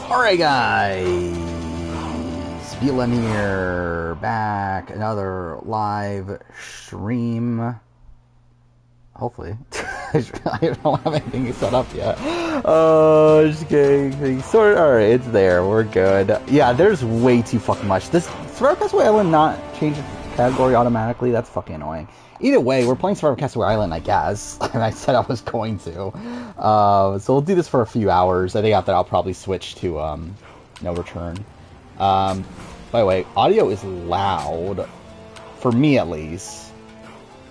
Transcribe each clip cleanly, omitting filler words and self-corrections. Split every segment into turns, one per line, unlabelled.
Alright guys, Vila here, back, another live stream, hopefully. I don't have anything set up yet. Just kidding. Alright, it's there, we're good. Yeah, there's way too fucking much. This Survivor Castaway Island not change the category automatically, that's fucking annoying. Either way, we're playing Survivor Castaway Island, I guess, and I said I was going to. So we'll do this for a few hours. I think after that I'll probably switch to No Return. By the way, audio is loud, for me at least.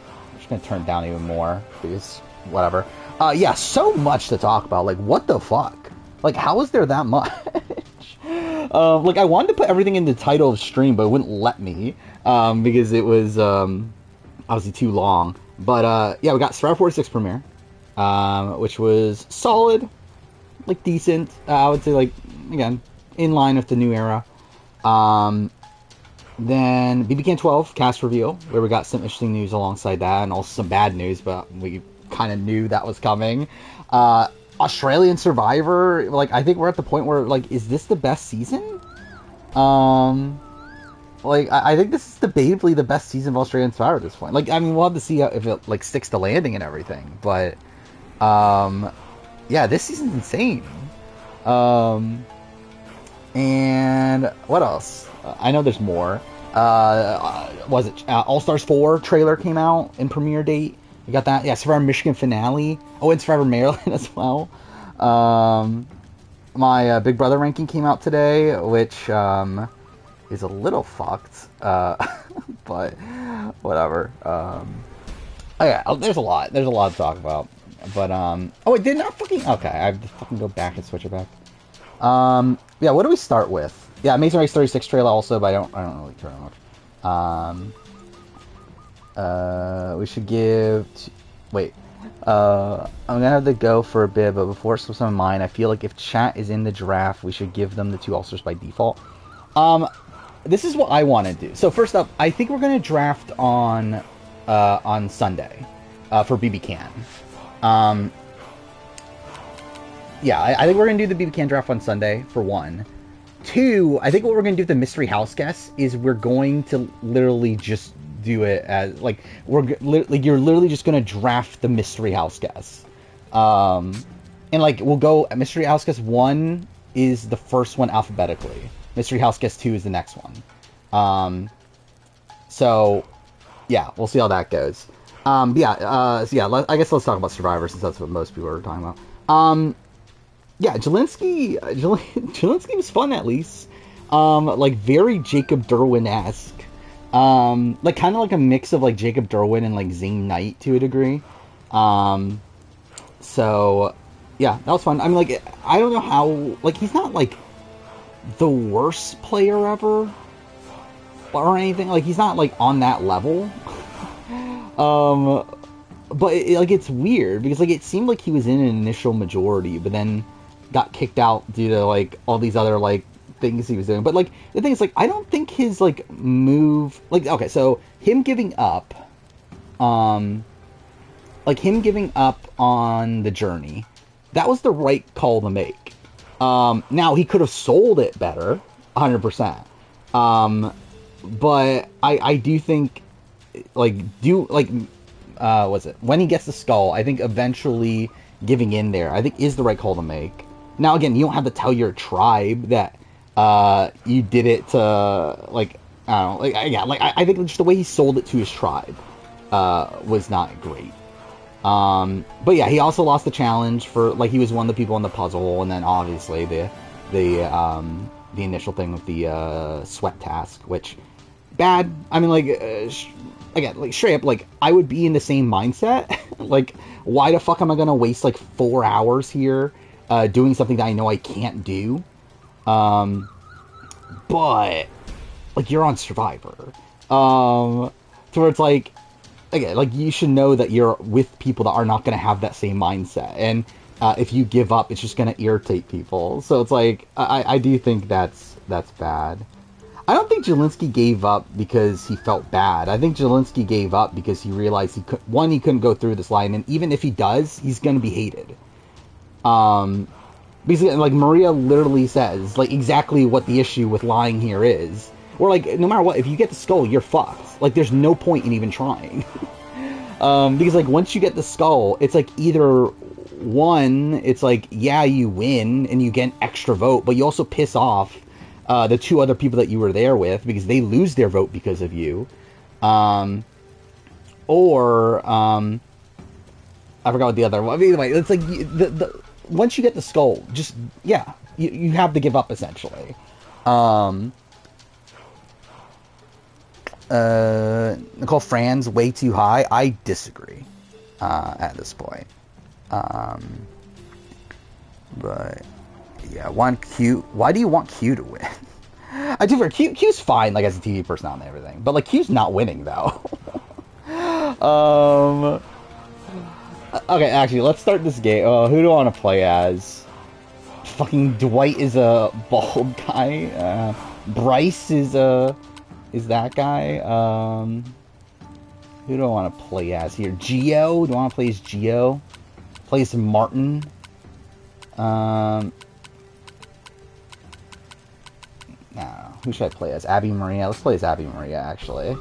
I'm just going to turn it down even more, because whatever. Yeah, so much to talk about. Like, what the fuck? Like, how is there that much? Like, I wanted to put everything in the title of stream, but it wouldn't let me, because it was obviously too long. But yeah, we got Survivor 46 premiere, which was solid, like decent. I would say, like, again, in line with the new era. Then BBCan 12 cast reveal, where we got some interesting news alongside that, and also some bad news, but we kind of knew that was coming. Australian Survivor, like, I think we're at the point where, like, is this the best season? Like, I think this is debatably the best season of Australian Survivor at this point. Like, I mean, we'll have to see if it, like, sticks to landing and everything. But, yeah, this season's insane. And what else? I know there's more. Was it All-Stars 4 trailer came out in premiere date? You got that? Yeah, Survivor Michigan finale. Oh, and Survivor Maryland as well. My Big Brother ranking came out today, which is a little fucked, but whatever. Oh yeah, there's a lot to talk about, but oh wait, did not fucking, okay, I have to fucking go back and switch it back. Yeah, what do we start with? Yeah, Amazing Race 36 trailer also, but I don't really care that much. We should give, wait, I'm gonna have to go for a bit, but before some of mine, I feel like if chat is in the draft, we should give them the 2 All-Stars by default. This is what I want to do. So first up, I think we're going to draft on Sunday for BBCan. Yeah, I think we're going to do the BBCan draft on Sunday, for one. 2, I think what we're going to do with the Mystery House guests is we're going to literally just do it as, like, you're literally just going to draft the Mystery House guests. And, like, we'll go, Mystery House guest 1 is the first one alphabetically. Mystery House Guest 2 is the next one. So, yeah, we'll see how that goes. So yeah, I guess let's talk about Survivor, since that's what most people are talking about. Yeah, Jelinski was fun, at least. Like, very Jacob Derwin-esque. Like, kind of like a mix of, like, Jacob Derwin and, like, Zane Knight, to a degree. So, yeah, that was fun. I mean, like, I don't know how, like, he's not, like, the worst player ever or anything. Like, he's not, like, on that level. But like, it's weird because, like, it seemed like he was in an initial majority, but then got kicked out due to, like, all these other, like, things he was doing. But, like, the thing is, like, I don't think his, like, move, like, okay, so him giving up on the journey, that was the right call to make. Now, he could have sold it better, 100%. But I do think, like, when he gets the skull, I think eventually giving in there, I think, is the right call to make. Now, again, you don't have to tell your tribe that, you did it to, like, I don't know, like, yeah, like, I think just the way he sold it to his tribe, was not great. But yeah, he also lost the challenge for, like, he was one of the people in the puzzle, and then obviously the initial thing with the sweat task, which, bad. I mean, like, again, like, straight up, like, I would be in the same mindset. Like, why the fuck am I gonna waste, like, 4 hours here doing something that I know I can't do? But, like, you're on Survivor. To where it's like, again, like, you should know that you're with people that are not going to have that same mindset. And if you give up, it's just going to irritate people. So it's like, I do think that's bad. I don't think Jelinski gave up because he felt bad. I think Jelinski gave up because he realized he couldn't go through this line, and even if he does, he's going to be hated. Because, like, Maria literally says, like, exactly what the issue with lying here is. Or, like, no matter what, if you get the skull, you're fucked. Like, there's no point in even trying. Because, like, once you get the skull, it's, like, either one, it's, like, yeah, you win, and you get an extra vote, but you also piss off the two other people that you were there with, because they lose their vote because of you. I forgot what the other one. Anyway, it's, like, once you get the skull, just, yeah, you have to give up, essentially. Nicole Franz, way too high. I disagree, at this point. But, yeah, why do you want Q to win? I do, for Q's fine, like, as a TV personality and everything, but, like, Q's not winning, though. Okay, actually, let's start this game. Who do I want to play as? Fucking Dwight is a bald guy. Bryce is that guy. Who do I want to play as here? Geo? Do I want to play as Geo? Play as Martin? No. Who should I play as? Abby Maria? Let's play as Abby Maria, actually.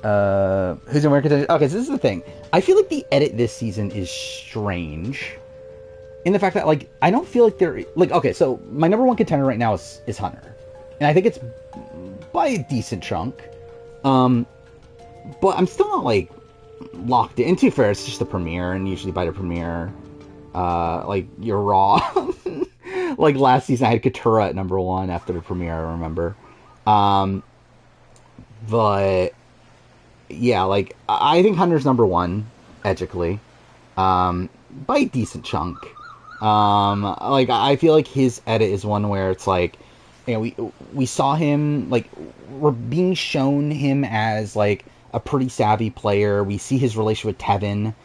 Who's in American? Okay, so this is the thing. I feel like the edit this season is strange. In the fact that, like, I don't feel like they're... Like, okay, so my number one contender right now is Hunter. And I think it's by a decent chunk. But I'm still not, like, locked in. And to be fair, it's just the premiere, and usually by the premiere, like, you're raw. Like, last season I had Katura at number one after the premiere, I remember. But... Yeah, like, I think Hunter's number one, ethically, by a decent chunk. Like, I feel like his edit is one where it's like, you know, we saw him, like, we're being shown him as, like, a pretty savvy player. We see his relationship with Tevin.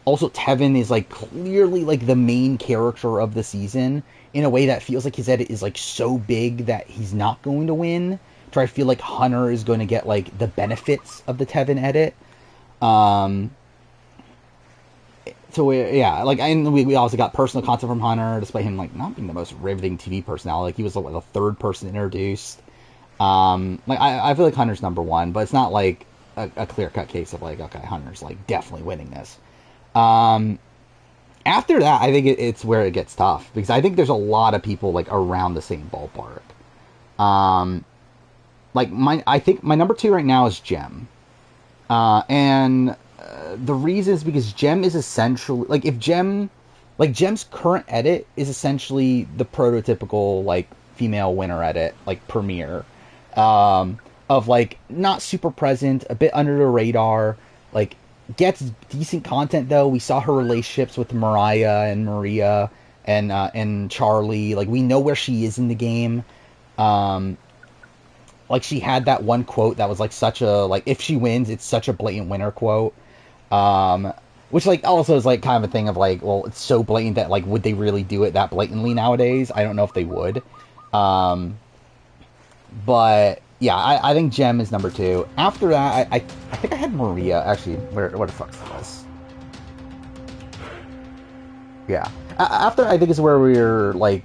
Also, Tevin is, like, clearly, like, the main character of the season in a way that feels like his edit is, like, so big that he's not going to win. So I feel like Hunter is going to get, like, the benefits of the Tevin edit. So, yeah, like, and we also got personal content from Hunter, despite him, like, not being the most riveting TV personality. Like, he was, like, the third person introduced. Like, I feel like Hunter's number one, but it's not, like, a clear-cut case of, like, okay, Hunter's, like, definitely winning this. After that, I think it's where it gets tough, because I think there's a lot of people, like, around the same ballpark. Like, I think my number two right now is Gem. And the reason is because Gem is essentially... Like, if Gem... Like, Gem's current edit is essentially the prototypical, like, female winner edit, like, premiere. Of, like, not super present, a bit under the radar, like, gets decent content, though. We saw her relationships with Mariah and Maria and Charlie. Like, we know where she is in the game. Like, she had that one quote that was, like, such a, like, if she wins, it's such a blatant winner quote. Which, like, also is, like, kind of a thing of, like, well, it's so blatant that, like, would they really do it that blatantly nowadays? I don't know if they would. But, yeah, I think Gem is number two. After that, I think I had Maria, actually. Where the fuck's this? Yeah. After, I think is where we're, like,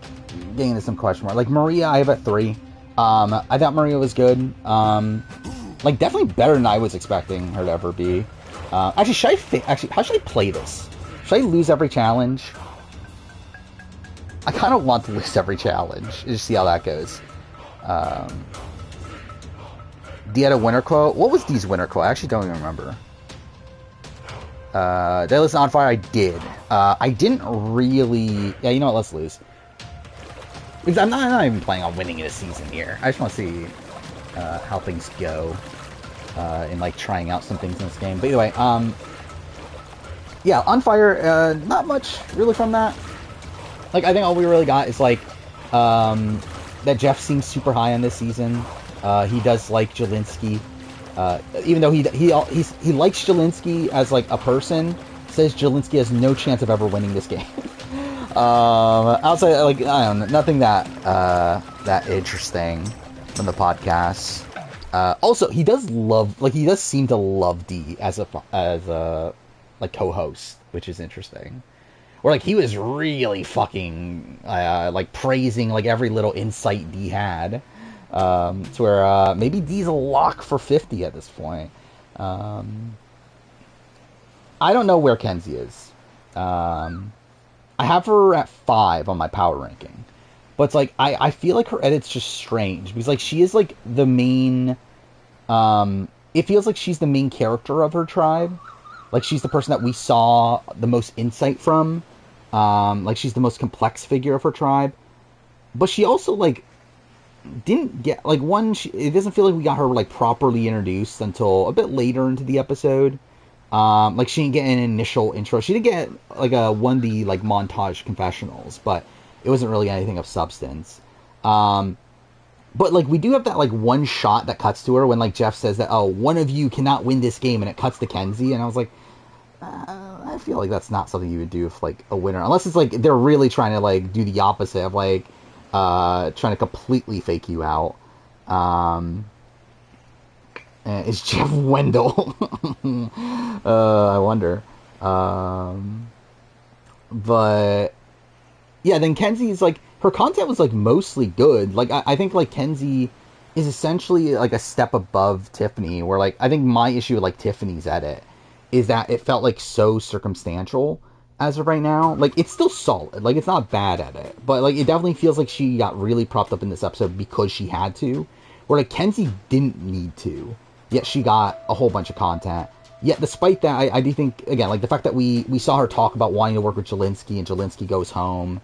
getting into some question mark. Like, Maria, I have at 3. I thought Maria was good. Like, definitely better than I was expecting her to ever be. Actually, how should I play this? Should I lose every challenge? I kind of want to lose every challenge. Just see how that goes. Dieta winner quote? What was Dee's winner quote? I actually don't even remember. Did I listen on fire? I did. I didn't really... Yeah, you know what? Let's lose. Because I'm not even planning on winning this season here. I just want to see how things go in, like, trying out some things in this game. But either way, yeah, on fire, not much really from that. Like, I think all we really got is, like, that Jeff seems super high on this season. He does like Jelinski. Even though he likes Jelinski as, like, a person, says Jelinski has no chance of ever winning this game. Outside, like, I don't know, nothing that interesting from the podcast. Also, he does seem to love Dee as a like, co-host, which is interesting. where like he was really fucking like praising like every little insight D had. To where maybe D's a lock for 50 at this point. I don't know where Kenzie is. I have her at 5 on my power ranking. But it's like, I feel like her edit's just strange. Because like she is like the main... it feels like she's the main character of her tribe. Like she's the person that we saw the most insight from. Like she's the most complex figure of her tribe. But she also like... didn't get like it doesn't feel like we got her like properly introduced until a bit later into the episode. Like she didn't get an initial intro. She did get like a 1D like montage confessionals, but it wasn't really anything of substance. But like we do have that like one shot that cuts to her when like Jeff says that, oh, one of you cannot win this game, and it cuts to Kenzie, and I was like, I feel like that's not something you would do if like a winner, unless it's like they're really trying to like do the opposite of like trying to completely fake you out. It's Jeff Wendell. I wonder. But yeah, then Kenzie's like, her content was like mostly good. Like I think like Kenzie is essentially like a step above Tiffany, where like I think my issue with like Tiffany's edit is that it felt like so circumstantial as of right now. Like it's still solid, like it's not bad at it, but like it definitely feels like she got really propped up in this episode because she had to, where like Kenzie didn't need to, yet she got a whole bunch of content. Yet despite that, I do think, again, like the fact that we saw her talk about wanting to work with Jelinski, and Jelinski goes home,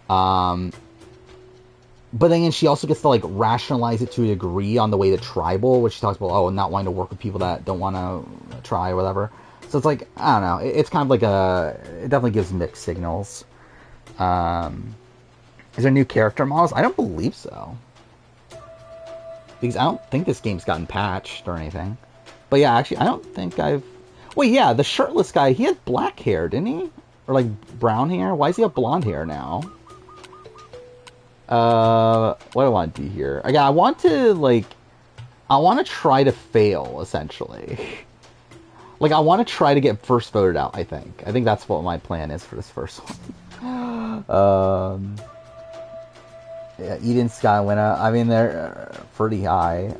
but then she also gets to like rationalize it to a degree on the way to tribal, which she talks about, oh, not wanting to work with people that don't want to try or whatever. So it's like, I don't know, it's kind of like it definitely gives mixed signals. Is there new character models? I don't believe so, because I don't think this game's gotten patched or anything. But yeah, actually, I don't think wait, yeah, the shirtless guy, he had black hair, didn't he? Or like brown hair? Why does he have blonde hair now? What do I want to do here? Again, I want to try to fail, essentially. Like, I want to try to get first voted out, I think. I think that's what my plan is for this first one. Yeah, Eden, Sky, Winna. I mean, they're pretty high.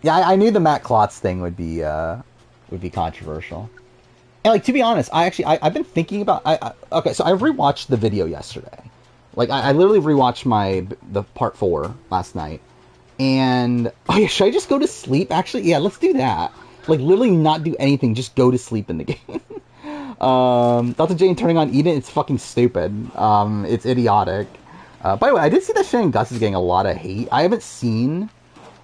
Yeah, I knew the Matt Klotz thing would be controversial. And, like, to be honest, I've been thinking about... okay, so I rewatched the video yesterday. Like, I literally rewatched the part 4 last night. And, oh yeah, should I just go to sleep? Actually, yeah, let's do that. Like, literally not do anything, just go to sleep in the game. Dr. Jane turning on Eden, it's fucking stupid. It's idiotic. By the way, I did see that Shannon Gus is getting a lot of hate. I haven't seen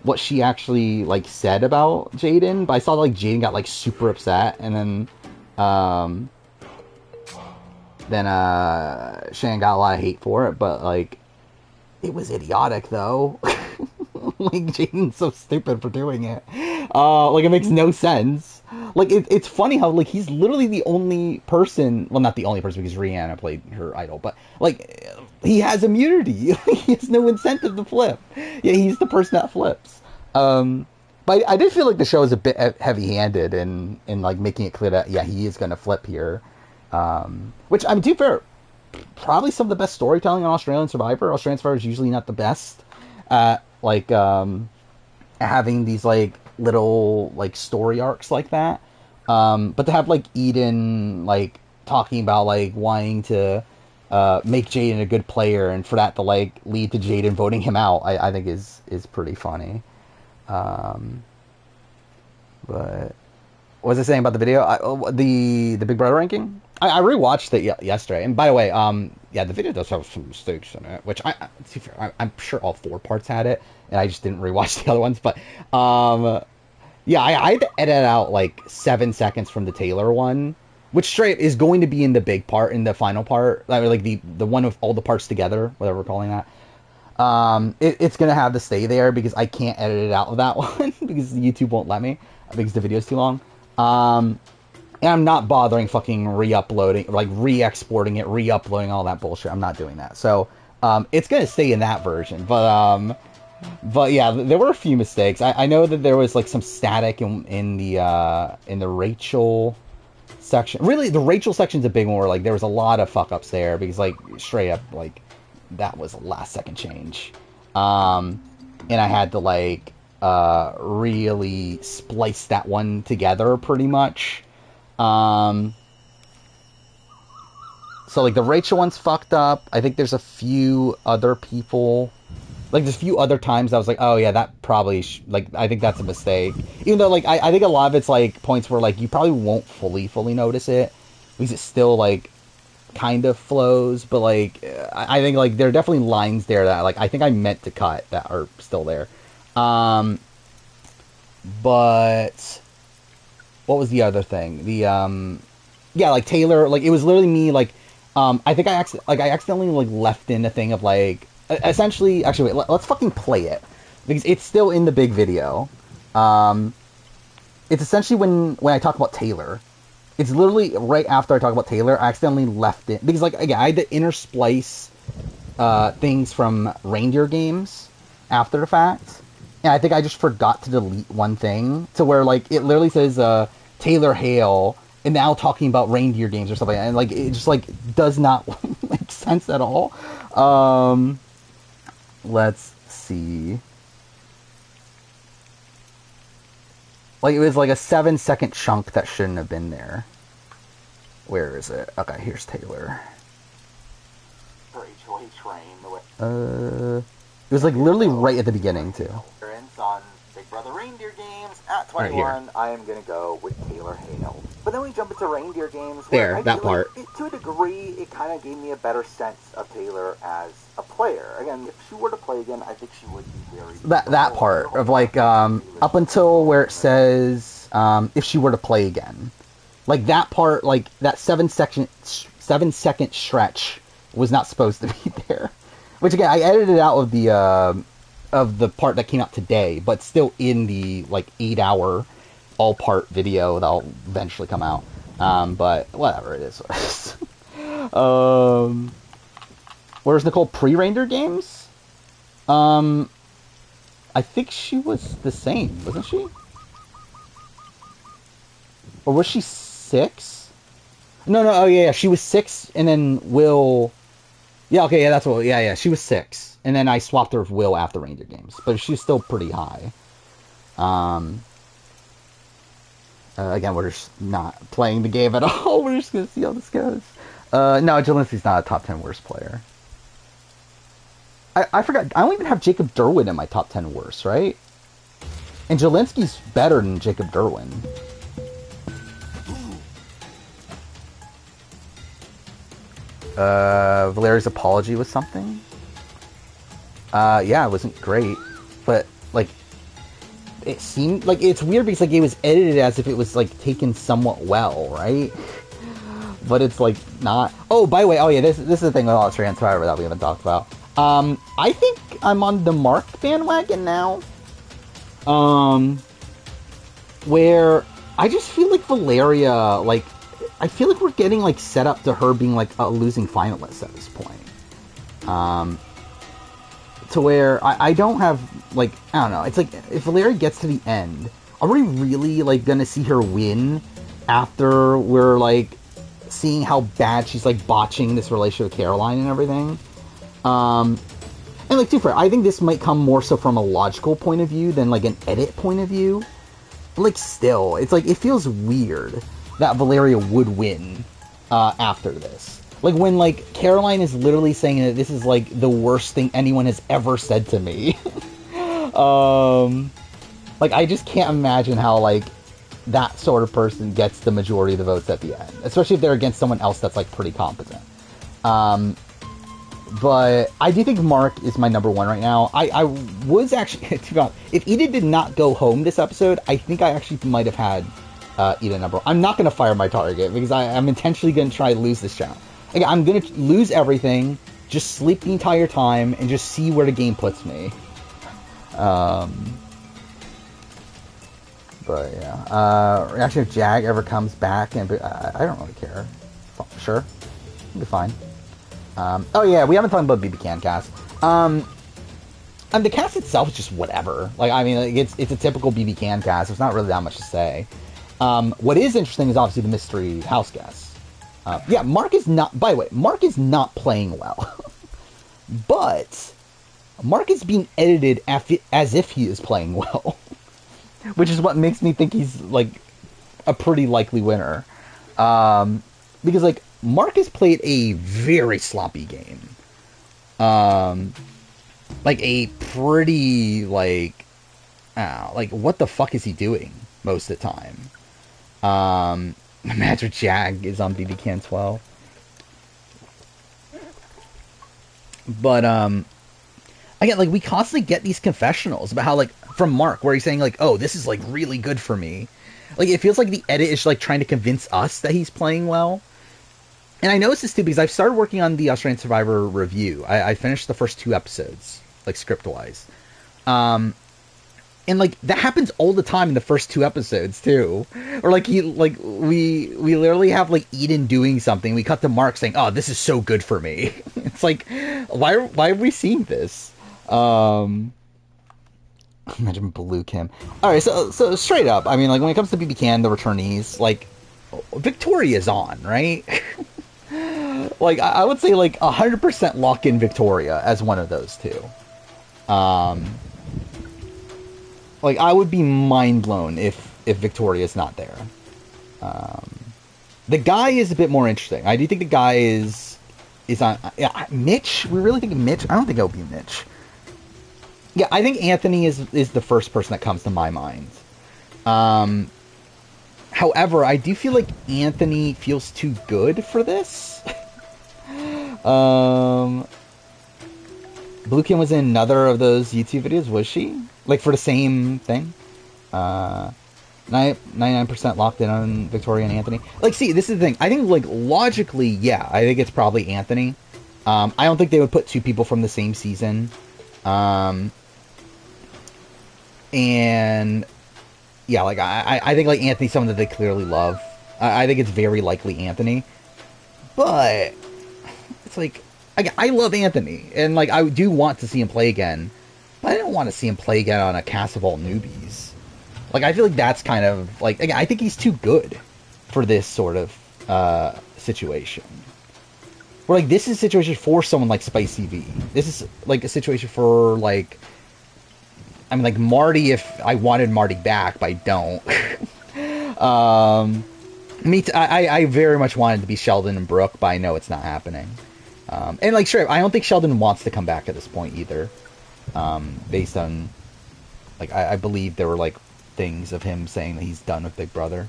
what she actually, like, said about Jaden, but I saw, like, Jaden got, like, super upset, and then Shannon got a lot of hate for it, but, like, it was idiotic, though. Like, Jaden's so stupid for doing it. Like, it makes no sense. Like, it's funny how, like, he's literally the only person... Well, not the only person, because Rihanna played her idol, but, like, he has immunity. He has no incentive to flip. Yeah, he's the person that flips. But I did feel like the show is a bit heavy-handed in like, making it clear that, yeah, he is going to flip here. Which, I mean, to be fair, probably some of the best storytelling on Australian Survivor. Australian Survivor is usually not the best at, like, having these, like, little, like, story arcs like that. But to have, like, Eden, like, talking about, like, wanting to make Jaden a good player, and for that to, like, lead to Jaden voting him out, I think is pretty funny. But what was I saying about the video? The Big Brother ranking? I rewatched it yesterday, and by the way, yeah, the video does have some mistakes in it, which I'm sure all 4 parts had it, and I just didn't rewatch the other ones. But yeah, I had to edit out like 7 seconds from the Taylor one, which straight is going to be in the big part, in the final part, like the one with all the parts together, whatever we're calling that. It's gonna have to stay there because I can't edit it out of that one because YouTube won't let me, because the video's too long. And I'm not bothering fucking re-uploading, like re-exporting it, re-uploading all that bullshit. I'm not doing that. So, it's gonna stay in that version. But yeah, there were a few mistakes. I know that there was like some static in the Rachel section. Really, the Rachel section's a big one where, like, there was a lot of fuck-ups there because, like, straight up, like, that was a last-second change. And I had to, like, really splice that one together pretty much. So, like, the Rachel one's fucked up. I think there's a few other people... Like, there's a few other times I was like, oh, yeah, that probably... like, I think that's a mistake. Even though, like, I think a lot of it's, like, points where, like, you probably won't fully notice it. Because it still, like, kind of flows. But, like, I think, like, there are definitely lines there that, like, I think I meant to cut that are still there. But... What was the other thing? The, yeah, like, Taylor... Like, it was literally me, like... I think I accidentally, like, left in a thing of, like... Essentially, actually, wait, let's fucking play it. Because it's still in the big video. It's essentially when I talk about Taylor. It's literally right after I talk about Taylor, I accidentally left it. Because, like, again, I had to intersplice things from reindeer games after the fact. And I think I just forgot to delete one thing. To where, like, it literally says, Taylor Hale, and now talking about reindeer games or something. And, like, it just, like, does not make sense at all. Let's see. Like, it was like a 7-second chunk that shouldn't have been there. Where is it? Okay, here's Taylor. It was like literally right at the beginning, too.
On Big Brother Reindeer Games at 21, right, I am going to go with Taylor Hale. But then we jump into reindeer games.
There, that part.
Like to a degree, it kind of gave me a better sense of Taylor as a player. Again, if she were to play again, I think she would be very...
That part of, like, up until where it says, if she were to play again. Like, that part, like, that 7-second stretch was not supposed to be there. Which, again, I edited out of the part that came out today, but still in the, like, 8-hour all-part video that'll eventually come out. But whatever it is. Where's Nicole pre-reindeer games? I think she was the same, wasn't she? Or was she 6? No, oh yeah, she was 6, and then Will... Yeah, okay, yeah, that's what... Yeah, she was 6. And then I swapped her with Will after reindeer games. But she's still pretty high. Again, we're just not playing the game at all. We're just going to see how this goes. No, Jelinski's not a top 10 worst player. I forgot. I don't even have Jacob Derwin in my top 10 worst, right? And Jelinski's better than Jacob Derwin. Valeria's apology was something? Yeah, it wasn't great. But, like, it seemed... Like, it's weird because, like, it was edited as if it was, like, taken somewhat well, right? But it's, like, not... Oh, by the way, oh, yeah, this is the thing with all Survivor that we haven't talked about. I think I'm on the Mark bandwagon now. Where I just feel like Valeria, like... I feel like we're getting, like, set up to her being, like, a losing finalist at this point. To where I don't have, like, I don't know. It's like, if Valeria gets to the end, are we really, like, gonna see her win after we're, like, seeing how bad she's, like, botching this relationship with Caroline and everything? And, like, too fair, I think this might come more so from a logical point of view than, like, an edit point of view. But, like, still, it's like, it feels weird that Valeria would win after this. Like, when, like, Caroline is literally saying that this is, like, the worst thing anyone has ever said to me. Like, I just can't imagine how, like, that sort of person gets the majority of the votes at the end. Especially if they're against someone else that's, like, pretty competent. But I do think Mark is my number one right now. I was actually... to be honest, if Edith did not go home this episode, I think I actually might have had... Edith number one. I'm not going to fire my target because I'm intentionally going to try to lose this challenge. Again, I'm going to lose everything, just sleep the entire time, and just see where the game puts me. But yeah. Actually, if Jag ever comes back, and I don't really care. Sure. It'll be fine. Oh yeah, we haven't talked about BB Can cast. And the cast itself is just whatever. Like, I mean, like, it's a typical BB Can cast. There's not really that much to say. What is interesting is obviously the mystery house guests. Yeah, Mark is not, by the way, Mark is not playing well. But Mark is being edited as if he is playing well. Which is what makes me think he's, like, a pretty likely winner. Because, like, Mark has played a very sloppy game. Like, a pretty, like, what the fuck is he doing most of the time? Magic Jag is on BB Can 12. But, again, like, we constantly get these confessionals about how, like, from Mark, where he's saying, like, oh, this is, like, really good for me. Like, it feels like the edit is, like, trying to convince us that he's playing well. And I noticed this, too, because I've started working on the Australian Survivor review. I finished the first 2 episodes, like, script-wise. And, like, that happens all the time in the first 2 episodes, too. Or, like, we literally have, like, Eden doing something. We cut to Mark saying, oh, this is so good for me. It's like, why are we seeing this? Imagine Blue Kim. Alright, so straight up, I mean, like, when it comes to BB Can, the returnees, like, Victoria's on, right? Like, I would say, like, 100% lock in Victoria as one of those 2. Like, I would be mind blown if Victoria's not there. The guy is a bit more interesting. I do think the guy is on... Yeah, Mitch? We really think Mitch? I don't think it'll be Mitch. Yeah, I think Anthony is the first person that comes to my mind. However, I do feel like Anthony feels too good for this. Blue Kim was in another of those YouTube videos, was she? Like, for the same thing? 99% locked in on Victoria and Anthony. Like, see, this is the thing. I think, like, logically, yeah, I think it's probably Anthony. I don't think they would put 2 people from the same season. And, yeah, like, I think, like, Anthony's someone that they clearly love. I think it's very likely Anthony. But, it's like, I love Anthony. And, like, I do want to see him play again. But I don't want to see him play again on a cast of all newbies. Like, I feel like that's kind of, like, again, I think he's too good for this sort of situation. Where, like, this is a situation for someone like Spicy V. This is, like, a situation for, like, I mean, like, Marty, if I wanted Marty back, but I don't. I very much wanted to be Sheldon and Brooke, but I know it's not happening. And, like, sure, I don't think Sheldon wants to come back at this point either. Based on, like, I believe there were, like, things of him saying that he's done with Big Brother.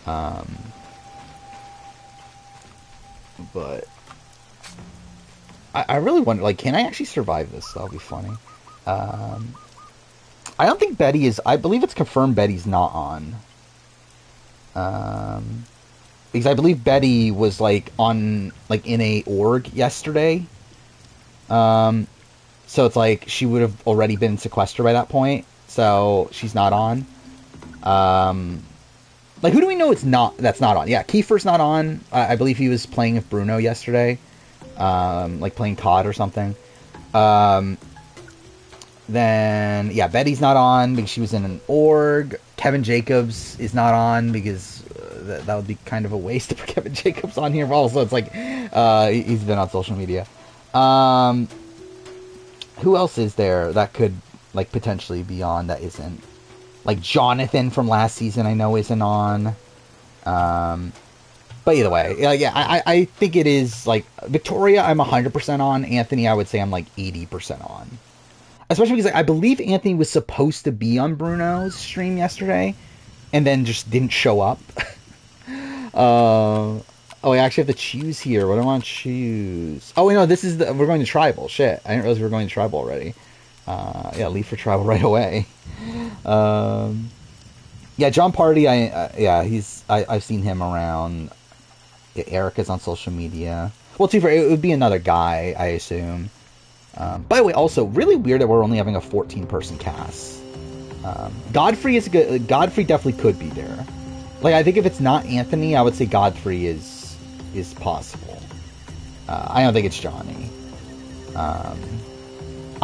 But I really wonder, like, can I actually survive this? That'll be funny. I don't think Betty is... I believe it's confirmed Betty's not on. Because I believe Betty was, like, on, like, in a org yesterday. So it's like she would have already been sequestered by that point. So she's not on. Like, who do we know that's not on? Yeah, Kiefer's not on. I believe he was playing with Bruno yesterday. Like, playing COD or something. Then, yeah, Betty's not on because she was in an org. Kevin Jacobs is not on because that would be kind of a waste to put Kevin Jacobs on here. But also, it's like, he's been on social media. Who else is there that could, like, potentially be on that isn't? Like, Jonathan from last season, I know isn't on. But either way, yeah, I think it is, like, Victoria, I'm 100% on. Anthony, I would say I'm, like, 80% on. Especially because, like, I believe Anthony was supposed to be on Bruno's stream yesterday, and then just didn't show up. Oh, I actually have to choose here. What do I want to choose? Oh, wait, no, this is we're going to Tribal. Shit, I didn't realize we were going to Tribal already. Yeah, leave for Tribal right away. Yeah, John Party, I've seen him around. Yeah, Erica's on social media. Well, it would be another guy, I assume. By the way, also, really weird that we're only having a 14-person cast. Godfrey is good. Godfrey definitely could be there. Like, I think if it's not Anthony, I would say Godfrey is possible. I don't think it's Johnny. I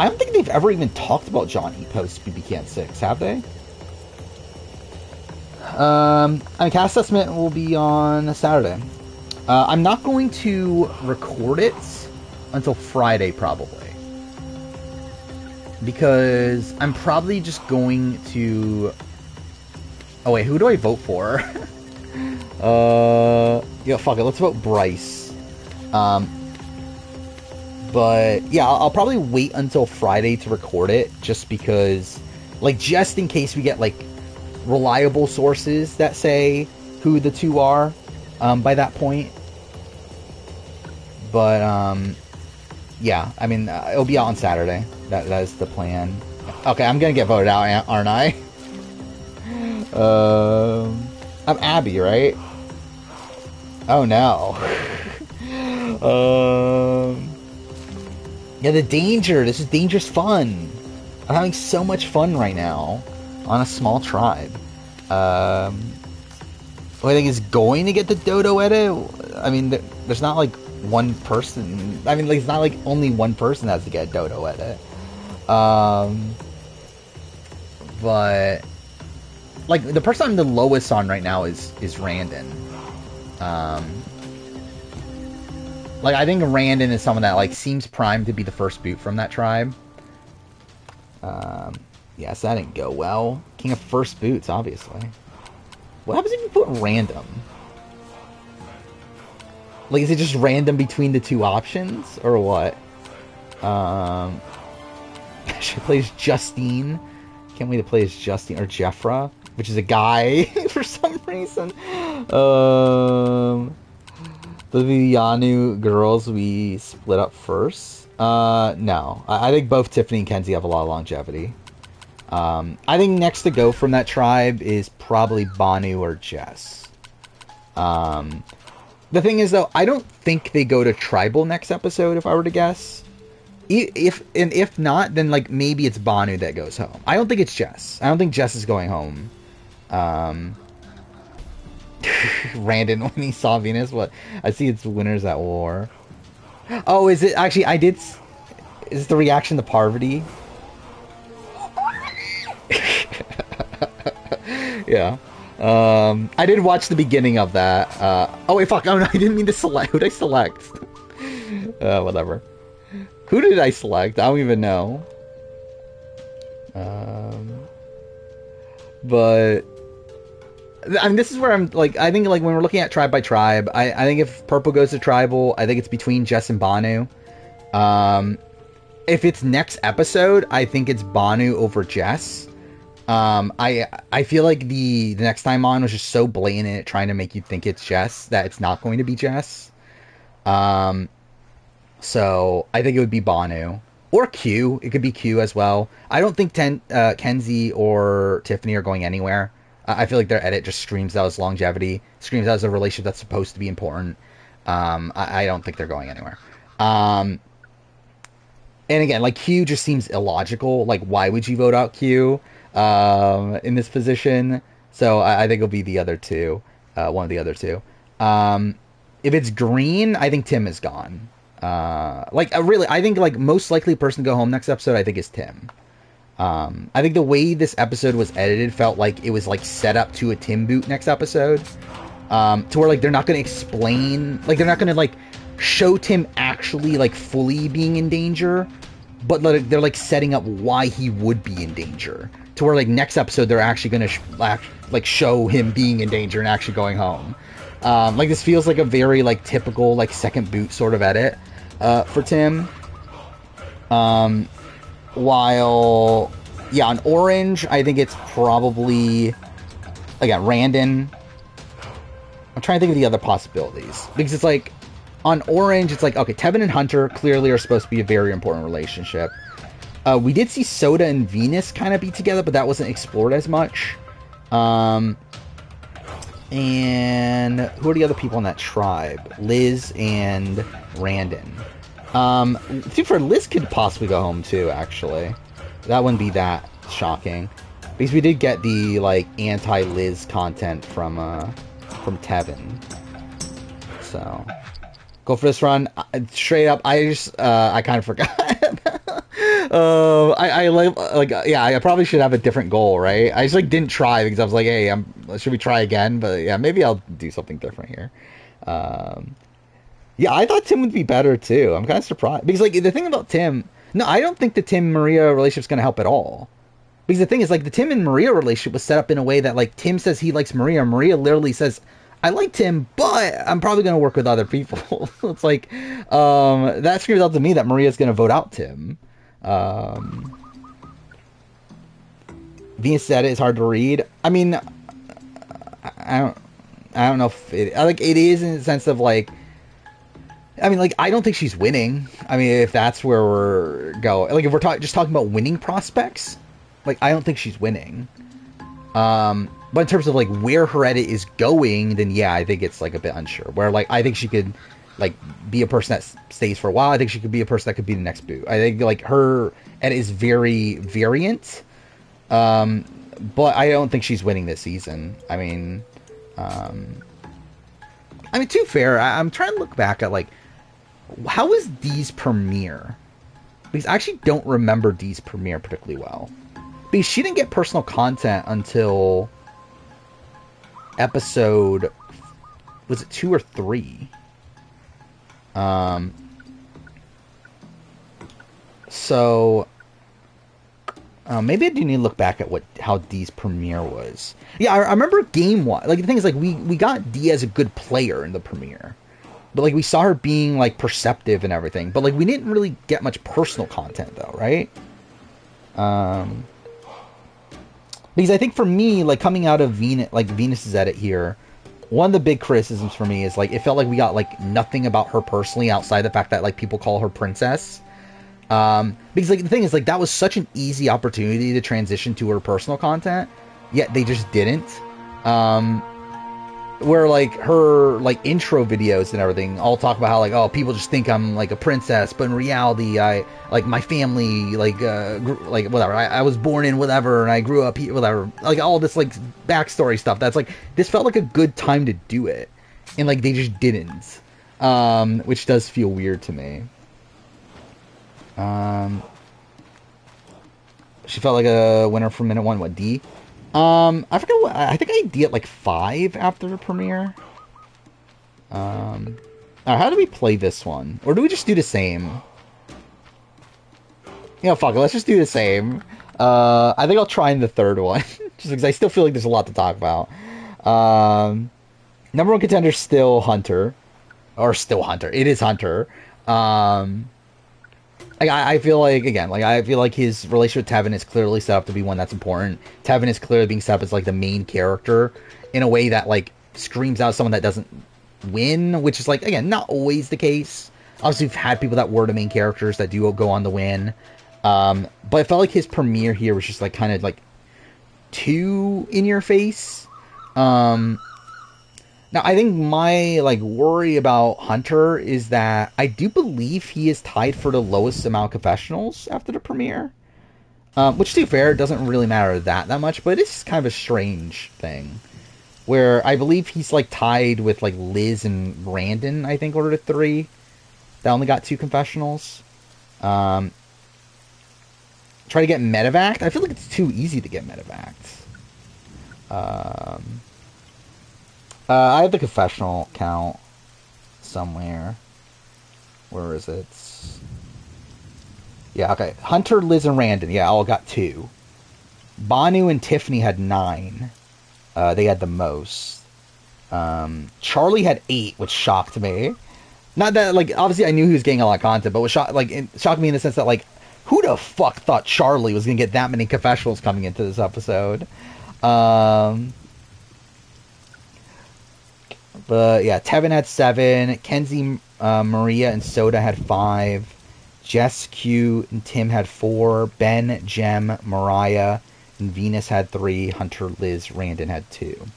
don't think they've ever even talked about Johnny post BB Can 6, have they? Cast Estimate will be on Saturday. I'm not going to record it until Friday, probably. Because I'm probably just going to... Oh, wait, who do I vote for? Yeah, fuck it, let's vote Bryce. But, yeah, I'll probably wait until Friday to record it, just because... Like, just in case we get, like, reliable sources that say who the two are, by that point. But, yeah, I mean, it'll be out on Saturday. That is the plan. Okay, I'm gonna get voted out, aren't I? I'm Abby, right? Oh, no. Yeah, the danger. This is dangerous fun. I'm having so much fun right now on a small tribe. Who I think is going to get the dodo edit? I mean, there's not like one person. I mean, like, it's not like only one person has to get a dodo edit. But like the person I'm the lowest on right now is Randon. Like, I think Randon is someone that like seems primed to be the first boot from that tribe. Yes, that didn't go well. King of first boots, obviously. What happens if you put random? Like, is it just random between the two options, or what? She plays Justine. Can't wait to play as Justine, or Jeffra, which is a guy for some reason. The Yanu girls, we split up first. No. I think both Tiffany and Kenzie have a lot of longevity. I think next to go from that tribe is probably Banu or Jess. The thing is, though, I don't think they go to tribal next episode, if I were to guess. If not, then like maybe it's Banu that goes home. I don't think it's Jess. I don't think Jess is going home. Randon, when he saw Venus, what? I see it's Winners at War. Oh, is it actually? Is the reaction to Parvati? Yeah. I did watch the beginning of that. Oh wait, fuck! Oh no, I didn't mean to select. Who did I select? Whatever. Who did I select? I don't even know. But I mean, this is where I'm like. I think like when we're looking at tribe by tribe, I think if Purple goes to tribal, I think it's between Jess and Banu. If it's next episode, I think it's Banu over Jess. I feel like the next time on was just so blatant at trying to make you think it's Jess that it's not going to be Jess. So I think it would be Banu or Q. It could be Q as well. I don't think Kenzie or Tiffany are going anywhere. I feel like their edit just screams out as longevity, screams out as a relationship that's supposed to be important. I don't think they're going anywhere. And again, like Q just seems illogical. Like, why would you vote out Q in this position? So I think it'll be the other two, one of the other two. If it's green, I think Tim is gone. Really, I think like most likely person to go home next episode, I think is Tim. I think the way this episode was edited felt like it was like set up to a Tim boot next episode, to where like they're not going to explain, like they're not going to like show Tim actually like fully being in danger, but like, they're like setting up why he would be in danger, to where like next episode they're actually going to like show him being in danger and actually going home. Like this feels like a very like typical like second boot sort of edit for Tim. While yeah, on Orange, I think it's probably again Randon. I'm trying to think of the other possibilities, because it's like on Orange, it's like, okay, Tevin and Hunter clearly are supposed to be a very important relationship. We did see Soda and Venus kind of be together, but that wasn't explored as much. And who are the other people in that tribe? Liz and Randon. For Liz could possibly go home too, actually. That wouldn't be that shocking, because we did get the like anti-Liz content from Tevin. So go for this run. Straight up, I kind of forgot I like yeah, I probably should have a different goal, right? I just like didn't try because I was like, hey, should we try again? But yeah, maybe I'll do something different here. Um, yeah, I thought Tim would be better too. I'm kind of surprised because like the thing about Tim, no, I don't think the Tim Maria relationship's gonna help at all. Because the thing is, like, the Tim and Maria relationship was set up in a way that, like, Tim says he likes Maria. Maria literally says, I like Tim, but I'm probably going to work with other people. It's like, that screams out to me that Maria's going to vote out Tim. Venus said it is hard to read. I mean, I don't know if it, like, it is in the sense of, like, I mean, like, I don't think she's winning. I mean, if that's where we're going. Like, if we're just talking about winning prospects, like, I don't think she's winning. But in terms of, like, where her edit is going, then, yeah, I think it's, like, a bit unsure. Where, like, I think she could, like, be a person that stays for a while. I think she could be a person that could be the next boot. I think, like, her edit is very variant. But I don't think she's winning this season. I mean, to be fair, I'm trying to look back at, like, how was Dee's premiere? Because I actually don't remember Dee's premiere particularly well. Because she didn't get personal content until episode, was it 2 or 3? So maybe I do need to look back at how Dee's premiere was. Yeah, I remember game one. Like, the thing is, like, we got Dee as a good player in the premiere. But, like, we saw her being, like, perceptive and everything. But, like, we didn't really get much personal content, though, right? Because I think for me, like, coming out of Venus's edit here, one of the big criticisms for me is, like, it felt like we got, like, nothing about her personally outside the fact that, like, people call her princess. Because, like, the thing is, like, that was such an easy opportunity to transition to her personal content, yet they just didn't. Where, like, her, like, intro videos and everything all talk about how, like, oh, people just think I'm, like, a princess, but in reality, like, my family, like, like, whatever, I was born in whatever, and I grew up here, whatever, like, all this, like, backstory stuff, that's, like, this felt like a good time to do it, and, like, they just didn't, which does feel weird to me. She felt like a winner from minute one, what, Dee? I forget what, I think I did like 5 after the premiere. Alright, how do we play this one? Or do we just do the same? You know, fuck it, let's just do the same. I think I'll try in the third one. Just because I still feel like there's a lot to talk about. Number one contender still Hunter. Or still Hunter. It is Hunter. Like, I feel like, again, like, I feel like his relationship with Tevin is clearly set up to be one that's important. Tevin is clearly being set up as, like, the main character in a way that, like, screams out someone that doesn't win, which is, like, again, not always the case. Obviously, we've had people that were the main characters that do go on to win. But I felt like his premiere here was just, like, kind of, like, too in your face. Now, I think my, like, worry about Hunter is that I do believe he is tied for the lowest amount of confessionals after the premiere. Which, to be fair, doesn't really matter that much, but it's kind of a strange thing. Where I believe he's, like, tied with, like, Liz and Brandon, I think, ordered 3. That only got 2 confessionals. Try to get medevaced. I feel like it's too easy to get medevaced. I have the confessional count somewhere. Where is it? Yeah, okay. Hunter, Liz, and Randon. Yeah, all got 2. Banu and Tiffany had 9. They had the most. Charlie had 8, which shocked me. Not that, like, obviously I knew he was getting a lot of content, but it shocked me in the sense that, like, who the fuck thought Charlie was going to get that many confessionals coming into this episode? But yeah, Tevin had 7. Kenzie, Maria, and Soda had 5. Jess, Q, and Tim had 4. Ben, Jem, Mariah, and Venus had 3. Hunter, Liz, Randon had 2.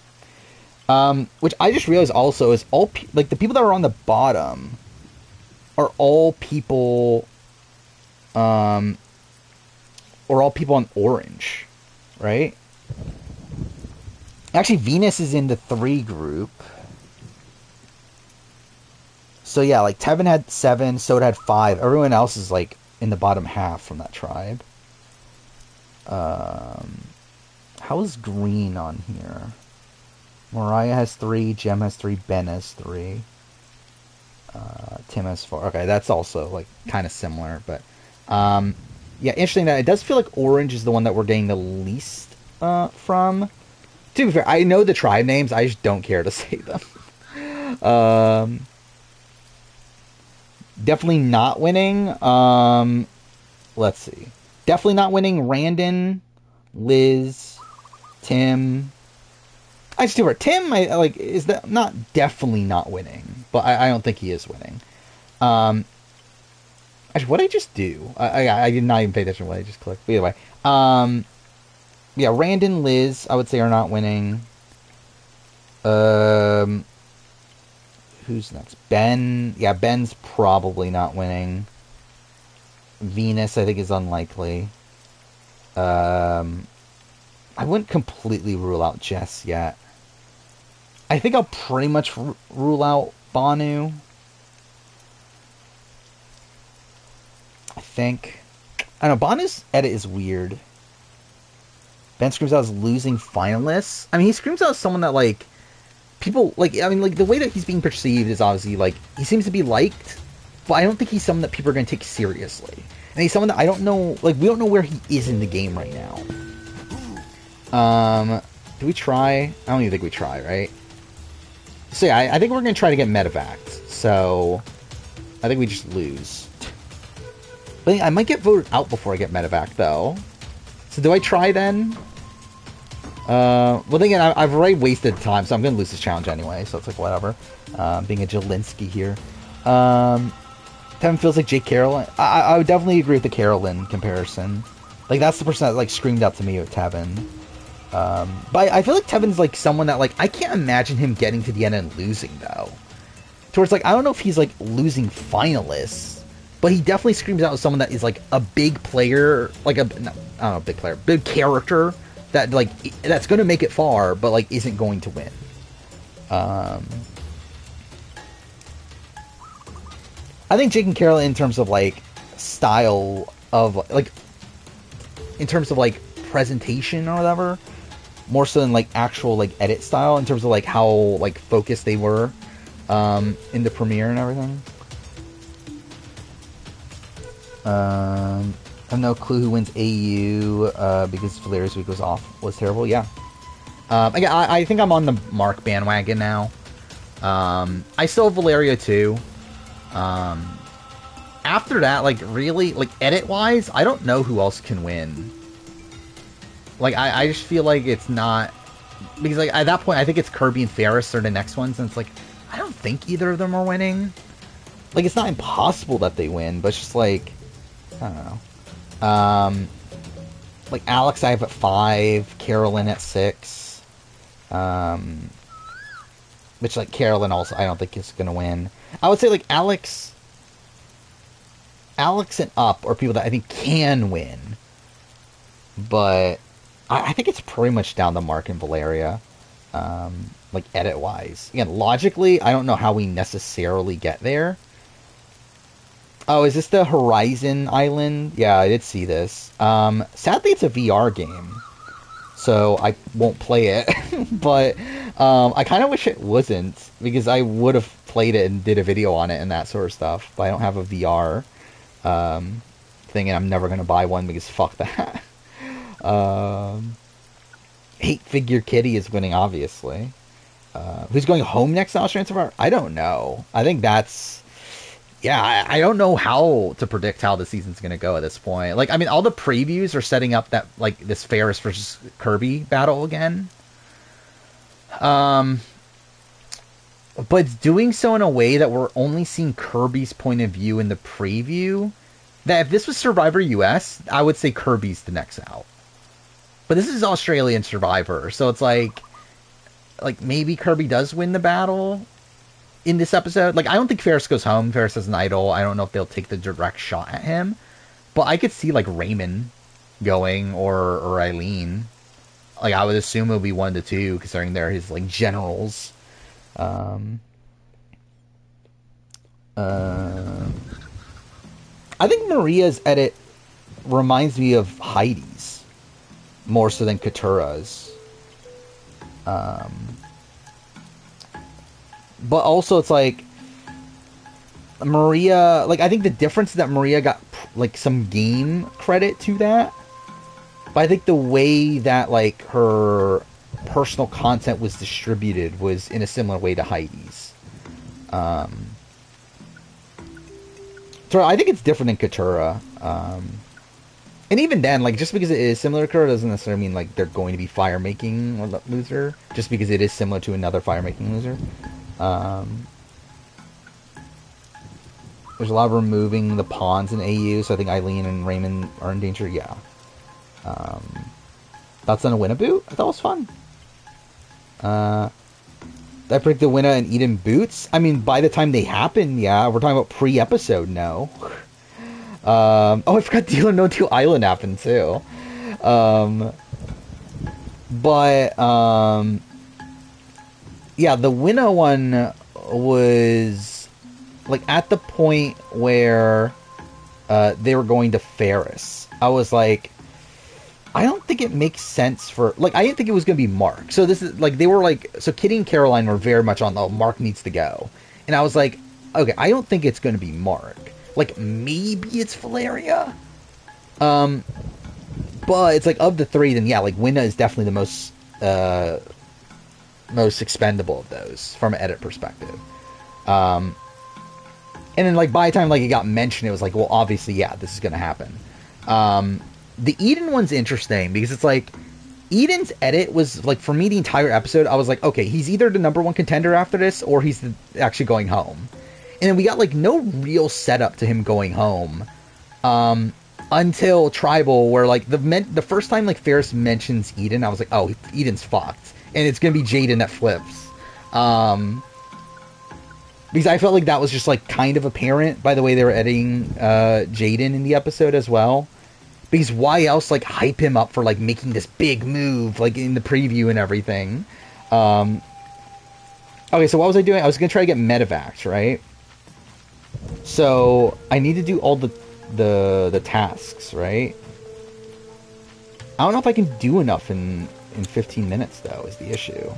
Which I just realized also is like the people that are on the bottom are all people, or all people on orange, right? Actually, Venus is in the 3 group. So yeah, like Tevin had 7, Soda had 5. Everyone else is like in the bottom half from that tribe. How is green on here? Mariah has 3, Jem has 3, Ben has 3. Tim has 4. Okay, that's also like kind of similar, but yeah, interesting that it does feel like orange is the one that we're getting the least from. To be fair, I know the tribe names, I just don't care to say them. Definitely not winning. Let's see. Definitely not winning. Randon, Liz, Tim. I just do it. Tim, I like, is that not definitely not winning, but I don't think he is winning. Actually, what did I just do? I did not even pay attention to what I just clicked. But either way, yeah, Randon, Liz, I would say are not winning. Who's next? Ben. Yeah, Ben's probably not winning. Venus, I think, is unlikely. I wouldn't completely rule out Jess yet. I think I'll pretty much rule out Banu. I think. I don't know, Banu's edit is weird. Ben screams out as losing finalists. I mean, he screams out as someone that, like, people, like, I mean, like, the way that he's being perceived is obviously, like, he seems to be liked, but I don't think he's someone that people are going to take seriously. And he's someone that I don't know, like, we don't know where he is in the game right now. Do we try? I don't even think we try, right? So yeah, I think we're going to try to get medevaced. So, I think we just lose. But I might get voted out before I get medevac, though. So do I try then? Well, then again, I've already wasted time, so I'm going to lose this challenge anyway, so it's like, whatever. Being a Jelinski here. Tevin feels like Jake Carolyn. I would definitely agree with the Carolyn comparison. Like, that's the person that, like, screamed out to me with Tevin. But I feel like Tevin's, like, someone that, like, I can't imagine him getting to the end and losing, though. Towards, like, I don't know if he's, like, losing finalists, but he definitely screams out as someone that is, like, a big player, like, I don't know, big player, big character, that, like, that's going to make it far, but, like, isn't going to win. I think Jake and Carolyn, in terms of, like, style of, like, in terms of, like, presentation or whatever, more so than, like, actual, like, edit style, in terms of, like, how, like, focused they were in the premiere and everything. I have no clue who wins AU because Valeria's week was terrible. Yeah. I think I'm on the Mark bandwagon now. I still have Valeria too. After that, like, really, like, edit-wise, I don't know who else can win. Like, I just feel like it's not... Because, like, at that point, I think it's Kirby and Ferris are the next ones, and it's like, I don't think either of them are winning. Like, it's not impossible that they win, but it's just like... I don't know. Like, Alex I have at 5, Carolyn at 6. Which, like, Carolyn also, I don't think is going to win. I would say, like, Alex and up are people that I think can win. But I think it's pretty much down to Mark and Valeria. Like, edit-wise. Again, logically, I don't know how we necessarily get there. Oh, is this the Horizon Island? Yeah, I did see this. Sadly, it's a VR game, so I won't play it. But I kind of wish it wasn't, because I would have played it and did a video on it and that sort of stuff. But I don't have a VR thing, and I'm never going to buy one because fuck that. Hate Figure Kitty is winning, obviously. Who's going home next to Austrian Survivor? I don't know. I think that's... Yeah, I don't know how to predict how the season's going to go at this point. Like, I mean, all the previews are setting up that, like, this Ferris versus Kirby battle again. But it's doing so in a way that we're only seeing Kirby's point of view in the preview. That if this was Survivor US, I would say Kirby's the next out. But this is Australian Survivor, so it's like maybe Kirby does win the battle in this episode. Like, I don't think Ferris goes home. Ferris is an idol. I don't know if they'll take the direct shot at him. But I could see, like, Raymond going, or Eileen. Like, I would assume it would be 1 of the 2, considering they're his, like, generals. I think Maria's edit reminds me of Heidi's more so than Katura's. But also it's like Maria, like I think the difference is that Maria got like some game credit to that, but I think the way that like her personal content was distributed was in a similar way to Heidi's. So I think it's different than Katura. And even then, like, just because it is similar to Katura doesn't necessarily mean, like, they're going to be fire-making loser. Just because it is similar to another fire-making loser. There's a lot of removing the pawns in AU, so I think Eileen and Raymond are in danger. Yeah. Thoughts on a Winna boot? I thought it was fun. Did I predict the Winna and Eden boots? I mean, by the time they happen, yeah. We're talking about pre-episode, no. Oh, I forgot Deal or No Deal Island happened, too. Yeah, the Winna one was, like, at the point where they were going to Ferris. I was like, I don't think it makes sense for... Like, I didn't think it was going to be Mark. So this is, like, they were, like... So Kitty and Caroline were very much on, oh, Mark needs to go. And I was like, okay, I don't think it's going to be Mark. Like, maybe it's Valeria? But it's, like, of the three, then, yeah, like, Winna is definitely the most expendable of those, from an edit perspective. And then, like, by the time, like, it got mentioned, it was like, well, obviously, yeah, this is going to happen. The Eden one's interesting because it's like Eden's edit was like, for me, the entire episode, I was like, okay, he's either the #1 contender after this or he's actually going home. And then we got like no real setup to him going home until Tribal, where like the first time like Ferris mentions Eden, I was like, oh, Eden's fucked. And it's going to be Jaden that flips. Because I felt like that was just like kind of apparent by the way they were editing Jaden in the episode as well. Because why else, like, hype him up for, like, making this big move, like, in the preview and everything? Okay, so what was I doing? I was going to try to get Medivacs, right? So, I need to do all the tasks, right? I don't know if I can do enough in 15 minutes, though, is the issue.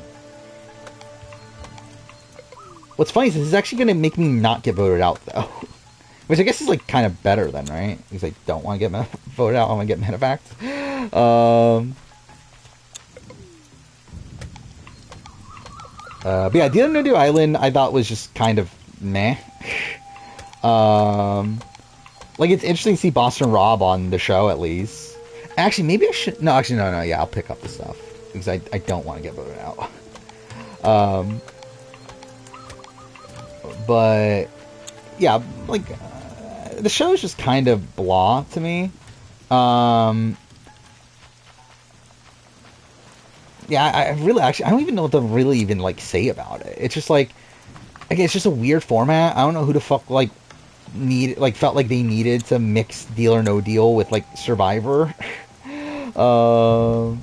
What's funny is this is actually going to make me not get voted out, though. Which I guess is, like, kind of better then, right? Because I don't want to get voted out. I want to get Medivacs. But yeah, Deal or No Deal Island, I thought was just kind of meh. Like, it's interesting to see Boston Rob on the show, at least. Actually, maybe I should... No, actually, no, yeah, I'll pick up the stuff. Because I don't want to get voted out. But... Yeah, like... the show is just kind of blah to me. Yeah, I really actually I don't even know what to really even like say about it. It's just like, again, it's just a weird format. I don't know who the fuck like felt like they needed to mix Deal or No Deal with like Survivor. I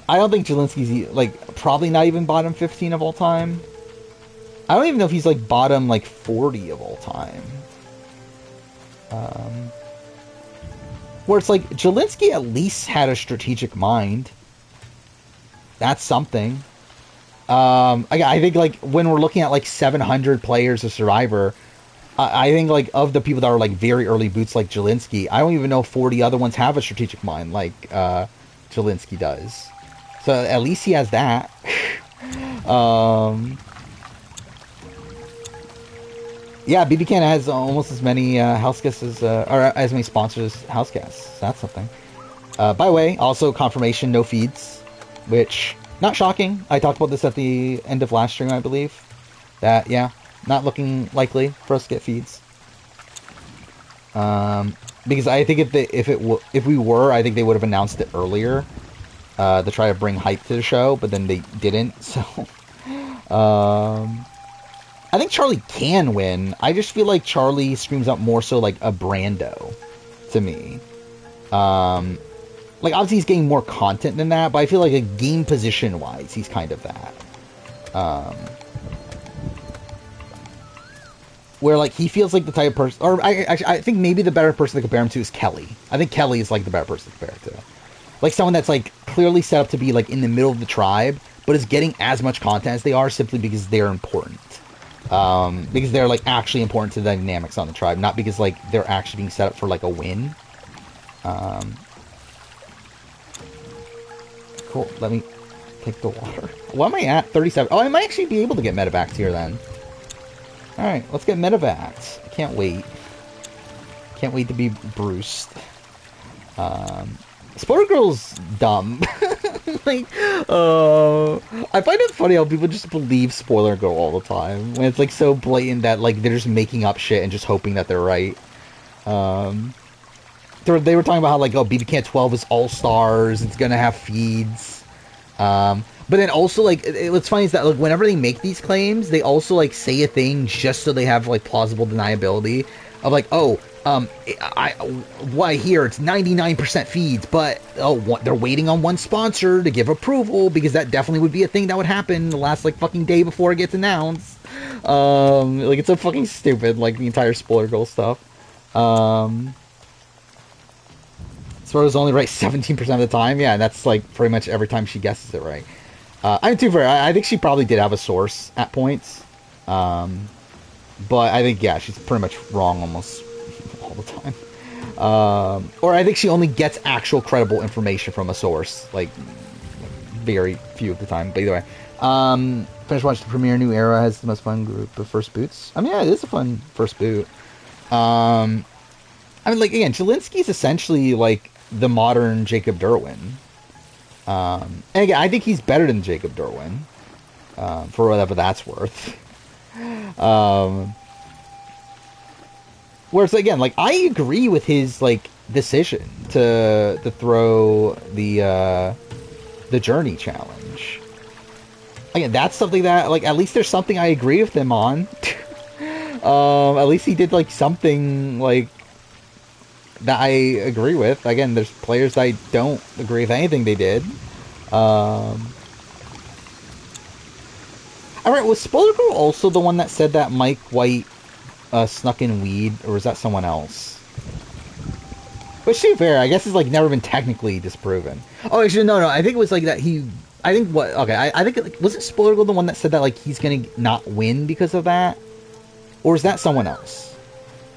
don't think Jelinski's like probably not even bottom 15 of all time. I don't even know if he's like bottom like 40 of all time. Where it's like Jelinski at least had a strategic mind. That's something. I think like when we're looking at like 700 players of Survivor, I think like of the people that are like very early boots like Jelinski, I don't even know 40 other ones have a strategic mind like Jelinski does. So at least he has that. Yeah, BB Can has almost as many house guests as, or as many sponsors as house guests. That's something. By the way, also confirmation, no feeds, which, not shocking. I talked about this at the end of last stream, I believe. That, yeah, not looking likely for us to get feeds. Because I think if we were, I think they would have announced it earlier to try to bring hype to the show, but then they didn't, so... I think Charlie can win. I just feel like Charlie screams out more so like a Brando to me. Like, obviously he's getting more content than that, but I feel like a game position wise, he's kind of that. where like he feels like the type of person, or I think maybe the better person to compare him to is Kelly. I think Kelly is like the better person to compare it to, like someone that's like clearly set up to be like in the middle of the tribe, but is getting as much content as they are simply because they're important. Because they're like actually important to the dynamics on the tribe, not because like they're actually being set up for like a win. Cool. Let me take the water. What am I at? 37. Oh, I might actually be able to get medevacs here then. Alright, let's get medevacs. I can't wait. Can't wait to be Bruce. Spoiler Girl's dumb. Like, I find it funny how people just believe Spoiler Girl all the time. When it's like so blatant that like they're just making up shit and just hoping that they're right. They were talking about how like, oh, BB Can 12 is all stars. It's gonna have feeds. But then also like, what's funny is that like whenever they make these claims, they also like say a thing just so they have like plausible deniability of like, oh, what I hear it's 99% feeds, but they're waiting on one sponsor to give approval because that definitely would be a thing that would happen the last like fucking day before it gets announced. Like it's so fucking stupid, like the entire Spoiler Girl stuff. Spoiler's only right 17% of the time. Yeah, that's like pretty much every time she guesses it right. I'm too fair. I think she probably did have a source at points. But I think, yeah, she's pretty much wrong almost all the time. Or I think she only gets actual credible information from a source. Like, very few of the time. But either way. Finished watching the premiere. New Era has the most fun group of first boots. I mean, yeah, it is a fun first boot. I mean, like, again, Jelinski's essentially, like, the modern Jacob Derwin. And again, I think he's better than Jacob Derwin. For whatever that's worth. Whereas, again, like, I agree with his, like, decision to throw the Journey challenge. Again, that's something that, like, at least there's something I agree with him on. At least he did, like, something, like, that I agree with. Again, there's players that I don't agree with anything they did. Alright, was Spoiler Girl also the one that said that Mike White snuck in weed, or was that someone else? But to be fair, I guess it's like never been technically disproven. Oh, actually, no, I think it was like that I think what, okay, I think, like, was it Spoiler Girl the one that said that, like, he's gonna not win because of that? Or is that someone else?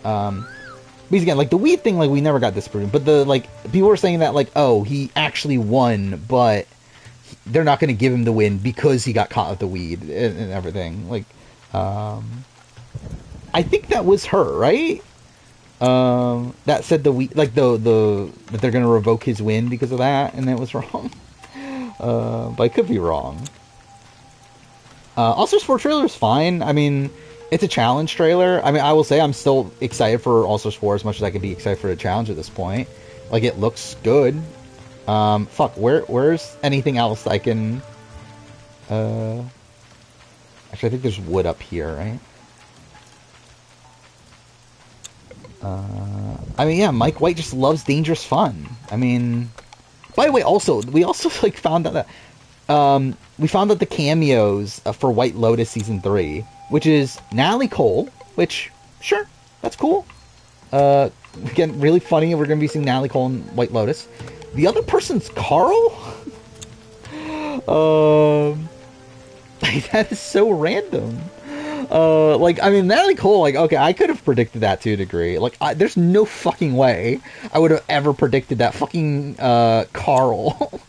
Because again, like, the weed thing, like, we never got disproven, but the, like, people were saying that, like, oh, he actually won, but they're not going to give him the win because he got caught with the weed and everything. Like, I think that was her, right? That said the weed, like, that they're going to revoke his win because of that, and it was wrong. But I could be wrong. All-Stars 4 trailer is fine. I mean, it's a challenge trailer. I mean, I will say I'm still excited for All-Stars 4 as much as I could be excited for the challenge at this point. Like, it looks good. Fuck, where's anything else I can... Actually, I think there's wood up here, right? I mean, yeah, Mike White just loves dangerous fun. I mean... By the way, we also, like, found out that... we found out the cameos for White Lotus Season 3, which is Natalie Cole, which, sure, that's cool. Again, really funny, we're going to be seeing Natalie Cole in White Lotus. The other person's Carl? That is so random. Like, I mean, Natalie Cole, like, okay, I could have predicted that to a degree. Like, there's no fucking way I would have ever predicted that fucking, Carl,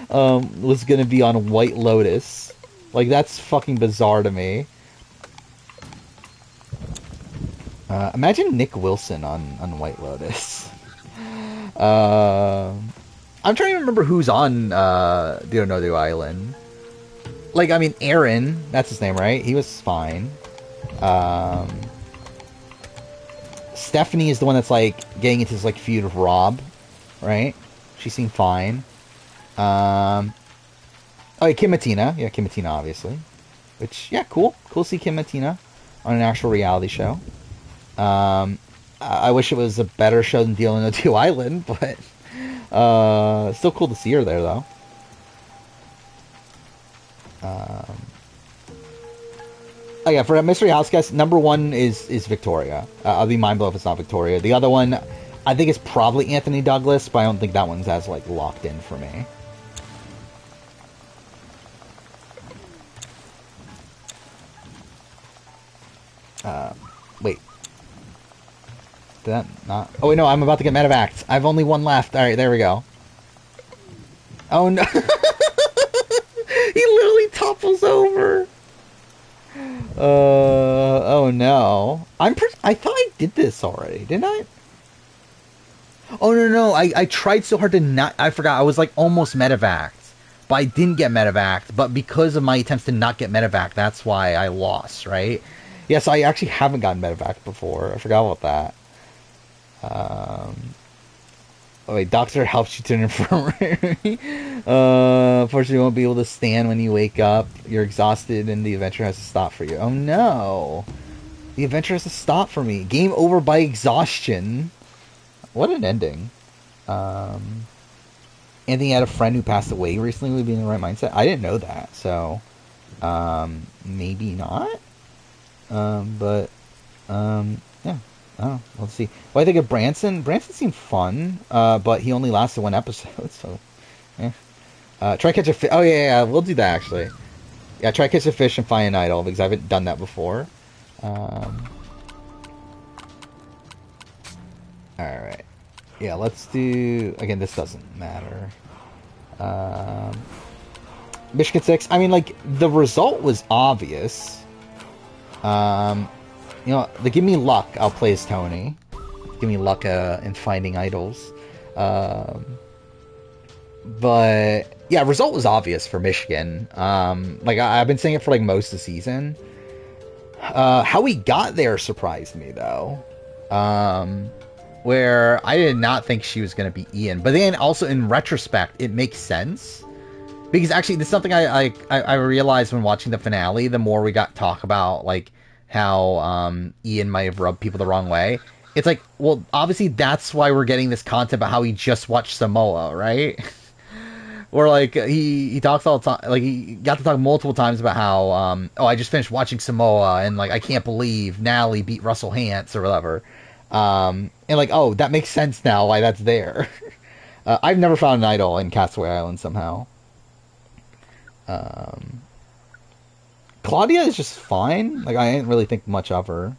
was gonna be on White Lotus. Like, that's fucking bizarre to me. Imagine Nick Wilson on White Lotus. I'm trying to remember who's on the Island. Like, I mean, Aaron, that's his name, right? He was fine. Stephanie is the one that's, like, getting into this, like, feud with Rob, right? She seemed fine. Oh, yeah, Kim Mattina. Yeah, Kim Mattina, obviously. Which, yeah, cool. Cool to see Kim Mattina on an actual reality show. I wish it was a better show than Deal No Deal Island, but still cool to see her there, though. Oh yeah, for a mystery house guest, number 1 is Victoria. I'll be mind blown if it's not Victoria. The other one, I think it's probably Anthony Douglas, but I don't think that one's as like locked in for me. Wait. Did that not? Oh wait, no, I'm about to get medevac. I have only 1 left. All right, there we go. Oh no! He literally topples over. Oh no. I thought I did this already, didn't I? Oh no, I tried so hard to not, I forgot, I was like almost medevaced. But I didn't get medevaced, but because of my attempts to not get medevaced, that's why I lost, right? Yes, I actually haven't gotten medevaced before. I forgot about that. Oh wait, doctor helps you to an infirmary. Unfortunately, you won't be able to stand when you wake up. You're exhausted, and the adventure has to stop for you. Oh no, the adventure has to stop for me. Game over by exhaustion. What an ending. Anthony had a friend who passed away recently. Would be in the right mindset. I didn't know that, so maybe not. Yeah. Oh, let's see. Well, I think of Branson. Branson seemed fun, but he only lasted 1 episode, so. Try catch a fish. Oh yeah, we'll do that actually. Yeah, try catch a fish and find an idol because I haven't done that before. All right. Yeah, let's do. Again, this doesn't matter. Michigan 6. I mean, like the result was obvious. You know, the give me luck. I'll play as Tony. Give me luck in finding idols. But yeah, result was obvious for Michigan. Like I've been saying it for like most of the season. How we got there surprised me though. Where I did not think she was going to be Ian, but then also in retrospect, it makes sense because actually, this is something I realized when watching the finale. The more we got talk about like how Ian might have rubbed people the wrong way. It's like, well, obviously that's why we're getting this content about how he just watched Samoa, right? Or like he talks all the time, like he got to talk multiple times about how oh, I just finished watching Samoa and like I can't believe Nally beat Russell Hantz or whatever. And like, oh, that makes sense now why that's there. I've never found an idol in Castaway Island somehow. Claudia is just fine. Like I didn't really think much of her.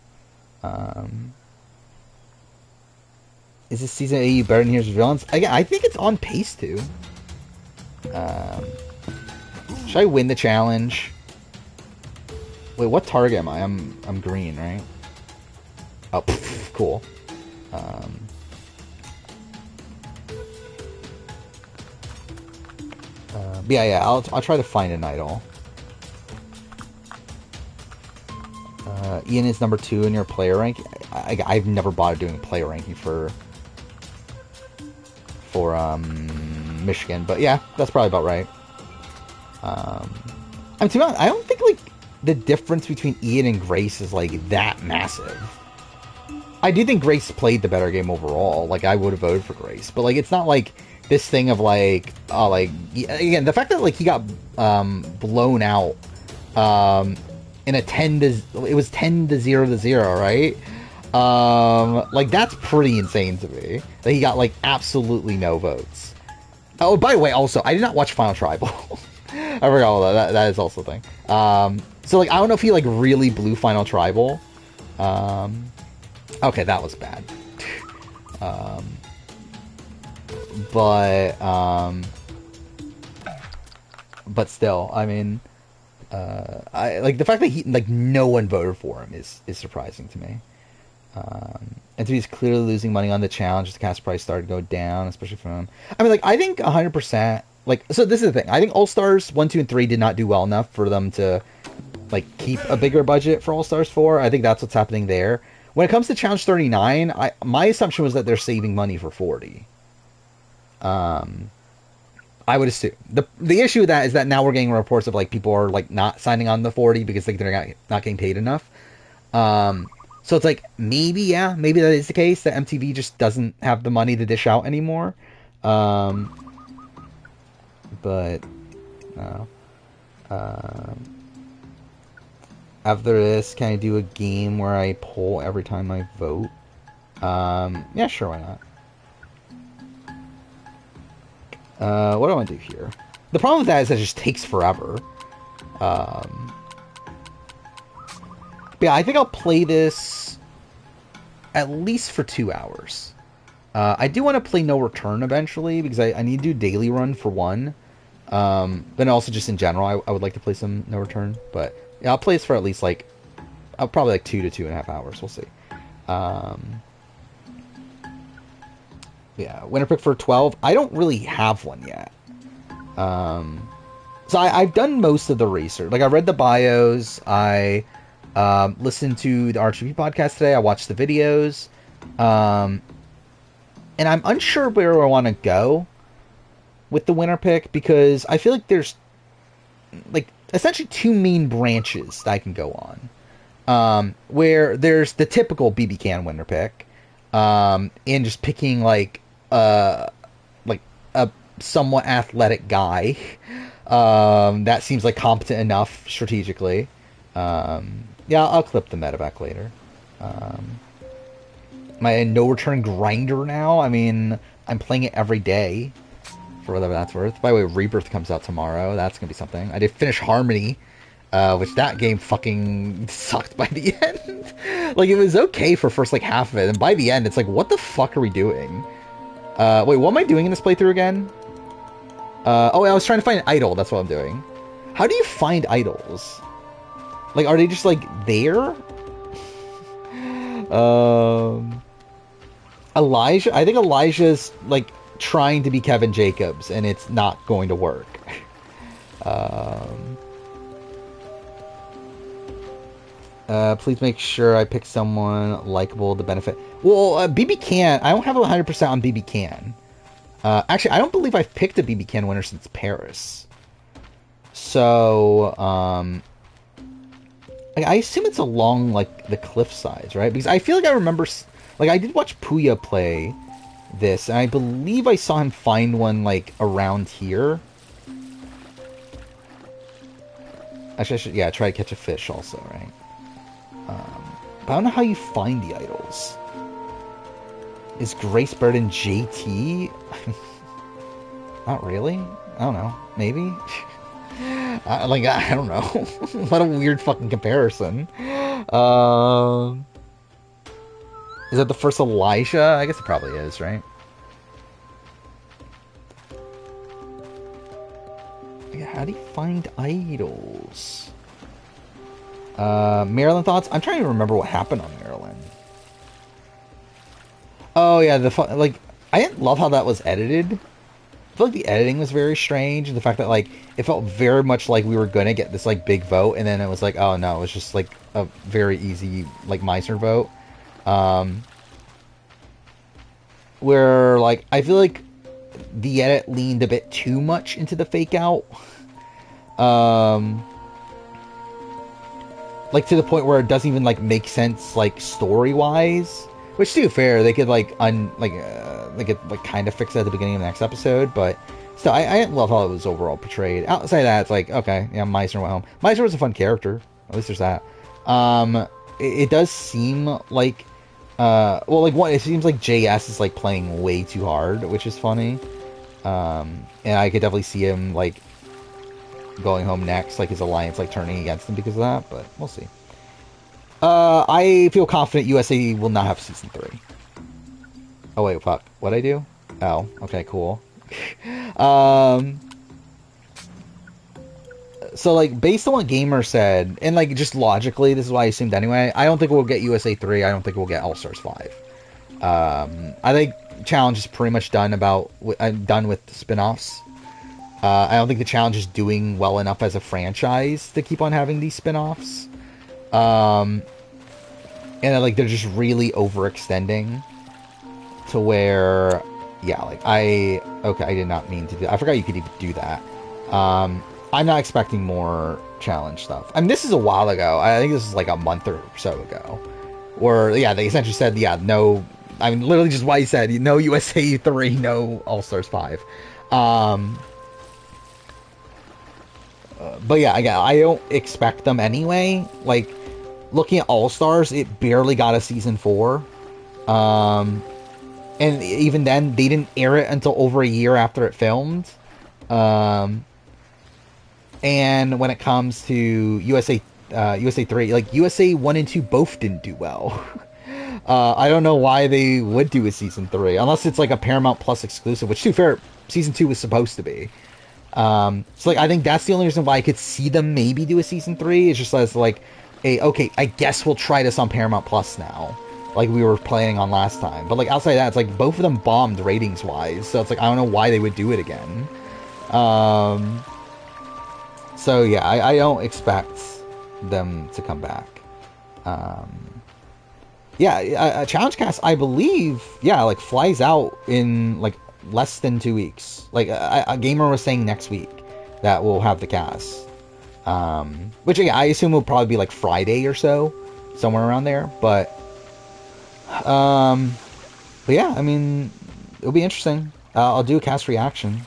Is this season of AU better than Heroes of Villains? I think it's on pace to. Should I win the challenge? Wait, what target am I? I'm green, right? Oh, pff, cool. Yeah, I'll try to find an idol. Ian is number 2 in your player rank. I've never bothered doing a player ranking for Michigan, but yeah, that's probably about right. I mean, to be honest, I don't think like the difference between Ian and Grace is like that massive. I do think Grace played the better game overall. Like I would have voted for Grace, but like it's not like this thing of like like again the fact that like he got blown out in a 10 to it was 10 to 0 to 0, right? Like that's pretty insane to me that he got like absolutely no votes. Oh, by the way, also I did not watch Final Tribal. I forgot all that. That is also a thing. So like I don't know if he like really blew Final Tribal. Okay, that was bad. But still, I mean, I like the fact that he like no one voted for him is surprising to me. And he's clearly losing money on the challenge. The cast price started to go down, especially from him. I mean, like I think 100%. Like, so this is the thing. I think All Stars 1, 2, and 3 did not do well enough for them to like keep a bigger budget for All Stars 4. I think that's what's happening there. When it comes to Challenge 39, my assumption was that they're saving money for 40. I would assume the issue with that is that now we're getting reports of like people are like not signing on the 40 because like they're not getting paid enough. So it's like maybe that is the case, that MTV just doesn't have the money to dish out anymore. But no. After this, can I do a game where I poll every time I vote? Yeah, sure, why not? What do I want to do here? The problem with that is that it just takes forever. But yeah, I think I'll play this at least for 2 hours. I do want to play No Return eventually, because I need to do daily run for one. But also just in general, I would like to play some No Return. But yeah, I'll play this for at least like, probably like 2 to 2.5 hours. We'll see. Yeah, winner pick for 12. I don't really have one yet. So I've done most of the research. Like, I read the bios. I listened to the RGB podcast today. I watched the videos. And I'm unsure where I want to go with the winner pick, because I feel like there's like essentially two main branches that I can go on. Where there's the typical BB Can winner pick, and just picking like a somewhat athletic guy that seems like competent enough strategically. Yeah, I'll clip the medevac later. My No Return grinder now. I mean, I'm playing it every day, for whatever that's worth. By the way, Rebirth comes out tomorrow. That's gonna be something. I did finish Harmony, which that game fucking sucked by the end. Like, it was okay for first like half of it, and by the end, it's like, what the fuck are we doing? Wait, what am I doing in this playthrough again? Oh, I was trying to find an idol. That's what I'm doing. How do you find idols? Like, are they just like there? Elijah. I think Elijah's like trying to be Kevin Jacobs, and it's not going to work. Please make sure I pick someone likable to benefit. Well, BB Can. I don't have 100% on BB Can. Actually, I don't believe I've picked a BB Can winner since Paris. So, I assume it's along like the cliff sides, right? Because I feel like I remember, like, I did watch Puya play this, and I believe I saw him find one like around here. Actually, I should, yeah, try to catch a fish also, right? But I don't know how you find the idols. Is Grace Bird and JT? Not really. I don't know. Maybe. I don't know. What a weird fucking comparison. Is that the first Elijah? I guess it probably is, right? Yeah, how do you find idols? Maryland thoughts? I'm trying to remember what happened on Maryland. Oh yeah, I didn't love how that was edited. I feel like the editing was very strange. The fact that like it felt very much like we were gonna get this like big vote, and then it was like, oh no, it was just like a very easy like Meisner vote. Where like I feel like the edit leaned a bit too much into the fake out. Like to the point where it doesn't even like make sense like story wise. Which, to be fair, they could like they could like kind of fix it at the beginning of the next episode, but still, I didn't love how it was overall portrayed. Outside of that, it's like, okay, yeah, Meisner went home. Meisner was a fun character. At least there's that. It does seem like, well, like what it seems like JS is like playing way too hard, which is funny. And I could definitely see him like going home next, like his alliance like turning against him because of that. But we'll see. I feel confident USA will not have season 3. Oh wait, fuck. What'd I do? Oh, okay, cool. So like based on what Gamer said, and like just logically, this is what I assumed anyway. I don't think we'll get USA 3. I don't think we'll get All Stars 5. I think Challenge is pretty much done done with spin-offs. I don't think the Challenge is doing well enough as a franchise to keep on having these spin-offs. And like they're just really overextending to where, yeah, like I did not mean to do. I forgot you could even do that. I'm not expecting more challenge stuff. I mean, this is a while ago. I think this is like a month or so ago, where yeah, they essentially said no. I mean, literally just why he said no USA 3, no All Stars 5. But yeah, I don't expect them anyway. Like, looking at All Stars, it barely got a season 4. And even then, they didn't air it until over a year after it filmed. And when it comes to USA 3, like USA 1 and 2 both didn't do well. I don't know why they would do a season 3, unless it's like a Paramount Plus exclusive, which, to be fair, season 2 was supposed to be. So like, I think that's the only reason why I could see them maybe do a season 3. It's just as like, okay, I guess we'll try this on Paramount Plus now, like we were planning on last time. But like, outside of that, it's like both of them bombed ratings wise, so it's like I don't know why they would do it again. So yeah, I don't expect them to come back. Yeah, Challenge Cast, I believe, yeah, like flies out in like less than 2 weeks. Like a gamer was saying next week that we'll have the cast. Which again, I assume will probably be like Friday or so, somewhere around there. But yeah, I mean, it'll be interesting. I'll do a cast reaction.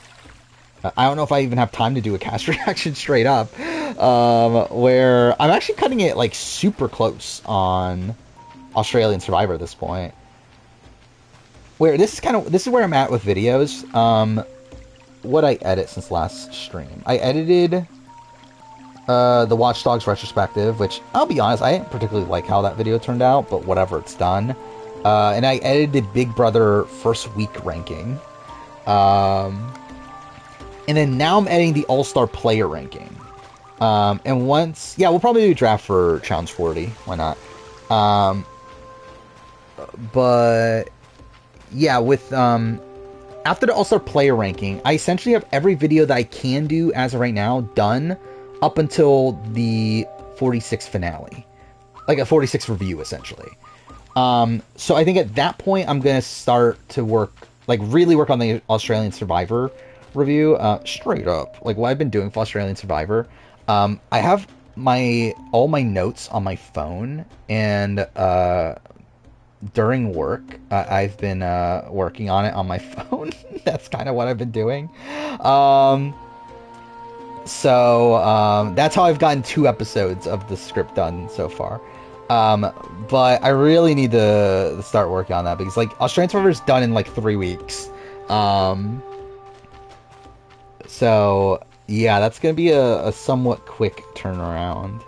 I don't know if I even have time to do a cast reaction straight up. Where I'm actually cutting it like super close on Australian Survivor at this point. Where this is where I'm at with videos. What I edit since last stream. I edited the Watch Dogs retrospective, which I'll be honest, I didn't particularly like how that video turned out, but whatever, it's done. And I edited Big Brother first week ranking. And then now I'm editing the All-Star player ranking. And once, yeah, we'll probably do a draft for Challenge 40. Why not? But yeah, with after the All-Star player ranking, I essentially have every video that I can do as of right now done up until the 46 finale, like a 46 review essentially. So I think at that point I'm gonna start to work, like really work on the Australian Survivor review. Straight up, like what I've been doing for Australian Survivor. I have all my notes on my phone, and during work, I've been working on it on my phone. That's kind of what I've been doing. So that's how I've gotten 2 episodes of the script done so far. But I really need to start working on that, because like Australian Survivor is done in like 3 weeks. So yeah, that's gonna be a somewhat quick turnaround.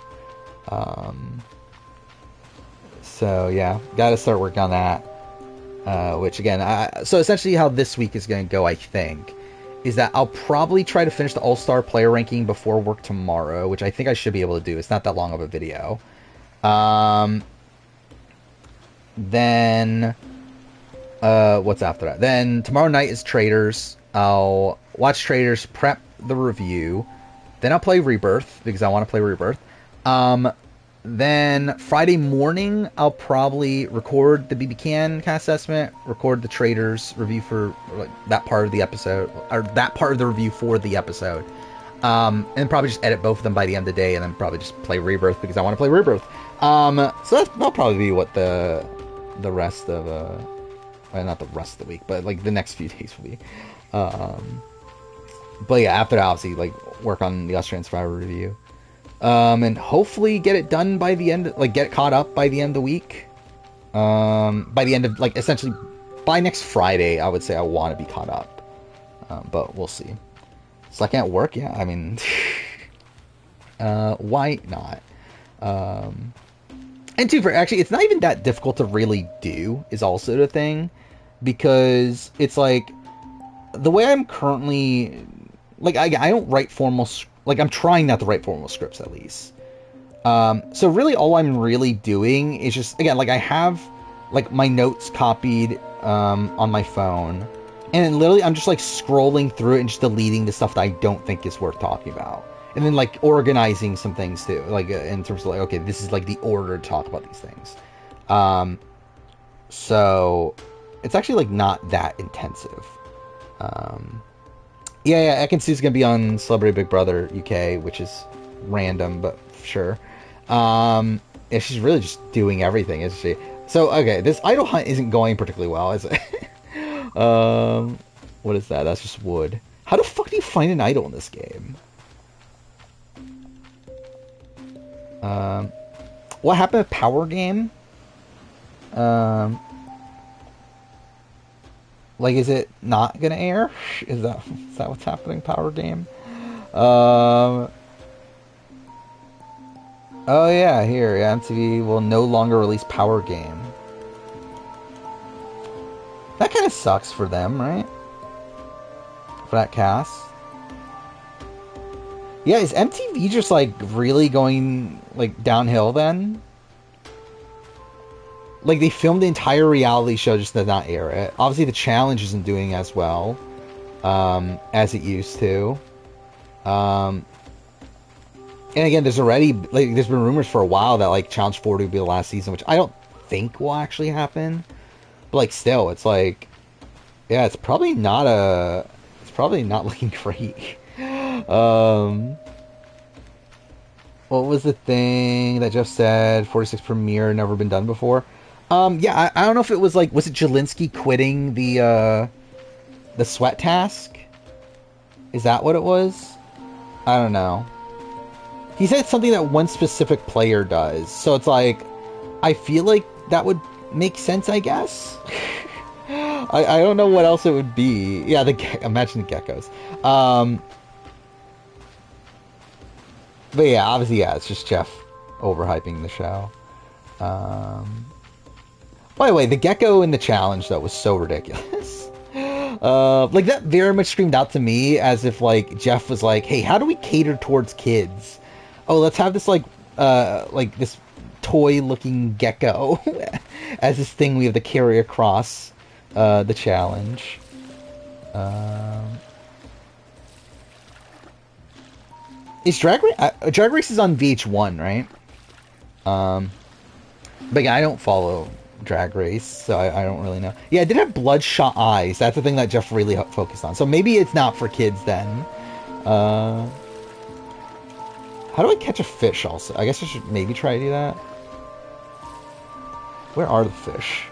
So yeah, gotta start working on that. Which again, so essentially how this week is gonna go, I think, is that I'll probably try to finish the All-Star player ranking before work tomorrow, which I think I should be able to do. It's not that long of a video. Then what's after that? Then tomorrow night is Traders. I'll watch Traders, prep the review. Then I'll play Rebirth, because I want to play Rebirth. Then Friday morning, I'll probably record the BB Can cast assessment, record the Traders review for like, that part of the episode, or that part of the review for the episode. And probably just edit both of them by the end of the day, and then probably just play Rebirth, because I want to play Rebirth. So that'll probably be what the rest of, well, not the rest of the week, but like the next few days will be. But yeah, after that, obviously, like, work on the Australian Survivor review. And hopefully get it done by the end, like, get caught up by the end of the week. By the end of, like, essentially, by next Friday, I would say I want to be caught up. But we'll see. Second at work, yeah, I mean, why not? And two, actually, it's not even that difficult to really do, is also the thing. Because it's like, the way I'm currently, like, I don't write formal, like, I'm trying not to write formal scripts, at least. So really, all I'm really doing is just, again, like, I have, like, my notes copied on my phone, and literally, I'm just, like, scrolling through it and just deleting the stuff that I don't think is worth talking about. And then, like, organizing some things, too, like, in terms of, like, okay, this is, like, the order to talk about these things. So, it's actually, like, not that intensive. Yeah, I can see it's gonna be on Celebrity Big Brother UK, which is random, but sure. Yeah, she's really just doing everything, isn't she? So, okay, this idol hunt isn't going particularly well, is it? What is that? That's just wood. How the fuck do you find an idol in this game? What happened with Power Game? Like, is it not gonna air? Is that what's happening? Power Game. Oh yeah, here, yeah, MTV will no longer release Power Game. That kind of sucks for them, right? For that cast. Yeah, is MTV just like really going like downhill then? Like they filmed the entire reality show just to not air it. Obviously the challenge isn't doing as well as it used to. And again, there's been rumors for a while that like Challenge 40 would be the last season, which I don't think will actually happen. But like still, it's like, yeah, it's probably not looking great. What was the thing that Jeff said? 46 premiere, never been done before. Yeah, I don't know if it was like, was it Jelinski quitting the sweat task? Is that what it was? I don't know. He said something that one specific player does, so it's like, I feel like that would make sense, I guess. I don't know what else it would be. Yeah, imagine the geckos. But yeah, obviously, yeah, it's just Jeff overhyping the show. By the way, the gecko in the challenge, though, was so ridiculous. Like, that very much screamed out to me as if, like, Jeff was like, hey, how do we cater towards kids? Oh, let's have this, like this toy-looking gecko as this thing we have to carry across the challenge. Is Drag Race is on VH1, right? But yeah, I don't follow Drag Race, so I don't really know. Yeah, it did have bloodshot eyes. That's the thing that Jeff really focused on. So maybe it's not for kids then. How do I catch a fish also? I guess I should maybe try to do that. Where are the fish?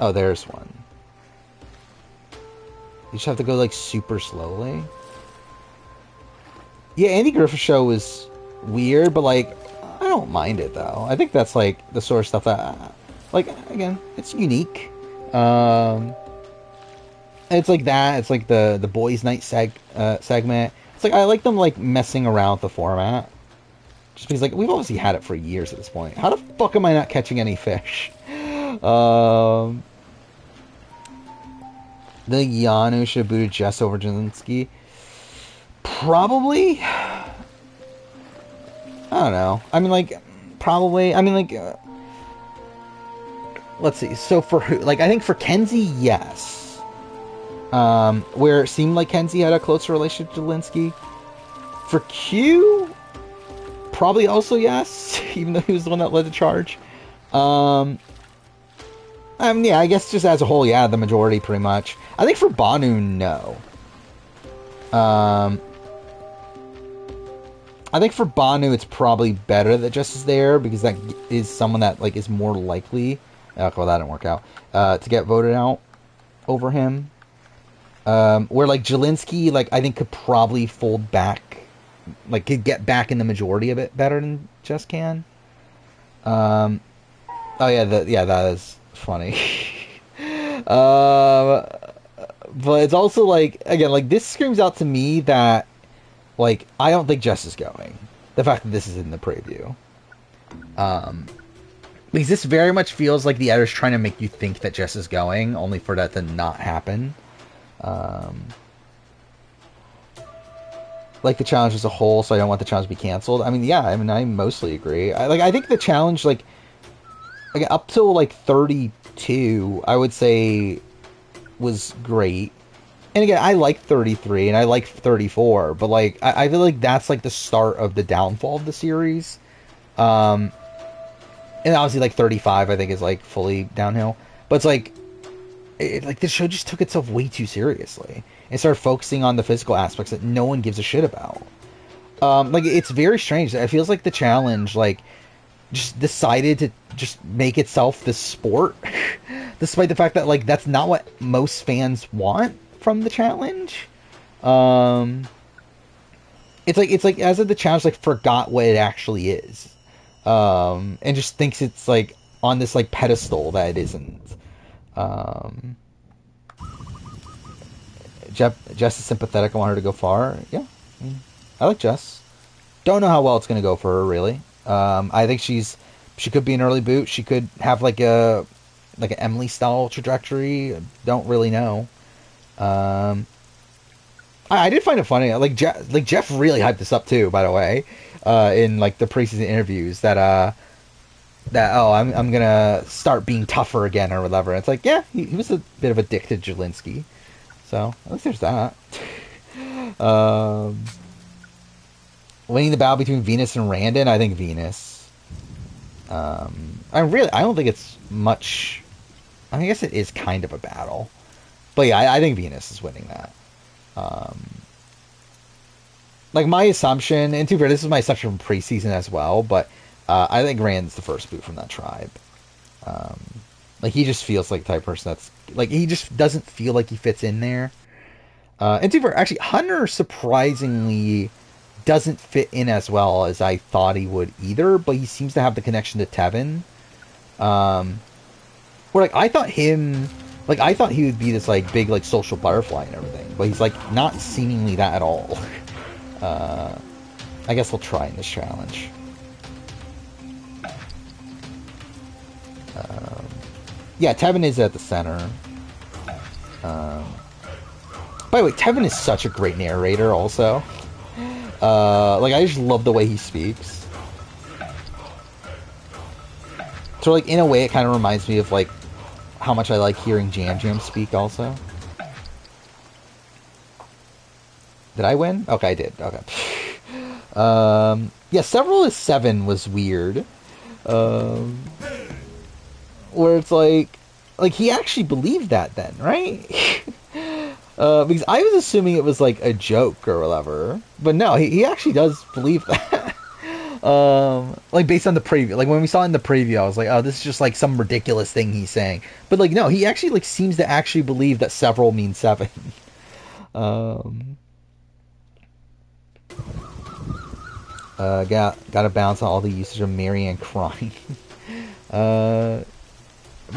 Oh, there's one. You just have to go, like, super slowly. Yeah, Andy Griffith Show was weird, but, like, I don't mind it, though. I think that's, like, the sort of stuff that, like, again, it's unique. And it's like that. It's like the Boys' Night segment. It's like, I like them, like, messing around with the format. Just because, like, we've obviously had it for years at this point. How the fuck am I not catching any fish? The Yanu should have booted Jess over Jelinski. Probably. I don't know. I mean, like, probably. I mean, like, let's see. So for who? Like, I think for Kenzie, yes. Where it seemed like Kenzie had a closer relationship to Jelinski. For Q, probably also yes, even though he was the one that led the charge. Yeah, I guess just as a whole, yeah, the majority pretty much. I think for Banu, no. I think for Banu, it's probably better that Jess is there because that is someone that like is more likely. Well, that didn't work out. To get voted out over him. Where like Jelinski, like I think could probably fold back, like could get back in the majority of it better than Jess can. Oh yeah, that is funny. But it's also like, again, like this screams out to me that like I don't think Jess is going. The fact that this is in the preview, because this very much feels like the editor's trying to make you think that Jess is going, only for that to not happen. Like the challenge as a whole, so I don't want the challenge to be canceled. I mean, yeah, I mean, I mostly agree. I think the challenge, like up till like 32, I would say was great. And again, I like 33 and I like 34, but like I feel like that's like the start of the downfall of the series. And obviously like 35 I think is like fully downhill. But it's like like the show just took itself way too seriously and started focusing on the physical aspects that no one gives a shit about. Like it's very strange. It feels like the challenge like just decided to just make itself this sport, despite the fact that like that's not what most fans want from the challenge. And it's like as if the challenge like forgot what it actually is, and just thinks it's like on this like pedestal that it isn't. Um, Jess is sympathetic. I want her to go far. Yeah, I like Jess. Don't know how well it's gonna go for her really. I think she could be an early boot. She could have like an Emily style trajectory. Don't really know. I did find it funny. Like Jeff really hyped this up too. By the way, in like the preseason interviews that I'm gonna start being tougher again or whatever. And it's like yeah, he was a bit of a dick to Jelinski. So at least there's that. Winning the battle between Venus and Randon, I think Venus. I don't think it's much. I guess it is kind of a battle, but yeah, I think Venus is winning that. Like my assumption, and to be fair, this is my assumption from preseason as well, but I think Rand's the first boot from that tribe. Like he just feels like the type of person that's like he just doesn't feel like he fits in there. And to be fair, actually, Hunter surprisingly doesn't fit in as well as I thought he would either, but he seems to have the connection to Tevin. Where like I thought he would be this like big like social butterfly and everything, but he's like not seemingly that at all. I guess we'll try in this challenge. Yeah, Tevin is at the center. By the way, Tevin is such a great narrator also. Like I just love the way he speaks. So like in a way it kind of reminds me of like how much I like hearing Jam Jam speak also. Did I win? Okay, I did. Okay. Yeah, several is 7 was weird. Where it's like he actually believed that then, right? Because I was assuming it was like a joke or whatever, but no, he actually does believe that. Like based on the preview, like when we saw it in the preview, I was like, oh, this is just like some ridiculous thing he's saying. But like, no, he actually like seems to actually believe that several means 7. Gotta balance on all the usage of Marianne crying. By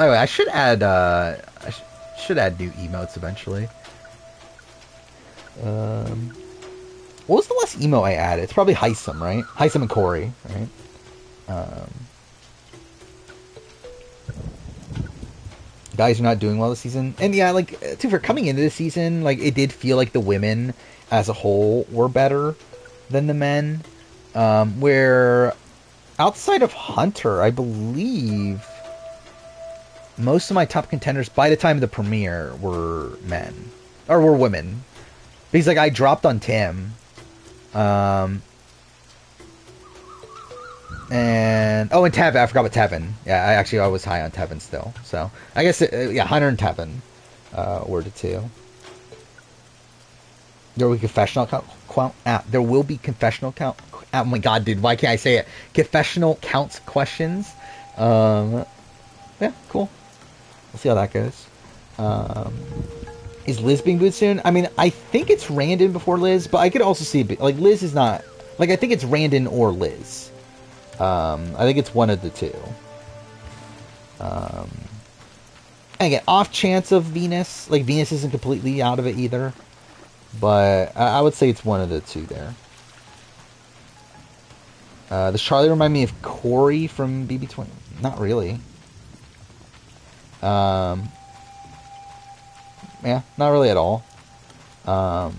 the way, I should add new emotes eventually. What was the last emo I added? It's probably Heisem, right? Heisem and Corey, right? Guys are not doing well this season, and yeah, like for coming into the season, like it did feel like the women as a whole were better than the men. Where outside of Hunter, I believe most of my top contenders by the time of the premiere were men or were women. Because like I dropped on Tim, and Tevin. I forgot about Tevin. Yeah, I was high on Tevin still. So I guess Hunter and Tevin were the two. There will be confessional there will be confessional count. Oh my god, dude! Why can't I say it? Confessional counts questions. Yeah, cool. We'll see how that goes. Is Liz being booed soon? I mean, I think it's Randon before Liz, but I could also see like Liz is not like I think it's Randon or Liz. I think it's one of the two. And again, off chance of Venus, like Venus isn't completely out of it either, but I would say it's one of the two there. Does Charlie remind me of Corey from BB20? Not really. Yeah, not really at all. Where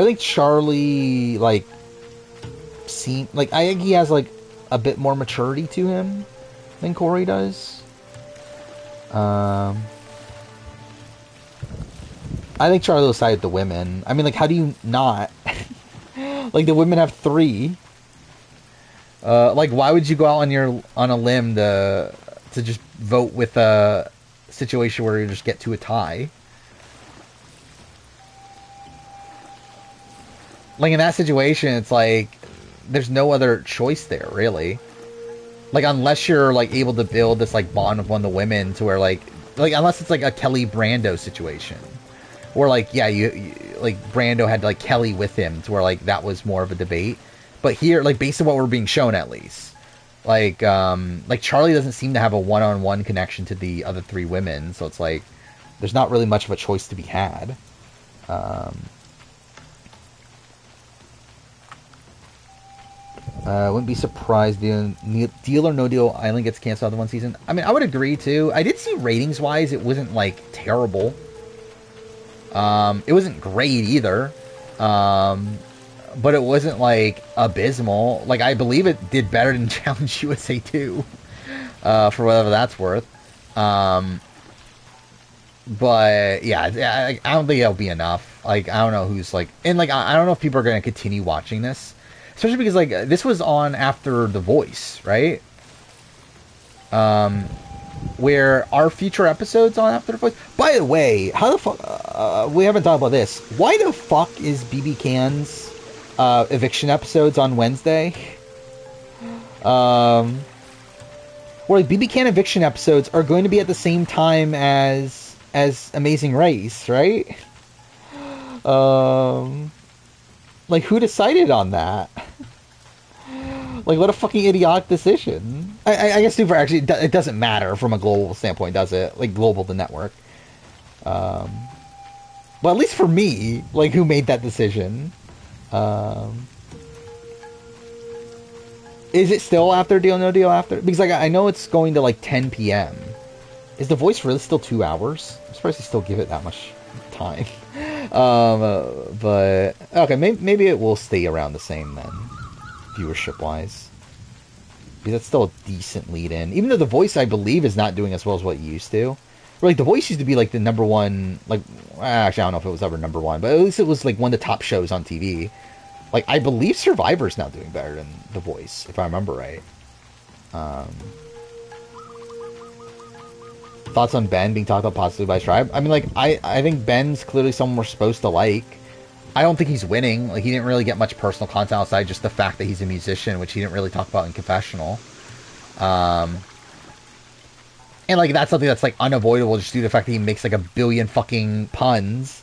I think Charlie, like, I think he has, like, a bit more maturity to him than Corey does. I think Charlie will side with the women. I mean, like, how do you not? Like, the women have 3. Like, why would you go out on a limb to just vote with a situation where you just get to a tie? Like, in that situation, it's like there's no other choice there, really. Like, unless you're like able to build this like bond with one of the women to where like unless it's like a Kelly Brando situation Or like, yeah, you like Brando had like Kelly with him, to where like that was more of a debate. But here, like based on what we're being shown, at least, like Charlie doesn't seem to have a one-on-one connection to the other three women, so it's like there's not really much of a choice to be had. Wouldn't be surprised Deal or No Deal Island gets canceled after one season. I mean, I would agree too. I did see ratings wise, it wasn't like terrible. It wasn't great either. But it wasn't like abysmal. Like, I believe it did better than Challenge USA 2, for whatever that's worth. But yeah, I don't think it'll be enough. Like, I don't know who's like, and like, I don't know if people are going to continue watching this, especially because like this was on after The Voice, right? Where our future episodes on after The Voice. By the way, how the fuck? We haven't talked about this. Why the fuck is BB Can's eviction episodes on Wednesday? Or like BB Can eviction episodes are going to be at the same time as Amazing Race, right? Like, who decided on that? Like, what a fucking idiotic decision. I guess Super actually it doesn't matter from a global standpoint, does it? Like, global the network. Well, at least for me, like, who made that decision? Is it still after Deal No Deal after? Because like I know it's going to like 10 p.m. Is The Voice really still 2 hours? I'm surprised they still give it that much time. But okay, maybe it will stay around the same then, viewership wise. Because that's still a decent lead in. Even though The Voice, I believe, is not doing as well as what it used to. Or like The Voice used to be like the number one, like actually I don't know if it was ever number one, but at least it was like one of the top shows on TV. Like, I believe Survivor's now doing better than The Voice, if I remember right. Thoughts on Ben being talked about positively by Stripe? I mean, like, I think Ben's clearly someone we're supposed to like. I don't think he's winning. Like, he didn't really get much personal content outside just the fact that he's a musician, which he didn't really talk about in Confessional. And, like, that's something that's, like, unavoidable just due to the fact that he makes, like, a billion fucking puns.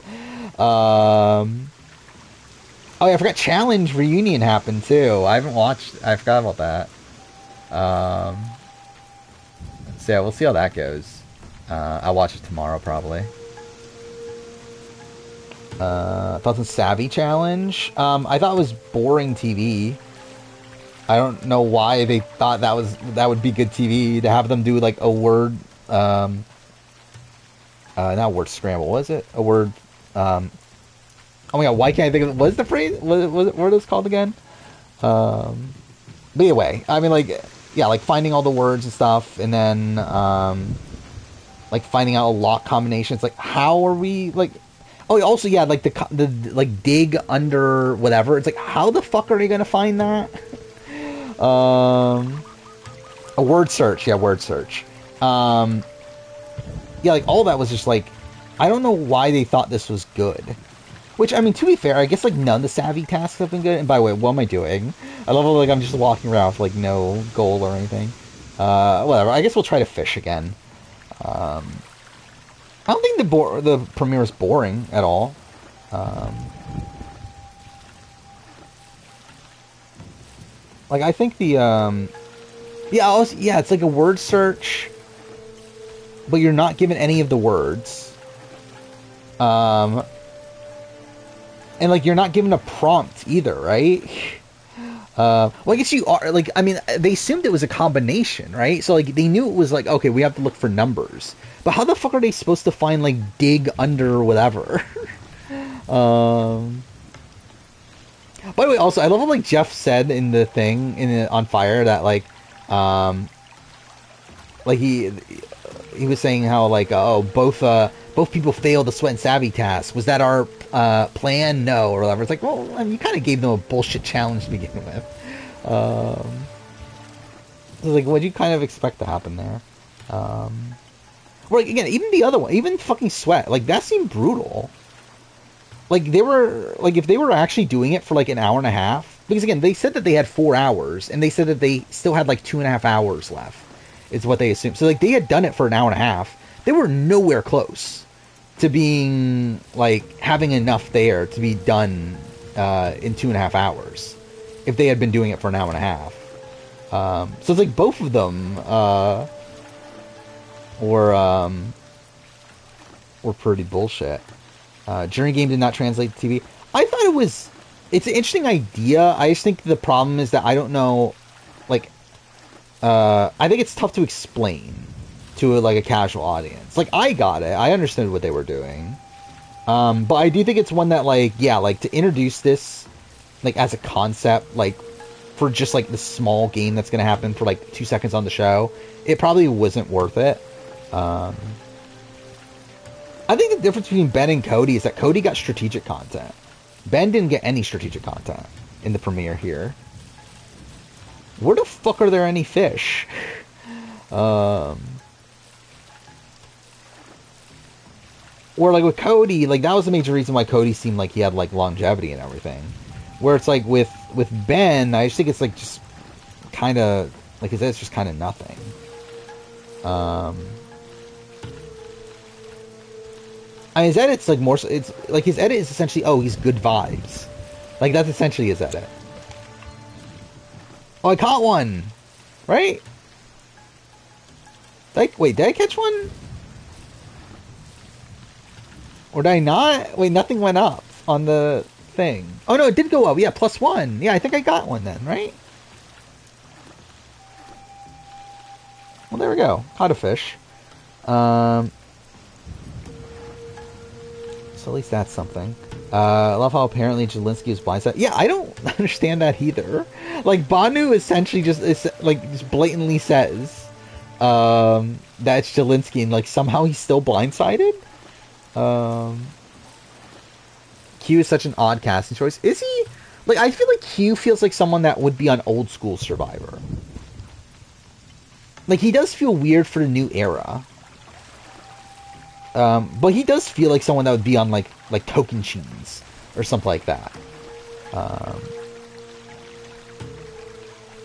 Oh, yeah, I forgot Challenge Reunion happened, too. I forgot about that. So, yeah, we'll see how that goes. I'll watch it tomorrow, probably. Thoughts on Savvy Challenge? I thought it was boring TV. I don't know why they thought that would be good TV, to have them do, like, a word... not word scramble, was it? A word... Oh my god, why can't I think of it? What is the phrase? What is it called again? But anyway, I mean, like, yeah, like finding all the words and stuff, and then, like finding out a lock combinations. Like, how are we, like, oh, also, yeah, like the like dig under whatever. It's like, how the fuck are they gonna find that? A word search, yeah, word search. Yeah, like all that was just like, I don't know why they thought this was good. Which, I mean, to be fair, I guess, like, none of the savvy tasks have been good. And by the way, what am I doing? I love how, like, I'm just walking around with, like, no goal or anything. Whatever. I guess we'll try to fish again. I don't think the premiere is boring at all. Like, I think the, yeah, it's like a word search, but you're not given any of the words. And, like, you're not given a prompt either, right? Well, I guess you are. Like, I mean, they assumed it was a combination, right? So, like, they knew it was like, okay, we have to look for numbers. But how the fuck are they supposed to find, like, dig under whatever? By the way, also, I love what, like, Jeff said in the thing, on Fire, that, like he was saying how, like, both people failed the Sweat and Savvy task. Was that our plan? No, or whatever. It's like, well, I mean, you kind of gave them a bullshit challenge to begin with. So, like, what do you kind of expect to happen there? Well, like, again, even the other one, even fucking Sweat, like, that seemed brutal. Like, they were, like, if they were actually doing it for, like, an hour and a half, because, again, they said that they had 4 hours, and they said that they still had, like, 2.5 hours left, is what they assumed. So, like, they had done it for an hour and a half. They were nowhere close to being like having enough there to be done in 2.5 hours if they had been doing it for an hour and a half. So it's like both of them were pretty bullshit. Journey game did not translate to TV. I thought it's an interesting idea. I just think the problem is that I don't know, like, I think it's tough to explain to like a casual audience. Like, I got it. I understood what they were doing. But I do think it's one that, like, yeah, like, to introduce this, like, as a concept, like, for just, like, the small game that's going to happen for, like, 2 seconds on the show, it probably wasn't worth it. I think the difference between Ben and Cody is that Cody got strategic content. Ben didn't get any strategic content in the premiere here. Where the fuck are there any fish? Where, like, with Cody, like, that was the major reason why Cody seemed like he had, like, longevity and everything. Where it's, like, with Ben, I just think it's, like, just kind of, like I said, it's just kind of nothing. His edit's, like, more, it's, like, his edit is essentially, oh, he's good vibes. Like, that's essentially his edit. Oh, I caught one! Right? Like, wait, did I catch one? Or did I not? Wait, nothing went up on the thing. Oh, no, it did go up. Yeah, +1. Yeah, I think I got one then, right? Well, there we go. Caught a fish. So at least that's something. I love how apparently Jelinski is blindsided. Yeah, I don't understand that either. Like, Banu essentially just blatantly says that it's Jelinski, and, like, somehow he's still blindsided. Q is such an odd casting choice. Is he? Like, I feel like Q feels like someone that would be on old school Survivor. Like, he does feel weird for the new era. But he does feel like someone that would be on, like Tocantins or something like that.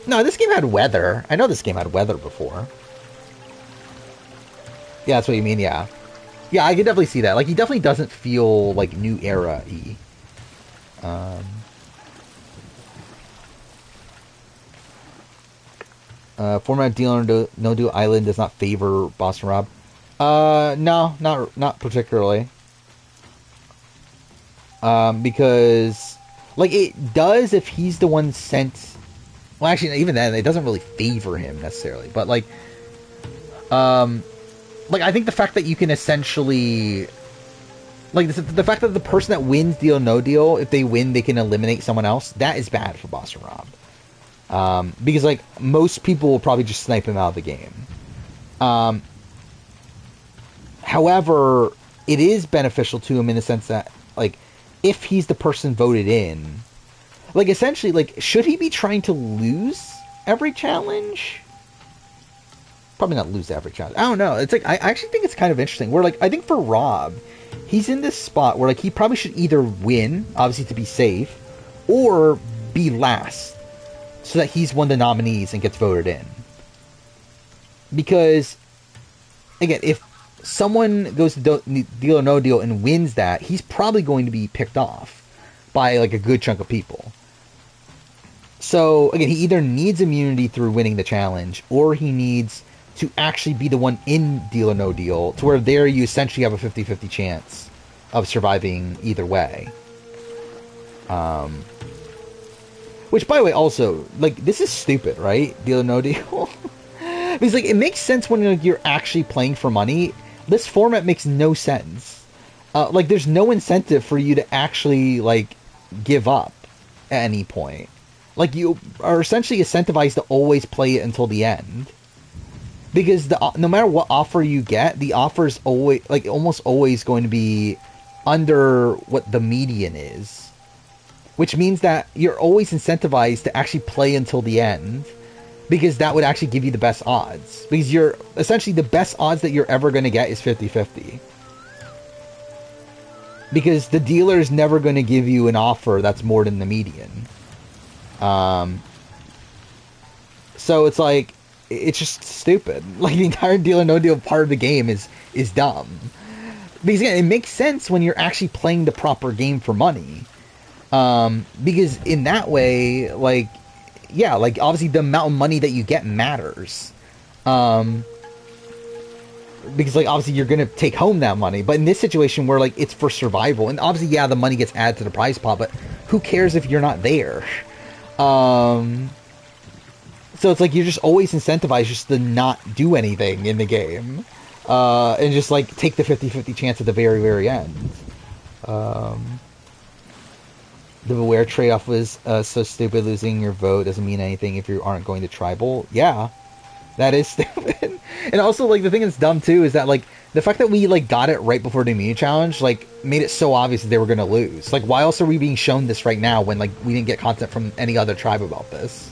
No, this game had weather. I know this game had weather before. Yeah, that's what you mean, yeah. Yeah, I can definitely see that. Like, he definitely doesn't feel, like, new era-y. Format deal or no deal island does not favor Boston Rob. No, not particularly. Because, like, it does if he's the one sent... Well, actually, even then, it doesn't really favor him, necessarily. But, like, I think the fact that you can essentially... Like, the fact that the person that wins Deal or No Deal, if they win, they can eliminate someone else, that is bad for Boston Rob. Because, like, most people will probably just snipe him out of the game. However, it is beneficial to him in the sense that, like, if he's the person voted in, like, essentially, like, should he be trying to lose every challenge? Probably not lose every challenge. I don't know. It's like, I actually think it's kind of interesting. Where, like, I think for Rob, he's in this spot where, like, he probably should either win, obviously to be safe, or be last, so that he's one of the nominees and gets voted in. Because, again, if someone goes to Deal or No Deal and wins that, he's probably going to be picked off by, like, a good chunk of people. So, again, he either needs immunity through winning the challenge, or he needs to actually be the one in Deal or No Deal, to where there you essentially have a 50-50 chance of surviving either way. Which, by the way, also, like, this is stupid, right? Deal or No Deal? Because, like, it makes sense when, like, you're actually playing for money. This format makes no sense. Like, there's no incentive for you to actually, like, give up at any point. Like, you are essentially incentivized to always play it until the end. Because no matter what offer you get, the offer is always, like, almost always going to be under what the median is. Which means that you're always incentivized to actually play until the end. Because that would actually give you the best odds. Because you're essentially the best odds that you're ever going to get is 50-50. Because the dealer is never going to give you an offer that's more than the median. So it's like, it's just stupid. Like, the entire Deal or No Deal part of the game is dumb. Because again, it makes sense when you're actually playing the proper game for money. Because in that way, like, yeah, like obviously the amount of money that you get matters. Because like obviously you're gonna take home that money, but in this situation where like it's for survival, and obviously yeah, the money gets added to the prize pot, but who cares if you're not there? So it's like you're just always incentivized just to not do anything in the game. And just like take the 50-50 chance at the very, very end. The Beware trade-off was so stupid. Losing your vote doesn't mean anything if you aren't going to tribal. Yeah, that is stupid. And also, like, the thing that's dumb too is that like the fact that we like got it right before the immunity challenge like made it so obvious that they were going to lose. Like, why else are we being shown this right now when like we didn't get content from any other tribe about this?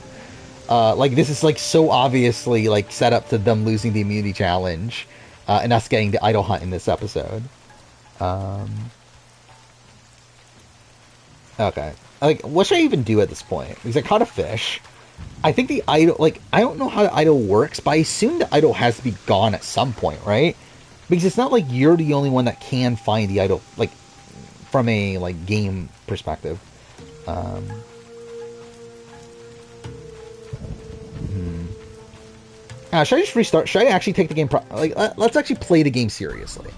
Like, this is like so obviously like set up to them losing the immunity challenge, and us getting the idol hunt in this episode. Okay. Like, what should I even do at this point? Because I caught a fish. I think the idol, like, I don't know how the idol works, but I assume the idol has to be gone at some point, right? Because it's not like you're the only one that can find the idol, like, from a, like, game perspective. Should I just restart? Should I actually take the game let's actually play the game seriously.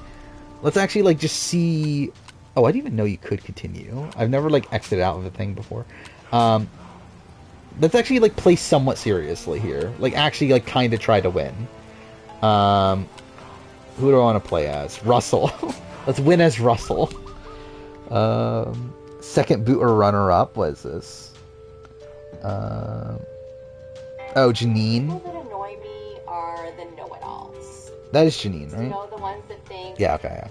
Let's actually, like, just see... Oh, I didn't even know you could continue. I've never, like, exited out of a thing before. Let's actually, like, play somewhat seriously here. Like, actually, like, kind of try to win. Who do I want to play as? Russell. Let's win as Russell. Second boot or runner-up. What is this? Oh, Janine.
People that annoy me are the know-it-alls.
That is Janine, right?
You know, the ones that think...
Yeah, okay,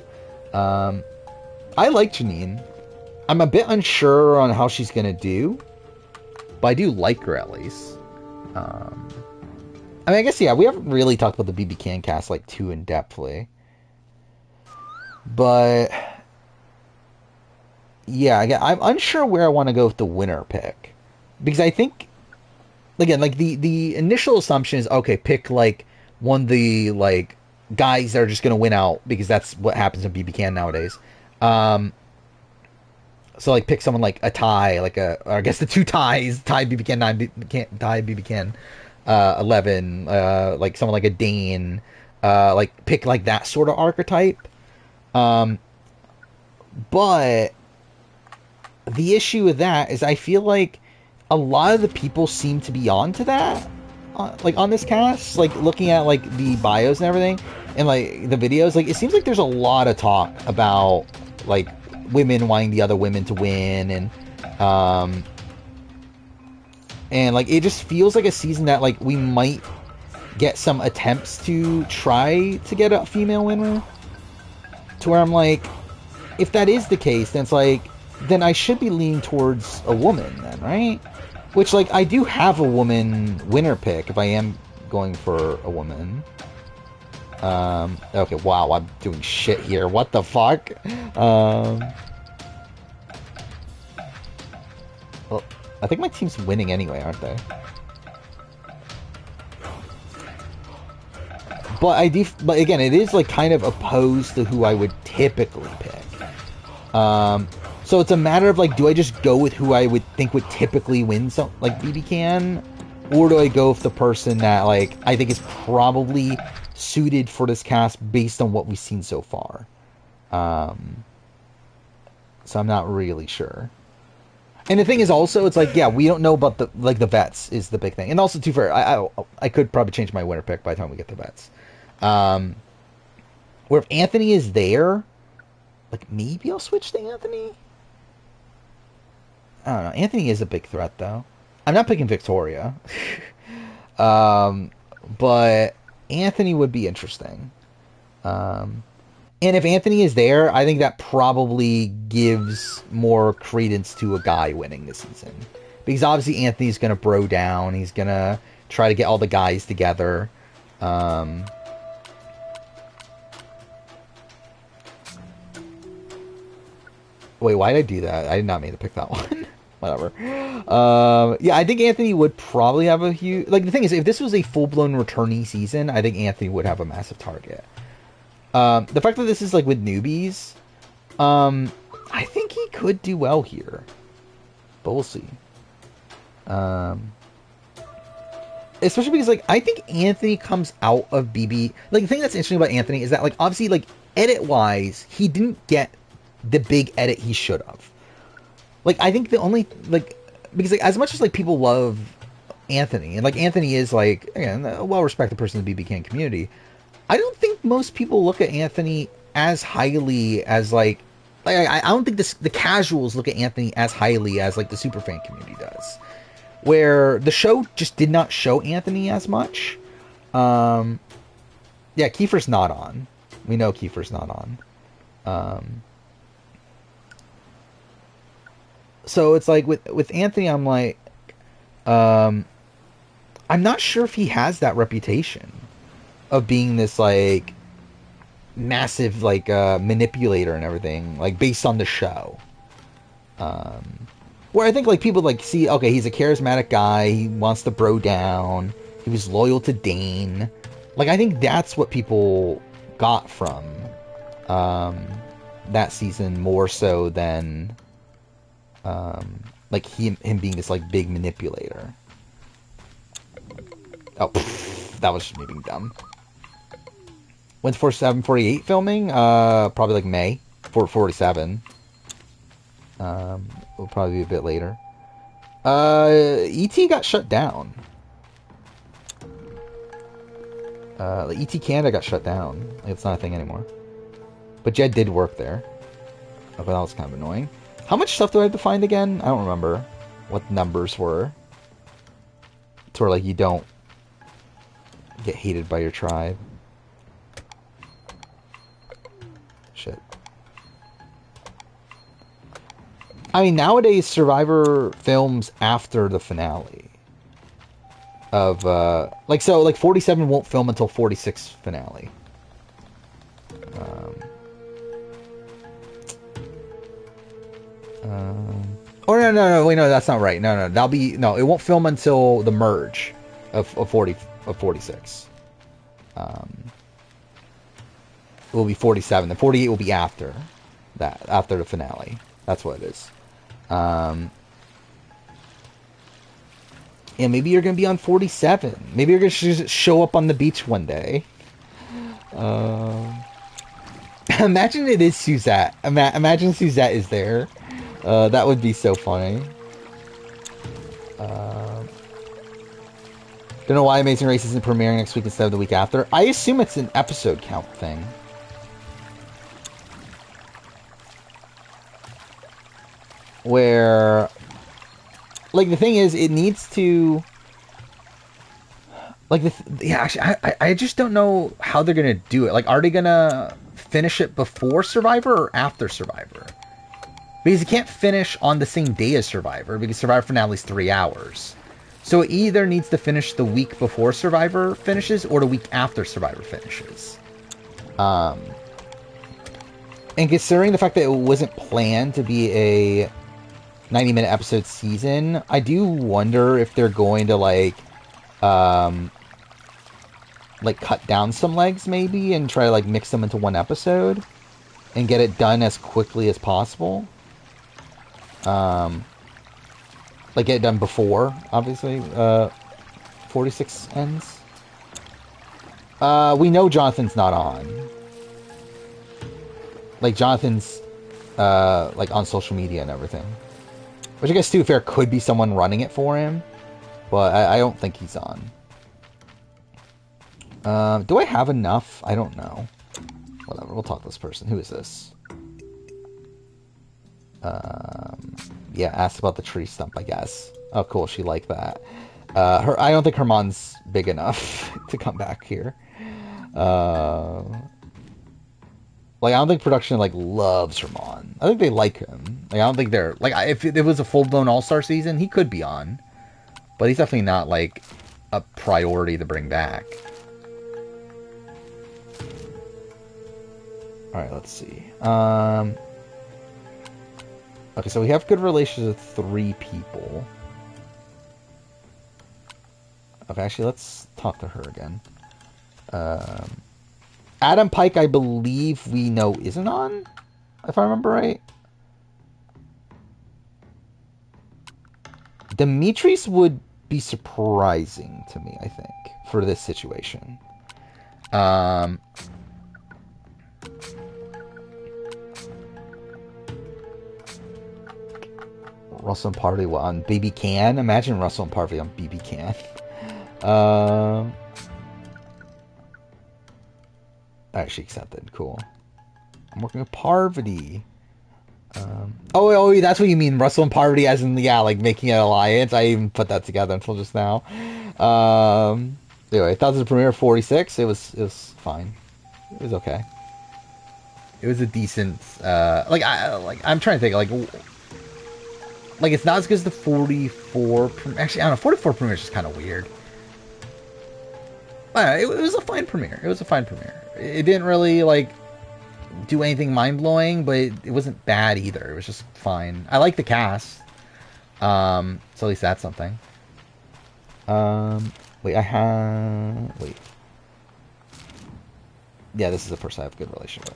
yeah. I like Janine. I'm a bit unsure on how she's gonna do, but I do like her at least. I mean, I guess, yeah, we haven't really talked about the BB Can cast, like, too in-depthly. But, yeah, again, I'm unsure where I want to go with the winner pick. Because I think, again, like, the initial assumption is, okay, pick, like, one of the, like, guys that are just gonna win out, because that's what happens in BB Can nowadays. So, like, pick someone like a Ty, like or I guess the two Ties, Ty BB Can, Ty BB Can, 11, like someone like a Dane, like pick like that sort of archetype. But the issue with that is I feel like a lot of the people seem to be onto that, like on this cast, like looking at like the bios and everything, and like the videos, like it seems like there's a lot of talk about like women wanting the other women to win, and like it just feels like a season that like we might get some attempts to try to get a female winner, to where I'm like, if that is the case, then it's like, then I should be leaning towards a woman then, right? Which, like, I do have a woman winner pick if I am going for a woman. Okay, wow, I'm doing shit here. What the fuck? Well, I think my team's winning anyway, aren't they? But but again, it is like kind of opposed to who I would typically pick. So it's a matter of like, do I just go with who I would think would typically win some like BB Can, or do I go with the person that like I think is probably suited for this cast based on what we've seen so far? So I'm not really sure. And the thing is also, it's like, yeah, we don't know about the vets is the big thing. And also, too fair, I could probably change my winner pick by the time we get the vets. Where if Anthony is there, like, maybe I'll switch to Anthony? I don't know. Anthony is a big threat, though. I'm not picking Victoria. But Anthony would be interesting. And if Anthony is there, I think that probably gives more credence to a guy winning this season. Because obviously Anthony's going to bro down. He's going to try to get all the guys together. Wait, why did I do that? I did not mean to pick that one. Whatever. Yeah, I think Anthony would probably have a huge... Like, the thing is, if this was a full-blown returnee season, I think Anthony would have a massive target. The fact that this is like with newbies, I think he could do well here, but we'll see. Especially because, like, I think Anthony comes out of BB... Like, the thing that's interesting about Anthony is that, like, obviously, like, edit-wise, he didn't get the big edit he should have. Like, I think the only, like... Because, like, as much as, like, people love Anthony, and, like, Anthony is, like, again, a well-respected person in the BB Can community, I don't think most people look at Anthony as highly as, like... I don't think the casuals look at Anthony as highly as, like, the superfan community does. Where the show just did not show Anthony as much. Yeah, Kiefer's not on. We know Kiefer's not on. So it's like with Anthony, I'm like, I'm not sure if he has that reputation of being this like massive like manipulator and everything, like based on the show. Where I think, like, people, like, see, okay, he's a charismatic guy, he wants to bro down, he was loyal to Dane. Like, I think that's what people got from that season more so than, like, him being this, like, big manipulator. Oh, that was just me being dumb. When's 47, 48 filming? Probably, like, May. 47. Will probably be a bit later. ET got shut down. ET Canada got shut down. Like, it's not a thing anymore. But Jed did work there. Oh, but that was kind of annoying. How much stuff do I have to find again? I don't remember what numbers were. It's where, like, you don't get hated by your tribe. Shit. I mean, nowadays, Survivor films after the finale. Of, like, so, like, 47 won't film until 46 finale. Oh, no, wait, no, that's not right. No, that'll be, no, it won't film until the merge of 46. It will be 47. The 48 will be after that, after the finale. That's what it is. Yeah, maybe you're gonna be on 47. Maybe you're gonna show up on the beach one day. Imagine it is Suzette. Imagine Suzette is there. That would be so funny. Don't know why Amazing Race isn't premiering next week instead of the week after. I assume it's an episode count thing. Where, like, the thing is, it needs to, like, yeah, actually, I just don't know how they're gonna do it. Like, are they gonna finish it before Survivor or after Survivor? Because you can't finish on the same day as Survivor, because Survivor finale is 3 hours. So it either needs to finish the week before Survivor finishes, or the week after Survivor finishes. And considering the fact that it wasn't planned to be a 90-minute episode season, I do wonder if they're going to, like cut down some legs, maybe, and try to, like, mix them into one episode and get it done as quickly as possible. Like, get it done before, obviously, 46 ends. We know Jonathan's not on. Like, Jonathan's, like, on social media and everything. Which I guess, to be fair, could be someone running it for him. But I don't think he's on. Do I have enough? I don't know. Whatever, we'll talk to this person. Who is this? Yeah, asked about the tree stump, I guess. Oh, cool, she liked that. I don't think Herman's big enough to come back here. Like, I don't think production, like, loves Herman. I think they like him. Like, I don't think they're... Like, if it was a full-blown All-Star season, he could be on. But he's definitely not, like, a priority to bring back. Alright, let's see. Okay, so we have good relations with 3 people. Okay, actually, let's talk to her again. Adam Pike, I believe we know isn't on, if I remember right. Demetrius would be surprising to me, I think, for this situation. Russell and Parvati on BB Can. Imagine Russell and Parvati on BB Can. Actually accepted. Cool. I'm working with Parvati. Oh, that's what you mean. Russell and Parvati as in, yeah, like making an alliance. I even put that together until just now. Anyway, thought it was a premiere of 46. It was fine. It was okay. It was a decent, I'm trying to think, like it's not as good as the 44. Actually, I don't know. 44 premiere is just kind of weird. It was a fine premiere. It was a fine premiere. It didn't really like do anything mind blowing, but it wasn't bad either. It was just fine. I like the cast. So at least that's something. Wait. Yeah, this is a person I have a good relationship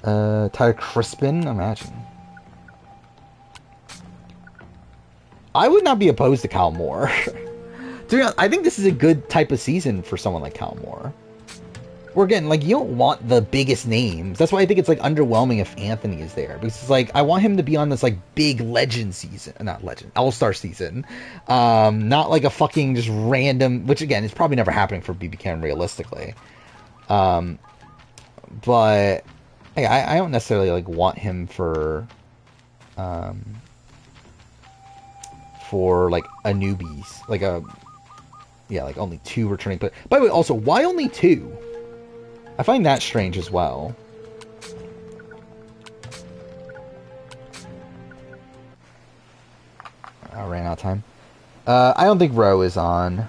with. Tyler Crispin, imagine. I would not be opposed to Kyle Moore. To be honest, I think this is a good type of season for someone like Kyle Moore. Or again, like, you don't want the biggest names. That's why I think it's, like, underwhelming if Anthony is there. Because it's like, I want him to be on this, like, big legend season. Not legend. All-star season. Not, like, a fucking just random... Which, again, is probably never happening for BB Can realistically. But... I don't necessarily, like, want him for, like, a newbies. Like, like, only 2 returning... But, by the way, also, why only 2? I find that strange as well. I ran out of time. I don't think Roe is on.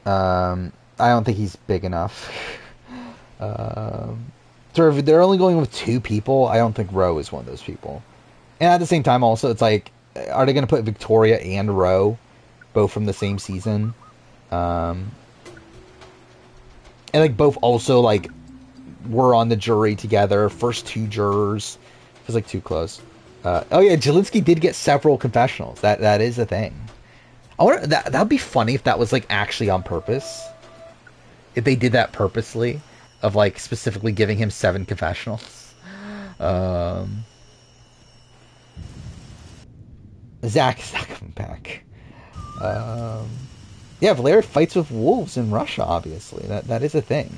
I don't think he's big enough. So if they're only going with 2 people, I don't think Roe is one of those people. And at the same time, also, it's like, are they going to put Victoria and Roe both from the same season? And, like, both also, like, were on the jury together. First 2 jurors. Feels like too close. Oh, yeah, Jelinski did get several confessionals. That is a thing. I wonder, that would be funny if that was, like, actually on purpose. If they did that purposely. Of, like, specifically giving him 7 confessionals. Zach is not coming back. Yeah, Valeria fights with wolves in Russia, obviously. That is a thing.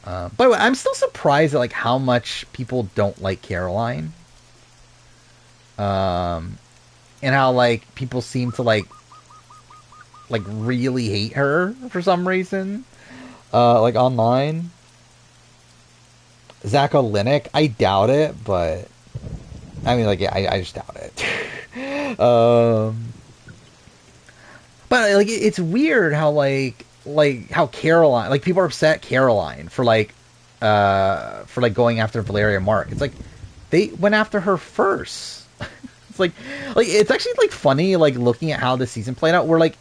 By the way, I'm still surprised at, like, how much people don't like Caroline. And how, like, people seem to, like, really hate her for some reason. Like, online. Zach Olinik, I doubt it, but... I mean, like, yeah, I just doubt it. But, like, it's weird how, like, how Caroline... Like, people are upset at Caroline for going after Valeria Mark. It's like, they went after her first. It's like, it's actually, like, funny, like, looking at how the season played out, where, like,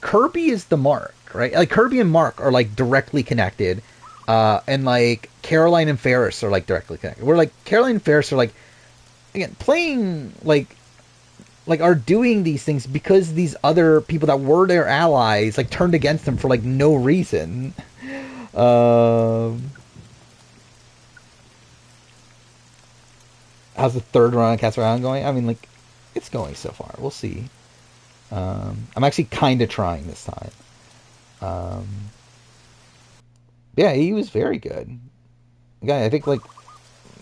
Kirby is the Mark, right? Like, Kirby and Mark are, like, directly connected, and, like, Caroline and Ferris are, like, directly connected. Where, like, Caroline and Ferris are, like, again, playing, like, are doing these things because these other people that were their allies, like, turned against them for, like, no reason. How's the 3rd run on Castaway Island going? I mean, like, it's going so far. We'll see. I'm actually kind of trying this time. Yeah, he was very good. Again, I think, like,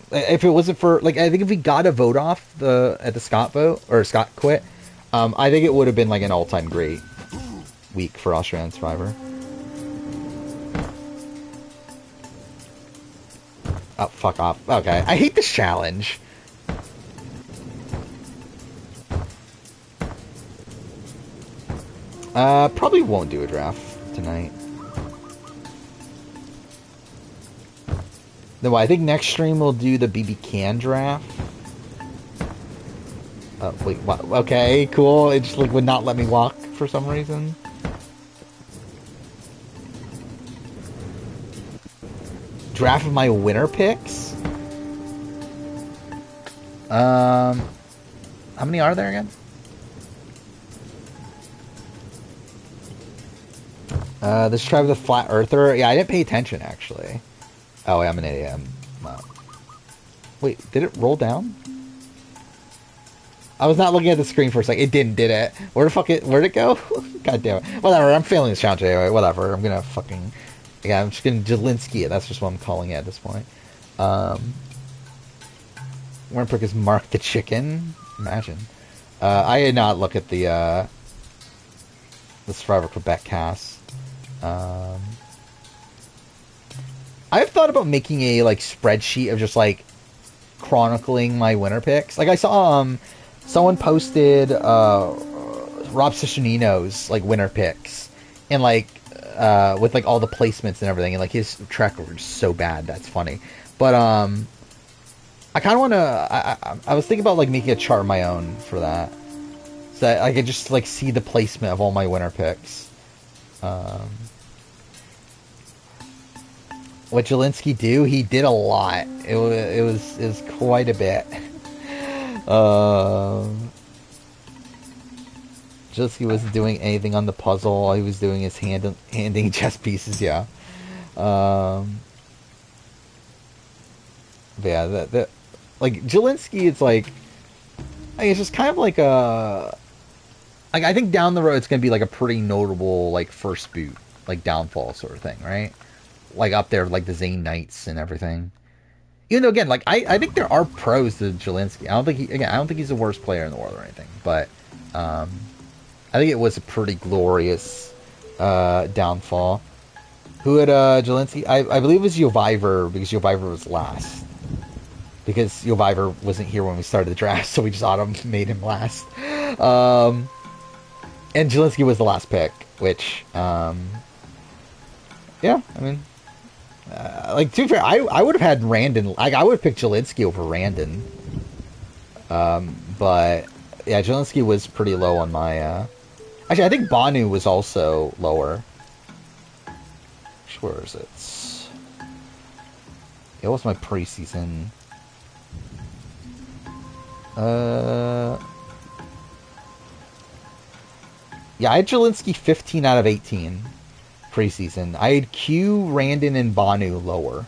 if it wasn't for, like, I think if we got a vote off at the Scott vote, or Scott quit, I think it would have been, like, an all-time great week for Australian Survivor. Oh, fuck off. Okay, I hate this challenge. Probably won't do a draft tonight. No, I think next stream we'll do the BB Can draft. Wait, what? Okay, cool. It just, like, would not let me walk for some reason. draft of my winner picks. How many are there again? This tribe of the Flat Earther. Yeah, I didn't pay attention, actually. Oh, I'm an idiot. Wow. Wait, did it roll down? I was not looking at the screen for a second. It didn't, did it? Where'd it go? God damn it. Whatever, I'm failing this challenge anyway. Whatever, I'm gonna fucking... Yeah, I'm just gonna Jelinski it. That's just what I'm calling it at this point. Winner pick is Mark the Chicken. Imagine. I did not look at the Survivor Quebec cast. I've thought about making a like spreadsheet of just like chronicling my winner picks. Like I saw someone posted Rob Ciccinino's like winner picks and like with like all the placements and everything, and like his track record is so bad that's funny. But I kind of want to. I was thinking about like making a chart of my own for that, so that I could just like see the placement of all my winner picks. What Jelinski do? He did a lot. It was quite a bit. Jelinski wasn't doing anything on the puzzle. All he was doing is handing chess pieces. Yeah. But yeah, that like Jelinski, it's like it's just kind of like a. Like I think down the road it's gonna be like a pretty notable like first boot, like downfall sort of thing, right? Like up there, like the Zane Knights and everything. Even though, again, like I think there are pros to Jelinski. I don't think he's the worst player in the world or anything. But I think it was a pretty glorious downfall. Who had Jelinski? I believe it was Joviver, because Joviver was last. Because Joviver wasn't here when we started the draft, so we just made him last. And Jelinski was the last pick, which, yeah, I mean, like, to be fair, I would have had Randon, like, I would have picked Jelinski over Randon. But, yeah, Jelinski was pretty low on my, actually, I think Banu was also lower. Where is it? It was my preseason. Yeah, I had Jelinski 15 out of 18 preseason. I had Q, Randon, and Banu lower.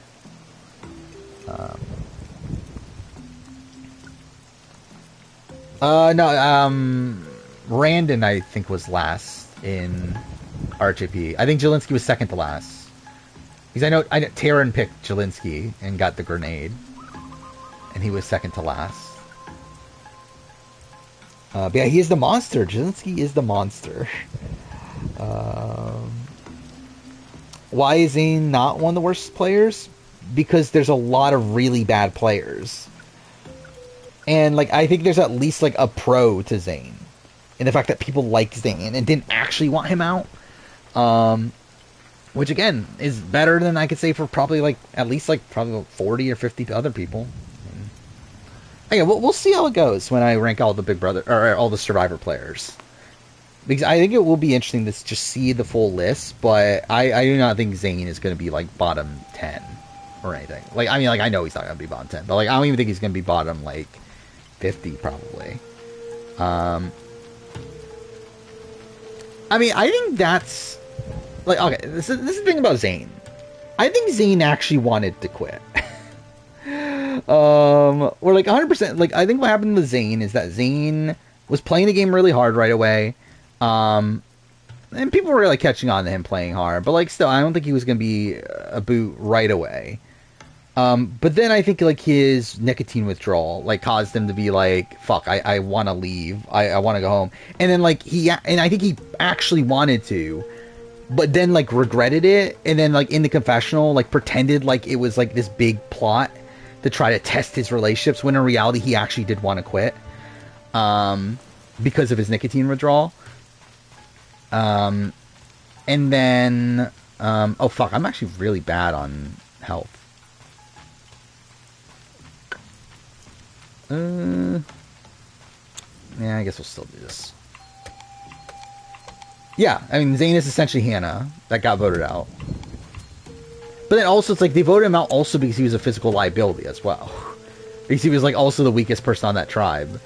Randon I think was last in RJP. I think Jelinski was second to last. Because I know Taryn picked Jelinski and got the grenade, and he was second to last. But yeah, he is the monster. Jelinski is the monster. Why is Zane not one of the worst players? Because there's a lot of really bad players. And like I think there's at least like a pro to Zane. In the fact that people like Zane and didn't actually want him out. Which again is better than I could say for probably like at least like probably 40 or 50 other people. Okay, we'll see how it goes when I rank all the Big Brother or all the Survivor players, because I think it will be interesting to just see the full list. But I do not think Zane is going to be like bottom 10 or anything. Like I mean, like I know he's not going to be bottom 10, but like I don't even think he's going to be bottom like 50 probably. I mean, I think that's like okay. This is the thing about Zane. I think Zane actually wanted to quit. Or like 100%. Like I think what happened with Zane is that Zane was playing the game really hard right away, and people were really catching on to him playing hard. But like still, I don't think he was going to be a boot right away. But then I think like his nicotine withdrawal like caused him to be like, "Fuck, I want to leave. I want to go home." And then like I think he actually wanted to, but then like regretted it, and then like in the confessional like pretended like it was like this big plot to try to test his relationships, when in reality he actually did want to quit because of his nicotine withdrawal. And then oh fuck, I'm actually really bad on health. Yeah, I guess we'll still do this. Yeah, I mean Zane is essentially Hannah that got voted out. But then also, it's like they voted him out also because he was a physical liability as well. Because he was like also the weakest person on that tribe.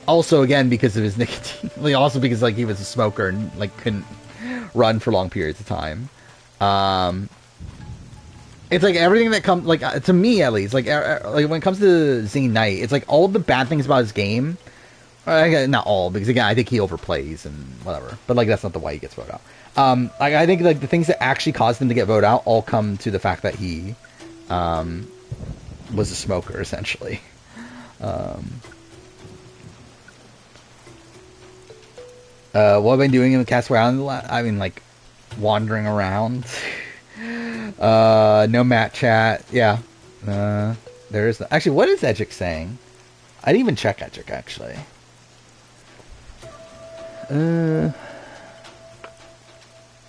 Also, again, because of his nicotine. Like, also because like he was a smoker and like couldn't run for long periods of time. It's like everything that comes, like, to me at least, like when it comes to Zane Knight, it's like all the bad things about his game. Not all, because again, I think he overplays and whatever. But like that's not the why he gets voted out. Like I think like the things that actually caused him to get voted out all come to the fact that he was a smoker essentially. What have I been doing in the Castaway Island? I mean, like wandering around. No Matt chat. Yeah. There is actually. What is Edgic saying? I didn't even check Edgic actually.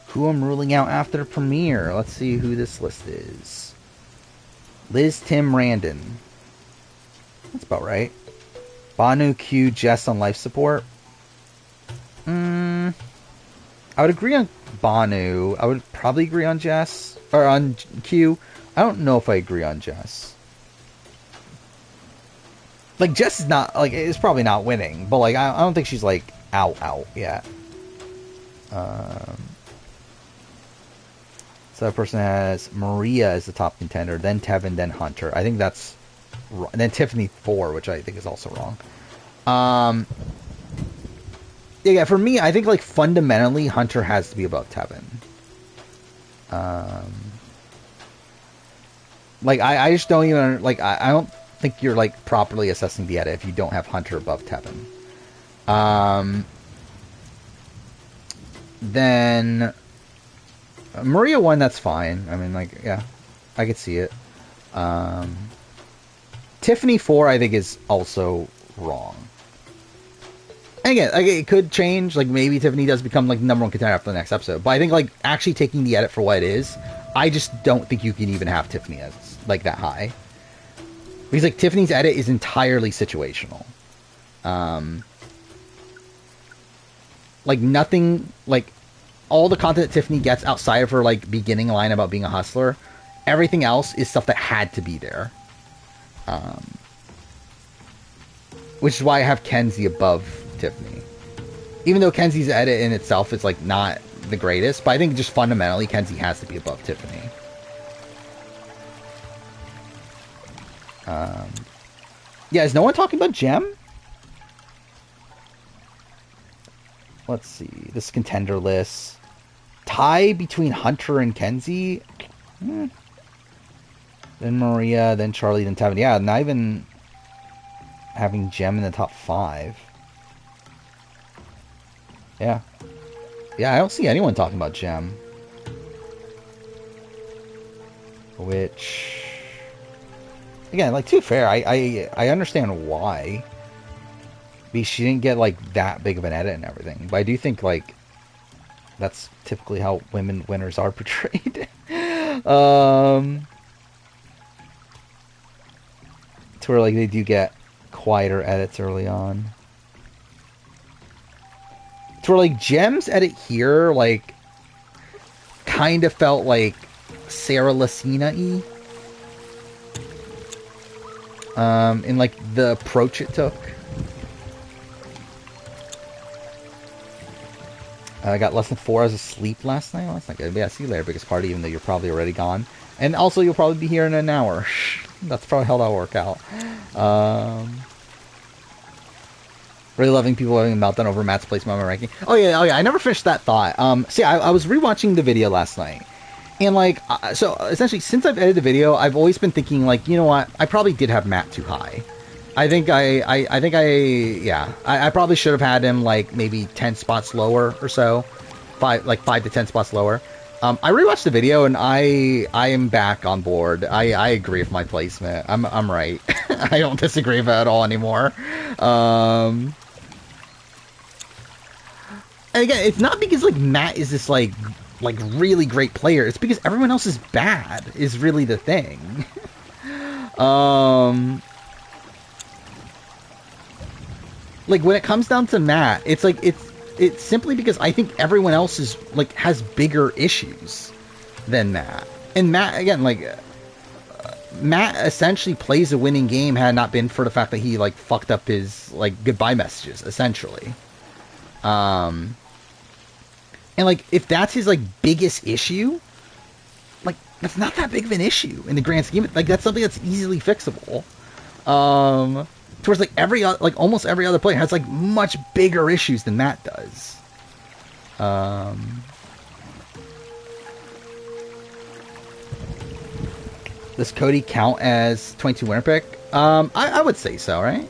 Who I'm ruling out after the premiere. Let's see who this list is. Liz, Tim, Randon. That's about right. Banu, Q, Jess on life support. I would agree on Banu. I would probably agree on Jess. Or on Q. I don't know if I agree on Jess. Like, Jess is not, like, is probably not winning. But, like, I don't think she's, like, out yet. So that person has Maria as the top contender, then Tevin, then Hunter. I think that's wrong. And then Tiffany 4, which I think is also wrong. Yeah, for me, I think, like, fundamentally, Hunter has to be above Tevin. Like, I just don't even, like, I don't think you're, like, properly assessing the edit if you don't have Hunter above Tevin. Then Maria 1, that's fine. I mean, like, yeah, I could see it. Tiffany 4, I think, is also wrong. And again, like, it could change. Like, maybe Tiffany does become, like, number 1 contender after the next episode. But I think, like, actually taking the edit for what it is, I just don't think you can even have Tiffany as, like, that high. Because, like, Tiffany's edit is entirely situational. Like, nothing, like, all the content that Tiffany gets outside of her, like, beginning line about being a hustler, everything else is stuff that had to be there. Which is why I have Kenzie above Tiffany. Even though Kenzie's edit in itself is, like, not the greatest, but I think just fundamentally Kenzie has to be above Tiffany. Yeah, is no one talking about Gem? Let's see. This contender list. Tie between Hunter and Kenzie. Then Maria, then Charlie, then Tevin. Yeah, not even having Gem in the top 5. Yeah. Yeah, I don't see anyone talking about Gem. Which, again, like, to be fair, I understand why. Because she didn't get, like, that big of an edit and everything. But I do think, like, that's typically how women winners are portrayed. To where, like, they do get quieter edits early on. To where, like, Gem's edit here, like, kind of felt like Sarah Lacina-y. In, like, the approach it took. I got less than 4 hours of sleep last night. Well, that's not good. But yeah, see you later, biggest party, even though you're probably already gone. And also, you'll probably be here in an hour. That's probably how that'll work out. Really loving people having a meltdown over Matt's placement on my ranking. Oh yeah, I never finished that thought. See, I was rewatching the video last night. And, like, so, essentially, since I've edited the video, I've always been thinking, like, you know what? I probably did have Matt too high. I probably should have had him, like, maybe 10 spots lower or so. 5 to 10 spots lower. I rewatched the video, and I am back on board. I agree with my placement. I'm right. I don't disagree with it at all anymore. And again, it's not because, like, Matt is this, like really great player. It's because everyone else is bad, is really the thing. Like, when it comes down to Matt, it's like, it's simply because I think everyone else is, like, has bigger issues than Matt. And Matt, again, like, Matt essentially plays a winning game had it not been for the fact that he, like, fucked up his, like, goodbye messages, essentially. And, like, if that's his, like, biggest issue, like, that's not that big of an issue in the grand scheme. Like, that's something that's easily fixable. Towards, like, almost every other player has, like, much bigger issues than Matt does. Does Cody count as 22 winner pick? I would say so, right?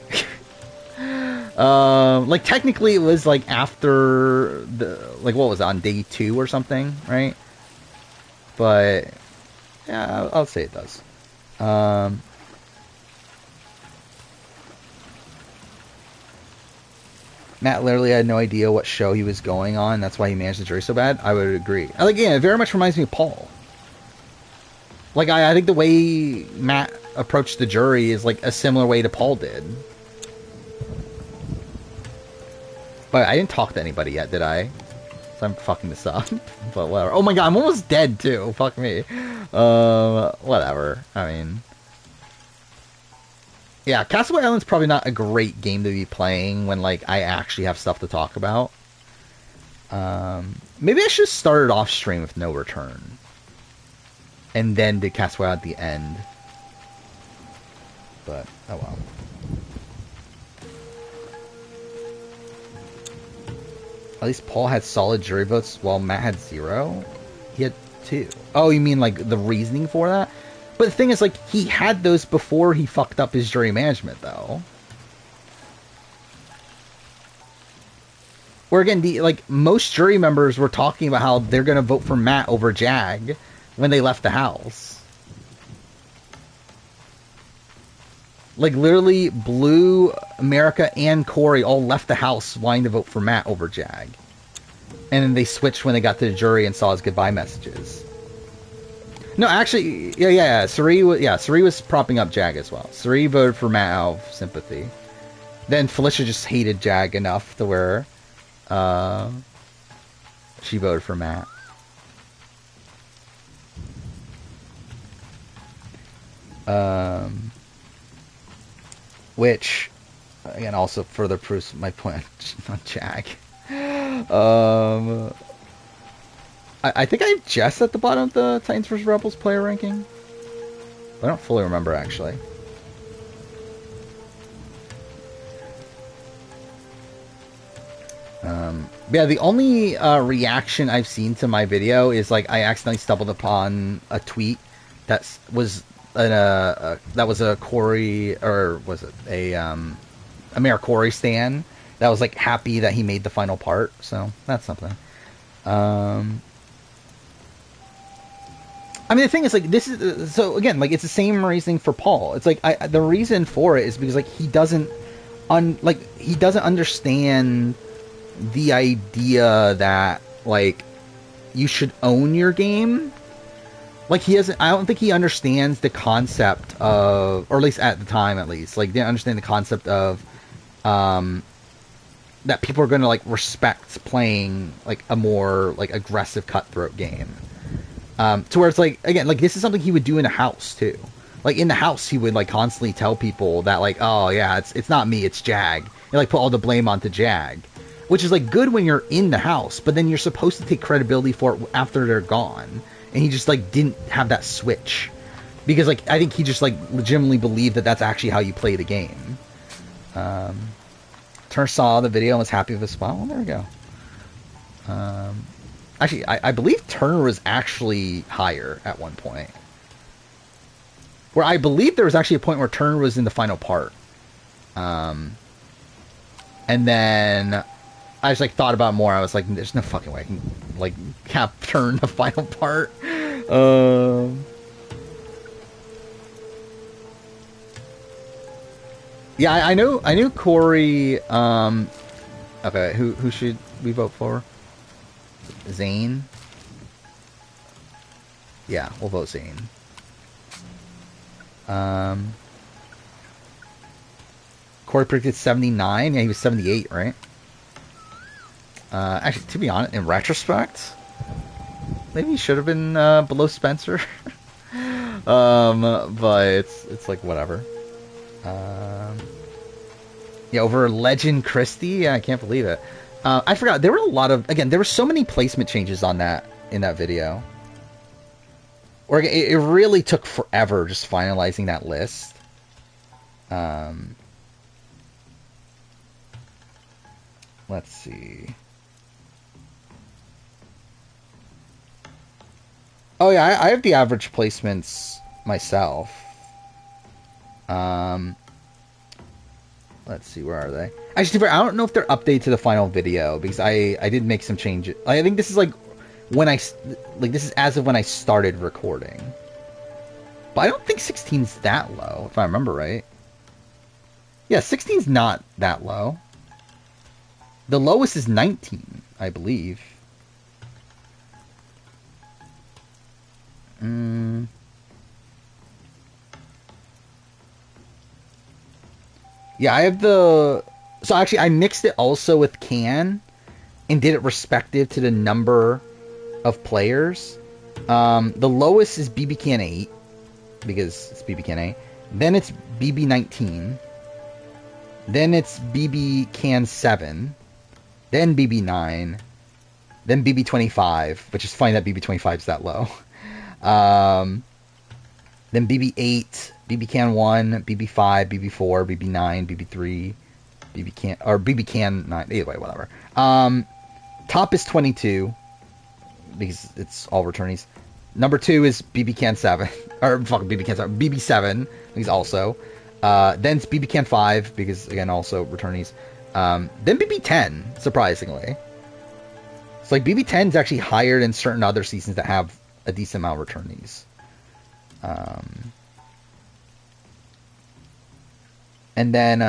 Like, technically it was, like, after the, like, what was it, on day 2 or something, right? But, yeah, I'll say it does. Matt literally had no idea what show he was going on. That's why he managed the jury so bad. I would agree. Like, yeah, it very much reminds me of Paul. Like, I think the way Matt approached the jury is, like, a similar way to Paul did. But I didn't talk to anybody yet, did I? So I'm fucking this up. But whatever. Oh my god, I'm almost dead, too. Fuck me. Whatever. I mean... Yeah, Castaway Island's probably not a great game to be playing when, like, I actually have stuff to talk about. Maybe I should start it off stream with no return. And then do Castaway at the end. But, oh well. At least Paul had solid jury votes while Matt had 0. He had 2. Oh, you mean, like, the reasoning for that? But the thing is, like, he had those before he fucked up his jury management, though. Where, again, most jury members were talking about how they're going to vote for Matt over Jag when they left the house. Like, literally, Blue, America, and Corey all left the house wanting to vote for Matt over Jag. And then they switched when they got to the jury and saw his goodbye messages. No, actually, yeah. Suri was propping up Jag as well. Suri voted for Matt out of sympathy. Then Felicia just hated Jag enough to where she voted for Matt. Which, again, also further proves my point on Jag. I think I have Jess at the bottom of the Titans vs. Rebels player ranking. I don't fully remember, actually. Yeah, the only reaction I've seen to my video is, like, I accidentally stumbled upon a tweet that was a Corey, or was it a Mayor Corey stan that was, like, happy that he made the final part. So that's something. I mean, the thing is, like, this is... So, again, like, it's the same reasoning for Paul. It's like, the reason for it is because, like, he doesn't understand the idea that, like, you should own your game. Like, I don't think he understands the concept of... Or at least at the time, at least. Like, didn't understand the concept of... that people are going to, like, respect playing, like, a more, like, aggressive cutthroat game. To where it's like, again, like, this is something he would do in the house too. Like, in the house, he would, like, constantly tell people that, like, oh yeah, it's not me, it's Jag. And, like, put all the blame onto Jag, which is, like, good when you're in the house, but then you're supposed to take credibility for it after they're gone. And he just, like, didn't have that switch because, like, I think he just, like, legitimately believed that that's actually how you play the game. Turner saw the video and was happy with his spot. Well, there we go. Actually, I believe Turner was actually higher at one point. Where I believe there was actually a point where Turner was in the final part. And then I just, like, thought about it more. I was like, there's no fucking way I can, like, have Turner in the final part. Yeah, I knew Corey. Okay, who should we vote for? Zane? Yeah, we'll vote Zane. Corey predicted 79. Yeah, he was 78, right? Actually, to be honest, in retrospect, maybe he should have been below Spencer. But it's like whatever. Yeah, over Legend Christie. Yeah, I can't believe it. I forgot there were a lot of there were so many placement changes on that in that video. Or it really took forever just finalizing that list. Let's see. Oh yeah, I have the average placements myself. Let's see, where are they? Actually, I don't know if they're updated to the final video because I did make some changes. I think this is like when this is as of when I started recording. But I don't think 16's that low, if I remember right. Yeah, 16's not that low. The lowest is 19, I believe. Yeah, I have the... So actually, I mixed it also with Can and did it respective to the number of players. The lowest is BB Can 8 because it's BB Can 8. Then it's BB 19. Then it's BB Can 7. Then BB 9. Then BB 25, which is funny that BB 25 is that low. Then BB 8, BB Can 1, BB 5, BB 4, BB 9, BB 3, BB Can 9. Either way, whatever. Top is 22 because it's all returnees. Number 2 is BB Can 7 or fucking BB Can 7, BB 7 because also. Then it's BB Can 5 because again also returnees. Then BB 10, surprisingly. It's like BB 10 is actually higher than certain other seasons that have a decent amount of returnees. And then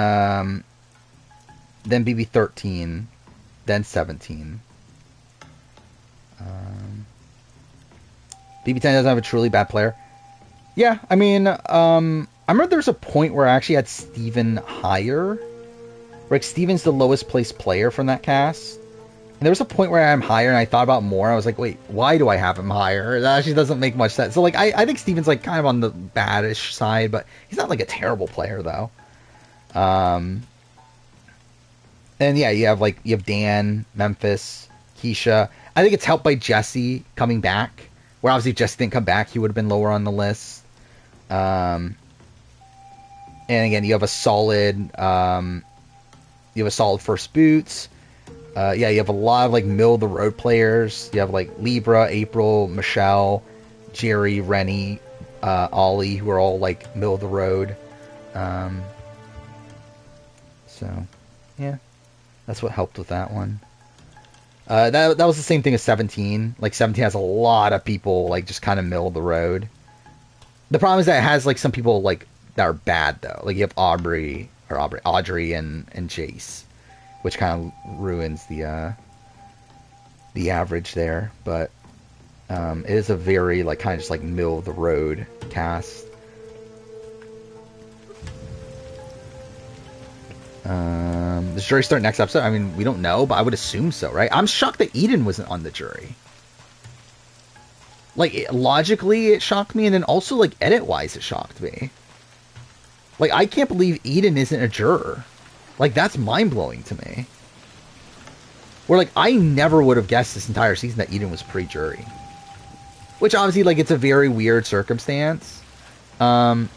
BB 13, then 17. BB 10 doesn't have a truly bad player. Yeah, I mean, I remember there was a point where I actually had Steven higher. Like, Steven's the lowest placed player from that cast. And there was a point where I'm higher and I thought about more. I was like, wait, why do I have him higher? That actually doesn't make much sense. So, like, I think Steven's, like, kind of on the badish side, but he's not, like, a terrible player, though. And, yeah, you have Dan, Memphis, Keisha. I think it's helped by Jesse coming back. Where, obviously, if Jesse didn't come back, he would have been lower on the list. And, again, you have a solid first boots. Yeah, you have a lot of, like, middle-of-the-road players. You have, like, Libra, April, Michelle, Jerry, Rennie, Ollie, who are all, like, middle-of-the-road. So, yeah. That's what helped with that one. That was the same thing as 17. Like, 17 has a lot of people, like, just kind of middle-of-the-road. The problem is that it has, like, some people, like, that are bad, though. Like, you have Audrey, and Jace. Which kind of ruins the average there, but it is a very like kind of just like middle of the road cast. Does jury start next episode? I mean, we don't know, but I would assume so, right? I'm shocked that Eden wasn't on the jury. Like logically, it shocked me, and then also like edit-wise, it shocked me. Like I can't believe Eden isn't a juror. Like, that's mind-blowing to me. Where, like, I never would have guessed this entire season that Eden was pre-jury. Which, obviously, like, it's a very weird circumstance. But,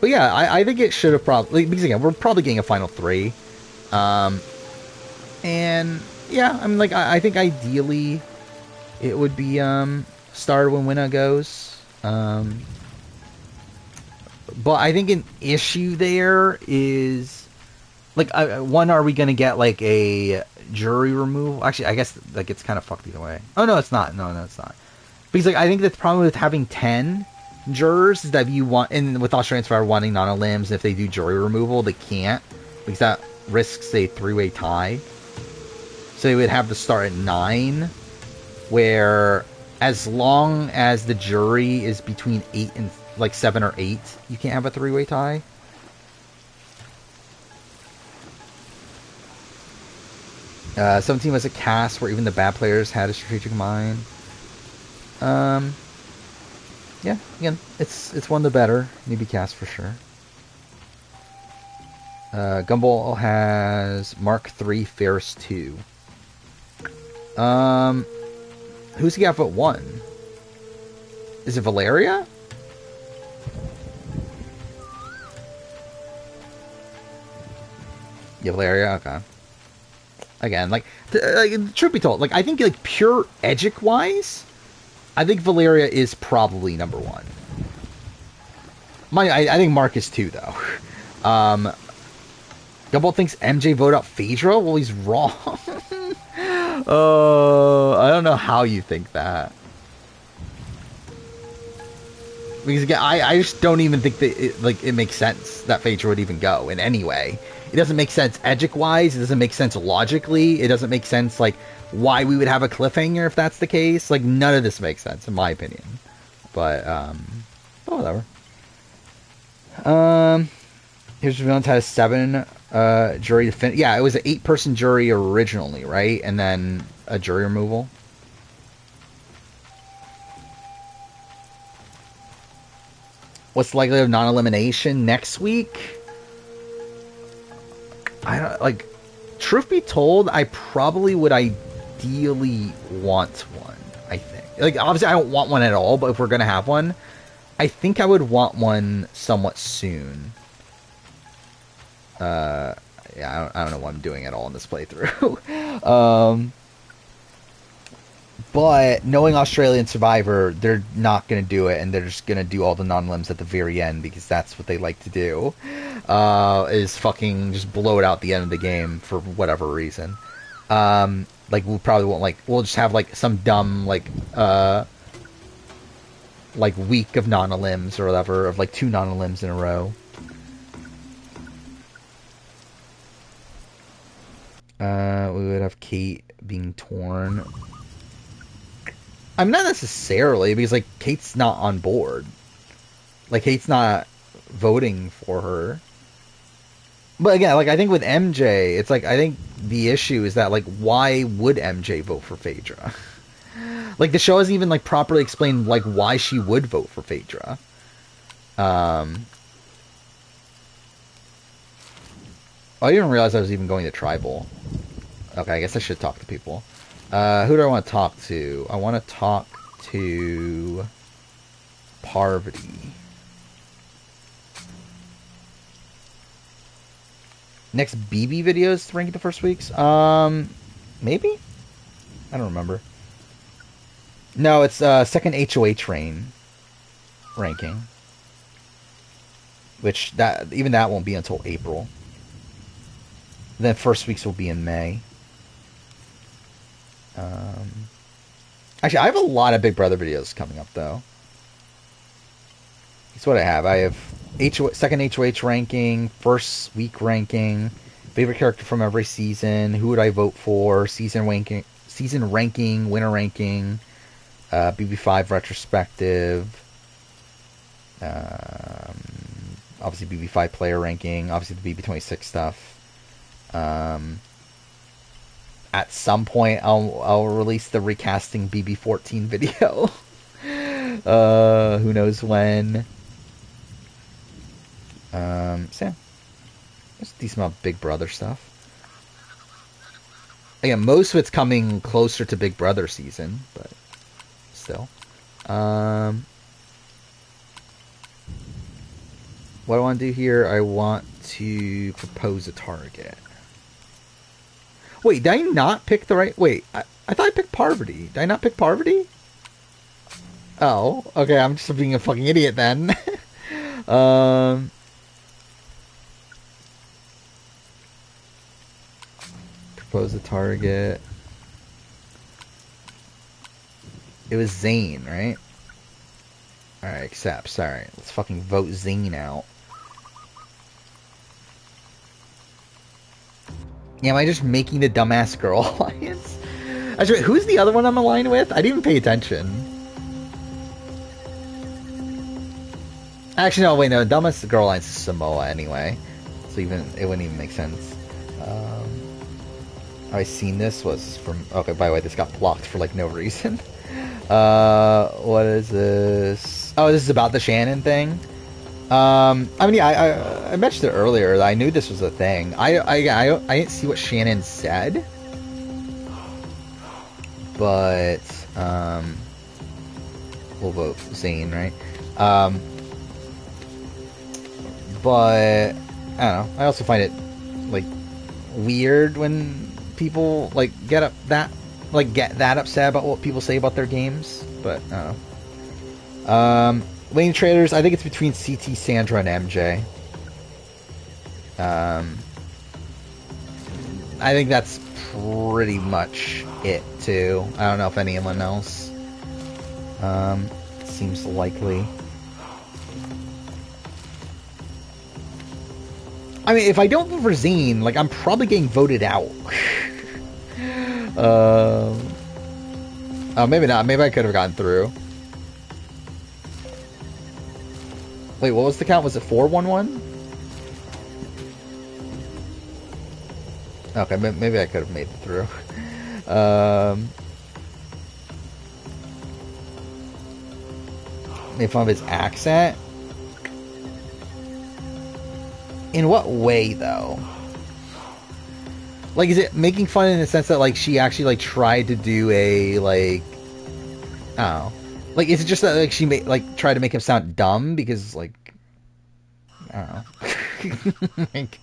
yeah, I think it should have probably... Because, again, we're probably getting a final 3. And, yeah, I mean, like, I think ideally it would be Star when Winna goes. But I think an issue there is, like, one, are we going to get, like, a jury removal? Actually, I guess, like, it's kind of fucked either way. Oh, no, it's not. No, it's not. Because, like, I think the problem with having 10 jurors is that if you want, and with Australians for wanting non-limbs, if they do jury removal, they can't, because that risks a 3-way tie. So they would have to start at 9, where as long as the jury is between 8 and like 7 or 8, you can't have a 3-way tie. Uh, 17 was a cast where even the bad players had a strategic mind. yeah, again, it's one of the better newbie cast for sure. Gumball has Mark III Ferris 2. Who's he got vote 1? Is it Valeria? Yeah, Valeria, okay. Again, like truth be told, like I think like pure Edgic wise, I think Valeria is probably number 1. I think Mark is 2 though. Gumball thinks MJ voted out Phaedra? Well, he's wrong. I don't know how you think that. Because again, I just don't even think that it makes sense that Phaedra would even go in any way. It doesn't make sense Edgic-wise. It doesn't make sense logically. It doesn't make sense, like, why we would have a cliffhanger if that's the case. Like, none of this makes sense, in my opinion. But whatever. Here's Villains had a 7 jury to finish. Yeah, it was an 8-person jury originally, right? And then a jury removal. What's the likelihood of non-elimination next week? I don't, like, truth be told, I probably would ideally want one, I think. Like, obviously I don't want one at all, but if we're going to have one, I think I would want one somewhat soon. Yeah, I don't know what I'm doing at all in this playthrough. But knowing Australian Survivor, they're not going to do it, and they're just going to do all the non-limbs at the very end, because that's what they like to do. Is fucking just blow it out the end of the game for whatever reason. Like, we probably won't, like, we'll just have, like, some dumb, like week of non-limbs or whatever, of, like, 2 non-limbs in a row. We would have Kate being torn. I'm not necessarily, because, like, Kate's not on board. Like, Kate's not voting for her. But again, like, I think with MJ, it's like, I think the issue is that, like, why would MJ vote for Phaedra? Like, the show hasn't even, like, properly explained, like, why she would vote for Phaedra. Oh, I didn't realize I was even going to Tribal. Okay, I guess I should talk to people. Who do I want to talk to? I want to talk to Parvati. Next BB videos ranking the first weeks? Maybe? I don't remember. No, it's second HOH ranking. Which, even that won't be until April. Then first weeks will be in May. Actually, I have a lot of Big Brother videos coming up, though. That's what I have. I have second HOH ranking, first week ranking, favorite character from every season, who would I vote for, season ranking, winner ranking, BB5 retrospective, obviously BB5 player ranking, obviously the BB26 stuff. At some point, I'll release the recasting BB14 video. Who knows when? So yeah, there's a decent amount of Big Brother stuff. Again, most of it's coming closer to Big Brother season, but still. What do I want to do here? I want to propose a target. Wait, did I not pick the right... Wait, I thought I picked Parvati. Did I not pick Parvati? Oh, okay, I'm just being a fucking idiot then. Propose a target. It was Zane, right? Alright, accepts. Alright, let's fucking vote Zane out. Yeah, am I just making the dumbass girl alliance? Actually, who's the other one I'm aligned with? I didn't even pay attention. Actually, no, wait, no. Dumbass girl alliance is Samoa anyway. So it wouldn't even make sense. Have I seen this? Was from... Okay, by the way, this got blocked for, like, no reason. What is this? Oh, this is about the Shannon thing. I mean, yeah, I mentioned it earlier. I knew this was a thing. I didn't see what Shannon said, but we'll vote Zane, right? But I don't know. I also find it like weird when people like get that upset about what people say about their games. But I don't know. Lane traders, I think it's between CT, Sandra, and MJ. I think that's pretty much it, too. I don't know if anyone else seems likely. I mean, if I don't vote for Zane, like, I'm probably getting voted out. Oh, maybe not. Maybe I could have gotten through. Wait, what was the count? Was it 4-1-1? Okay, maybe I could have made it through. Made fun of his accent? In what way, though? Like, is it making fun in the sense that, like, she actually, like, tried to do a, like... I don't know. Like, is it just that, like, she tried to make him sound dumb? Because, like... I don't know. Like,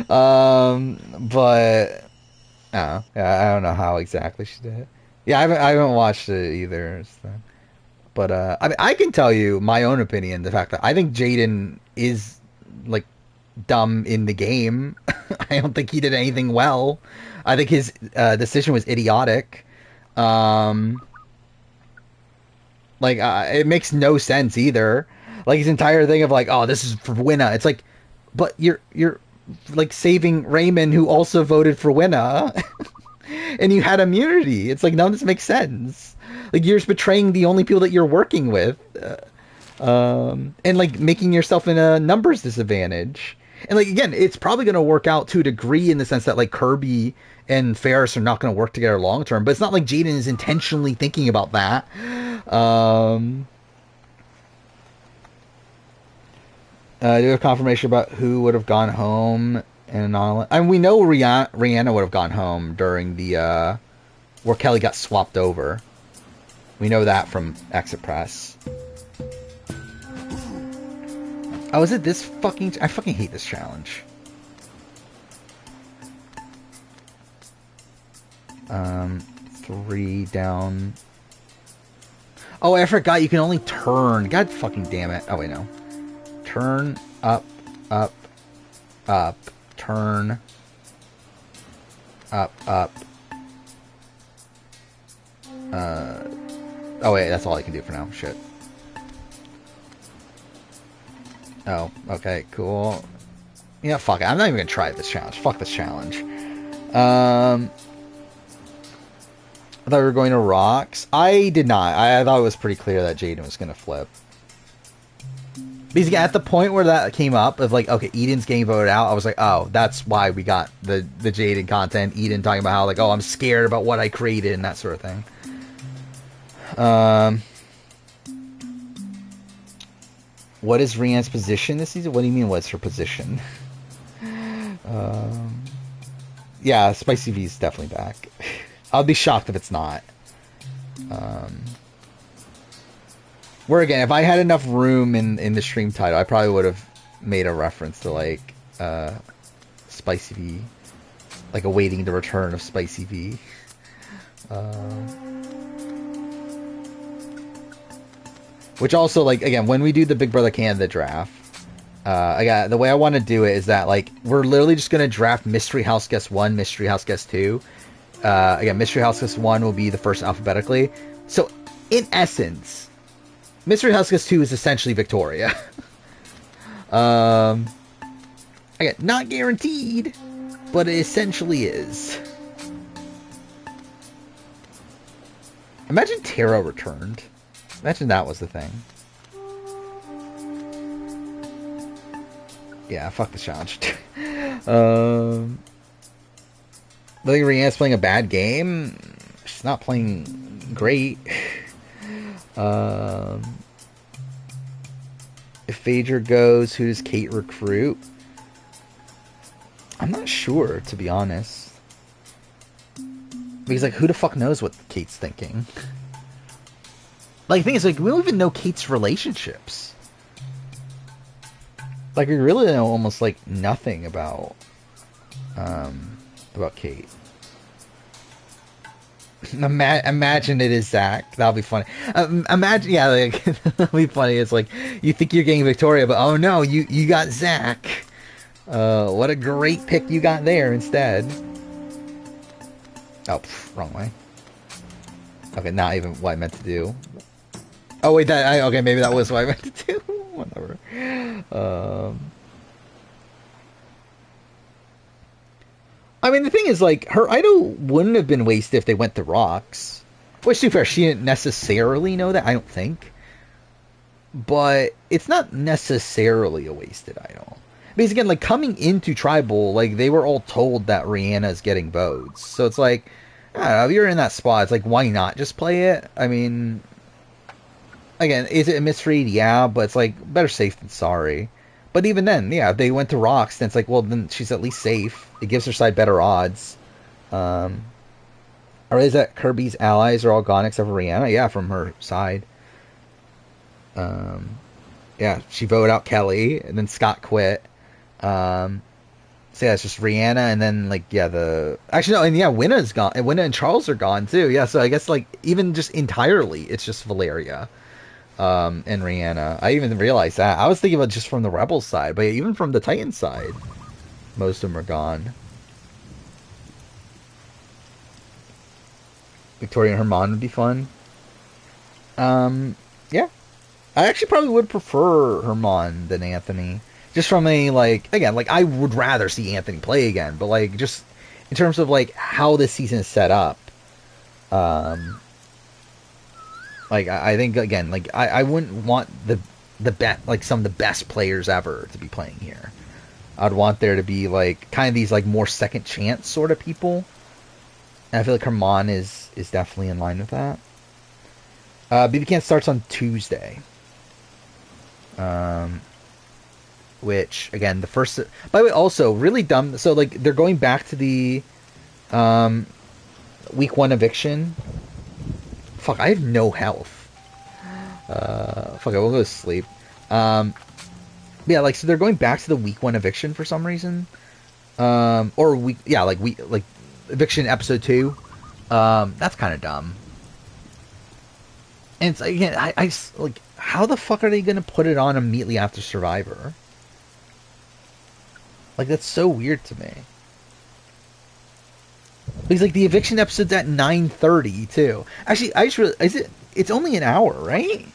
but... I don't know. Yeah, I don't know how exactly she did it. Yeah, I haven't watched it either. So. But, I mean, I can tell you my own opinion. The fact that I think Jaden is, like, dumb in the game. I don't think he did anything well. I think his decision was idiotic. It makes no sense either. Like, his entire thing of, like, oh, this is for Winna. It's like, but you're like, saving Raymond, who also voted for Winna. And you had immunity. It's like, none of this makes sense. Like, you're just betraying the only people that you're working with. And, like, making yourself in a numbers disadvantage. And, like, again, it's probably going to work out to a degree in the sense that, like, Kirby and Ferris are not going to work together long term. But it's not like Jaden is intentionally thinking about that. Do you have confirmation about who would have gone home and all? I mean, we know Rihanna would have gone home during the where Kelly got swapped over. We know that from Exit Press. Oh, is it this fucking... I fucking hate this challenge. 3 down. Oh, I forgot you can only turn. God fucking damn it. Oh, wait, no. Turn, up, up, up. Turn, up, up. Oh, wait, that's all I can do for now. Shit. Oh, okay, cool. Yeah, fuck it. I'm not even gonna try this challenge. Fuck this challenge. I thought we were going to rocks. I did not. I thought it was pretty clear that Jaden was gonna flip. Because at the point where that came up of like, okay, Eden's getting voted out, I was like, oh, that's why we got the Jaden content. Eden talking about how like, oh, I'm scared about what I created and that sort of thing. What is Rianne's position this season? What do you mean, what's her position? Yeah, Spicy V is definitely back. I'll be shocked if it's not. Where again, if I had enough room in the stream title, I probably would have made a reference to like Spicy V, like awaiting the return of Spicy V. Which also, like, again, when we do the Big Brother Canada draft, the way I want to do it is that, like, we're literally just going to draft Mystery House Guest 1, Mystery House Guest 2. Again, Mystery House Guest 1 will be the first alphabetically. So, in essence, Mystery House Guest 2 is essentially Victoria. Again, not guaranteed, but it essentially is. Imagine Tara returned. Imagine that was the thing. Yeah, fuck the challenge. I think Rihanna's playing a bad game. She's not playing great. If Phaedra goes, who does Kate recruit? I'm not sure, to be honest. Because, like, who the fuck knows what Kate's thinking? Like, the thing is, like, we don't even know Kate's relationships. Like, we really know almost, like, nothing about Kate. Imagine it is Zach. That'll be funny. Imagine, yeah, like, that'll be funny. It's like, you think you're getting Victoria, but oh no, you got Zach. What a great pick you got there instead. Oh, wrong way. Okay, not even what I meant to do. Oh wait, okay, maybe that was what I meant to do. Whatever. I mean, the thing is, like, her idol wouldn't have been wasted if they went to Rocks. Which, to be fair, she didn't necessarily know that, I don't think. But it's not necessarily a wasted idol. Because, again, like, coming into Tribal, like, they were all told that Rihanna's getting votes. So it's like, I don't know, if you're in that spot, it's like, why not just play it? I mean, again, is it a misread? Yeah, but it's like, better safe than sorry. But even then, yeah, if they went to Rocks, then it's like, well, then she's at least safe. It gives her side better odds. Or is that Kirby's allies are all gone except for Rihanna? Yeah, from her side. Yeah, she voted out Kelly, and then Scott quit. So yeah, it's just Rihanna, and then, like, yeah, actually, no, and yeah, Winna's gone. And Winna and Charles are gone, too. Yeah, so I guess, like, even just entirely, it's just Valeria. And Rihanna. I even realized that. I was thinking about just from the Rebels side, but even from the Titan side, most of them are gone. Victoria and Herman would be fun. Yeah. I actually probably would prefer Herman than Anthony. Just from a, like, again, like, I would rather see Anthony play again, but, like, just in terms of, like, how this season is set up, like, I think, again, like, I wouldn't want the like, some of the best players ever to be playing here. I'd want there to be, like, kind of these, like, more second chance sort of people. And I feel like Herman is definitely in line with that. BB Camp starts on Tuesday. Which, again, the first... By the way, also, really dumb... So, like, they're going back to the week 1 eviction. Fuck, I have no health. Fuck, I will go to sleep. Yeah, like, so they're going back to the week 1 eviction for some reason. Or week... Yeah, like, eviction episode 2. That's kind of dumb. And it's, again, I like, how the fuck are they going to put it on immediately after Survivor? Like, that's so weird to me. Because, like, the eviction episode's at 9:30 too. Actually, I just realized, it's only an hour, right?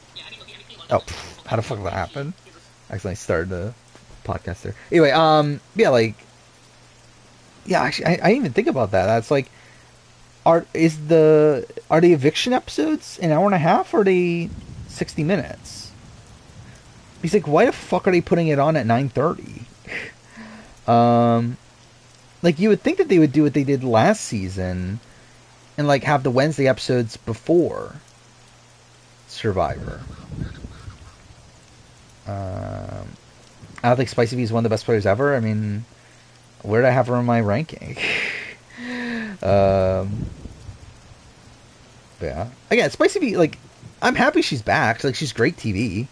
Oh, how the fuck did that happen? Actually, I started the podcast there. Anyway, yeah, like, yeah, actually, I didn't even think about that. That's like, are the eviction episodes an hour and a half, or are they 60 minutes? He's like, why the fuck are they putting it on at 9:30? Like, you would think that they would do what they did last season and, like, have the Wednesday episodes before Survivor. I don't think Spicy V is one of the best players ever. I mean, where did I have her in my ranking? Yeah. Again, Spicy V, like, I'm happy she's back. Like, she's great TV.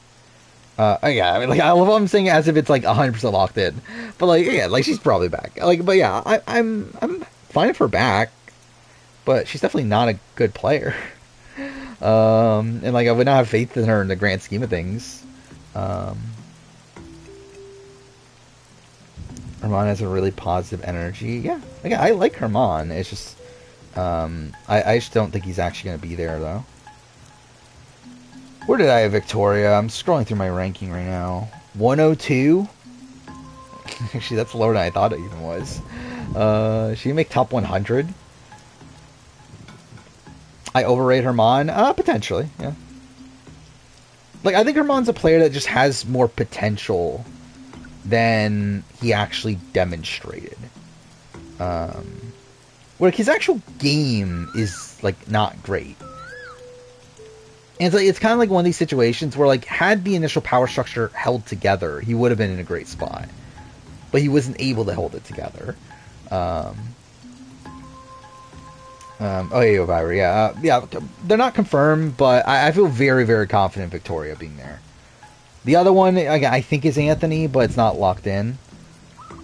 Yeah, I mean, like, I love what I'm saying as if it's, like, 100% locked in. But, like, yeah, like, she's probably back. Like, but yeah, I'm fine if her back. But she's definitely not a good player. And, like, I would not have faith in her in the grand scheme of things. Herman has a really positive energy. Yeah, again, I like Herman. It's just, I just don't think he's actually going to be there, though. Where did I have Victoria? I'm scrolling through my ranking right now. 102? Actually, that's lower than I thought it even was. She can make top 100. I overrate Herman? Potentially, yeah. Like, I think Herman's a player that just has more potential than he actually demonstrated. Where his actual game is, like, not great. And it's kind of like one of these situations where, like, had the initial power structure held together, he would have been in a great spot. But he wasn't able to hold it together. Oh, yeah, Viber, yeah. They're not confirmed, but I feel very, very confident in Victoria being there. The other one, again, I think is Anthony, but it's not locked in.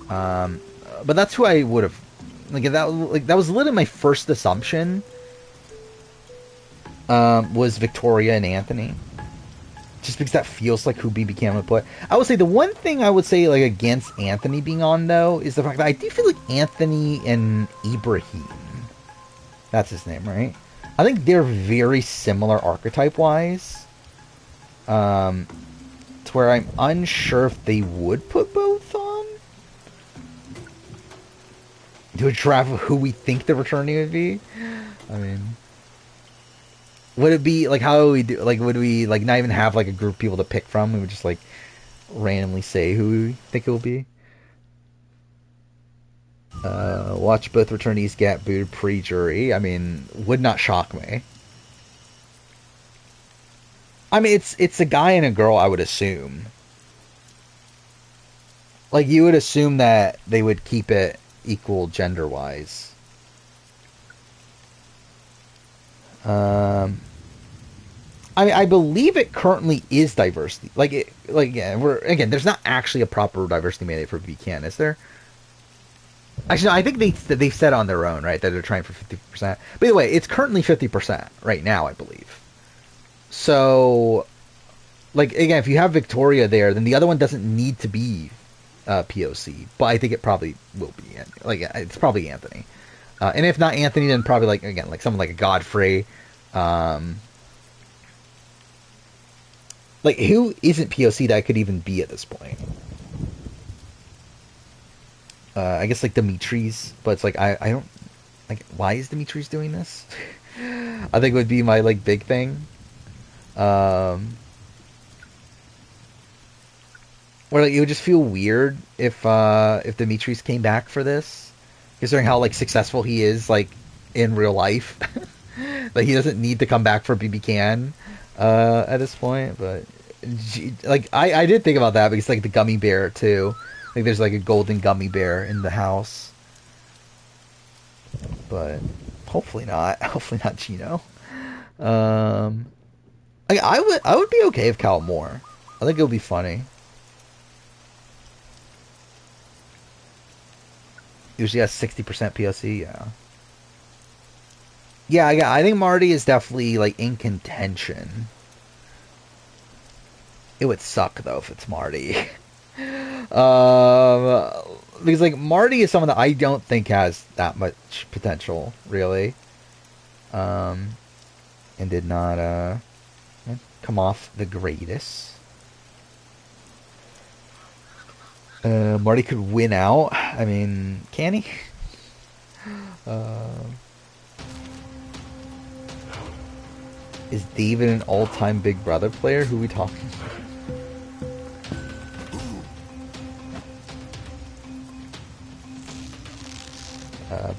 But that's who I would have... that was literally my first assumption. Was Victoria and Anthony. Just because that feels like who BB Cam would put. I would say the one thing I would say, like, against Anthony being on, though, is the fact that I do feel like Anthony and Ibrahim... That's his name, right? I think they're very similar archetype-wise. To where I'm unsure if they would put both on. Do a draft of who we think the returning would be. I mean... Would it be, like, how would we do... Like, would we, like, not even have, like, a group of people to pick from? We would just, like, randomly say who we think it will be. Watch both returnees get booted pre-jury. I mean, would not shock me. I mean, it's a guy and a girl, I would assume. Like, you would assume that they would keep it equal gender-wise. I mean, I believe it currently is diversity. Again, there's not actually a proper diversity mandate for VCAN, is there? Actually, no, I think they said on their own, right, that they're trying for 50%. But either way, it's currently 50% right now, I believe. So, like, again, if you have Victoria there, then the other one doesn't need to be POC. But I think it probably will be. Like, it's probably Anthony. And if not Anthony, then probably, like, again, like someone like a Godfrey. Like, who isn't POC that could even be at this point? I guess, like, Dimitri's, but it's like, I don't, like, why is Dimitri's doing this? I think it would be my, like, big thing. Or, like, it would just feel weird if Dimitri's came back for this, considering how, like, successful he is, like, in real life. Like, he doesn't need to come back for BB Can, at this point, but, like, I did think about that, because, like, the gummy bear, too. Like, there's, like, a golden gummy bear in the house. But hopefully not. Hopefully not Chino. I would be okay if Cal more. I think it would be funny. Usually has 60% POC, yeah. Yeah, I think Marty is definitely, like, in contention. It would suck, though, if it's Marty. Because, like, Marty is someone that I don't think has that much potential, really. And did not come off the greatest. Marty could win out. I mean, can he? Is David an all-time Big Brother player? Who are we talking about?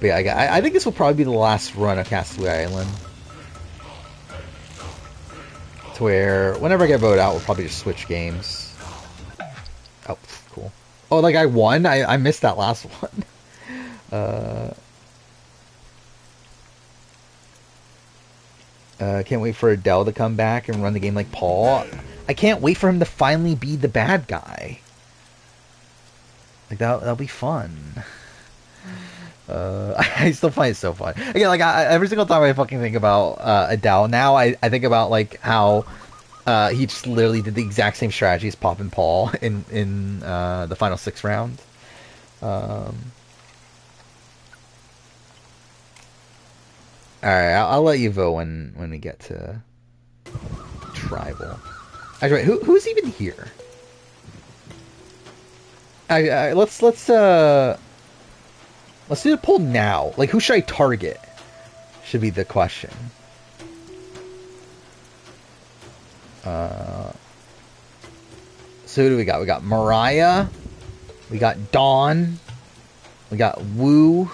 But yeah, I think this will probably be the last run of Castaway Island. To where, whenever I get voted out, we'll probably just switch games. Oh, cool. Oh, like, I won? I missed that last one. Can't wait for Adele to come back and run the game like Paul. I can't wait for him to finally be the bad guy. Like, that'll be fun. I still find it so fun. Again, like, every single time I fucking think about Adele, now I think about, like, how he just literally did the exact same strategy as Pop and Paul in the final 6 round. Alright, I'll let you vote when we get to tribal. Actually, wait, who's even here? Let's do the poll now. Like, who should I target? Should be the question. So who do we got? We got Mariah. We got Dawn. We got Woo.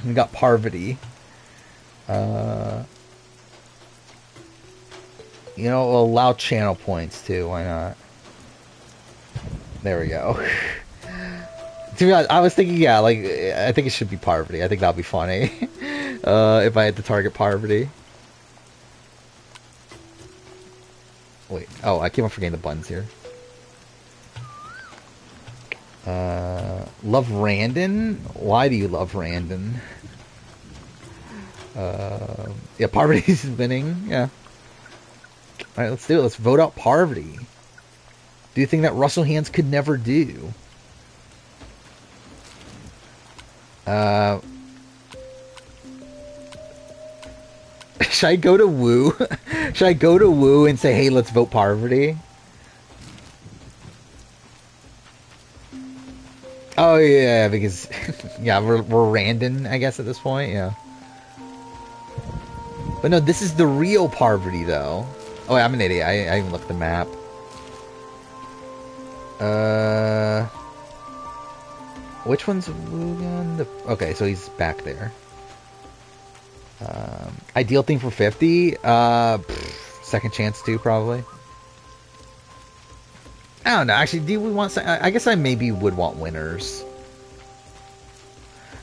We got Parvati. You know, we'll allow channel points too. Why not? There we go. To be honest, I was thinking, yeah, like, I think it should be Parvati. I think that'd be funny. If I had to target Parvati. Wait, oh, I keep on forgetting the buttons here. Love Randon? Why do you love Randon? Yeah, Parvati's winning, yeah. Alright, let's do it. Let's vote out Parvati. Do you think that Russell Hands could never do? Should I go to Woo? Should I go to Woo and say, hey, let's vote Parvati? Oh, yeah, because... yeah, we're Randon, I guess, at this point, yeah. But no, this is the real Parvati, though. Oh, wait, I'm an idiot. I even looked at the map. Which one's Woo again? Okay, so he's back there. Ideal thing for 50? Second chance too, probably. I don't know. Actually, do we want... I guess I maybe would want winners.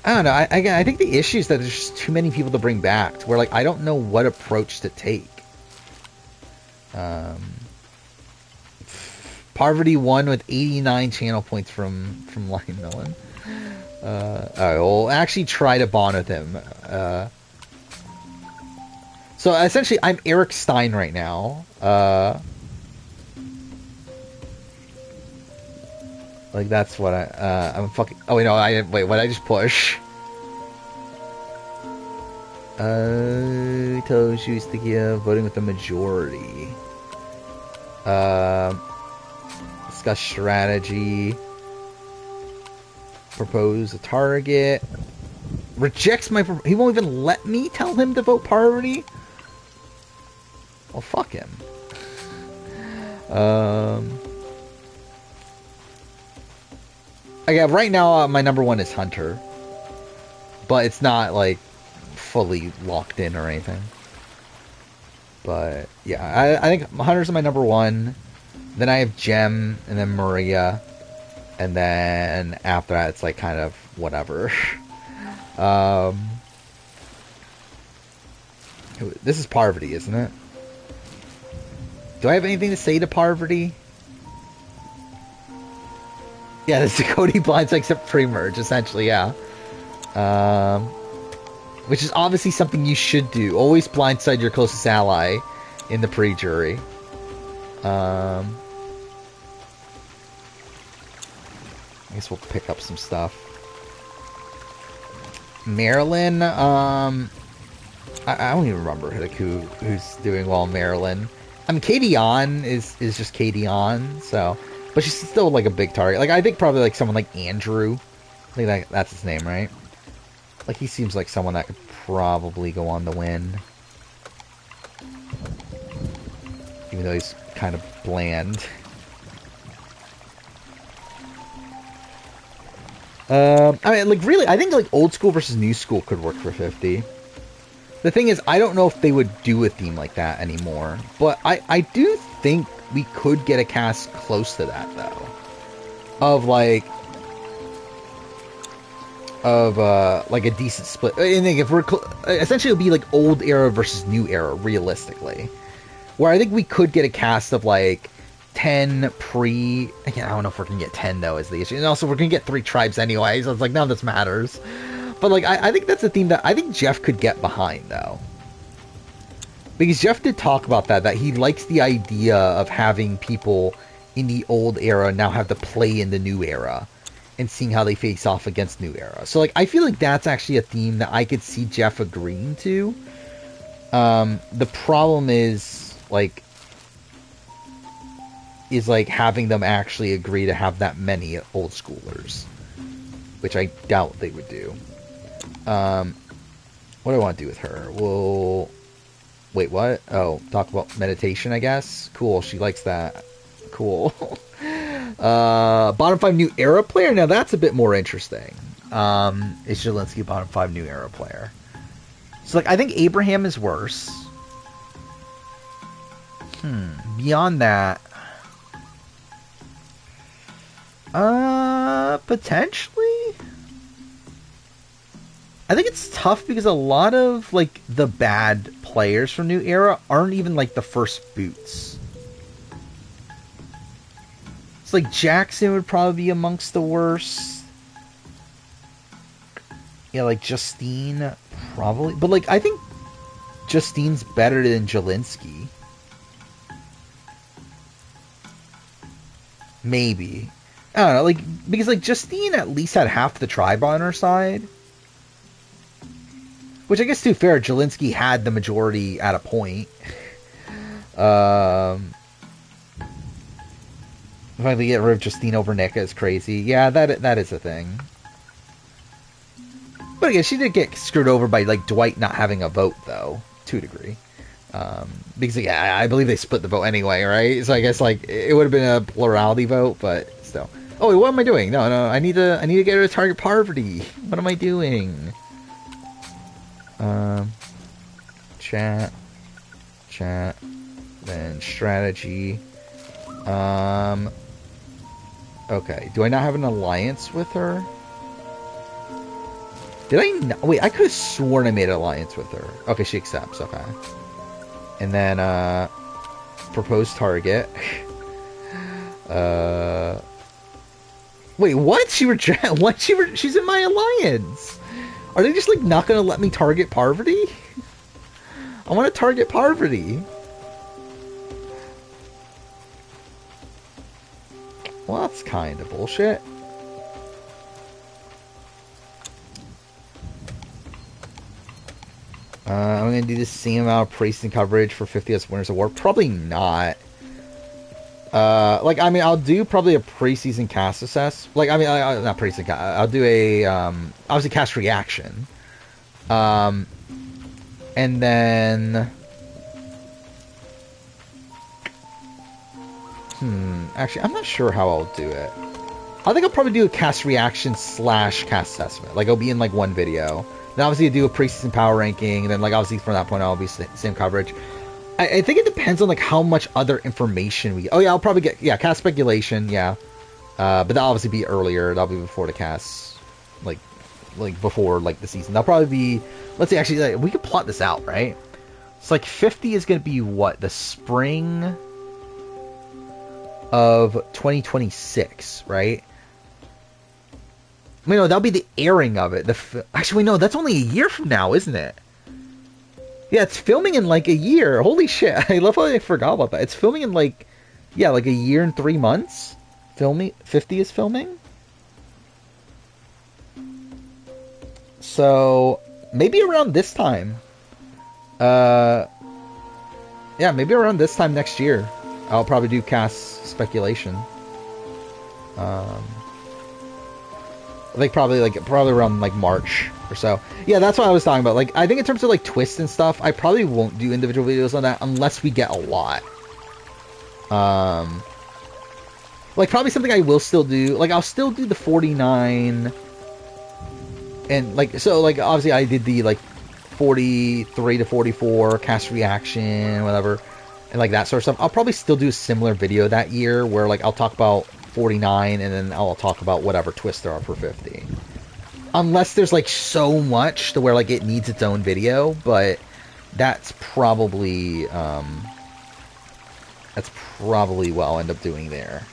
I don't know. I think the issue is that there's just too many people to bring back. To where, like, I don't know what approach to take. Parvati won with 89 channel points from Lion Millen. Alright, we'll actually try to bond with him. So essentially, I'm Eric Stein right now. Like that's what I'm fucking. Oh wait, no, wait. What did I just push? Tells you to give voting with the majority. Discuss strategy. Propose a target. Rejects my. He won't even let me tell him to vote Parvati. Well, fuck him. Okay, right now my number one is Hunter, but it's not like fully locked in or anything. But yeah, I think Hunter's my number one. Then I have Jem, and then Maria, and then after that it's like kind of whatever. This is Parvati, isn't it? Do I have anything to say to Parvati? Yeah, this is Cody Blindside except pre-merge, essentially, yeah. Which is obviously something you should do. Always blindside your closest ally in the pre-jury. I guess we'll pick up some stuff. Maryland, I don't even remember like who's doing well in Maryland. I mean, Katie On is just Katie On, so... But she's still, like, a big target. Like, I think probably, like, someone like Andrew. I think that's his name, right? Like, he seems like someone that could probably go on to win. Even though he's kind of bland. I mean, like, really, I think, like, old school versus new school could work for 50. The thing is, I don't know if they would do a theme like that anymore. But I do think we could get a cast close to that, though. Of, like... like, a decent split. I think if we're... essentially, it would be, like, old era versus new era, realistically. Where I think we could get a cast of, like, 10 pre... Again, I don't know if we're going to get 10, though, is the issue. And also, we're going to get 3 tribes anyway, so it's like, none of this matters. But, like, I think that's a theme that I think Jeff could get behind, though. Because Jeff did talk about that he likes the idea of having people in the old era now have to play in the new era. And seeing how they face off against new era. So, like, I feel like that's actually a theme that I could see Jeff agreeing to. The problem is, like... having them actually agree to have that many old schoolers. Which I doubt they would do. What do I want to do with her? Well... Wait, what? Oh, talk about meditation, I guess? Cool, she likes that. Cool. Bottom 5 new era player? Now that's a bit more interesting. Is Zelensky bottom 5 new era player? So, like, I think Abraham is worse. Beyond that, potentially. I think it's tough because a lot of like the bad players from New Era aren't even like the first boots. It's like Jackson would probably be amongst the worst. Yeah, like Justine probably, but like I think Justine's better than Jelinski. Maybe. I don't know, like, because, like, Justine at least had half the tribe on her side. Which, I guess, to be fair, Jelinski had the majority at a point. If I could get rid of Justine over Nika is crazy. Yeah, that is a thing. But again, she did get screwed over by, like, Dwight not having a vote, though, to a degree. Because, yeah, I believe they split the vote anyway, right? So I guess, like, it would have been a plurality vote, but still. Oh, wait, what am I doing? No, I need to get rid of target poverty. What am I doing? Chat, then strategy. Okay, do I not have an alliance with her? Did I not? Wait, I could have sworn I made an alliance with her. Okay, she accepts, okay. And then, propose target. Wait, what? She's in my alliance. Are they just, like, not gonna let me target Parvati? I want to target Parvati. Well, that's kind of bullshit. I'm going to do the same amount of praise and coverage for 50th Winners of War. Probably not. Like, I mean, I'll do probably a preseason cast assess. Like, I mean, not preseason cast. I'll do a, obviously cast reaction. And then... Actually, I'm not sure how I'll do it. I think I'll probably do a cast reaction / cast assessment. Like, it'll be in, like, one video. Then obviously I'll do a preseason power ranking, and then, like, obviously from that point on, I'll be same coverage. I think it depends on, like, how much other information we get. Oh, yeah, I'll probably get, yeah, cast speculation, yeah. But that'll obviously be earlier. That'll be before the cast, like before, like, the season. That'll probably be, let's see, actually, like, we could plot this out, right? It's like 50 is going to be what? The spring of 2026, right? I mean, no, that'll be the airing of it. Actually, wait, no, that's only a year from now, isn't it? Yeah, it's filming in, like, a year. Holy shit. I love how I forgot about that. It's filming in, like, yeah, like a year and 3 months. 50 is filming. So, maybe around this time. Yeah, maybe around this time next year. I'll probably do cast speculation. Like probably around like March or so. Yeah, that's what I was talking about. Like, I think in terms of like twists and stuff, I probably won't do individual videos on that unless we get a lot. Like probably something I will still do. Like I'll still do the 49, and like so like obviously I did the like 43 to 44 cast reaction, whatever, and like that sort of stuff. I'll probably still do a similar video that year where like I'll talk about 49 and then I'll talk about whatever twists there are for 50. Unless there's like so much to where like it needs its own video, but that's probably what I'll end up doing there.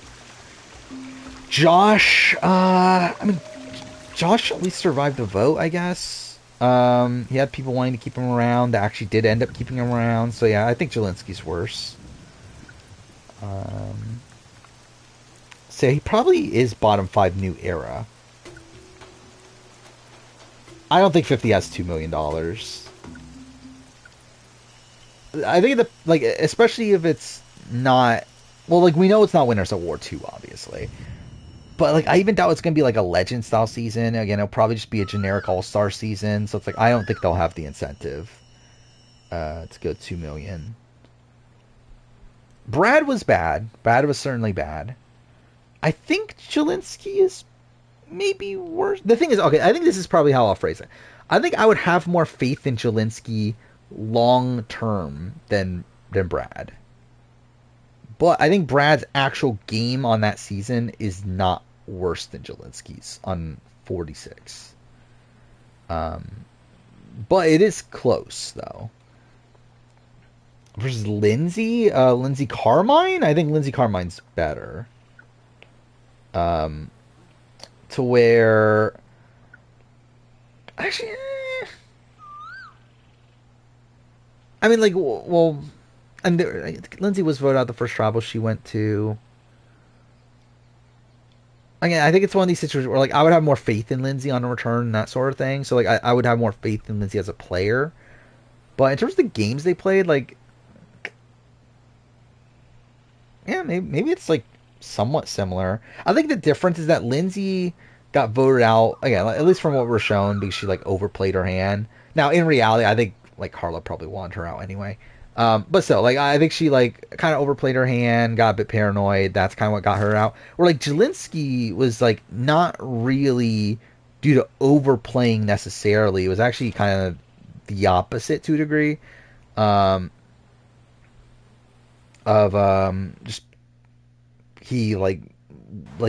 Josh, I mean, Josh at least survived the vote, I guess. He had people wanting to keep him around that actually did end up keeping him around. So yeah, I think Jelinski's worse. So he probably is bottom 5 new era. I don't think 50 has $2 million. I think the like, especially if it's not, well, like we know it's not Winners of War 2, obviously. But like I even doubt it's gonna be like a legend style season. Again, it'll probably just be a generic all-star season. So it's like I don't think they'll have the incentive to go 2 million. Brad was bad. Brad was certainly bad. I think Jelinski is maybe worse. The thing is, okay, I think this is probably how I'll phrase it. I think I would have more faith in Jelinski long term than Brad. But I think Brad's actual game on that season is not worse than Jelinski's on 46. But it is close, though. Versus Lindsay Carmine? I think Lindsay Carmine's better. To where... Actually... I mean, like, well... And Lindsay was voted out the first travel she went to. Again, I think it's one of these situations where, like, I would have more faith in Lindsay on a return and that sort of thing. So, like, I would have more faith in Lindsay as a player. But in terms of the games they played, like, yeah, maybe it's, like, somewhat similar. I think the difference is that Lindsay got voted out, again, at least from what we're shown, because she, like, overplayed her hand. Now, in reality, I think, like, Carla probably wanted her out anyway. But still, like, I think she, like, kind of overplayed her hand, got a bit paranoid. That's kind of what got her out. Where, like, Jelinski was, like, not really due to overplaying necessarily. It was actually kind of the opposite to a degree. Just he, like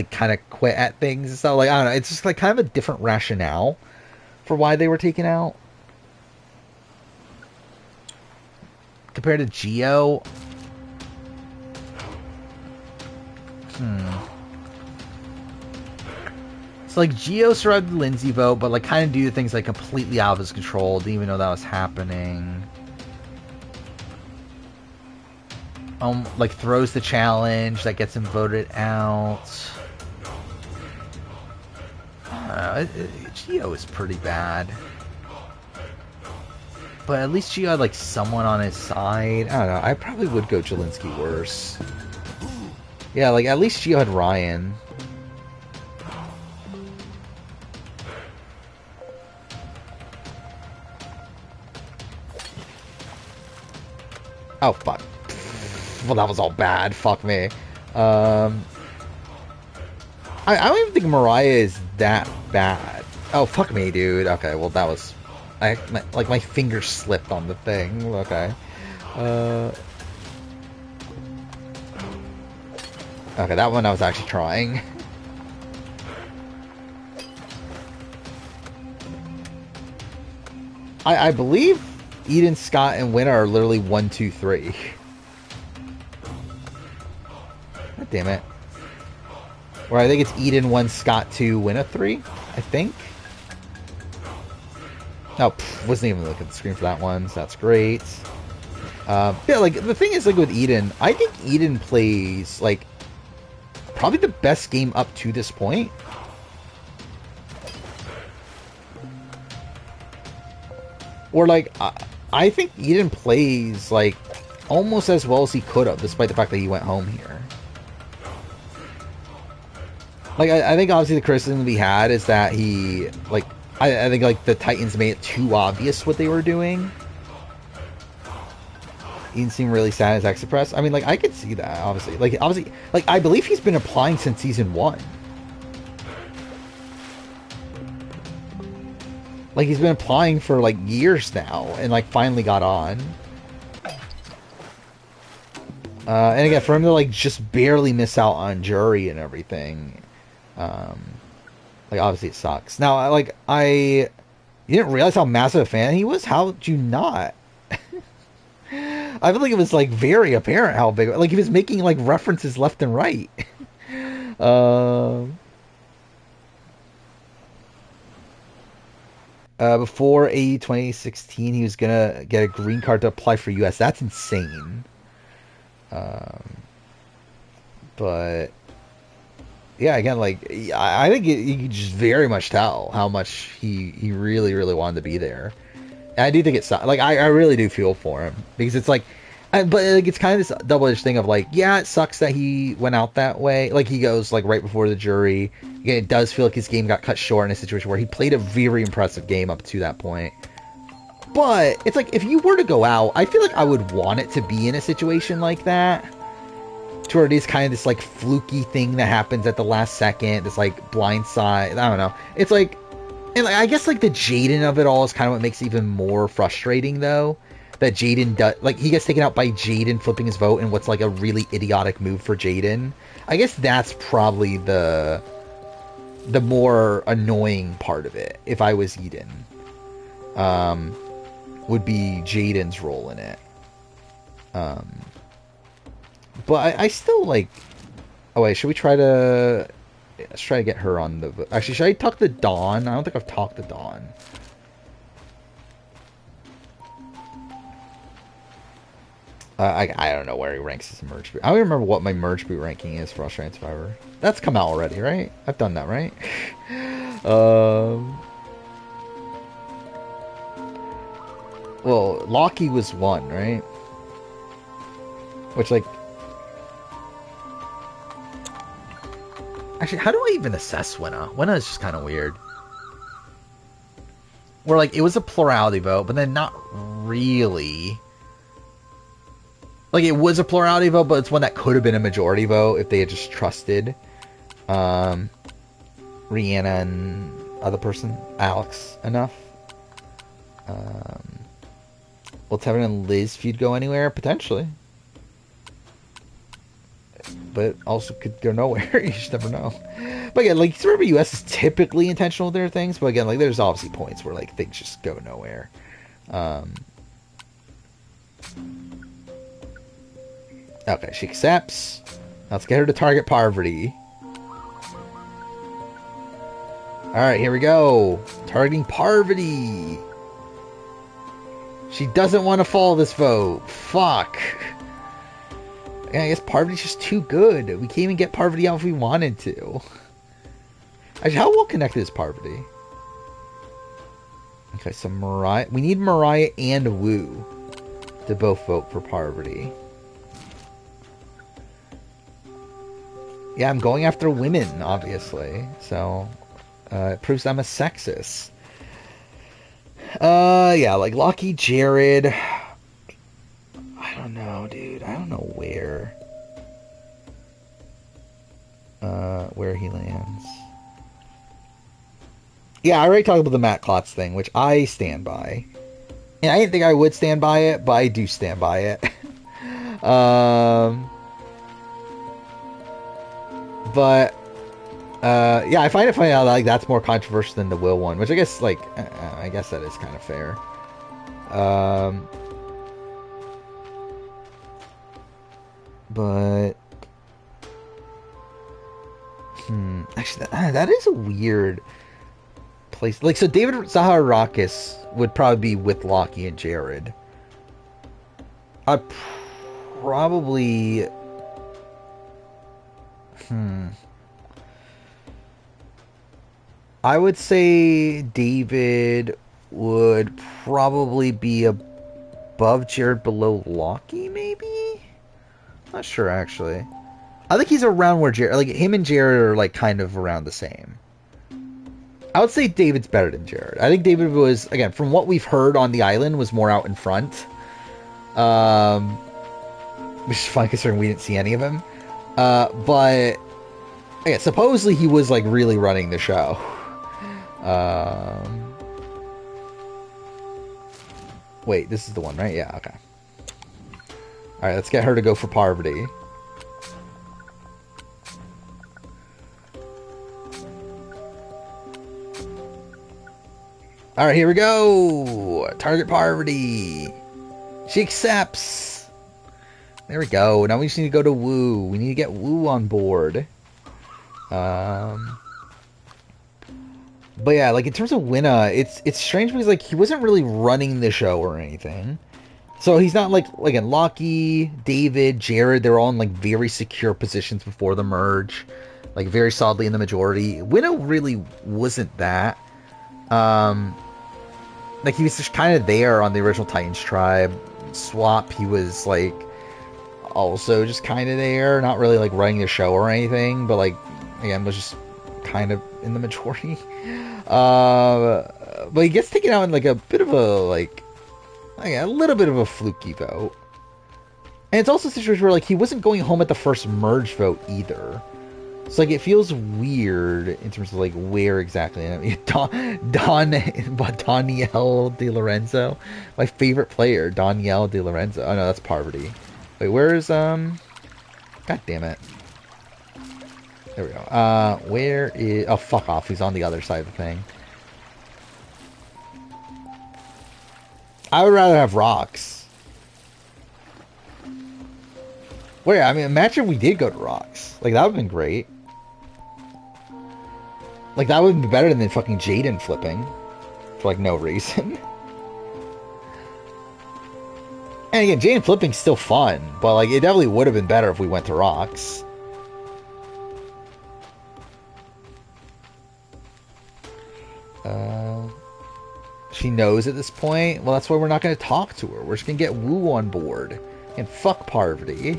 kind of quit at things and stuff. Like, I don't know. It's just, like, kind of a different rationale for why they were taken out. Compared to Geo, so, like, Geo survived the Lindsay vote, but, like, kind of due to things, like, completely out of his control. Didn't even know that was happening. Like, throws the challenge that gets him voted out. Geo is pretty bad. But at least Gio had, like, someone on his side. I don't know. I probably would go Jelinski worse. Yeah, like, at least Gio had Ryan. Oh, fuck. Well, that was all bad. Fuck me. I don't even think Mariah is that bad. Oh, fuck me, dude. Okay, well, that was... my finger slipped on the thing. Okay. Okay, that one I was actually trying. I believe Eden, Scott, and Winner are literally 1, 2, 3. God damn it. Or I think it's Eden 1, Scott 2, Winner 3, I think. No, wasn't even looking at the screen for that one, so that's great. Yeah, like, the thing is, like, with Eden, I think Eden plays, like, probably the best game up to this point. Or, like, I think Eden plays, like, almost as well as he could have, despite the fact that he went home here. Like, I think, obviously, the criticism we had is that he, like, I think, like, the Titans made it too obvious what they were doing. He didn't seem really sad as X Suppress. I mean, like, I could see that, obviously. Like, I believe he's been applying since Season 1. Like, he's been applying for, like, years now, and, like, finally got on. And again, for him to, like, just barely miss out on jury and everything, like, obviously it sucks. Now, like, you didn't realize how massive a fan he was? How did you not? I feel like it was, like, very apparent how big... Like, he was making, like, references left and right. Before AE 2016, he was gonna get a green card to apply for US. That's insane. But... yeah, again, like, I think you can just very much tell how much he really, really wanted to be there. And I do think it's, like, I really do feel for him. Because it's like, but, like, it's kind of this double-edged thing of, like, yeah, it sucks that he went out that way. Like, he goes, like, right before the jury. Again, it does feel like his game got cut short in a situation where he played a very impressive game up to that point. But, it's like, if you were to go out, I feel like I would want it to be in a situation like that. To where it is kind of this, like, fluky thing that happens at the last second, this, like, blindside, I don't know. It's like, and, like, I guess, like, the Jaden of it all is kind of what makes it even more frustrating, though. that Jaden does. Like, he gets taken out by Jaden flipping his vote in what's like a really idiotic move for Jaden. I guess that's probably the more annoying part of it, if I was Eden. Would be Jaden's role in it. But I still like... Oh wait, should we try to... Let's try to get her on the... Actually, should I talk to Dawn? I don't think I've talked to Dawn. I don't know where he ranks as a merge boot. I don't remember what my merge boot ranking is for Australian Survivor. That's come out already, right? I've done that, right? Well, Lockie was 1, right? Which, like... Actually, how do I even assess Winna? Winna is just kind of weird. Where, like, it was a plurality vote, but then not really. Like, it was a plurality vote, but it's one that could have been a majority vote if they had just trusted Rihanna and other person, Alex, enough. Will Tevin and Liz feud go anywhere? Potentially. But also could go nowhere. You just never know. But again, like, Survivor US is typically intentional with their things, but again, like, there's obviously points where, like, things just go nowhere. Okay, she accepts. Let's get her to target Parvati. Alright, here we go. Targeting Parvati. She doesn't want to follow this vote. Fuck. I guess Parvati's just too good. We can't even get Parvati out if we wanted to. Actually, how well connected is Parvati? Okay, so Mariah... We need Mariah and Wu to both vote for Parvati. Yeah, I'm going after women, obviously. So, it proves I'm a sexist. Yeah, like Lockie, Jared... I don't know, dude. I don't know where he lands. Yeah, I already talked about the Matt Klotz thing, which I stand by. And I didn't think I would stand by it, but I do stand by it. But yeah, I find it funny how, like, that's more controversial than the Will one, which I guess, like, I guess that is kind of fair. But actually, that is a weird place. Like, so David Zaharakis would probably be with Lockie and Jared. I'd probably... I would say David would probably be above Jared, below Lockie, maybe? Not sure, actually. I think he's around where Jared... Like, him and Jared are, like, kind of around the same. I would say David's better than Jared. I think David was, again, from what we've heard on the island, was more out in front. Which is fine, considering we didn't see any of him. But... Yeah, supposedly he was, like, really running the show. Wait, this is the one, right? Yeah, okay. Alright, let's get her to go for Parvati. Alright, here we go! Target Parvati! She accepts! There we go. Now we just need to go to Wu. We need to get Wu on board. But yeah, like, in terms of Winna, it's strange because, like, he wasn't really running the show or anything. So he's not, like, again, Lockie, David, Jared, they're all in, like, very secure positions before the merge. Like, very solidly in the majority. Winna really wasn't that. Like, he was just kind of there on the original Titans tribe. Swap, he was, like, also just kind of there. Not really, like, running the show or anything. But, like, again, was just kind of in the majority. But he gets taken out in, like, a bit of a, like a little bit of a fluky vote. And it's also a situation where, like, he wasn't going home at the first merge vote either. So like it feels weird in terms of like where exactly. I mean, Danielle De Lorenzo, my favorite player, Danielle De Lorenzo. Oh no, that's Poverty. Wait, where's God damn it. There we go. Where is? Oh fuck off. He's on the other side of the thing. I would rather have rocks. Wait, I mean, imagine we did go to rocks. Like that would have been great. Like, that would be better than fucking Jaden flipping. For, like, no reason. And again, Jaden flipping's still fun. But, like, it definitely would have been better if we went to rocks. She knows at this point. Well, that's why we're not going to talk to her. We're just going to get Woo on board. And fuck Parvati.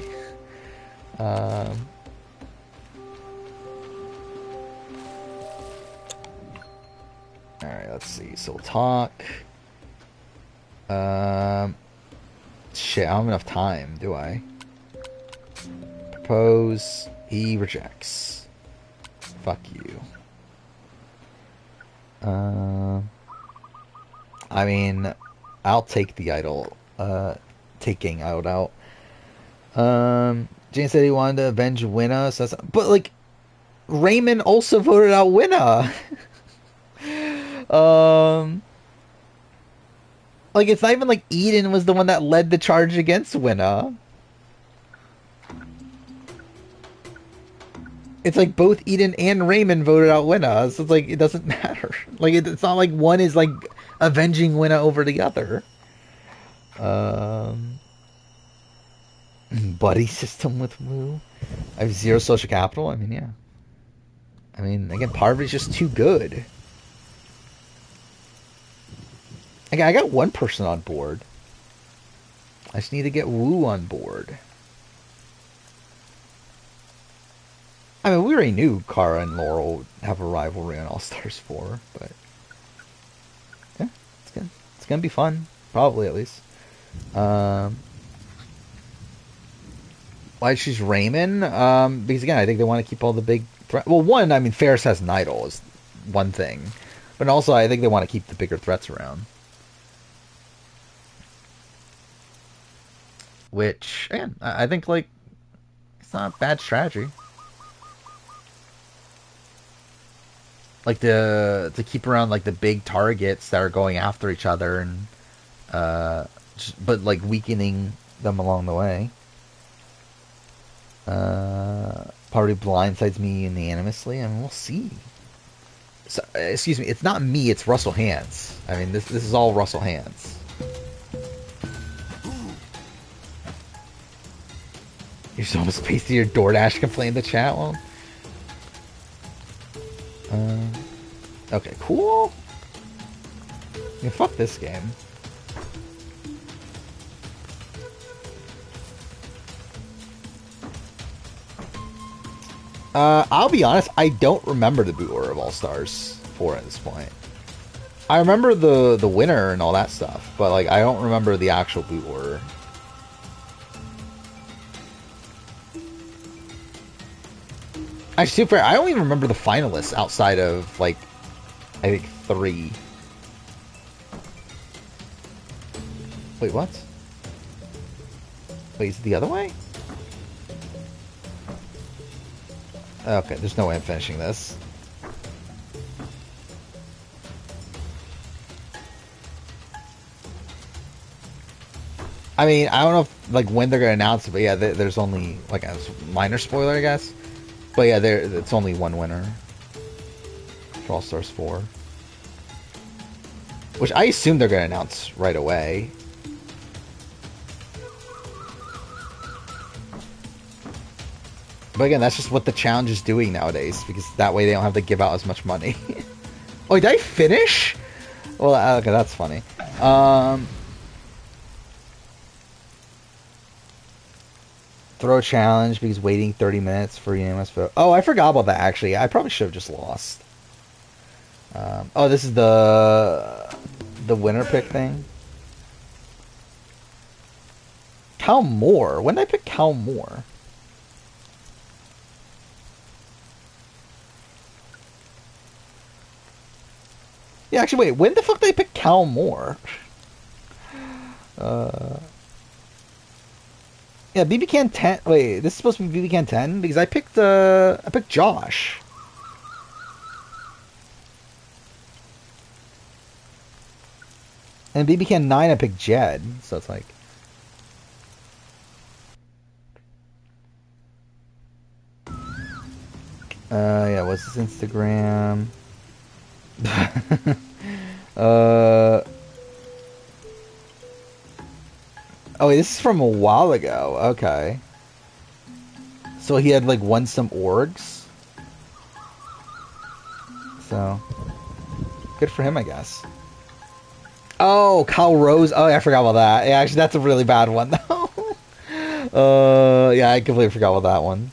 Alright, let's see. So we'll talk. Shit, I don't have enough time, do I? Propose. He rejects. Fuck you. I mean, I'll take the idol. Taking idol out. Jane said he wanted to avenge Winna. So but, like, Raymond also voted out Winna. Like, it's not even like Eden was the one that led the charge against Winna. It's like both Eden and Raymond voted out Winna, so it's like, it doesn't matter. Like, it's not like one is, like, avenging Winna over the other. Buddy system with Woo. I have 0 social capital. I mean, yeah. I mean, again, Parvati's just too good. Again, I got one person on board. I just need to get Woo on board. I mean, we already knew Kara and Laurel would have a rivalry on All-Stars 4, but yeah, it's good. It's gonna be fun, probably at least. Why she's Raymond? Because again, I think they want to keep all the big threats. Well, one, I mean, Ferris has an idol is one thing, but also I think they want to keep the bigger threats around. Which, again, I think, like, it's not a bad strategy. Like, to keep around, like, the big targets that are going after each other and, but, like, weakening them along the way. Party blindsides me unanimously, and we'll see. So, excuse me, it's not me, it's Russell Hands. I mean, this is all Russell Hands. You're so almost pasting your DoorDash complaint in the chat. Well, okay, cool. Yeah, fuck this game. I'll be honest, I don't remember the boot order of All-Stars 4 at this point. I remember the winner and all that stuff, but like I don't remember the actual boot order. Actually, super fair, I don't even remember the finalists outside of, like, I think 3. Wait, what? Wait, is it the other way? Okay, there's no way I'm finishing this. I mean, I don't know if, like, when they're going to announce it, but yeah, there's only, like, a minor spoiler, I guess. But yeah, it's only one winner for All Stars 4. Which I assume they're going to announce right away. But again, that's just what the challenge is doing nowadays, because that way they don't have to give out as much money. Oh, did I finish? Well, okay, that's funny. Throw a challenge because waiting 30 minutes for unanimous vote. Oh, I forgot about that, actually. I probably should have just lost. Oh, this is the winner pick thing. Cal Moore. When did I pick Cal Moore? Yeah, actually, wait. When the fuck did I pick Cal Moore? Yeah, BB Can 10. Wait, this is supposed to be BB Can 10 because I picked Josh. And BB Can 9 I picked Jed. So it's like yeah, what's his Instagram? Oh, wait, this is from a while ago. Okay. So he had, like, won some orgs. So, good for him, I guess. Oh, Kyle Rose. Oh, yeah, I forgot about that. Yeah, actually, that's a really bad one, though. Yeah, I completely forgot about that one.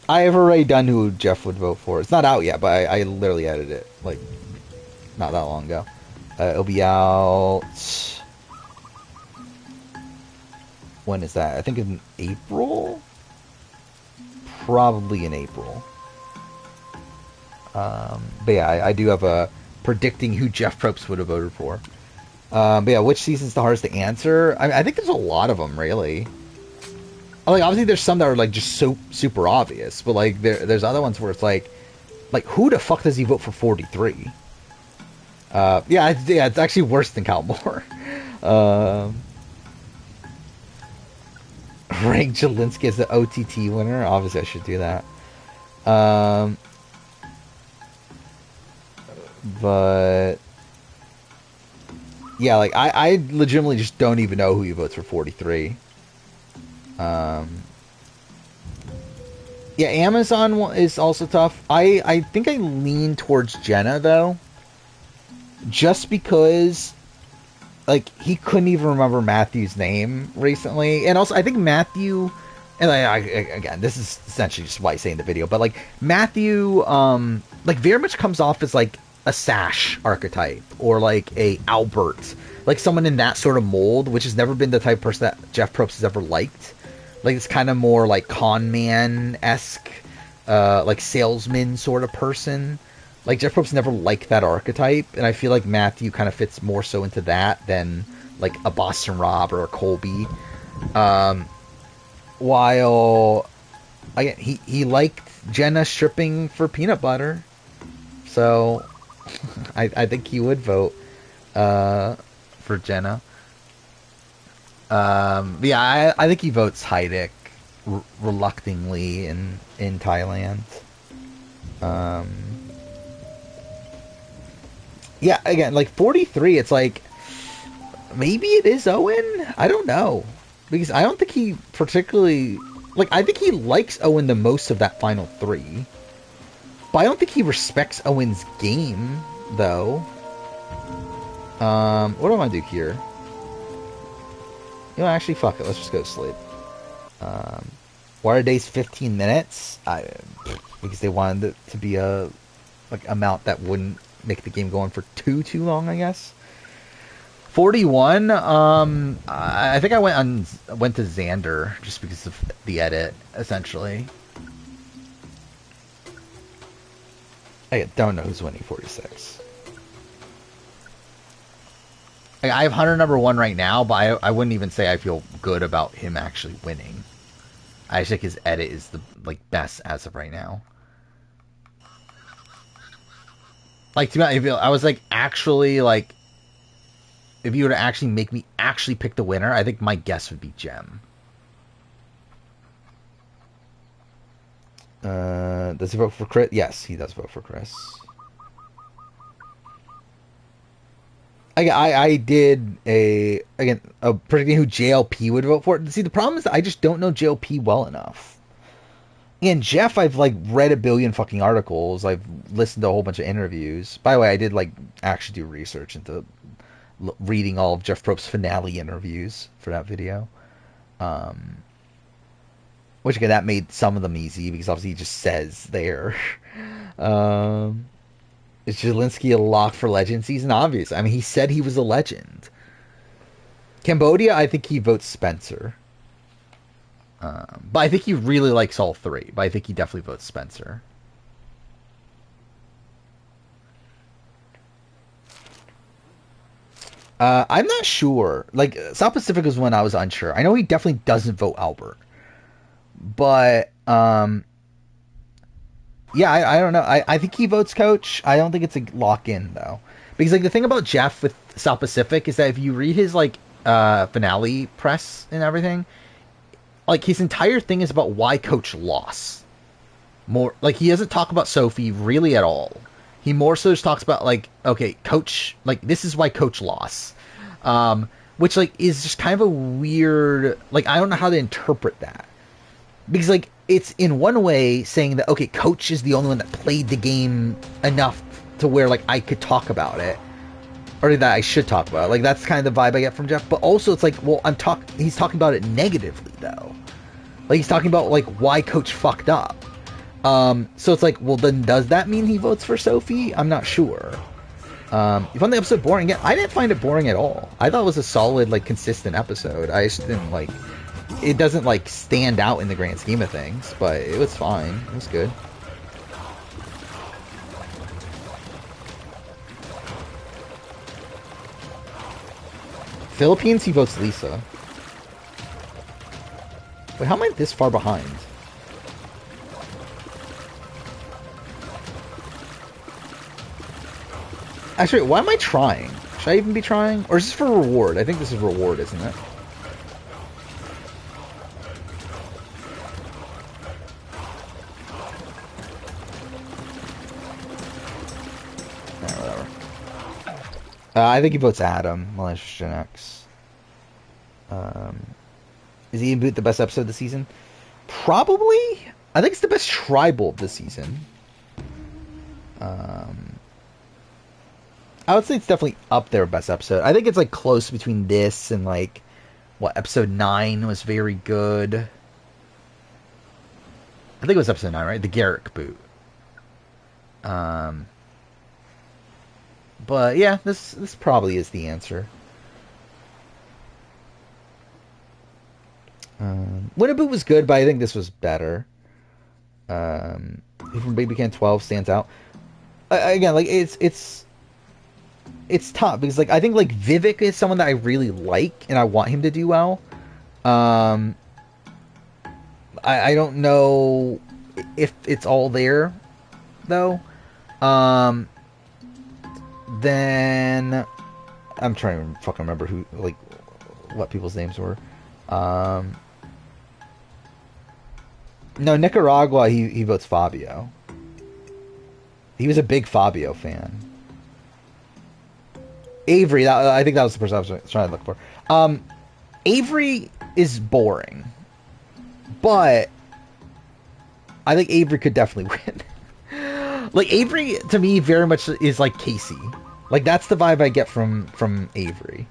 I have already done who Jeff would vote for. It's not out yet, but I literally edited it, like, not that long ago. It'll be out... When is that? I think in April? Probably in April. But yeah, I do have a predicting who Jeff Probst would have voted for. But yeah, which season's the hardest to answer? I think there's a lot of them, really. Like, obviously there's some that are, like, just so super obvious. But, like, there's other ones where it's like, who the fuck does he vote for 43? Yeah, it's actually worse than Cal Moore. Rank Jelinski as the OTT winner. Obviously, I should do that. But yeah, like I legitimately just don't even know who he votes for 43. Yeah, Amazon is also tough. I think I lean towards Jenna though, just because. Like, he couldn't even remember Matthew's name recently. And also, I think Matthew... And again, this is essentially just why I say in the video. But, like, Matthew, like, very much comes off as, like, a Sash archetype. Or, like, a Albert. Like, someone in that sort of mold. Which has never been the type of person that Jeff Probst has ever liked. Like, it's kind of more, like, con man-esque. Like, salesman sort of person. Like, Jeff Probst never liked that archetype, and I feel like Matthew kind of fits more so into that than, like, a Boston Rob or a Colby. While, again, he liked Jenna stripping for peanut butter. So, I think he would vote for Jenna. Yeah, I think he votes Heidik reluctantly in Thailand. Yeah, again, like 43, it's like maybe it is Owen. I don't know, because I don't think he particularly like. I think he likes Owen the most of that final 3, but I don't think he respects Owen's game though. What do I want to do here? You know, actually, fuck it. Let's just go to sleep. Water days 15 minutes. Because they wanted it to be a like amount that wouldn't make the game go on for too long, I guess. 41. I think I went to Xander just because of the edit, essentially. I don't know who's winning 46. I have Hunter number 1 right now, but I wouldn't even say I feel good about him actually winning. I just think his edit is the best as of right now. Like, to me, I was like, actually, like, if you were to actually make me actually pick the winner, I think my guess would be Gem. Does he vote for Chris? Yes, he does vote for Chris. I did a predicting who JLP would vote for. See, the problem is that I just don't know JLP well enough. And Jeff, I've like read a billion fucking articles. I've listened to a whole bunch of interviews. By the way, I did like actually do research into reading all of Jeff Probst's finale interviews for that video. Which again, that made some of them easy because obviously he just says there. Is Jelinski a lock for legend season? Obvious. I mean, he said he was a legend. Cambodia, I think he votes Spencer. But I think he really likes all 3. But I think he definitely votes Spencer. I'm not sure. Like, South Pacific was when I was unsure. I know he definitely doesn't vote Albert. But, yeah, I don't know. I think he votes Coach. I don't think it's a lock-in, though. Because, like, the thing about Jeff with South Pacific is that if you read his, like, finale press and everything, like, his entire thing is about why Coach lost. More, like, he doesn't talk about Sophie really at all. He more so just talks about, like, okay, Coach, like, this is why Coach lost. Which, like, is just kind of a weird, like, I don't know how to interpret that. Because, like, it's in one way saying that, okay, Coach is the only one that played the game enough to where, like, I could talk about it. Or that I should talk about it. Like, that's kind of the vibe I get from Jeff. But also, it's like, well, he's talking about it negatively, though. Like, he's talking about, like, why Coach fucked up. So it's like, well, then does that mean he votes for Sophie? I'm not sure. You found the episode boring? Yeah, I didn't find it boring at all. I thought it was a solid, like, consistent episode. I just didn't, like... It doesn't, like, stand out in the grand scheme of things, but it was fine. It was good. Philippines, he votes Lisa. Wait, how am I this far behind? Actually, why am I trying? Should I even be trying? Or is this for reward? I think this is reward, isn't it? Whatever. I think he votes Adam. Malicious Gen X. Is he the best episode of the season? Probably. I think it's the best tribal of the season. I would say it's definitely up there, best episode. I think it's like close between this and like what episode 9 was very good. I think it was episode 9, right? The Garrick boot. But yeah, this probably is the answer. Winter Boot was good, but I think this was better. From Baby Can 12 stands out. Again, like it's tough because like I think like Vivek is someone that I really like and I want him to do well. I don't know if it's all there though. Then I'm trying to fucking remember who like what people's names were. No, Nicaragua. He votes Fabio. He was a big Fabio fan. Avery, I think that was the person I was trying to look for. Avery is boring, but I think Avery could definitely win. Like Avery, to me, very much is like Casey. Like that's the vibe I get from Avery.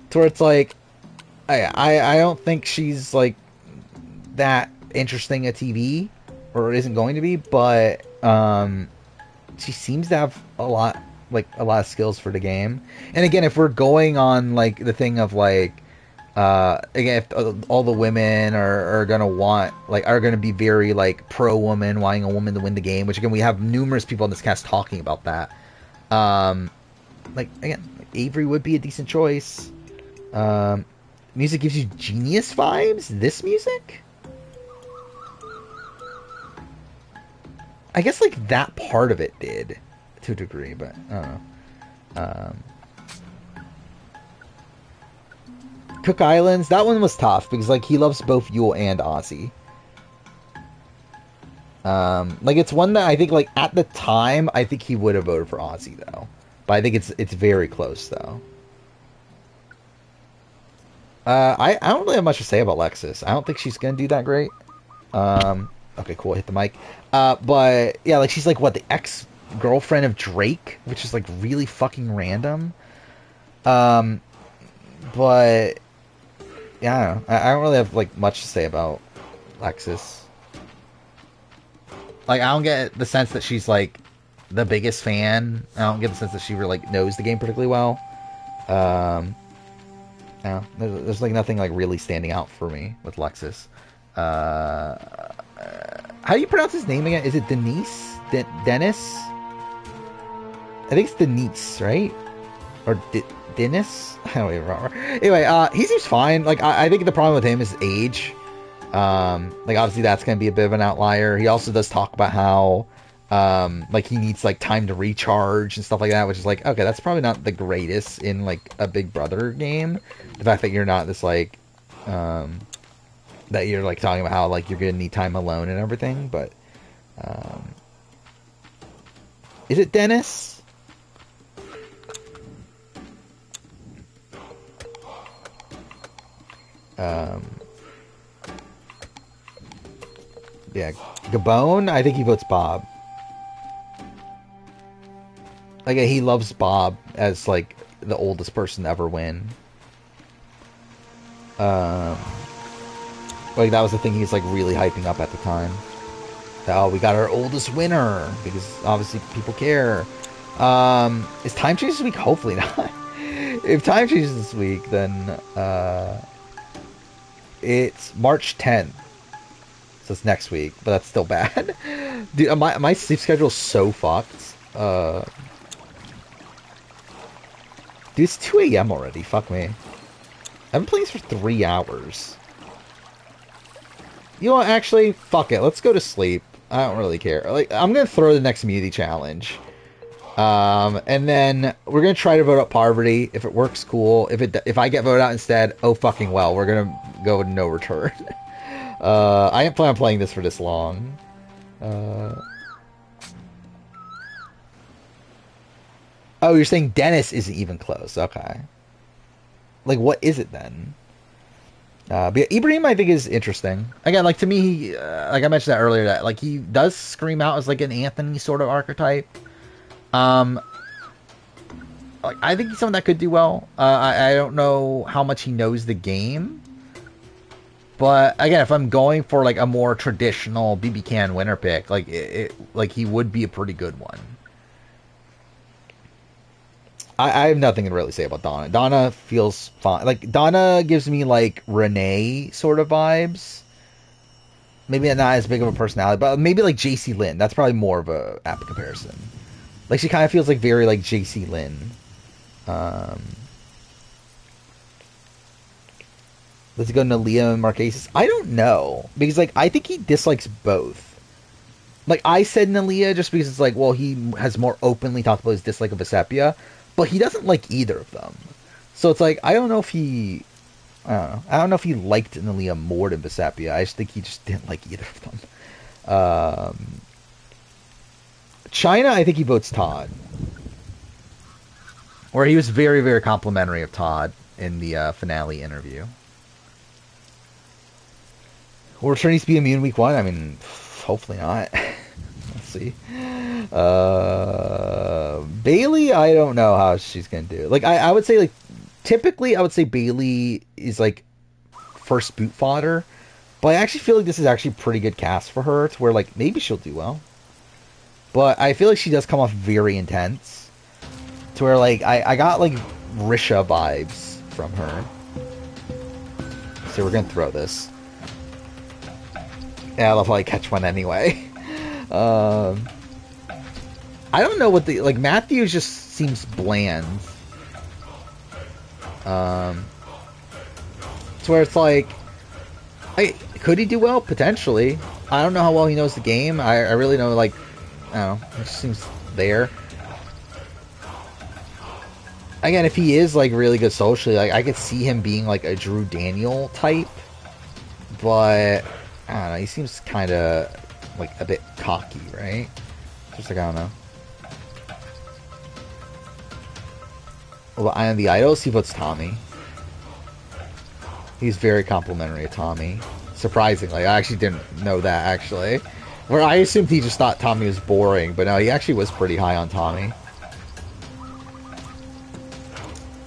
To where it's like, I don't think she's like that interesting a TV, or isn't going to be, but she seems to have a lot of skills for the game. And again, if we're going on like the thing of like again, if all the women are gonna be very like pro woman, wanting a woman to win the game, which again we have numerous people on this cast talking about that. Like again, Avery would be a decent choice. Music gives you genius vibes. This music, I guess like that part of it did to a degree, but I don't know. Cook Islands, that one was tough because like he loves both Yule and Ozzy. Like it's one that I think like at the time I think he would have voted for Ozzy though, but I think it's very close though. I don't really have much to say about Lexus. I don't think she's gonna do that great. Okay, cool. Hit the mic. But yeah, like she's like what, the ex-girlfriend of Drake, which is like really fucking random. But yeah, I don't know. I don't really have like much to say about Lexus. Like I don't get the sense that she's like the biggest fan. I don't get the sense that she really like knows the game particularly well. No, there's like nothing like really standing out for me with Lexus. How do you pronounce his name again? Is it Denise? Dennis? I think it's Denise, right? Or Dennis? I don't even remember. Anyway, he seems fine. Like, I think the problem with him is age. Like, obviously that's going to be a bit of an outlier. He also does talk about how, like, he needs, like, time to recharge and stuff like that, which is like, okay, that's probably not the greatest in, like, a Big Brother game. The fact that you're not this, like, that you're, like, talking about how, like, you're going to need time alone and everything, but, is it Dennis? Yeah, Gabon, I think he votes Bob. Like, he loves Bob as, like, the oldest person to ever win. Like, that was the thing he's, like, really hyping up at the time. Oh, we got our oldest winner, because obviously people care. Is time change this week? Hopefully not. If time changes this week, then, it's March 10th. So it's next week, but that's still bad. Dude, my sleep schedule is so fucked. Dude, it's 2 a.m. already. Fuck me. I've been playing this for 3 hours. You know what? Actually, fuck it. Let's go to sleep. I don't really care. Like, I'm gonna throw the next immunity challenge. And then we're gonna try to vote up Parvati. If it works, cool. If I get voted out instead, oh fucking well. We're gonna go with no return. I didn't plan on playing this for this long. Oh, you're saying Dennis isn't even close. Okay. Like, what is it then? But yeah, Ibrahim, I think, is interesting. Again, like, to me, like I mentioned that earlier, that, like, he does scream out as, like, an Anthony sort of archetype. Like, I think he's someone that could do well. I don't know how much he knows the game. But again, if I'm going for like a more traditional BB Can winner pick, like like he would be a pretty good one. I have nothing to really say about Donna. Donna feels fine. Like, Donna gives me like Renee sort of vibes. Maybe not as big of a personality, but maybe like JC Lynn. That's probably more of a apt comparison. Like, she kind of feels like very like JC Lynn. Does he go Nalia and Marquesas? I don't know. Because, like, I think he dislikes both. Like, I said Nalia just because it's like, well, he has more openly talked about his dislike of Vesepia. But he doesn't like either of them. So it's like, I don't know if he... I don't know. I don't know if he liked Nalia more than Vesepia. I just think he just didn't like either of them. China, I think he votes Todd. Or he was very, very complimentary of Todd in the finale interview. Will returnees be immune week 1? I mean, hopefully not. Let's see. Bailey, I don't know how she's going to do. Like, I would say, like, typically, I would say Bailey is, like, first boot fodder. But I actually feel like this is actually a pretty good cast for her, to where, like, maybe she'll do well. But I feel like she does come off very intense. To where, like, I got, like, Risha vibes from her. So we're going to throw this. Yeah, I'll probably catch one anyway. I don't know what the... Like, Matthews just seems bland. To where it's like... could he do well? Potentially. I don't know how well he knows the game. I really know, like... I don't know. It just seems there. Again, if he is, like, really good socially, like, I could see him being, like, a Drew Daniel type. But... I don't know, he seems kind of, like, a bit cocky, right? Just like, I don't know. Well, Eye on the Idols, he votes Tommy. He's very complimentary of Tommy. Surprisingly, I actually didn't know that, actually. Where I assumed he just thought Tommy was boring, but no, he actually was pretty high on Tommy.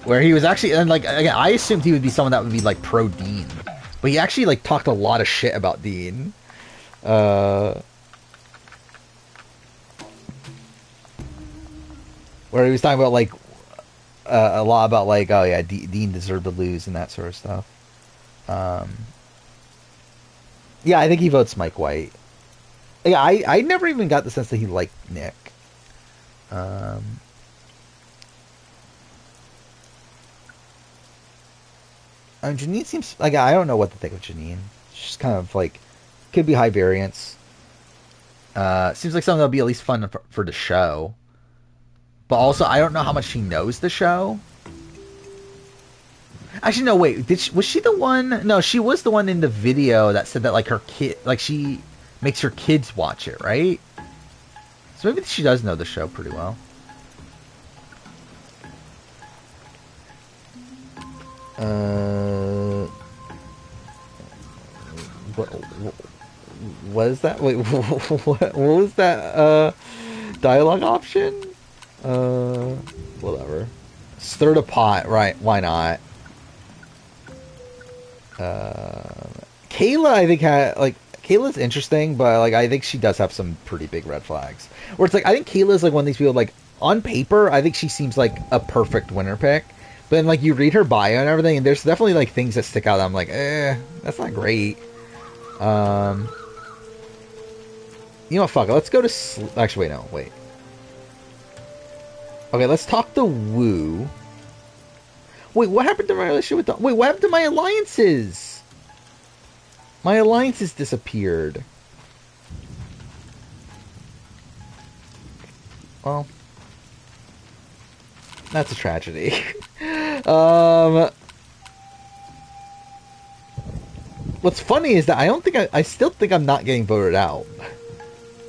Where he was actually, and like, again, I assumed he would be someone that would be, like, pro-Dean. But he actually, like, talked a lot of shit about Dean. Where he was talking about, like, a lot about, like, oh yeah, Dean deserved to lose and that sort of stuff. Yeah, I think he votes Mike White. Yeah, I never even got the sense that he liked Nick. Janine seems like I don't know what to think of Janine. She's kind of like could be high variance. Seems like something that'll be at least fun for the show. But also, I don't know how much she knows the show. Actually, no. Wait, was she the one? No, she was the one in the video that said that like her kid, like she makes her kids watch it, right? So maybe she does know the show pretty well. What is that? Wait, what was that dialogue option? Whatever. Stir the pot, right? Why not? Kayla, I think Kayla's interesting, but like I think she does have some pretty big red flags. Where it's like I think Kayla's like one of these people like on paper, I think she seems like a perfect winner pick. But then like you read her bio and everything, and there's definitely like things that stick out that I'm like, that's not great. You know what, fuck it. Let's go to... Actually, wait. Okay, let's talk to Woo. Wait, what happened to my relationship with... Wait, what happened to my alliances? My alliances disappeared. Well... That's a tragedy. What's funny is that I still think I'm not getting voted out.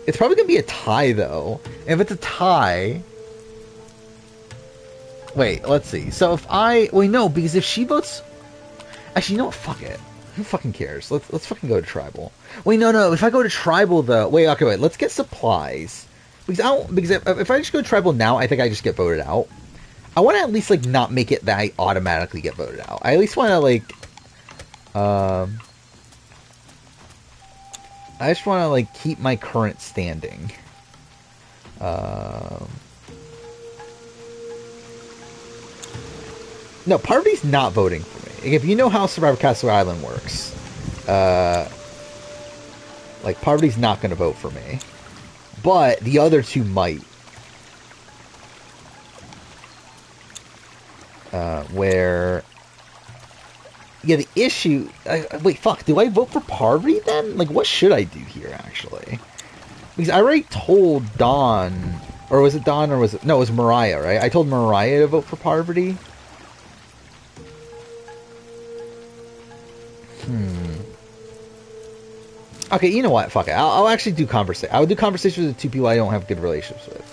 It's probably going to be a tie, though. And if it's a tie... Wait, let's see. So if I... Wait, no, because if she votes... Actually, you know what? Fuck it. Who fucking cares? Let's fucking go to Tribal. Wait, no. If I go to Tribal, though... Wait, wait. Let's get supplies. Because if I just go to Tribal now, I think I just get voted out. I want to at least, like, not make it that I automatically get voted out. I at least want to, like... I just want to, like, keep my current standing. No, Parvati's not voting for me. If you know how Survivor Castaway Island works, like, Parvati's not going to vote for me. But the other two might. Where... Yeah, the issue... wait, fuck. Do I vote for Parvati then? Like, what should I do here, actually? Because I already told Dawn... Or was it Dawn or was it... No, it was Mariah, right? I told Mariah to vote for Parvati. Okay, you know what? Fuck it. I'll actually do conversation. I would do conversations with the two people I don't have good relationships with.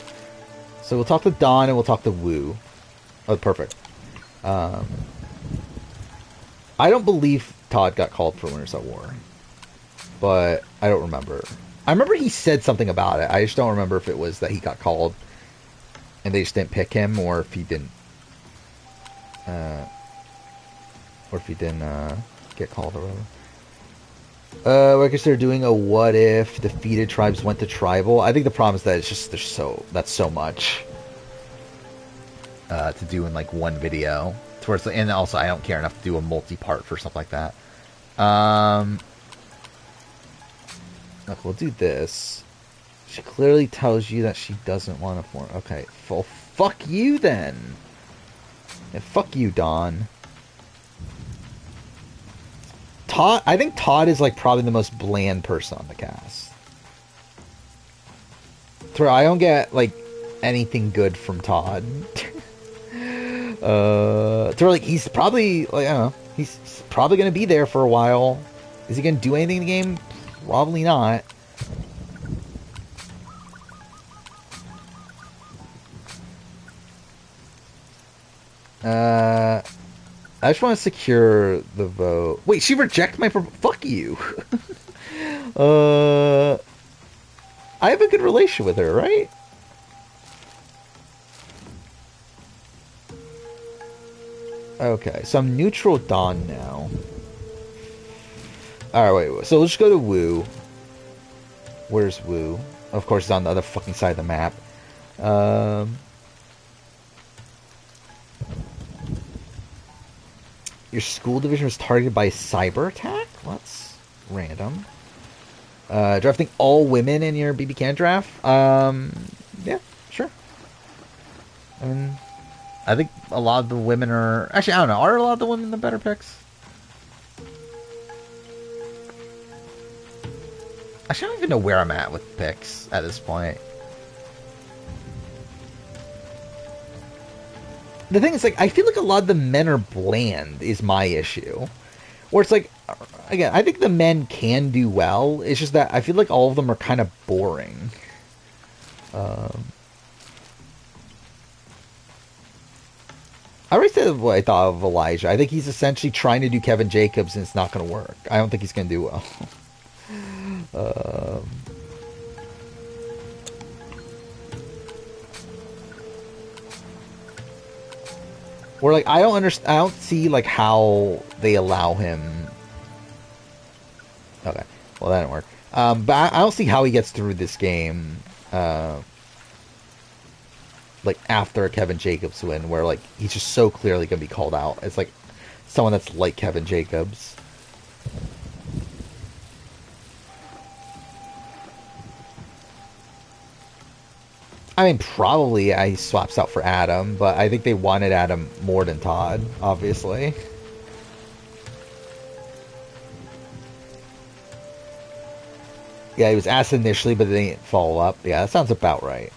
So we'll talk to Dawn and we'll talk to Woo. Oh, perfect. I don't believe Todd got called for Winners at War. But I don't remember. I remember he said something about it. I just don't remember if it was that he got called and they just didn't pick him, or if he didn't get called or whatever. I guess they're doing a what if defeated tribes went to Tribal. I think the problem is that it's just that's so much to do in like one video. And also I don't care enough to do a multi-part for stuff like that. Look, we'll do this. She clearly tells you that she doesn't want to form. Okay, well, fuck you then. Yeah, fuck you, Dawn. Todd, I think Todd is like probably the most bland person on the cast. I don't get like anything good from Todd. Like he's probably like, I don't know, he's probably gonna be there for a while. Is he gonna do anything in the game? Probably not. I just want to secure the vote. Wait, she rejected my... Fuck you. I have a good relation with her, right? Okay, so I'm neutral Dawn now. Alright, wait. So let's go to Woo. Where's Woo? Of course, it's on the other fucking side of the map. Your school division was targeted by a cyber attack? That's random. Drafting all women in your BB Can draft? Yeah, sure. I mean, I think a lot of the women are... Actually, I don't know. Are a lot of the women the better picks? Actually, I don't even know where I'm at with picks at this point. The thing is, like, I feel like a lot of the men are bland is my issue. Where it's like, again, I think the men can do well. It's just that I feel like all of them are kind of boring. I already said what I thought of Elijah. I think he's essentially trying to do Kevin Jacobs, and it's not going to work. I don't think he's going to do well. Where like I don't understand. I don't see like how they allow him. Okay, well that didn't work. But I don't see how he gets through this game. Like after a Kevin Jacobs win, where like he's just so clearly gonna be called out. It's like someone that's like Kevin Jacobs. I mean, probably he swaps out for Adam, but I think they wanted Adam more than Todd, obviously. Yeah, he was asked initially, but they didn't follow up. Yeah, that sounds about right.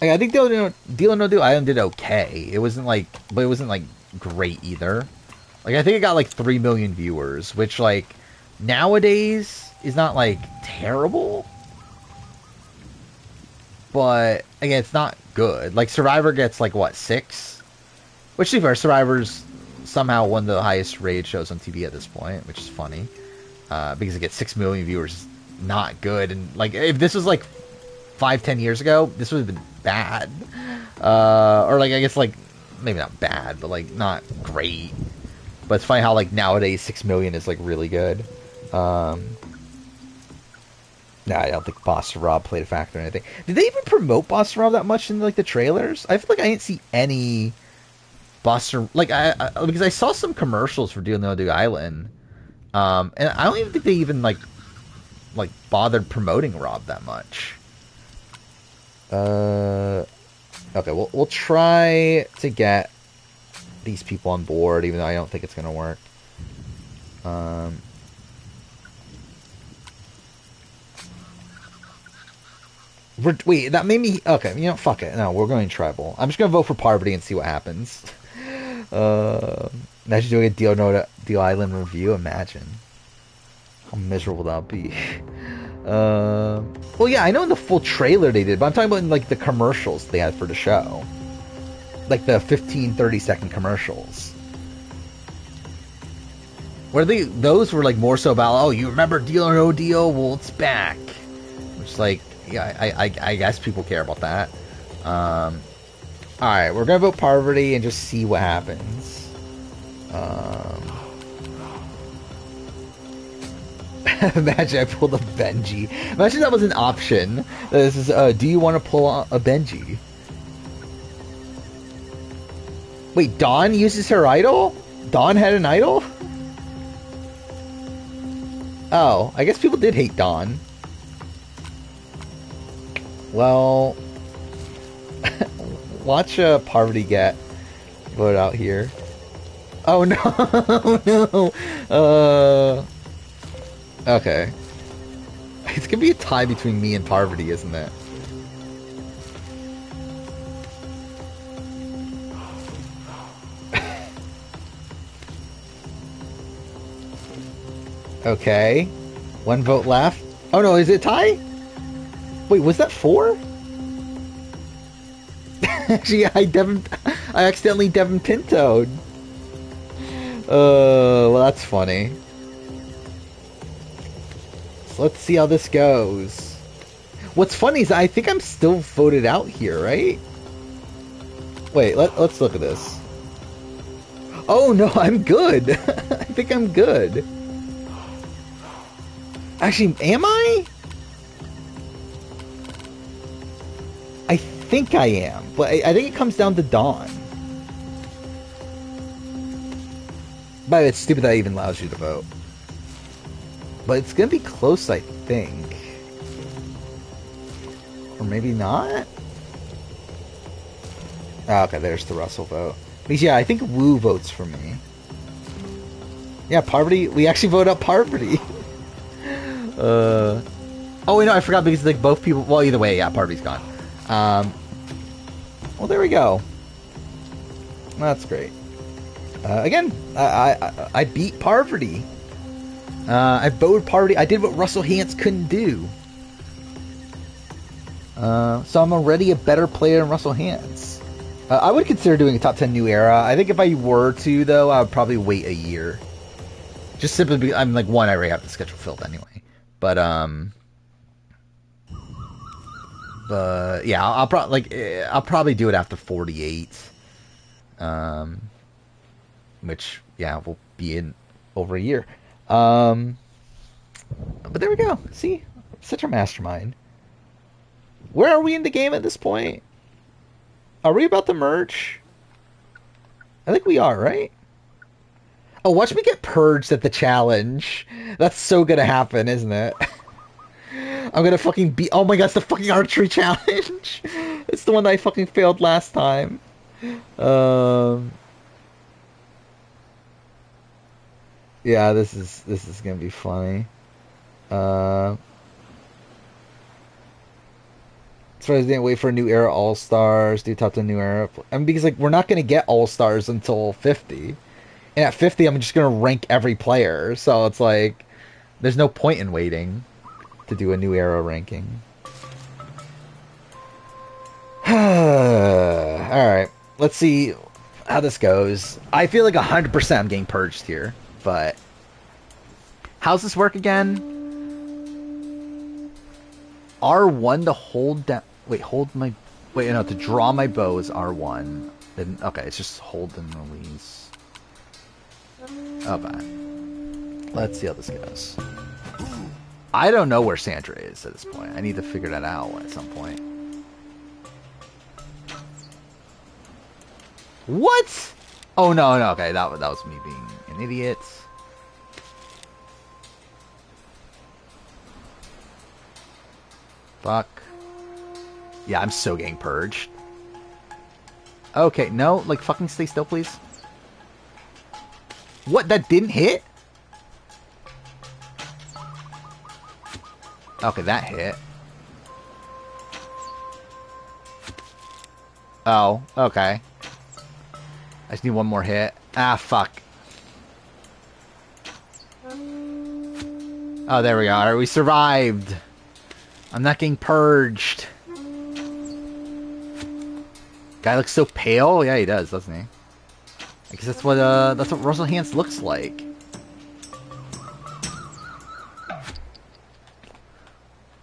Like, I think Deal or No Deal Island did okay. It wasn't like, but it wasn't like great either. Like, I think it got like 3 million viewers, which like nowadays is not like terrible, but again, it's not good. Like Survivor gets like what 6, which to be fair, Survivor's somehow one of the highest rated shows on TV at this point, which is funny because it gets 6 million viewers. Is not good, and like if this was like 5-10 years ago, this would have been bad, or like I guess like maybe not bad, but like not great. But it's funny how like nowadays 6 million is like really good. No, I don't think Boss Rob played a factor in anything. Did they even promote Boss Rob that much in like the trailers? I feel like I didn't see any Boss like I because I saw some commercials for Deal No Deal Island, and I don't even think they even like bothered promoting Rob that much. Okay, we'll try to get these people on board, even though I don't think it's gonna work. Wait, that made me... Okay, you know, fuck it. No, we're going tribal. I'm just going to vote for Parvati and see what happens. Imagine doing a Deal No Deal Island review. Imagine. How miserable that would be. Well, yeah, I know in the full trailer they did, but I'm talking about in, like, the commercials they had for the show. Like, the 15, 30-second commercials. Where those were, like, more so about, oh, you remember Deal or No Deal? Well, it's back. Which, like... Yeah, I guess people care about that. Alright, we're gonna vote Parvati and just see what happens. Imagine I pulled a Benji. Imagine that was an option. This is, do you want to pull a Benji? Wait, Dawn uses her idol? Dawn had an idol? Oh, I guess people did hate Dawn. Well, watch Parvati get voted out here. Oh no, no. Okay. It's gonna be a tie between me and Parvati, isn't it? Okay. 1 vote left. Oh no, is it a tie? Wait, was that 4? Actually, I accidentally Devin Pintoed. Well, that's funny. So let's see how this goes. What's funny is I think I'm still voted out here, right? Wait, let's look at this. Oh no, I'm good. I think I'm good. Actually, am I? I think I am, but I think it comes down to Dawn. But it's stupid that it even allows you to vote. But it's gonna be close, I think. Or maybe not? Oh, okay, there's the Russell vote. Because, yeah, I think Wu votes for me. Yeah, Parvati. We actually voted up Parvati. Oh, wait, no, I forgot because like both people. Well, either way, yeah, Parvati's gone. Well, there we go. That's great. Again, I beat Parvati. I voted Parvati. I did what Russell Hantz couldn't do. So I'm already a better player than Russell Hantz. I would consider doing a top 10 new era. I think if I were to, though, I would probably wait a year. Just simply because I'm like, one, I already have the schedule filled anyway. But yeah, I'll probably do it after 48. Which, yeah, will be in over a year. But there we go. See? Such a mastermind. Where are we in the game at this point? Are we about to merge? I think we are, right? Oh, watch me get purged at the challenge. That's so gonna happen, isn't it? I'm gonna fucking beat... Oh my god, it's the fucking archery challenge! It's the one that I fucking failed last time. Yeah, this is gonna be funny. So I didn't wait for a new era All-Stars, do top 10 new era. I mean, because like we're not gonna get All-Stars until 50. And at 50 I'm just gonna rank every player. So it's like there's no point in waiting to do a new era ranking. Alright. Let's see how this goes. I feel like 100% I'm getting purged here, but how's this work again? R1 to hold down. Wait, hold my. Wait, no, to draw my bow is R1. Then okay, it's just hold and release. Okay. Let's see how this goes. I don't know where Sandra is at this point. I need to figure that out at some point. What? Oh no, okay, that was me being an idiot. Fuck. Yeah, I'm so getting purged. Okay, no, like fucking stay still, please. What? That didn't hit? Okay, that hit. Oh, okay. I just need one more hit. Ah, fuck. Oh, there we go. Alright, we survived. I'm not getting purged. Guy looks so pale. Yeah, he does, doesn't he? I guess that's what Russell Hantz looks like. Well,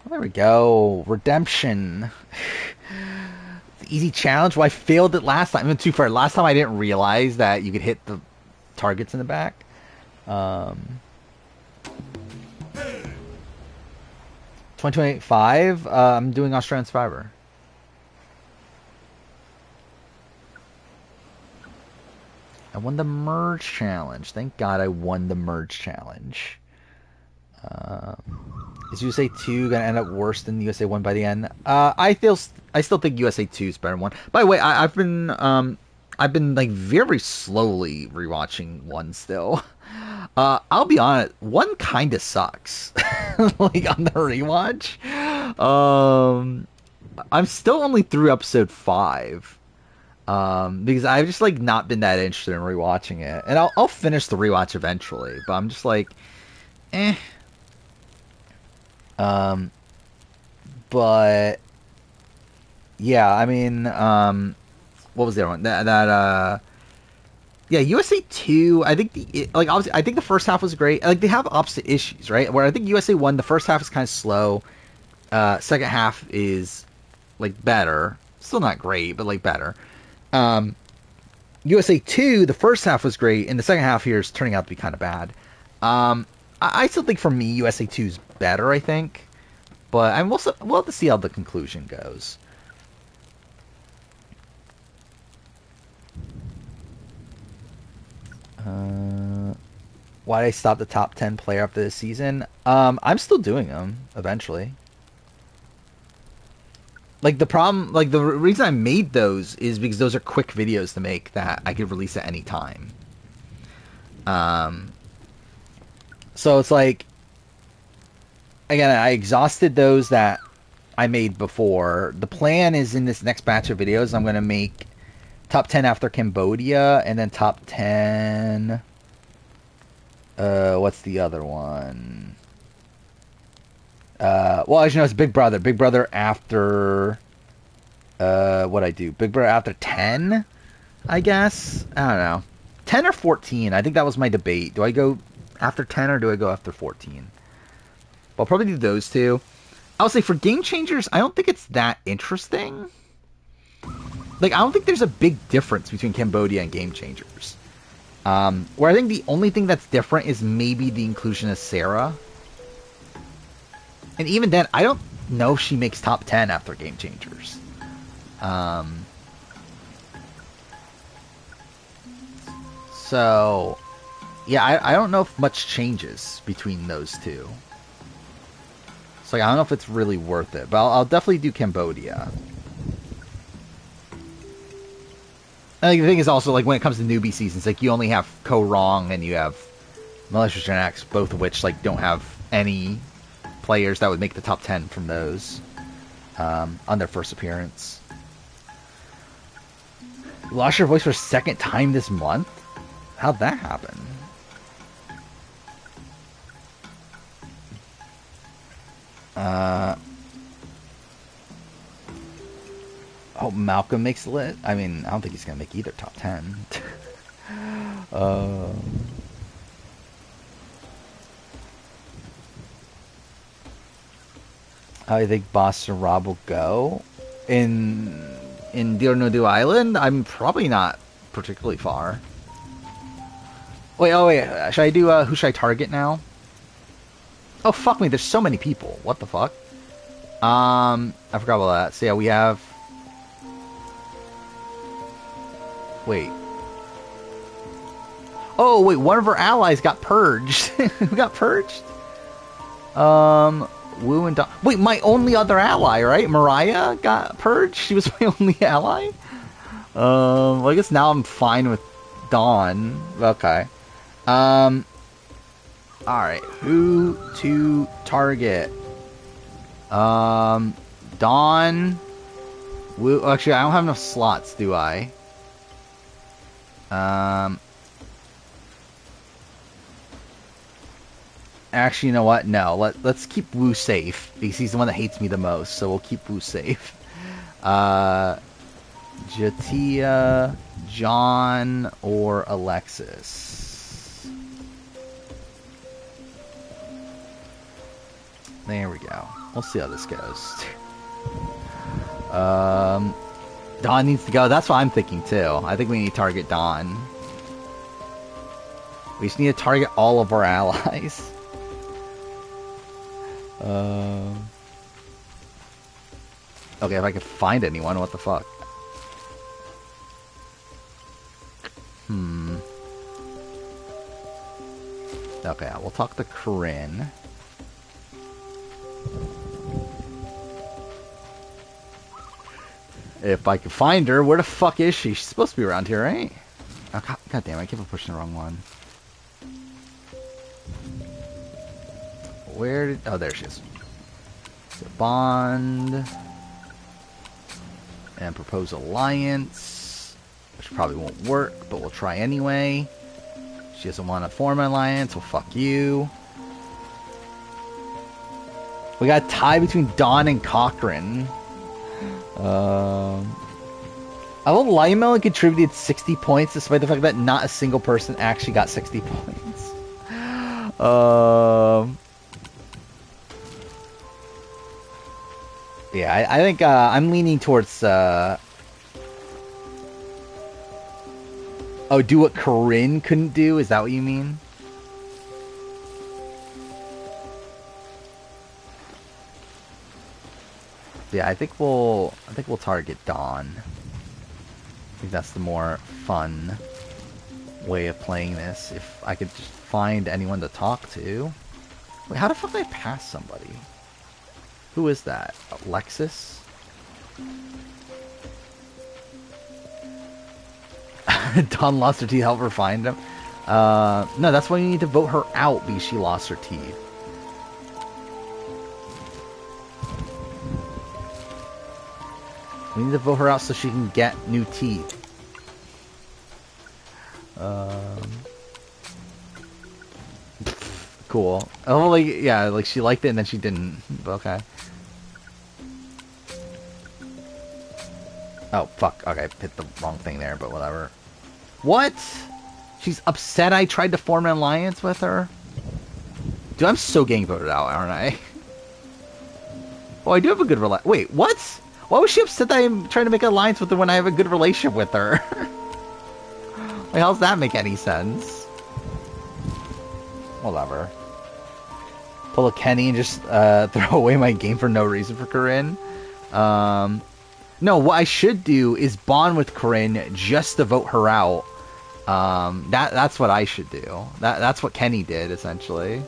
there we go. Redemption. Easy challenge. Well, I failed it last time. Even too far. Last time I didn't realize that you could hit the targets in the back. 2025. I'm doing Australian Survivor. I won the merge challenge. Thank God I won the merge challenge. Is USA 2 gonna end up worse than USA 1 by the end? I still think USA 2 is better than 1. By the way, I've been like very slowly rewatching 1 still. I'll be honest, 1 kind of sucks. Like on the rewatch. I'm still only through episode 5. Because I've just like not been that interested in rewatching it, and I'll finish the rewatch eventually. But I'm just like, eh. But yeah, I mean, what was the other one? Yeah, USA 2. I think obviously, I think the first half was great. Like they have opposite issues, right? Where I think USA 1, the first half is kind of slow. Second half is like better. Still not great, but like better. USA 2, the first half was great, and the second half here is turning out to be kind of bad. I still think for me, USA 2 is better, I think. But we'll have to see how the conclusion goes. Why did I stop the top 10 player after this season? I'm still doing them, eventually. Like, the problem, like, the reason I made those is because those are quick videos to make that I could release at any time. So it's like, again, I exhausted those that I made before. The plan is in this next batch of videos, I'm going to make top 10 after Cambodia, and then top 10... what's the other one? Well, as you know, it's Big Brother. Big Brother after... what I do? Big Brother after 10, I guess? I don't know. 10 or 14? I think that was my debate. Do I go after 10 or do I go after 14? I'll probably do those two. I'll say for Game Changers, I don't think it's that interesting. Like, I don't think there's a big difference between Cambodia and Game Changers. Where I think the only thing that's different is maybe the inclusion of Sarah. And even then, I don't know if she makes top 10 after Game Changers. So, yeah, I don't know if much changes between those two. So, like, I don't know if it's really worth it. But I'll definitely do Cambodia. I think the thing is also, like, when it comes to newbie seasons, like, you only have Ko Rong and you have Malicious Gen X, both of which, like, don't have any players that would make the top 10 from those on their first appearance. You lost your voice for a second time this month? How'd that happen? Oh, Malcolm makes the list? I mean, I don't think he's going to make either top 10. How do you think Boss and Rob will go? In Dear No Do Island? I'm probably not particularly far. Wait, should I do, who should I target now? Oh, fuck me, there's so many people. What the fuck? I forgot about that. So yeah, we have... Wait. Oh, wait, one of our allies got purged. Who got purged? Wu and Don. Wait, my only other ally, right? Mariah got purged? She was my only ally? Well, I guess now I'm fine with Dawn. Okay. Alright, who to target? Dawn. Wu. Actually, I don't have enough slots, do I? Actually, you know what? No, let's keep Wu safe because he's the one that hates me the most. So we'll keep Wu safe. Jatia, John, or Alexis. There we go. We'll see how this goes. Dawn needs to go. That's what I'm thinking too. I think we need to target Dawn. We just need to target all of our allies. Okay, if I can find anyone, what the fuck? Okay, we'll talk to Corinne. If I can find her, where the fuck is she? She's supposed to be around here, right? Oh, God damn, I keep on pushing the wrong one. Where did... Oh, there she is. So bond. And propose alliance. Which probably won't work, but we'll try anyway. She doesn't want to form an alliance. Well, fuck you. We got a tie between Dawn and Cochran. Although Lionel contributed 60 points, despite the fact that not a single person actually got 60 points. Yeah, I think I'm leaning towards... Oh, do what Corinne couldn't do? Is that what you mean? Yeah, I think we'll target Dawn. I think that's the more fun way of playing this. If I could just find anyone to talk to. Wait, how the fuck did I pass somebody? Who is that? Alexis? Dawn lost her teeth, help her find him. No, that's why you need to vote her out, because she lost her teeth. We need to vote her out so she can get new teeth. Cool. Oh, like, yeah, like she liked it and then she didn't. Okay. Oh, fuck. Okay, hit the wrong thing there, but whatever. What? She's upset I tried to form an alliance with her? Dude, I'm so getting voted out, aren't I? Oh, I do have a good Wait, what? Why was she upset that I'm trying to make an alliance with her when I have a good relationship with her? Like, how does that make any sense? Whatever. Pull a Kenny and just throw away my game for no reason for Corinne. No, what I should do is bond with Corinne just to vote her out. That's what I should do. That's what Kenny did, essentially.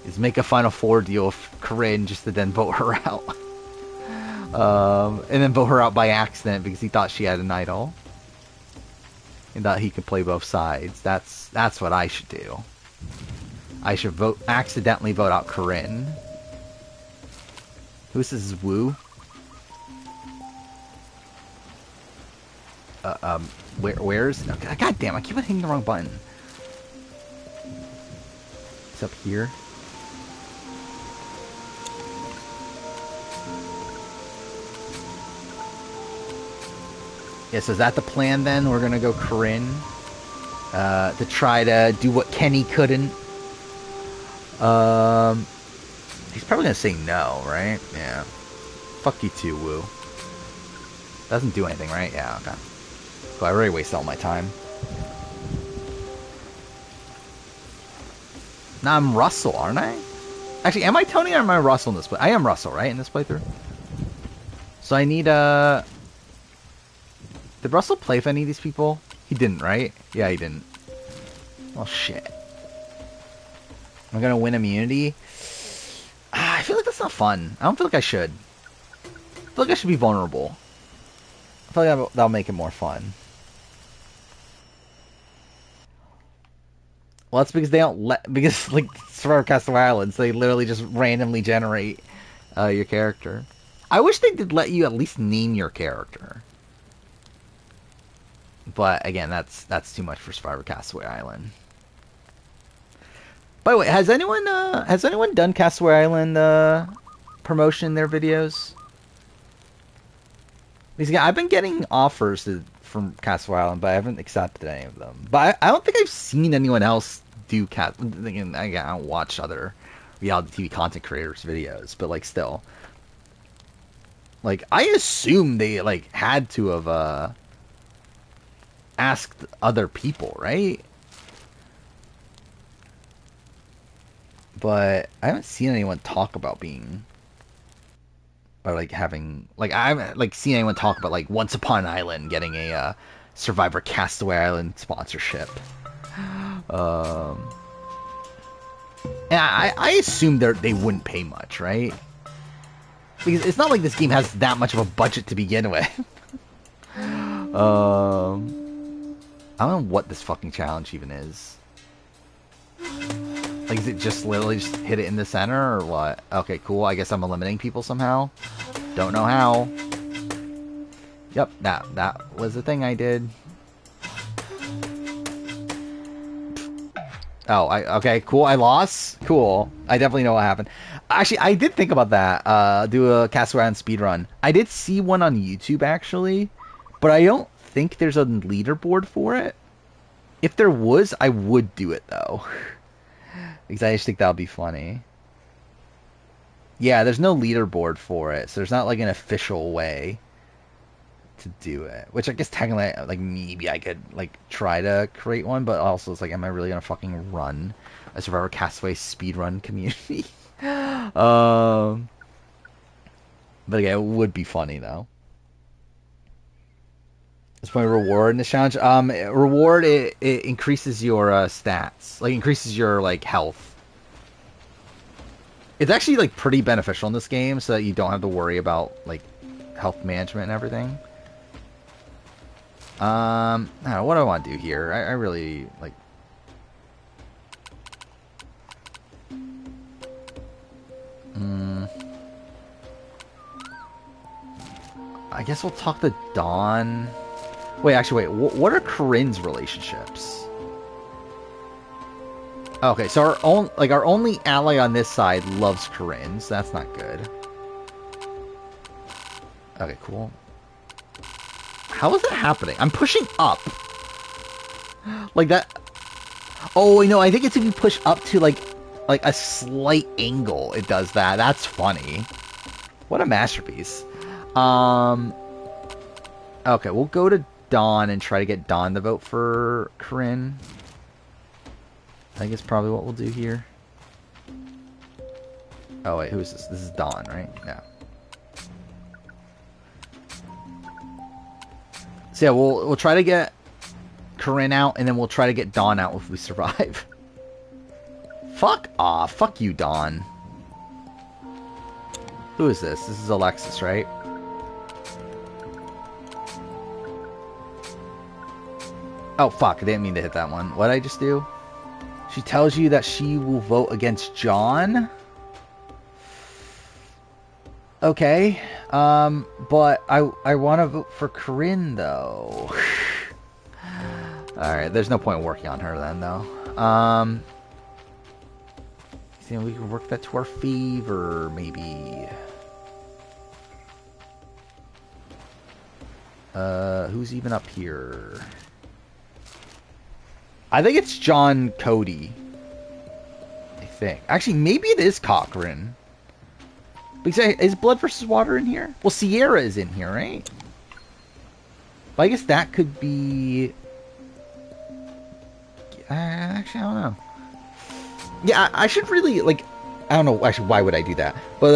Is make a Final Four deal with Corinne just to then vote her out. And then vote her out by accident because he thought she had an idol. And that he could play both sides. That's what I should do. I should accidentally vote out Corinne. Who's this? Wu? Where's? Okay, God damn! I keep on hitting the wrong button. It's up here. Yeah, so is that the plan then? We're gonna go Corinne to try to do what Kenny couldn't. He's probably gonna say no, right? Yeah. Fuck you too, Wu. Doesn't do anything, right? Yeah, okay. Cool, I already wasted all my time. Now I'm Russell, aren't I? Actually, am I Tony or am I Russell in this play? I am Russell, right? In this playthrough? So I need Did Russell play with any of these people? He didn't, right? Yeah, he didn't. Oh, shit. Am I gonna win immunity? I feel like that's not fun. I don't feel like I should. I feel like I should be vulnerable. I feel like that'll make it more fun. Well, that's because they don't because, like, Survivor Castaway Islands, they literally just randomly generate your character. I wish they did let you at least name your character. But, again, that's too much for Survivor Castaway Island. By the way, has anyone done Castaway Island promotion in their videos? Because I've been getting offers from Castaway Island, but I haven't accepted any of them. But I don't think I've seen anyone else do I don't watch other reality TV content creators' videos, but like still, like I assume they like had to have asked other people, right? But I haven't seen anyone talk about being, or like having, like I haven't like seen anyone talk about like Once Upon an Island getting a Survivor Castaway Island sponsorship. And I assume they wouldn't pay much, right? Because it's not like this game has that much of a budget to begin with. I don't know what this fucking challenge even is. Like, is it just literally just hit it in the center, or what? Okay, cool. I guess I'm eliminating people somehow. Don't know how. Yep, that was the thing I did. Oh, okay, cool. I lost. Cool. I definitely know what happened. Actually, I did think about that. Do a Castaway Island speedrun. I did see one on YouTube, actually, but I don't think there's a leaderboard for it. If there was, I would do it, though. Because I just think that would be funny. Yeah, there's no leaderboard for it, so there's not like an official way to do it. Which I guess technically, like, maybe I could like try to create one, but also it's like, am I really gonna fucking run a Survivor Castaway speedrun community? But yeah, it would be funny though. That's my reward in this challenge. Reward, it increases your stats. Like, increases your, like, health. It's actually, like, pretty beneficial in this game, so that you don't have to worry about, like, health management and everything. I don't know, what do I want to do here? I really, like... I guess we'll talk to Dawn. Wait, actually, wait. What are Corinne's relationships? Okay, so our only ally on this side loves Corinne, so that's not good. Okay, cool. How is that happening? I'm pushing up. Like that. Oh, no, I think it's if you push up to like a slight angle, it does that. That's funny. What a masterpiece. Okay, we'll go to Dawn and try to get Dawn to vote for Corinne. I think it's probably what we'll do here. Oh wait, who is this? This is Dawn, right? Yeah. So yeah, we'll try to get Corinne out, and then we'll try to get Dawn out if we survive. Fuck off. Fuck you, Dawn. Who is this? This is Alexis, right? Oh, fuck. I didn't mean to hit that one. What did I just do? She tells you that she will vote against John? Okay. But I want to vote for Corinne, though. Alright, there's no point working on her then, though. You know, we can work that to our favor, maybe. Who's even up here? I think it's John Cody. I think. Actually, maybe it is Cochran. Because is Blood versus Water in here? Well, Sierra is in here, right? But I guess that could be... actually, I don't know. Yeah, I should really, like... I don't know, actually, why would I do that? But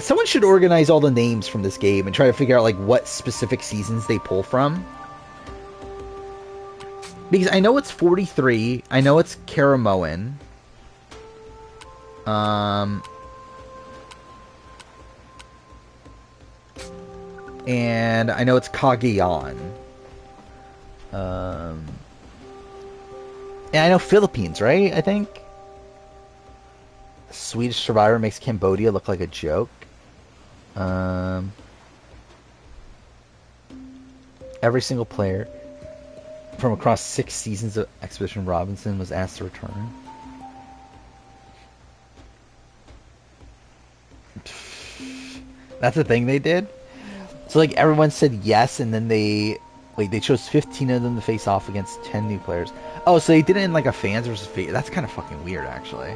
someone should organize all the names from this game and try to figure out, like, what specific seasons they pull from. Because I know it's 43. I know it's Karamoan. And I know it's Cagayan. And I know Philippines, right? I think. Swedish Survivor makes Cambodia look like a joke. Every single player from across 6 seasons of Expedition Robinson was asked to return. That's the thing they did? So, like, everyone said yes, and then they chose 15 of them to face off against 10 new players. Oh, so they did it in, like, a fans versus fans. That's kind of fucking weird, actually.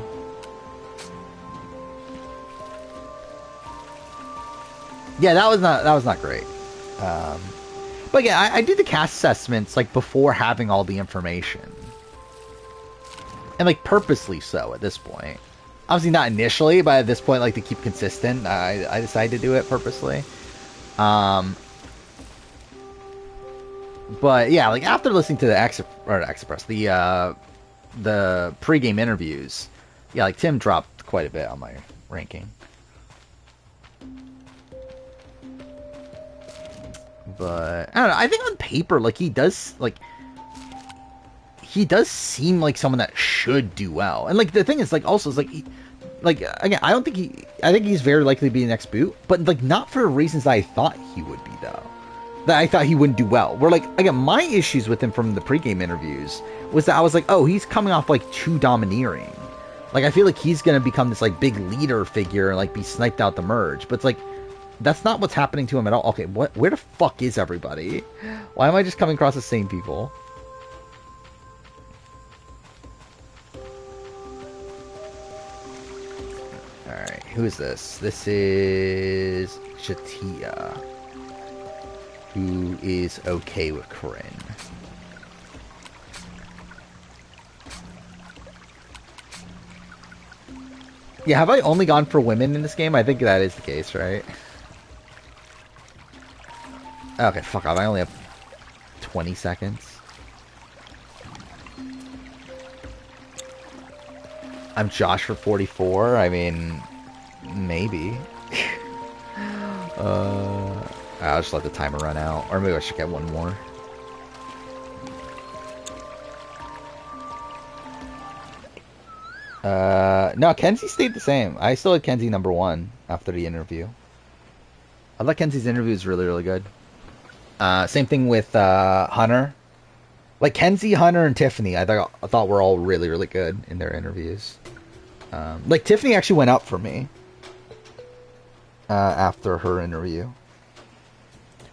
Yeah, that was not great. But yeah, I did the cast assessments, like, before having all the information. And, like, purposely so at this point. Obviously not initially, but at this point, like, to keep consistent, I decided to do it purposely. But yeah, like, after listening to the Express, the pregame interviews, yeah, like, Tim dropped quite a bit on my ranking. But I don't know. I think on paper, like, he does seem like someone that should do well. And, like, the thing is, like, also is like again, I think he's very likely to be the next boot, but, like, not for reasons that I thought he would be, though. That I thought he wouldn't do well. Where, like, again, my issues with him from the pregame interviews was that I was like, oh, he's coming off, like, too domineering. Like, I feel like he's gonna become this, like, big leader figure and, like, be sniped out the merge. But it's like, that's not what's happening to him at all. Okay, where the fuck is everybody? Why am I just coming across the same people? Alright, who is this? This is Shatia, who is okay with Corinne. Yeah, have I only gone for women in this game? I think that is the case, right? Okay, fuck off. I only have 20 seconds. I'm Josh for 44. I mean, maybe. I'll just let the timer run out. Or maybe I should get one more. No, Kenzie stayed the same. I still had Kenzie number 1 after the interview. I thought Kenzie's interview was really, really good. Same thing with Hunter. Like Kenzie, Hunter, and Tiffany, I thought were all really, really good in their interviews. Like Tiffany actually went up for me after her interview.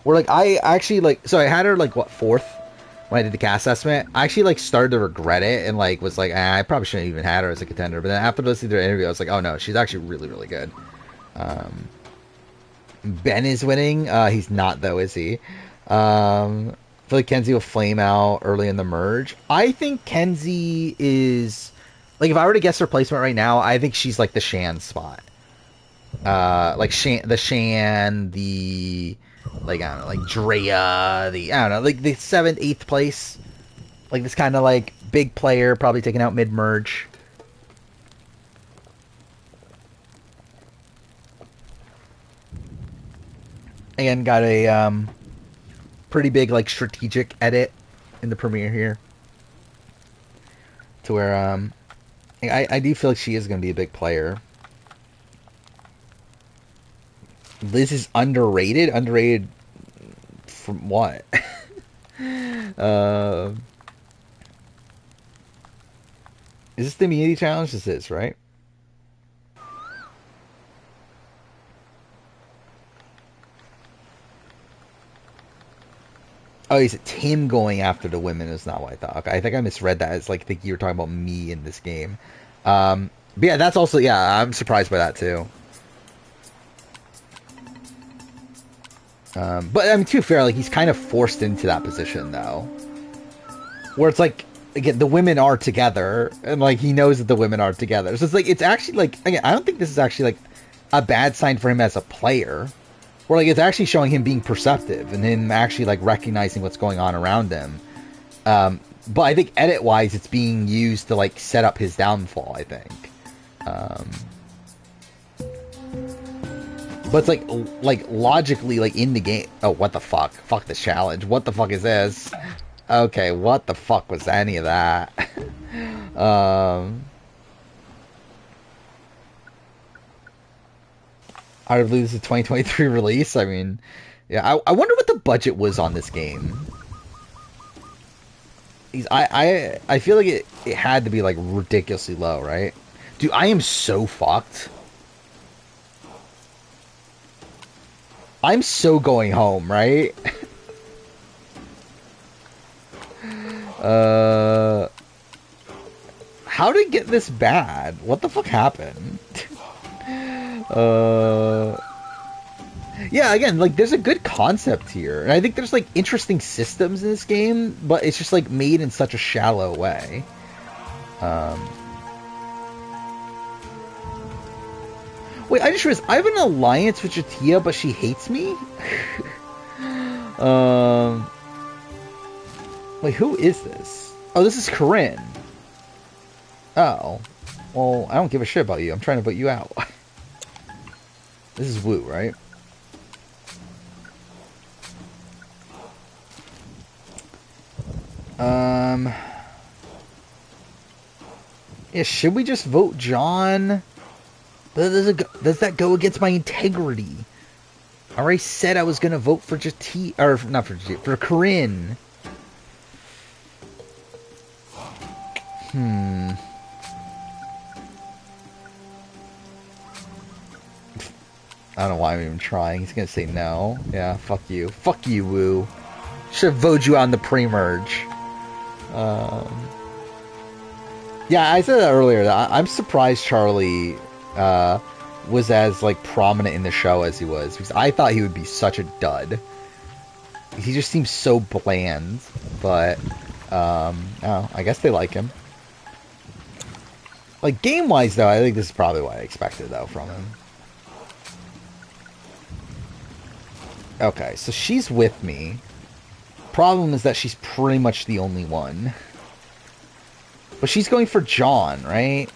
Where like I actually like, so I had her like what, 4th when I did the cast estimate. I actually like started to regret it and like was like, I probably shouldn't even had her as a contender. But then after listening to their interview, I was like, oh no, she's actually really, really good. Ben is winning. He's not though, is he? I feel like Kenzie will flame out early in the merge. I think Kenzie is like, if I were to guess her placement right now, I think she's like the Shan spot. Like the Shan, the like I don't know, like Drea, the I don't know, like the 7th, 8th place. Like this kind of like big player, probably taking out mid merge. Again, got a pretty big like strategic edit in the premiere here, to where I do feel like she is going to be a big player. Liz is underrated. Underrated from what? Is this the immunity challenge? This is, right? Oh, is it Tim going after the women? Is not what I thought. Okay, I think I misread that. It's like, I think you were talking about me in this game. But yeah, that's also, yeah, I'm surprised by that too. But I mean, to be fair, like he's kind of forced into that position though, where it's like, again, the women are together, and like he knows that the women are together. So it's like, it's actually like, again, I don't think this is actually like a bad sign for him as a player. Where like it's actually showing him being perceptive and him actually like recognizing what's going on around him. But I think edit wise, it's being used to like set up his downfall, I think. But it's like logically, like in the game. Oh, what the fuck? Fuck this challenge. What the fuck is this? Okay, what the fuck was any of that? I believe this is a 2023 release. I mean, yeah. I wonder what the budget was on this game. I feel like it had to be like ridiculously low, right? Dude, I am so fucked. I'm so going home, right? How did it get this bad? What the fuck happened? Yeah, again, like there's a good concept here, and I think there's like interesting systems in this game, but it's just like made in such a shallow way. Wait, I just realized I have an alliance with Jatia, but she hates me? Wait, who is this? Oh, this is Corinne. Oh. Well, I don't give a shit about you. I'm trying to put you out. This is Wu, right? Yeah, should we just vote John? Does that go against my integrity? I already said I was gonna vote for Jati, or not for Jati, for Corinne. I don't know why I'm even trying. He's gonna say no. Yeah, fuck you. Fuck you, Wu. Should have voted you on the pre-merge. Yeah, I said that earlier. I'm surprised Charlie was as like prominent in the show as he was, because I thought he would be such a dud. He just seems so bland, but oh, I guess they like him. Like game-wise, though, I think this is probably what I expected though from him. Okay, so she's with me. Problem is that she's pretty much the only one. But she's going for John, right?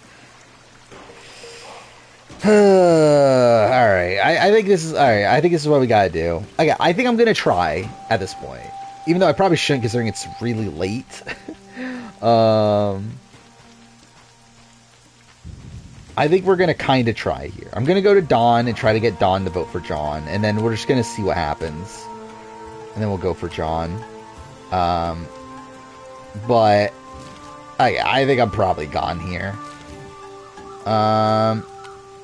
Alright, I think this is alright. I think this is what we gotta do. Okay, I think I'm gonna try at this point. Even though I probably shouldn't, considering it's really late. I think we're gonna kind of try here. I'm gonna go to Dawn and try to get Dawn to vote for John, and then we're just gonna see what happens. And then we'll go for John. But I think I'm probably gone here.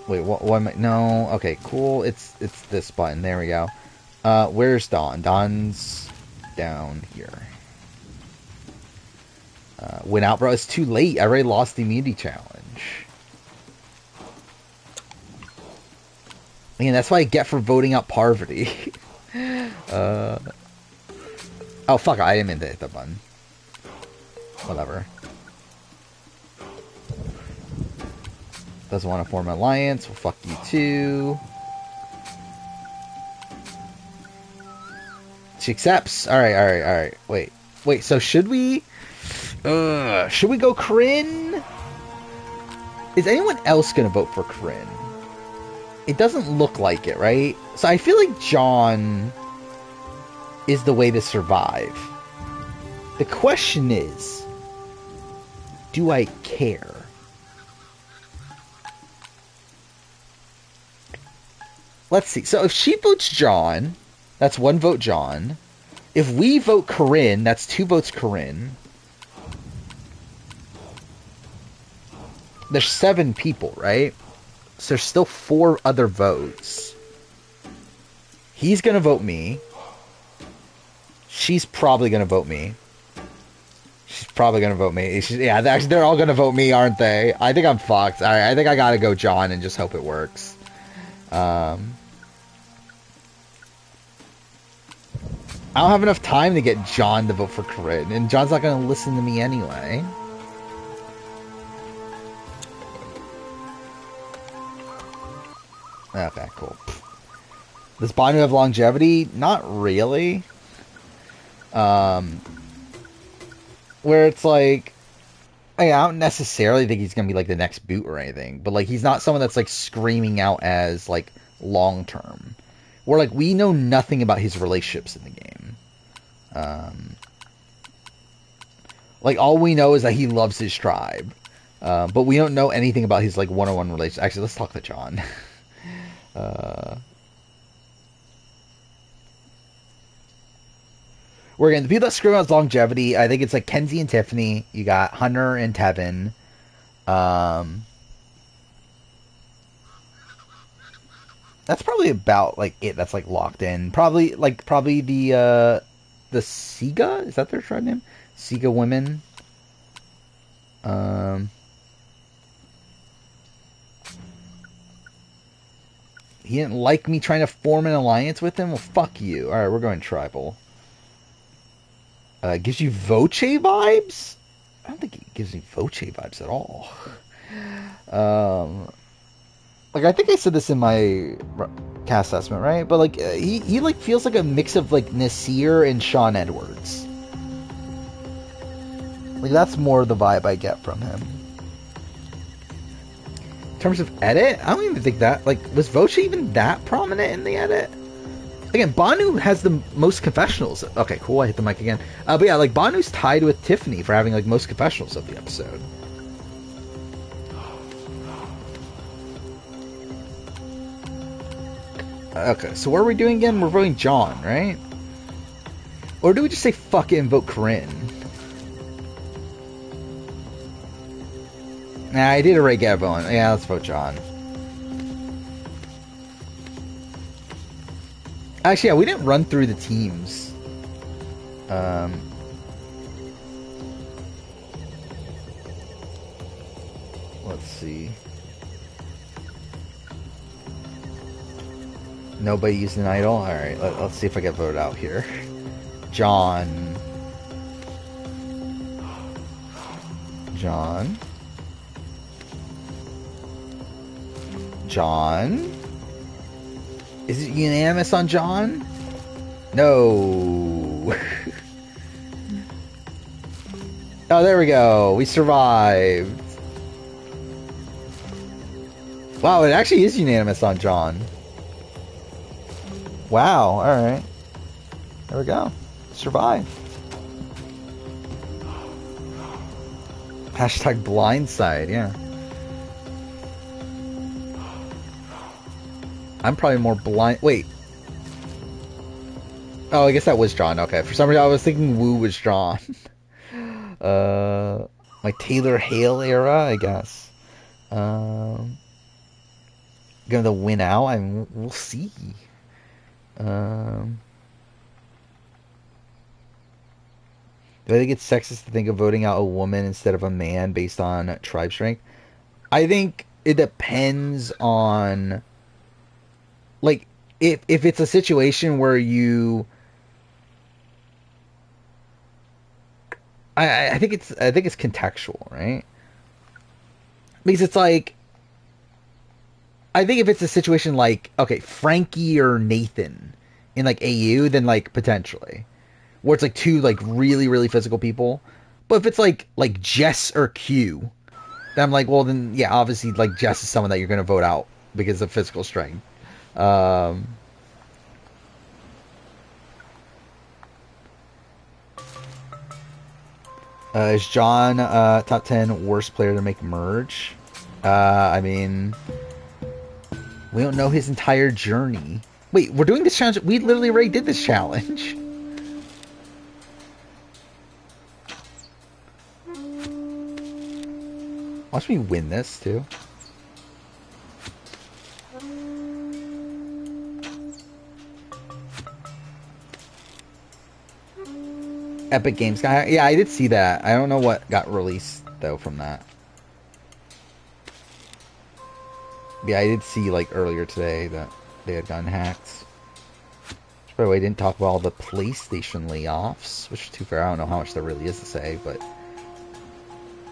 Wait, what am I? No. Okay, cool. It's this button. There we go. Where's Dawn? Dawn's down here. Went out, bro. It's too late. I already lost the immunity challenge. Man, that's what I get for voting out Parvati. Oh, fuck. I didn't mean to hit the button. Whatever. Doesn't want to form an alliance. Well, fuck you too. She accepts. Alright. Wait, so should we go Corinne? Is anyone else gonna vote for Corinne? It doesn't look like it, right? So I feel like John is the way to survive. The question is, do I care? Let's see. So if she votes John, that's 1 vote John. If we vote Corinne, that's 2 votes Corinne. There's 7 people, right? So there's still 4 other votes. He's gonna vote me. She's probably gonna vote me. Yeah, actually, they're all gonna vote me, aren't they? I think I'm fucked. Alright, I think I gotta go John and just hope it works. I don't have enough time to get John to vote for Corinne, and John's not going to listen to me anyway. Okay, cool. Does Banu have longevity? Not really. Where it's like, I don't necessarily think he's going to be like the next boot or anything, but like he's not someone that's like screaming out as like long term. Where like we know nothing about his relationships in the game. Like all we know is that he loves his tribe, but we don't know anything about his like one-on-one relationship. Actually, let's talk to John. We're again the people that scream out longevity. I think it's like Kenzie and Tiffany. You got Hunter and Tevin. That's probably about like it. That's like locked in. Probably the Siga, is that their tribe name? Siga women. He didn't like me trying to form an alliance with him. Well, fuck you. All right, we're going tribal. Gives you Voce vibes? I don't think it gives me Voce vibes at all. Like I think I said this in my cast assessment, right? But like he like feels like a mix of like Nasir and Sean Edwards. Like that's more the vibe I get from him. In terms of edit, I don't even think that like was Voce even that prominent in the edit? Again, Banu has the most confessionals. Okay, cool. I hit the mic again. But yeah, like Banu's tied with Tiffany for having like most confessionals of the episode. Okay, so what are we doing again? We're voting John, right? Or do we just say fuck it and vote Corinne? Nah, I did already get a vote. Yeah, let's vote John. Actually, yeah, we didn't run through the teams. Let's see. Nobody used an idol? Alright, let's see if I get voted out here. John. John. Is it unanimous on John? No. Oh, there we go. We survived. Wow, it actually is unanimous on John. Wow, alright. There we go. Survive. Hashtag blindside, yeah. I'm probably more blind. Wait. Oh, I guess that was John. Okay. For some reason, I was thinking Woo was John. My Taylor Hale era, I guess. Gonna win out. We'll see. Do I think it's sexist to think of voting out a woman instead of a man based on tribe strength? I think it depends on, like, if it's a situation where you, I think it's contextual, right? Because it's like, I think if it's a situation like, okay, Frankie or Nathan in like AU, then like potentially, where it's like two like really really physical people. But if it's like Jess or Q, then I'm like, well then yeah, obviously like Jess is someone that you're gonna vote out because of physical strength. Is John top 10 worst player to make merge? I mean, we don't know his entire journey. Wait, we're doing this challenge? We literally already did this challenge. Watch me win this, too. Epic Games guy. Yeah, I did see that. I don't know what got released, though, from that. Yeah, I did see, like, earlier today that they had gotten hacked. By the way, I didn't talk about all the PlayStation layoffs, which is too fair. I don't know how much there really is to say, but...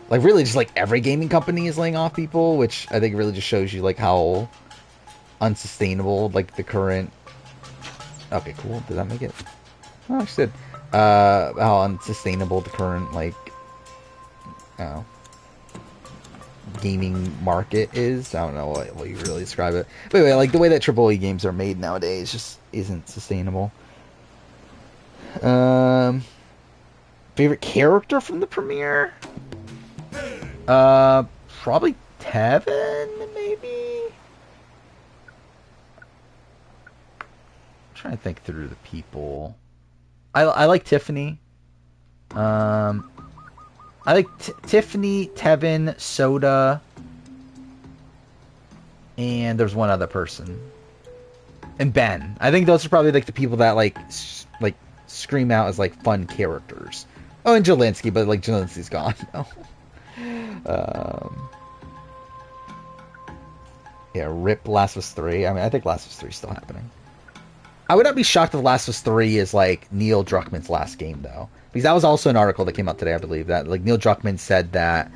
like, really, just, like, every gaming company is laying off people, which I think really just shows you, like, how unsustainable, like, the current... okay, cool. Did that make it? Oh, I did. How unsustainable the current, like, I don't know, gaming market is. I don't know what you really describe it. But anyway, like, the way that AAA games are made nowadays just isn't sustainable. Favorite character from the premiere? Probably Tevin, maybe? I'm trying to think through the people. I like Tiffany. I like Tiffany, Tevin, Soda, and there's one other person, and Ben. I think those are probably like the people that like scream out as like fun characters. Oh, and Jelinski, but like Jelinski's gone now. Yeah, rip Last of Us 3. I mean, I think Last of Us 3 is still happening. I would not be shocked if Last of Us 3 is like Neil Druckmann's last game, though, because that was also an article that came out today, I believe, that like Neil Druckmann said that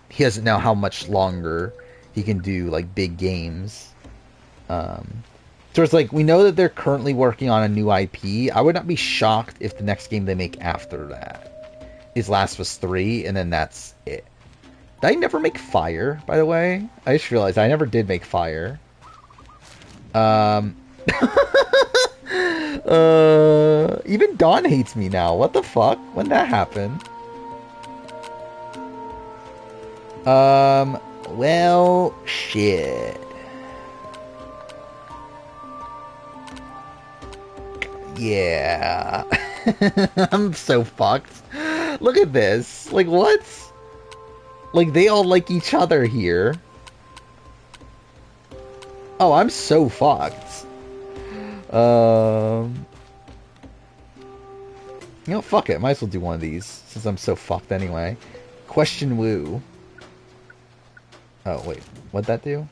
he doesn't know how much longer he can do like big games. So it's like, we know that they're currently working on a new IP. I would not be shocked if the next game they make after that is Last of Us 3, and then that's it. Did I never make Fire, by the way? I just realized I never did make Fire. Even Dawn hates me now. What the fuck? When did that happen? Well, shit. Yeah. I'm so fucked. Look at this. Like, what? Like, they all like each other here. Oh, I'm so fucked. You know, fuck it. Might as well do one of these, since I'm so fucked anyway. Question Woo. Oh, wait. What'd that do?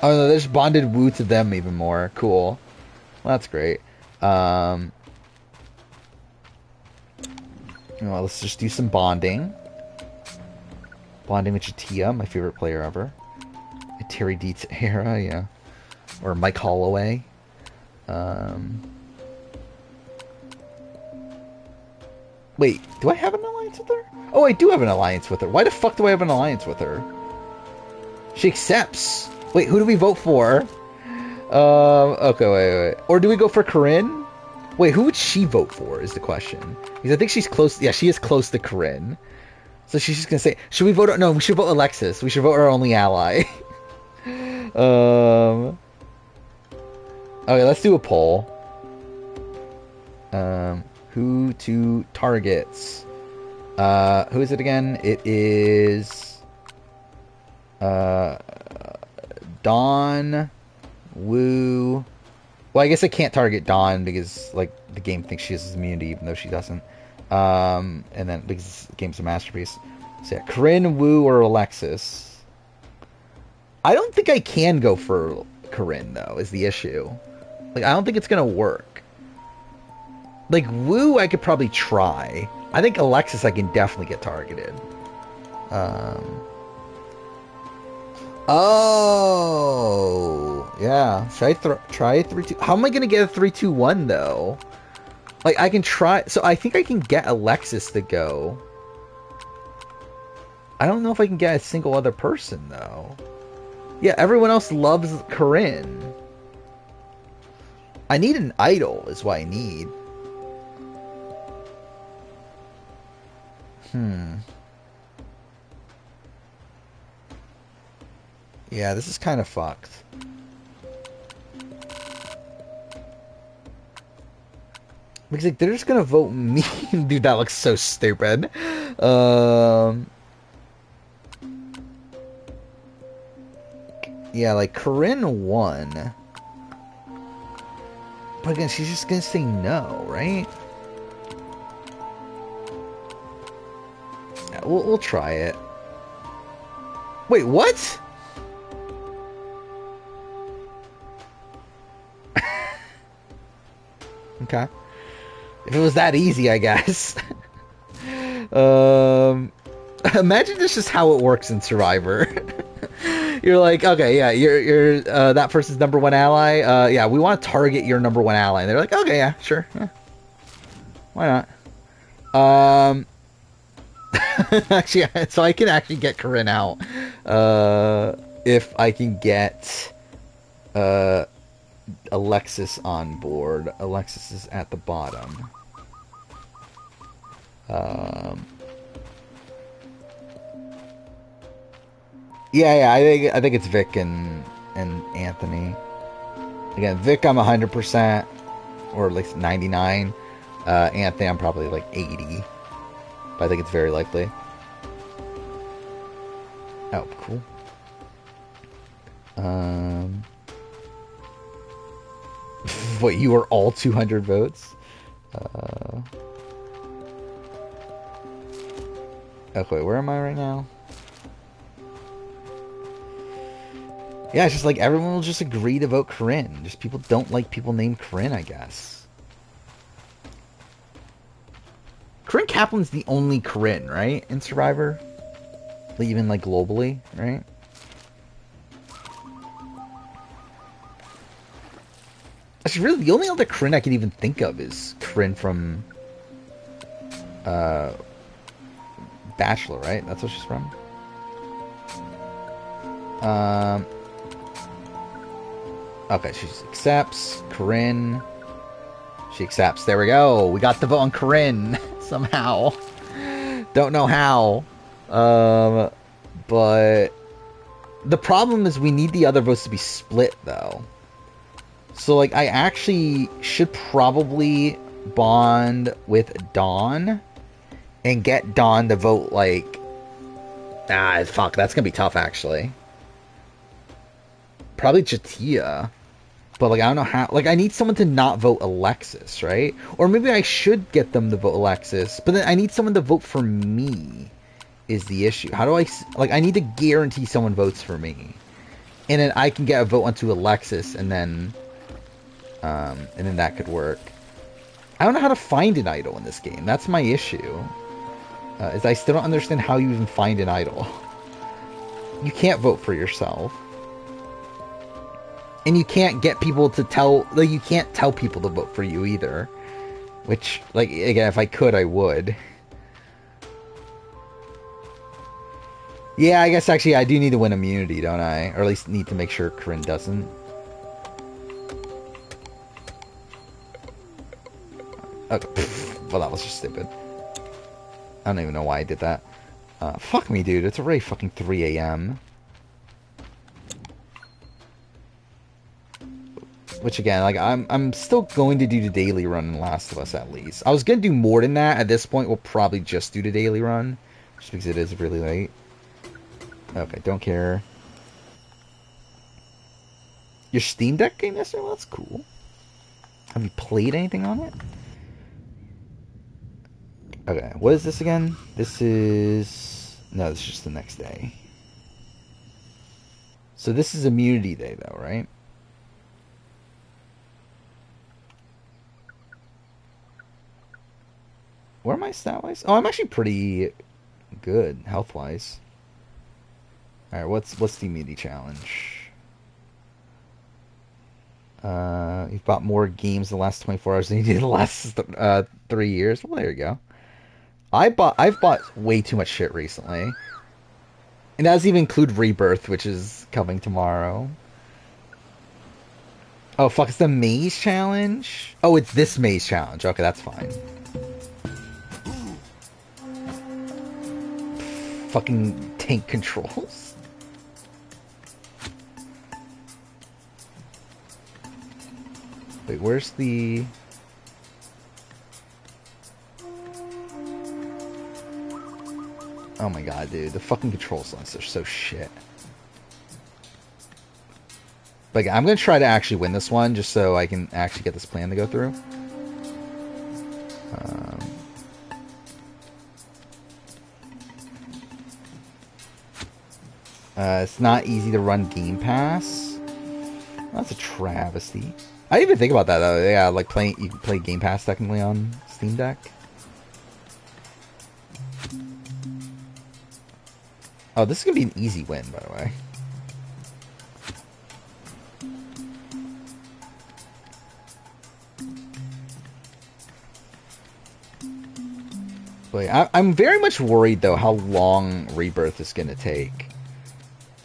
Oh, no, there's bonded Woo to them even more. Cool. Well, that's great. Well, let's just do some bonding. Bonding with Chatia, my favorite player ever. Terry Dietz era, yeah. Or Mike Holloway. Wait, do I have an alliance with her? Oh, I do have an alliance with her. Why the fuck do I have an alliance with her? She accepts. Wait, who do we vote for? Okay, wait. Or do we go for Corinne? Wait, who would she vote for is the question. Because I think she's close. Yeah, she is close to Corinne. So she's just going to say, should we vote? No, we should vote Alexis. We should vote our only ally. Okay, let's do a poll. Who to targets? Who is it again? It is Dawn, Wu. Well, I guess I can't target Dawn because like the game thinks she has immunity even though she doesn't. And then because the game's a masterpiece. So yeah, Corinne, Wu, or Alexis. I don't think I can go for Corinne though, is the issue. Like I don't think it's gonna work. Like Wu I could probably try. I think Alexis I can definitely get targeted. Oh, yeah. Should I try a 3-2? How am I going to get a 3-2-1 though? Like I can try. So I think I can get Alexis to go. I don't know if I can get a single other person though. Yeah, everyone else loves Corinne. I need an idol is what I need. Yeah, this is kind of fucked. Because like, they're just gonna vote me. Dude, that looks so stupid. Yeah, like Corinne won. But again, she's just gonna say no, right? Yeah, we'll try it. Wait, what? Okay. If it was that easy, I guess. Imagine this is how it works in Survivor. You're like, okay, yeah, you're that person's number one ally. Yeah, we want to target your number one ally. And they're like, okay, yeah, sure. Yeah. Why not? Actually, so I can actually get Corinne out. If I can get Alexis on board. Alexis is at the bottom. Yeah, I think it's Vic and Anthony. Again, Vic I'm 100%, or at least 99. Anthony I'm probably like 80, but I think it's very likely. Oh, cool. What, you are all 200 votes? Okay, where am I right now? Yeah, it's just like everyone will just agree to vote Corinne. Just people don't like people named Corinne, I guess. Corinne Kaplan's the only Corinne, right? In Survivor? Even like globally, right? Actually, really, the only other Corinne I can even think of is Corinne from Bachelor, right? That's what she's from. Okay, she accepts. Corinne. She accepts. There we go. We got the vote on Corinne somehow. Don't know how. But the problem is we need the other votes to be split, though. So, like, I actually should probably bond with Dawn and get Dawn to vote, like... fuck, that's gonna be tough, actually. Probably Jatia. But, like, I don't know how... Like, I need someone to not vote Alexis, right? Or maybe I should get them to vote Alexis. But then I need someone to vote for me, is the issue. How do I... Like, I need to guarantee someone votes for me. And then I can get a vote onto Alexis, and then that could work. I don't know how to find an idol in this game. That's my issue. Is I still don't understand how you even find an idol. You can't vote for yourself. And you can't get people to tell... Like, you can't tell people to vote for you either. Which, like, again, if I could, I would. Yeah, I guess actually I do need to win immunity, don't I? Or at least need to make sure Corinne doesn't. Okay. Well, that was just stupid. I don't even know why I did that. Fuck me, dude. It's already fucking 3 a.m. Which again, like I'm still going to do the daily run in Last of Us at least. I was gonna do more than that. At this point, we'll probably just do the daily run, just because it is really late. Okay, don't care. Your Steam Deck game yesterday? Well, that's cool. Have you played anything on it? Okay, what is this again? This is... No, this is just the next day. So this is Immunity Day, though, right? Where am I stat-wise? Oh, I'm actually pretty good health-wise. Alright, what's the Immunity Challenge? You've bought more games the last 24 hours than you did the last 3 years. Well, there you go. I've bought way too much shit recently. And that doesn't even include Rebirth, which is coming tomorrow. Oh, fuck, it's the Maze Challenge? Oh, it's this Maze Challenge. Okay, that's fine. Fucking tank controls. Wait, where's the... Oh my god, dude. The fucking control slots are so shit. But I'm going to try to actually win this one, just so I can actually get this plan to go through. It's not easy to run Game Pass. That's a travesty. I didn't even think about that, though. Yeah, like you can play Game Pass technically on Steam Deck. Oh, this is going to be an easy win, by the way. But I'm very much worried, though, how long Rebirth is going to take.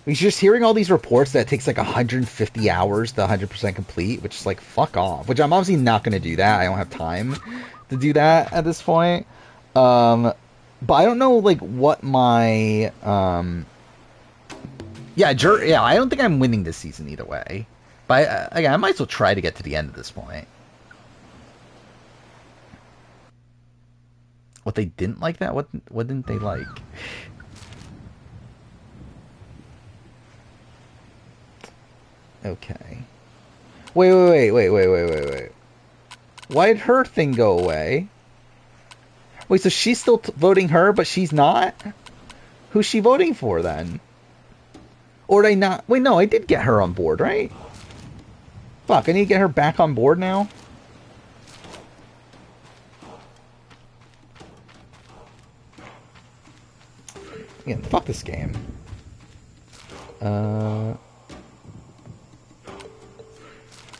Because you're just hearing all these reports that it takes like 150 hours to 100% complete, which is like, fuck off. Which I'm obviously not going to do that. I don't have time to do that at this point. But I don't know, like, what my... Yeah, I don't think I'm winning this season either way. But I might as well try to get to the end at this point. What they didn't like that? What didn't they like? Okay. Wait. Why did her thing go away? Wait, so she's still voting her, but she's not? Who's she voting for, then? Or did I not... Wait, no, I did get her on board, right? Fuck, I need to get her back on board now? Yeah, fuck this game.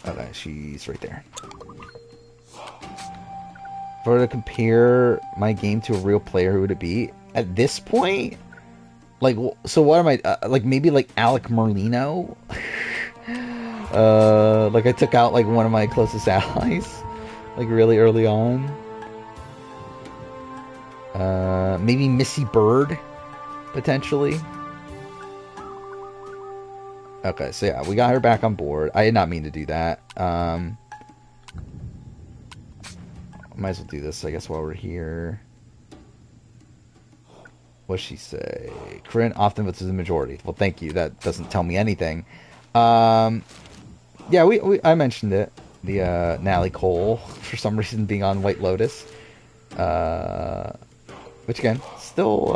Okay, she's right there. If I were to compare my game to a real player, who would it be? At this point? Like, so what am I... like, maybe, like, Alec Merlino? Like, I took out, like, one of my closest allies. Like, really early on. Maybe Missy Bird, potentially. Okay, so yeah, we got her back on board. I did not mean to do that. Might as well do this, I guess, while we're here. What'd she say? Corinne often votes as the majority. Well, thank you. That doesn't tell me anything. Yeah, I mentioned it. The Natalie Cole, for some reason, being on White Lotus. Which, again, still...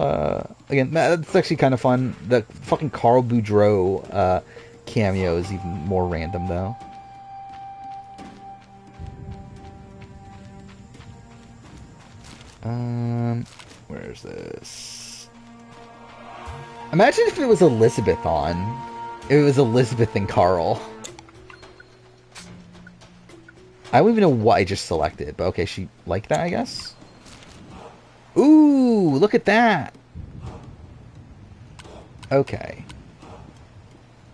again, that's actually kind of fun. The fucking Carl Boudreaux cameo is even more random, though. Where's this? Imagine if it was Elizabeth on. If it was Elizabeth and Carl. I don't even know what I just selected, but okay, she liked that, I guess? Ooh, look at that! Okay.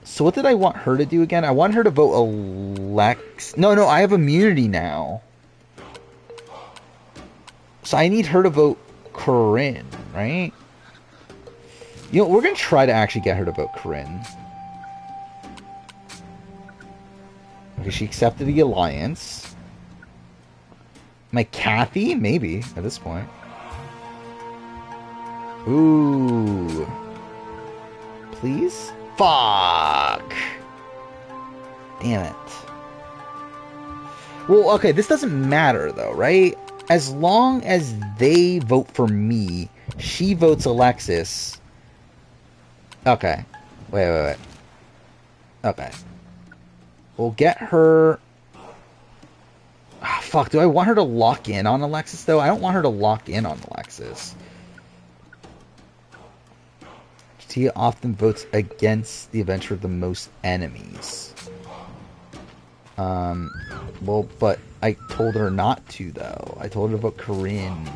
So what did I want her to do again? I want her to vote Alex. No, I have immunity now. So I need her to vote Corinne, right? You know, we're going to try to actually get her to vote Corinne. Okay, she accepted the alliance. My Kathy? Maybe, at this point. Ooh. Please? Fuck! Damn it. Well, okay, this doesn't matter, though, right? As long as they vote for me, she votes Alexis. Okay. Wait. Okay. We'll get her... Oh, fuck, do I want her to lock in on Alexis, though? I don't want her to lock in on Alexis. She often votes against the adventure of the most enemies. Well, but I told her not to, though. I told her to vote Corinne.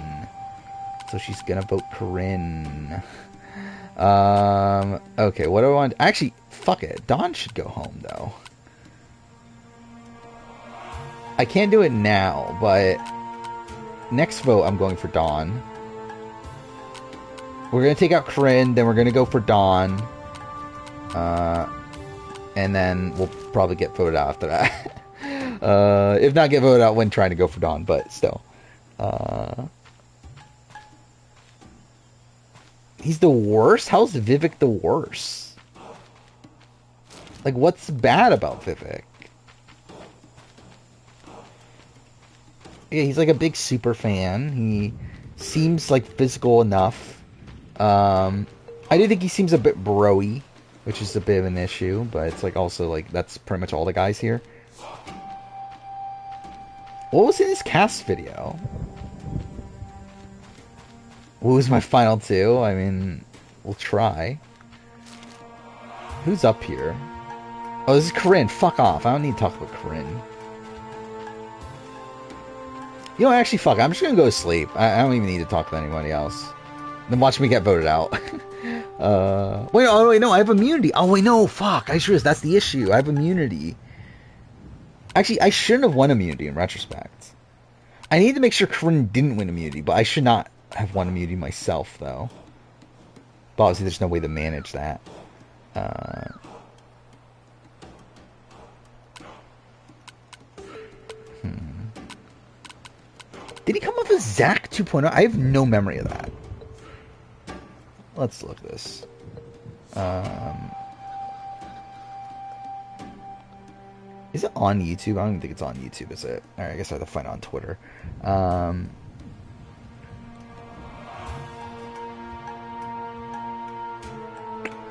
So she's gonna vote Corinne. Okay, what do I want? Actually, fuck it. Dawn should go home, though. I can't do it now, but next vote I'm going for Dawn. We're gonna take out Corinne, then we're gonna go for Dawn. And then we'll probably get voted out after that. If not get voted out when trying to go for Dawn, but still. He's the worst? How's Vivek the worst? Like, what's bad about Vivek? Yeah, he's like a big super fan. He seems like physical enough. I do think he seems a bit bro-y, which is a bit of an issue, but it's like also like that's pretty much all the guys here. What was in his cast video? What was my final two? I mean, we'll try. Who's up here? Oh, this is Corinne. Fuck off. I don't need to talk about Corinne. You know, actually, fuck. I'm just gonna go to sleep. I don't even need to talk to anybody else. Then watch me get voted out. Wait, no, I have immunity. Oh, wait, no, fuck. I sure is. That's the issue. I have immunity. Actually, I shouldn't have won immunity in retrospect. I need to make sure Corinne didn't win immunity, but I should not have won immunity myself, though. But obviously, there's no way to manage that. Did he come up as Zach 2.0? I have no memory of that. Let's look this. Is it on YouTube? I don't even think it's on YouTube, is it? Alright, I guess I have to find it on Twitter.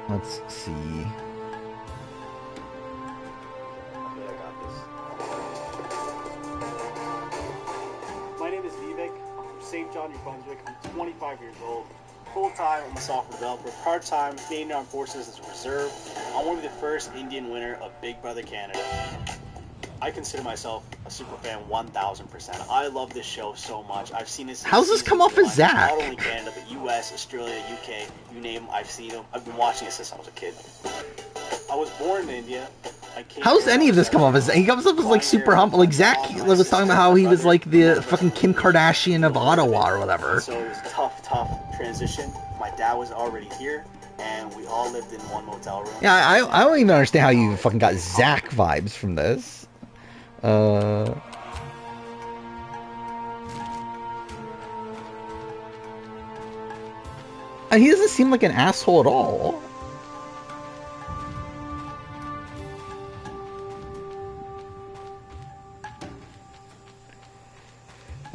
Let's see.
Okay, I got this. My name is Vivek. I'm from St. John, New Brunswick. I'm 25 years old. Full-time, I'm a software developer. Part-time, Canadian Armed Forces as a reserve. I want to be the first Indian winner of Big Brother Canada. I consider myself a super fan 1000%. I love this show so much. I've seen this.
How's this come off as Zach?
Not only Canada, but US, Australia, UK, you name them, I've seen them. I've been watching it since I was a kid. I was born in India.
How's any of this come off as? He comes up as like super humble. Like Zach was talking about how he was like the fucking Kim Kardashian of Ottawa or whatever.
So it was a tough transition. My dad was already here, and we all lived in one motel room.
Yeah, I don't even understand how you fucking got Zach vibes from this. And he doesn't seem like an asshole at all.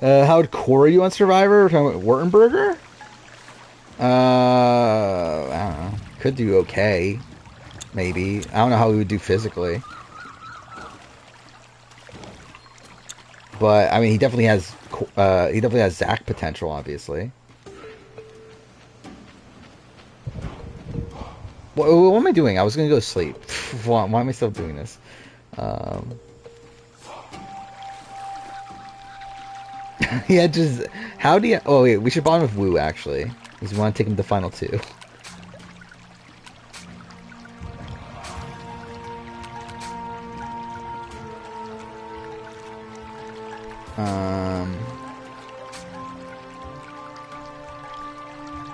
How would Corey do on Survivor? We're talking about Wurtenberger? I don't know. Could do okay. Maybe. I don't know how he would do physically. But, I mean, he definitely has Zach potential, obviously. What am I doing? I was gonna go to sleep. Why am I still doing this? Yeah, just... How do you... Oh, wait, we should bond with Wu, actually. Because we want to take him to Final 2.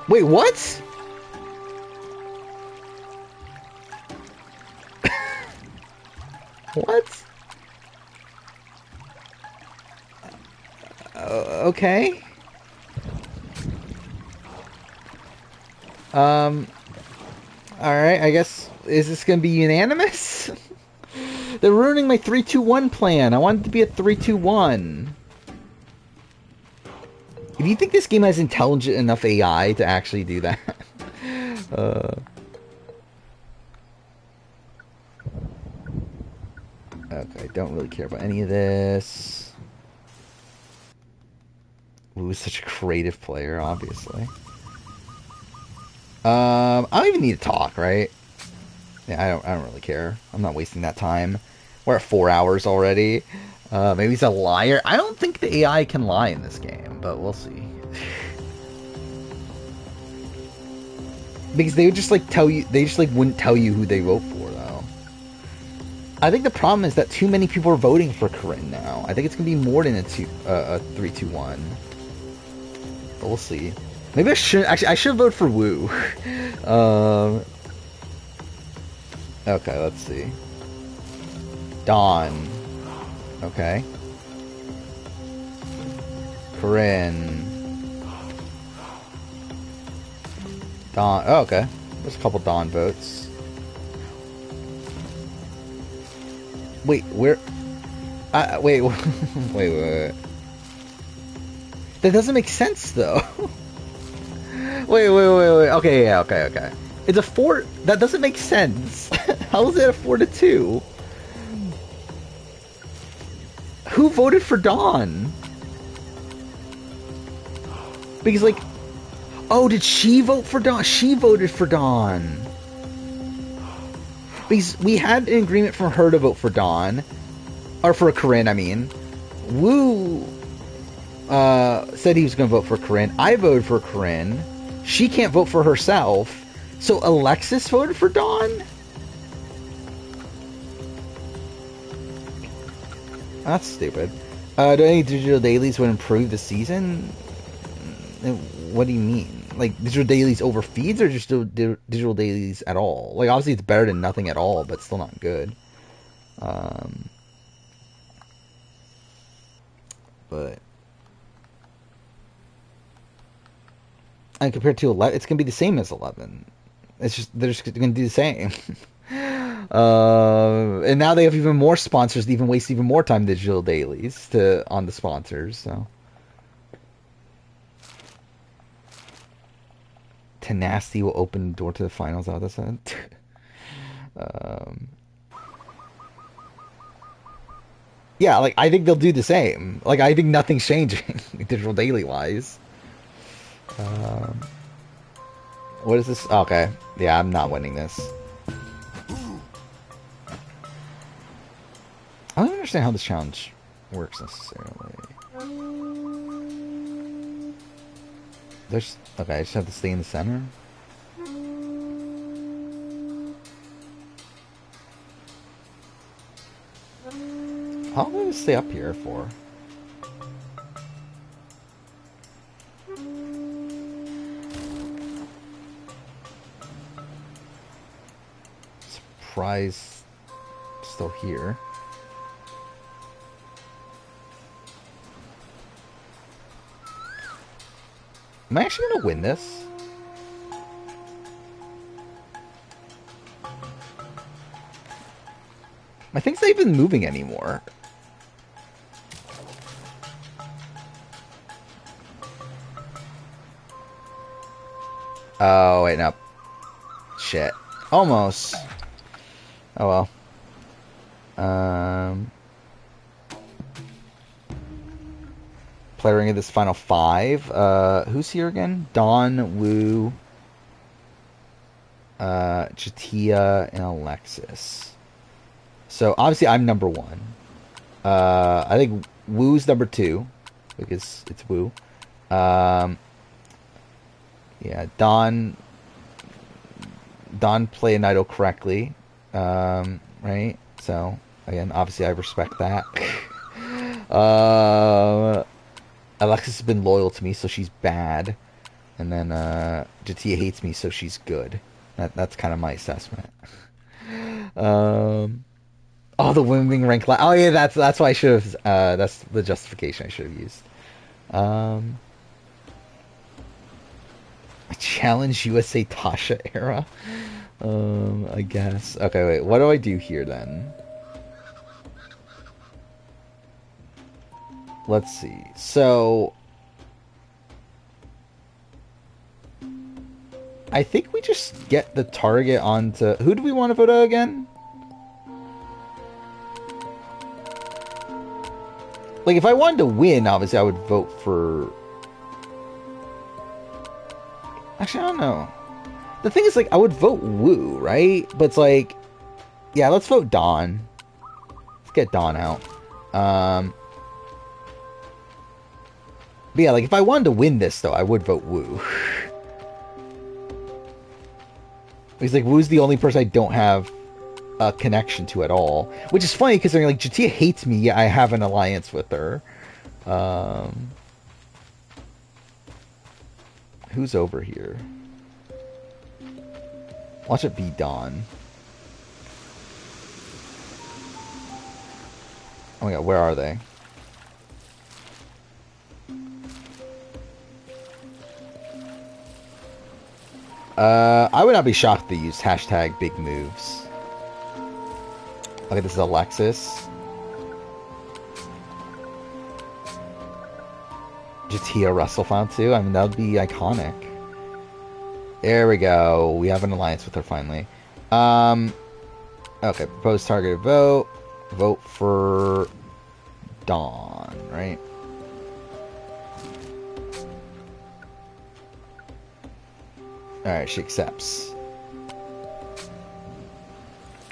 Wait, what? What? Okay. Alright, I guess... Is this gonna be unanimous? They're ruining my 3-2-1 plan. I want it to be a 3-2-1. If you think this game has intelligent enough AI to actually do that... Okay, don't really care about any of this. Wu is such a creative player, obviously. I don't even need to talk, right? Yeah, I don't really care. I'm not wasting that time. We're at 4 hours already. Maybe he's a liar. I don't think the AI can lie in this game, but we'll see. Because they would just like tell you, they just like wouldn't tell you who they vote for, though. I think the problem is that too many people are voting for Corinne now. I think it's gonna be more than a 3-2-1. But we'll see. Maybe I should actually. I should vote for Wu. Okay, let's see. Dawn. Okay. Corinne. Dawn. Oh, okay. There's a couple Dawn votes. Wait, where? Wait, wait. That doesn't make sense, though. Wait. Okay, yeah, okay. It's a 4... That doesn't make sense. How is it a 4-2? Who voted for Dawn? Because, like... Oh, did she vote for Dawn? She voted for Dawn. Because we had an agreement for her to vote for Dawn. Or for Corinne, I mean. Wu... said he was going to vote for Corinne. I voted for Corinne. She can't vote for herself. So Alexis voted for Dawn? That's stupid. Do any digital dailies would improve the season? What do you mean? Like, digital dailies over feeds or just digital dailies at all? Like, obviously it's better than nothing at all, but still not good. But... And compared to 11, it's going to be the same as 11. It's just, they're just going to do the same. And now they have even more sponsors to even waste even more time digital dailies on the sponsors, so. Tenacity will open the door to the finals, how that's said. Yeah, like, I think they'll do the same. Like, I think nothing's changing, digital daily-wise. What is this? Okay. Yeah, I'm not winning this. I don't understand how this challenge works necessarily. Okay, I just have to stay in the center. How long do I stay up here for? Surprise, still here. Am I actually gonna win this? My thing's not even moving anymore. Oh, wait, no. Shit. Almost. Oh well. Playing of this final 5. Who's here again? Dawn, Wu, Chatia, and Alexis. So obviously I'm number 1. I think Wu's number 2 because it's Wu. Yeah, Dawn played an idol correctly, right? So again, obviously I respect that. Alexis has been loyal to me, so she's bad. And then Jatia hates me, so she's good. That's kind of my assessment. Oh, the women rank. Oh yeah, that's why I should have. That's the justification I should have used. Challenge USA Tasha era. I guess. Okay, wait. What do I do here then? Let's see. So, I think we just get the target onto... Who do we want to vote out again? Like, if I wanted to win, obviously I would vote for... Actually, I don't know. The thing is, like, I would vote Wu, right? But it's like... Yeah, let's vote Dawn. Let's get Dawn out. But yeah, like, if I wanted to win this, though, I would vote Wu. He's like, Wu's the only person I don't have a connection to at all. Which is funny, because they're like, Jatia hates me, yet I have an alliance with her. Who's over here? Watch it be Dawn. Oh my god, where are they? I would not be shocked they use hashtag big moves. Okay, this is Alexis. Jatia Russell found too. I mean, that would be iconic. There we go. We have an alliance with her finally. Okay, proposed targeted vote. Vote for Dawn, right? Alright, she accepts.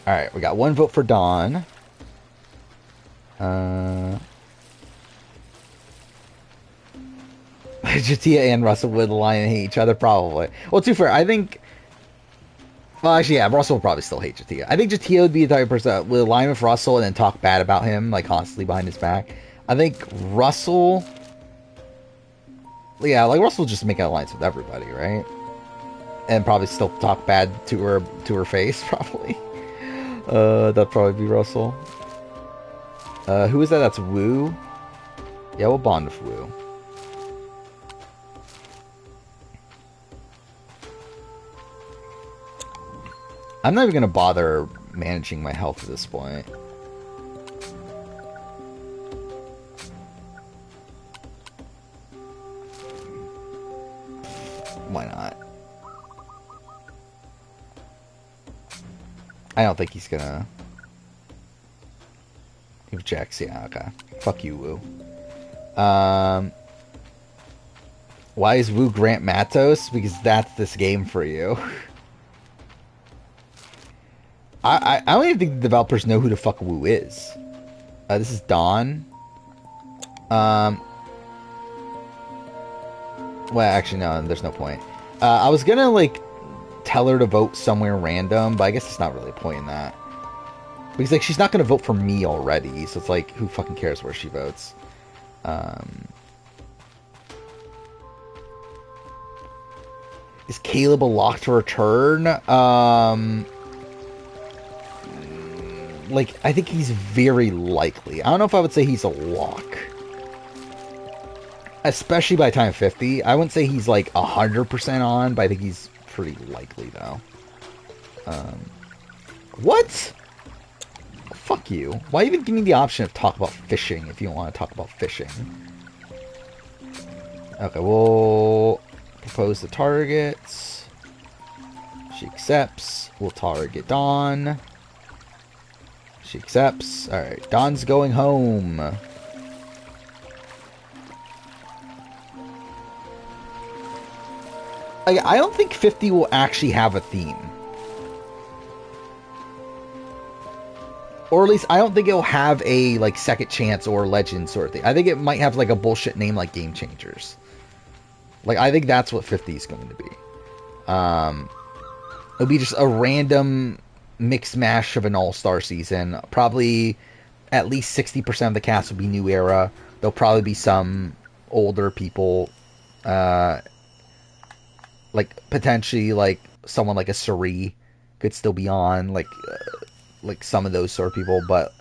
Alright, we got one vote for Dawn. Jatia and Russell would align and hate each other, probably. Well, to be fair, I think... Well, actually, yeah, Russell would probably still hate Jatia. I think Jatia would be the type of person that would align with Russell and then talk bad about him, like, constantly behind his back. I think Russell... Yeah, like, Russell would just make an alliance with everybody, right? And probably still talk bad to her face, probably. That'd probably be Russell. Who is that? That's Wu. Yeah, we'll bond with Wu. I'm not even gonna bother managing my health at this point. Why not? I don't think he's gonna... He rejects, yeah, okay. Fuck you, Wu. Why is Wu Grant Matos? Because that's this game for you. I don't even think the developers know who the fuck Wu is. This is Dawn. Well, actually, no, there's no point. I was gonna, like, tell her to vote somewhere random, but I guess it's not really a point in that. Because, like, she's not gonna vote for me already, so it's like, who fucking cares where she votes? Is Caleb a lock to return? Like, I think he's very likely. I don't know if I would say he's a lock. Especially by time 50. I wouldn't say he's, like, 100% on, but I think he's pretty likely, though. What? Fuck you. Why even give me the option of talk about fishing if you don't want to talk about fishing? Okay, we'll propose the targets. She accepts. We'll target Dawn. She accepts. Alright, Dawn's going home. I don't think 50 will actually have a theme. Or at least, I don't think it'll have a, like, second chance or legend sort of thing. I think it might have, like, a bullshit name like Game Changers. Like, I think that's what 50 is going to be. It'll be just a random mixed mash of an all-star season. Probably at least 60% of the cast will be new era. There'll probably be some older people. like potentially like someone like a Suri could still be on, like some of those sort of people, but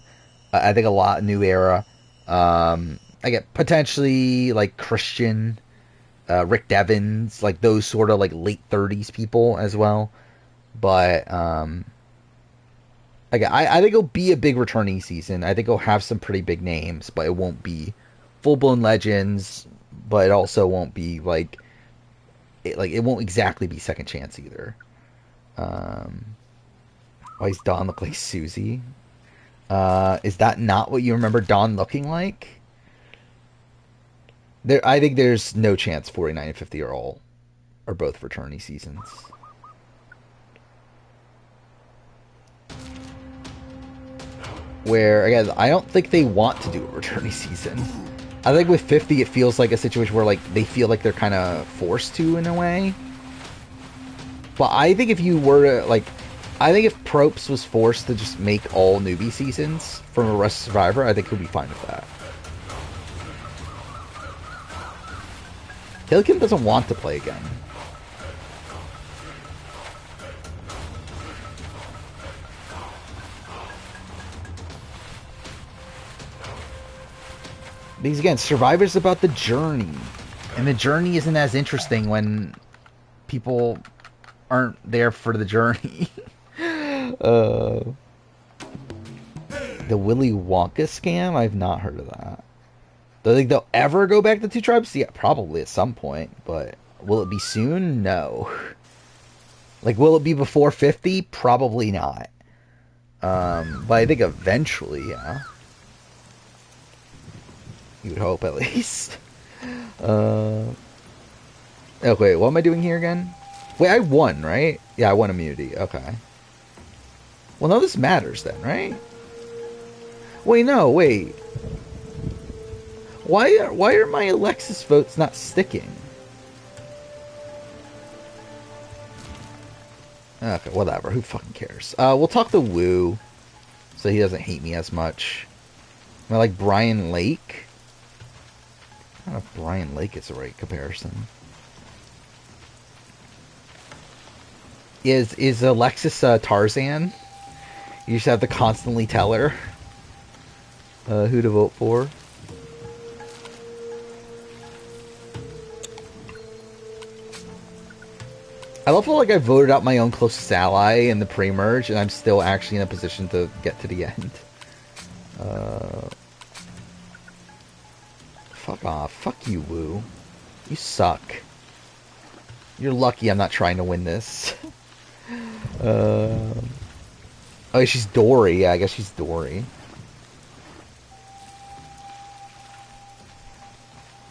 I think a lot New Era. I get potentially like Christian, Rick Devens, like those sort of like late 30s people as well. But I think it'll be a big returning season. I think it'll have some pretty big names, but it won't be full blown legends. But it also won't be it won't exactly be second chance either. Why does Dawn look like Susie? Is that not what you remember Dawn looking like? I think there's no chance 49 and 50 are both returning seasons. Where again, I don't think they want to do a returning season. I think with 50, it feels like a situation where like they feel like they're kind of forced to in a way. But I think if you were to like, I think if Probst was forced to just make all newbie seasons from a Rest Survivor, I think he'll be fine with that. Killikin doesn't want to play again. Because again, Survivor's about the journey. And the journey isn't as interesting when people aren't there for the journey. The Willy Wonka scam? I've not heard of that. Do you think they'll ever go back to Two Tribes? Yeah, probably at some point. But will it be soon? No. Like, will it be before 50? Probably not. But I think eventually, yeah. You would hope, at least. Okay, what am I doing here again? Wait, I won, right? Yeah, I won immunity. Okay. Well, no, this matters then, right? Wait, no, wait. Why are my Alexis votes not sticking? Okay, whatever. Who fucking cares? We'll talk to Woo, so he doesn't hate me as much. I like Brian Lake. I don't know if Brian Lake is the right comparison. Is Alexis Tarzan? You just have to constantly tell her who to vote for. I love how, like, I voted out my own closest ally in the pre-merge, and I'm still actually in a position to get to the end. Fuck off. Fuck you, Woo. You suck. You're lucky I'm not trying to win this. Oh, she's Dory. Yeah, I guess she's Dory.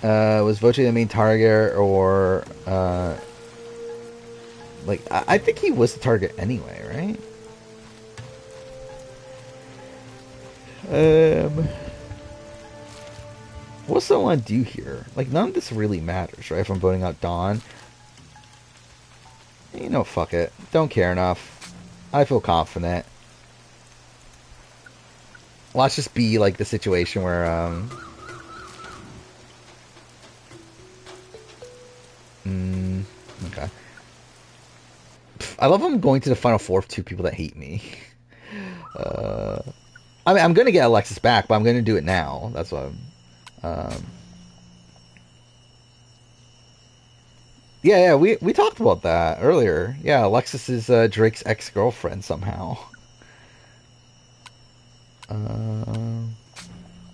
Was Voce the main target, or like, I think he was the target anyway, right? What's the one do here? Like, none of this really matters, right? If I'm voting out Dawn. You know, fuck it. Don't care enough. I feel confident. Let's just be like the situation where, okay. I love I'm going to the final four of two people that hate me. I mean, I'm gonna get Alexis back, but I'm gonna do it now. That's what I'm... Yeah, we talked about that earlier. Yeah, Alexis is Drake's ex-girlfriend somehow.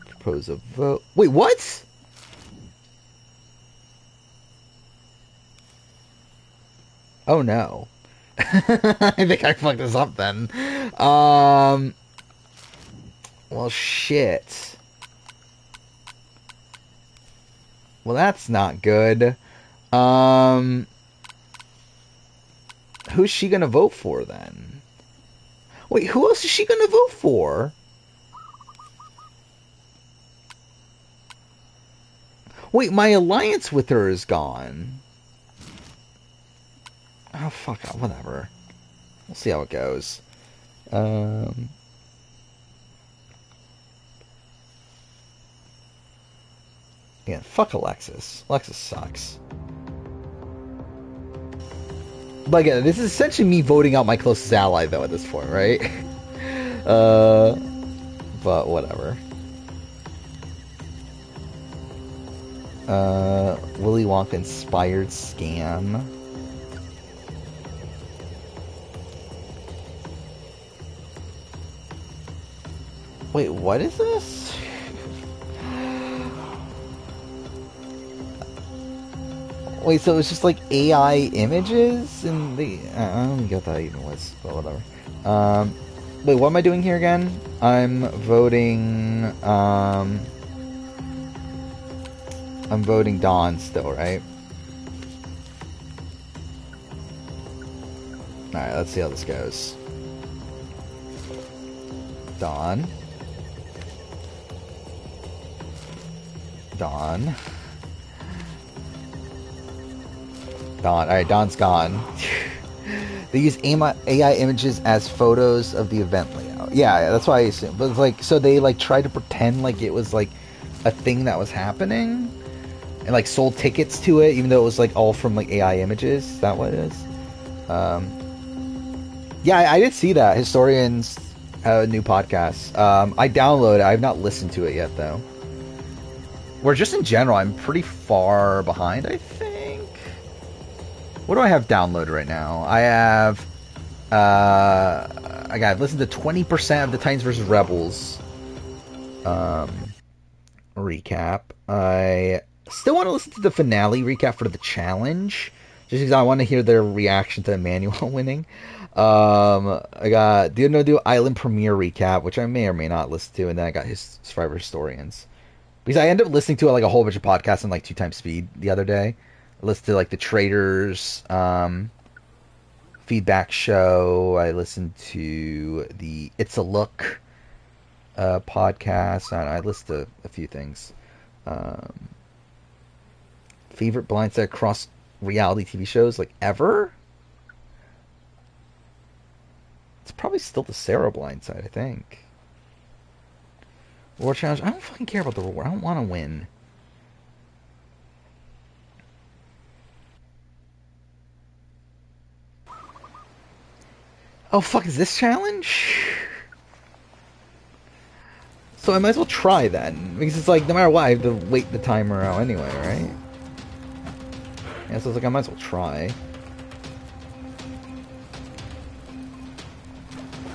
Propose a vote. Wait, what? Oh no. I think I fucked this up then. Well, shit. Well, that's not good. Who's she gonna vote for then? Wait, who else is she gonna vote for? Wait, my alliance with her is gone. Oh, fuck it, whatever. We'll see how it goes. Yeah, fuck Alexis. Alexis sucks. But again, this is essentially me voting out my closest ally, though, at this point, right? But whatever. Willy Wonka inspired scam. Wait, what is this? Wait, so it's just like AI images and the I don't get that even was, but whatever. Wait, what am I doing here again? I'm voting Dawn still, right? Alright, let's see how this goes. Dawn. Alright, Dawn's gone. They use AI images as photos of the event layout. Yeah, that's why I assume. But it's like, so they like tried to pretend like it was like a thing that was happening, and like sold tickets to it, even though it was like all from like AI images. Is that what it is? Yeah, I did see that. Historians have a new podcast. I downloaded it. I have not listened to it yet, though. Or just in general, I'm pretty far behind, I think. What do I have downloaded right now? I have... I've listened to 20% of the Titans vs. Rebels recap. I still want to listen to the finale recap for the challenge, just because I want to hear their reaction to Emmanuel winning. I got the Island premiere recap, which I may or may not listen to, and then I got his Survivor Historians. Because I ended up listening to like a whole bunch of podcasts on like 2x speed the other day. I listened to like the Traders feedback show. I listened to the It's a Look podcast. I listened to a few things. Favorite Blindside cross reality TV shows like ever? It's probably still the Sarah Blindside, I think. War Challenge. I don't fucking care about the reward. I don't want to win. Oh, fuck, is this challenge? So I might as well try then. Because it's like, no matter what, I have to wait the timer out anyway, right? Yeah, so it's like, I might as well try.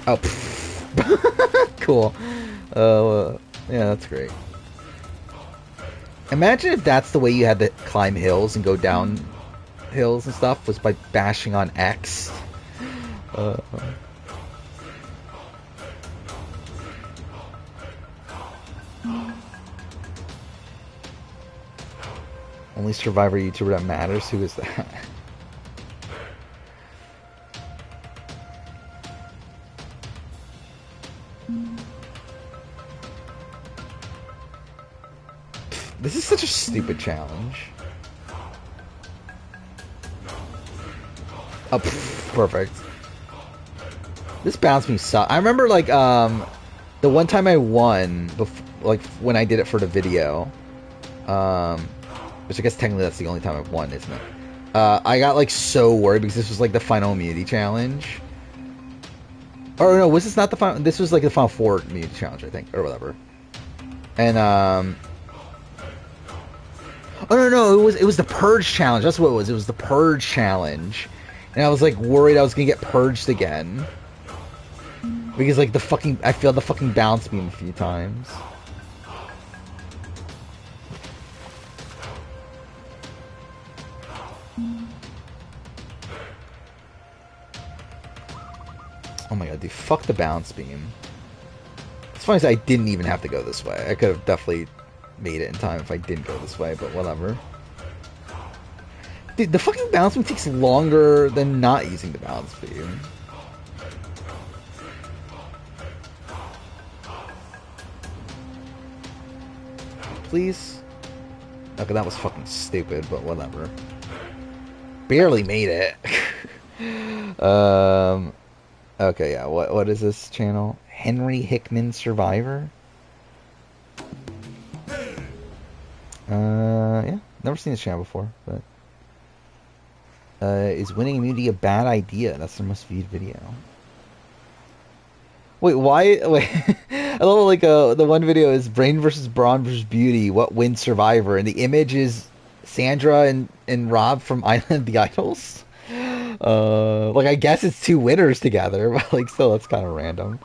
Oh, cool. Yeah, that's great. Imagine if that's the way you had to climb hills and go down hills and stuff, was by bashing on X. Only Survivor YouTuber that matters? Who is that? This is such a stupid challenge. Oh, perfect. This bounce me sucked. I remember, like, the one time I won, like, when I did it for the video, which I guess technically that's the only time I've won, isn't it? I got, like, so worried because this was, like, the final immunity challenge. Or, no, was this not the final? This was, like, the final 4 immunity challenge, I think, or whatever. And, oh no, it was the Purge challenge. That's what it was. It was the Purge challenge, and I was like worried I was gonna get purged again because like I failed the fucking bounce beam a few times. Oh my god, dude, fuck the bounce beam. It's funny, I didn't even have to go this way. I could have definitely made it in time if I didn't go this way, but whatever. Dude, the fucking bounce beam takes longer than not using the bounce beam. Please? Okay, that was fucking stupid, but whatever. Barely made it. Okay, yeah, what is this channel? Henry Hickman Survivor? Yeah, never seen this channel before, but Is winning immunity a bad idea? That's the most viewed video. Wait, why? Wait, I love like the one video is Brain versus Brawn versus Beauty. What wins Survivor? And the image is Sandra and Rob from Island of the Idols. Like I guess it's two winners together, but like still that's kind of random.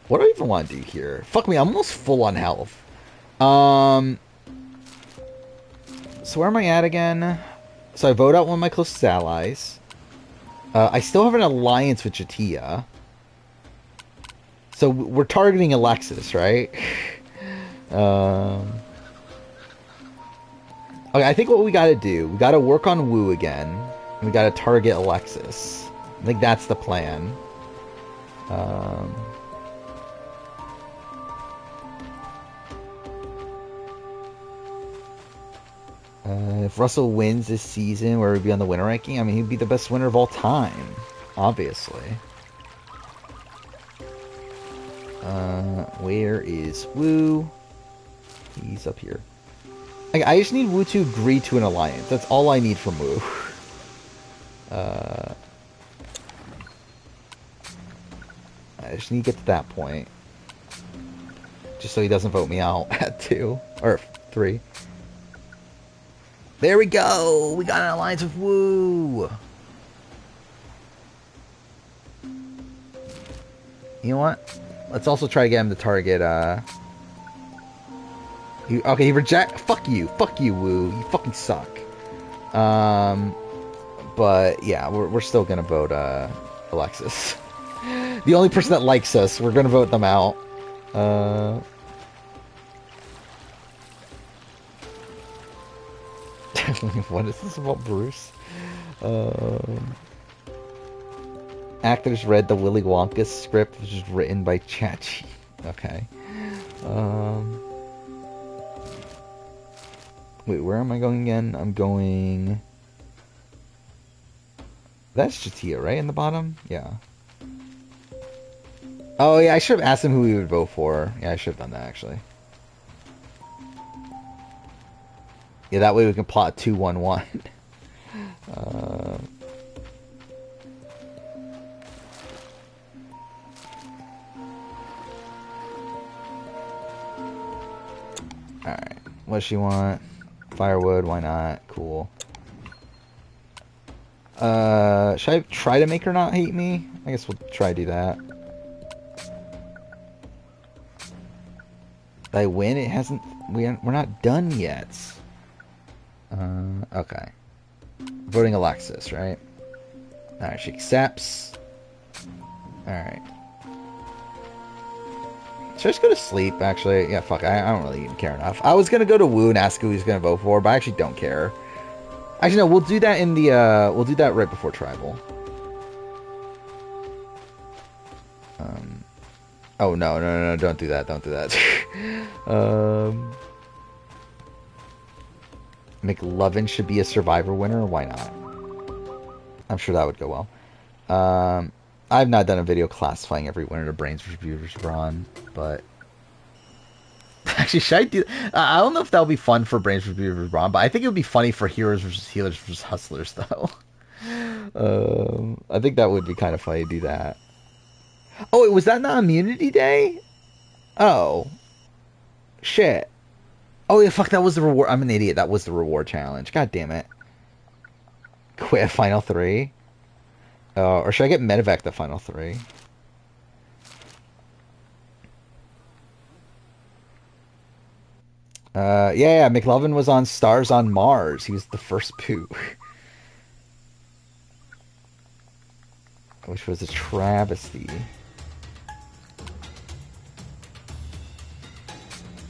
What do I even want to do here? Fuck me, I'm almost full on health. So where am I at again? So I vote out one of my closest allies. I still have an alliance with Jatia. So we're targeting Alexis, right? Okay, I think what we gotta do, we gotta work on Wu again. And we gotta target Alexis. I think that's the plan. If Russell wins this season, where he'd be on the winner ranking, I mean, he'd be the best winner of all time, obviously. Where is Wu? He's up here. I just need Wu to agree to an alliance. That's all I need from Wu. I just need to get to that point. Just so he doesn't vote me out at 2 or 3. There we go! We got an alliance with Wu! You know what? Let's also try to get him to target, okay, he reject. Fuck you, Wu. You fucking suck. But yeah, we're still gonna vote Alexis. The only person that likes us, we're gonna vote them out. What is this about Bruce? Actors read the Willy Wonka script, which is written by Chachi. Okay. Wait, where am I going again? I'm going... That's Chatia, right? In the bottom? Yeah. Oh, yeah, I should have asked him who he would vote for. Yeah, I should have done that, actually. Yeah, that way we can plot 2-1-1. Alright. What does she want? Firewood, why not? Cool. Should I try to make her not hate me? I guess we'll try to do that. Did I win? It hasn't... We're not done yet. Okay. Voting Alexis, right? Alright, she accepts. Alright. Should I just go to sleep, actually? Yeah, fuck, I don't really even care enough. I was gonna go to Wu and ask who he's gonna vote for, but I actually don't care. Actually, no, we'll do that in the, we'll do that right before Tribal. Oh, no, don't do that, don't do that. McLovin should be a Survivor winner, why not? I'm sure that would go well. I've not done a video classifying every winner to Brains vs. Beauty vs. Brawn, but... Actually, should I do... I don't know if that would be fun for Brains vs. Beauty vs. Brawn, but I think it would be funny for Heroes vs. Healers vs. Hustlers, though. I think that would be kind of funny to do that. Oh, wait, was that not Immunity Day? Oh. Shit. Oh, yeah, fuck, that was the reward. I'm an idiot. That was the reward challenge. God damn it. Quit at Final 3? Or should I get Medevac the Final 3? Yeah, McLovin was on Stars on Mars. He was the first poo. Which was a travesty.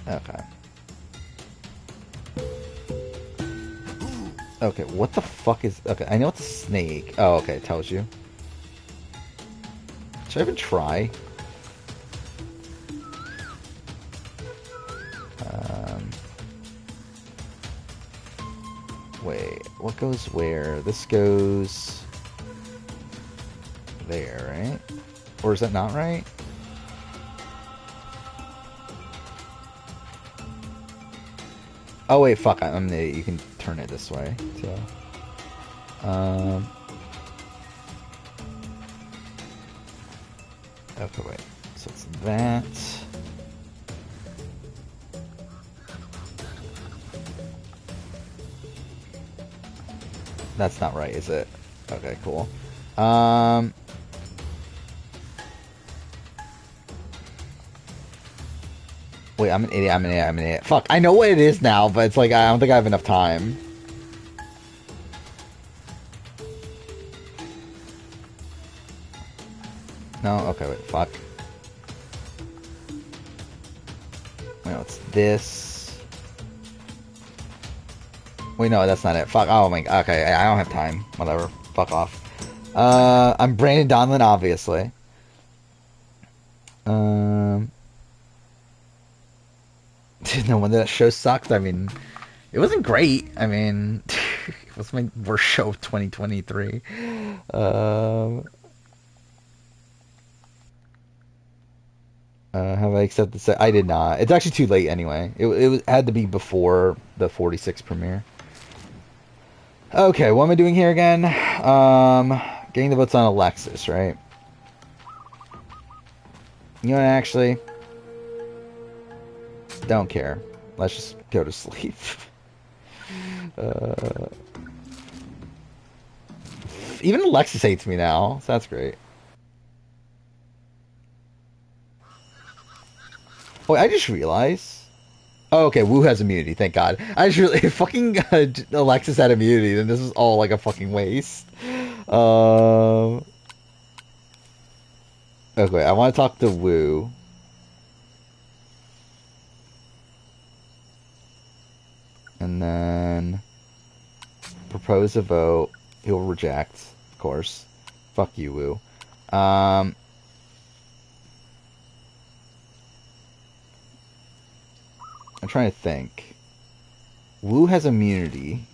Okay. Okay, what the fuck is... Okay, I know it's a snake. Oh, okay, it tells you. Should I even try? Wait, what goes where? This goes... there, right? Or is that not right? Oh wait, fuck! I'm the. You can turn it this way too. Okay, wait. So it's that. That's not right, is it? Okay, cool. Wait, I'm an idiot. Fuck, I know what it is now, but it's like, I don't think I have enough time. No? Okay, wait, fuck. Wait, no, it's this. Wait, no, that's not it. Fuck, oh my, okay, I don't have time. Whatever, fuck off. I'm Brandon Donlin, obviously. No wonder that show sucked. I mean, it wasn't great. I mean, it was my worst show of 2023. Have I accepted the I did not. It's actually too late anyway. It had to be before the 46 premiere. Okay, what am I doing here again? Getting the votes on Alexis, right? You know what, actually? Don't care. Let's just go to sleep. Even Alexis hates me now, so that's great. Oh, I just realized. Oh, okay, Wu has immunity, thank God. I just really fucking Alexis had immunity, then this is all like a fucking waste. Okay, I want to talk to Wu. And then propose a vote. He'll reject, of course. Fuck you, Wu. I'm trying to think. Wu has immunity.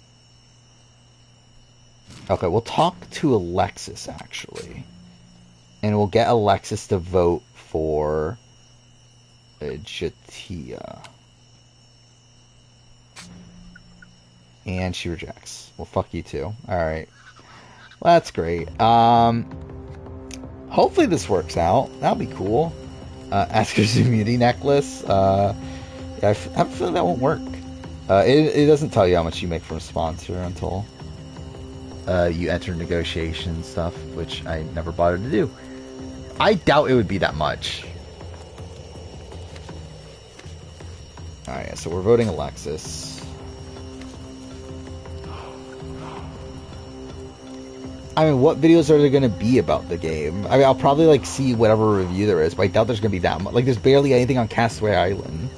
Okay, we'll talk to Alexis, actually. And we'll get Alexis to vote for Jatia. And she rejects. Well, fuck you too. Alright. Well, that's great. Hopefully this works out. That'll be cool. Ask her immunity necklace. I have a feeling that won't work. It doesn't tell you how much you make from a sponsor until you enter negotiation stuff, which I never bothered to do. I doubt it would be that much. Alright, so we're voting Alexis. I mean, what videos are there going to be about the game? I mean, I'll probably, like, see whatever review there is, but I doubt there's going to be that much. Like, there's barely anything on Castaway Island.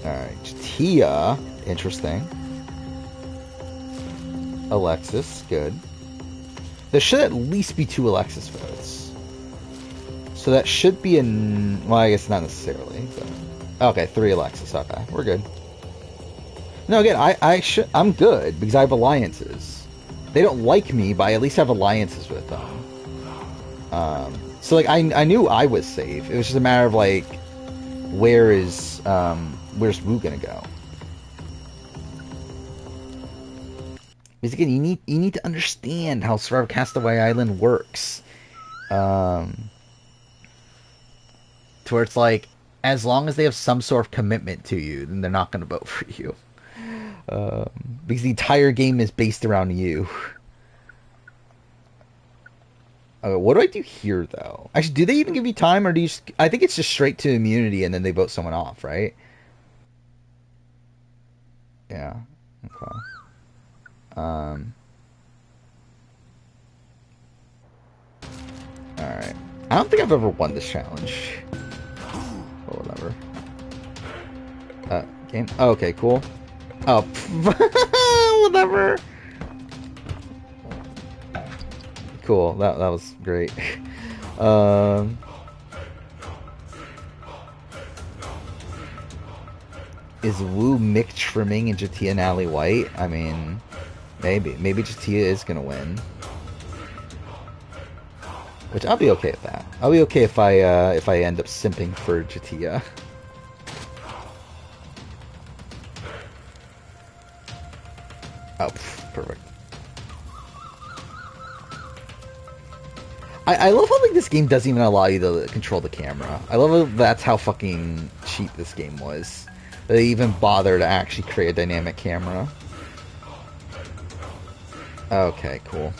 Alright, Tia. Interesting. Alexis, good. There should at least be 2 Alexis votes. So that should be in... Well, I guess not necessarily, but... Okay, 3 Alexis. Okay, we're good. No, again, I'm good, because I have alliances. They don't like me, but I at least have alliances with them. So, like, I knew I was safe. It was just a matter of, like, where's Wu gonna go? Because, again, you need to understand how Survivor Castaway Island works. To where it's like, as long as they have some sort of commitment to you, then they're not gonna vote for you. Because the entire game is based around you. What do I do here, though? Actually, do they even give you time, or do you just... I think it's just straight to immunity, and then they vote someone off, right? Yeah. Okay. Alright. I don't think I've ever won this challenge. Or whatever. Game? Oh, okay, cool. Oh, whatever. Cool. That was great. Is Wu Mick Trimming and Jatia Nally White? I mean, maybe Jatia is gonna win. Which I'll be okay with that. I'll be okay if I end up simping for Jatia. Oh, perfect. I love how like this game doesn't even allow you to control the camera. I love that's how fucking cheap this game was. They even bother to actually create a dynamic camera. Okay, cool.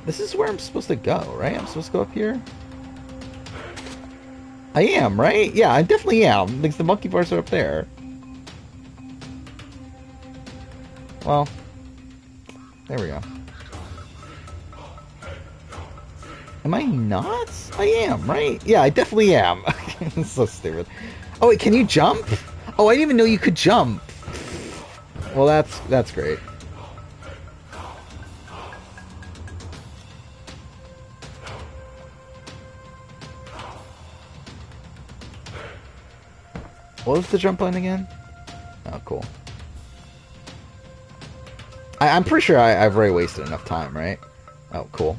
This is where I'm supposed to go, right? I'm supposed to go up here? I am, right? Yeah, I definitely am. Because the monkey bars are up there. Well, there we go. Am I not? I am, right? Yeah, I definitely am. It's so stupid. Oh, wait, can you jump? Oh, I didn't even know you could jump. Well, that's great. What was the jump button again? Oh, cool. I'm pretty sure I've already wasted enough time, right? Oh, cool.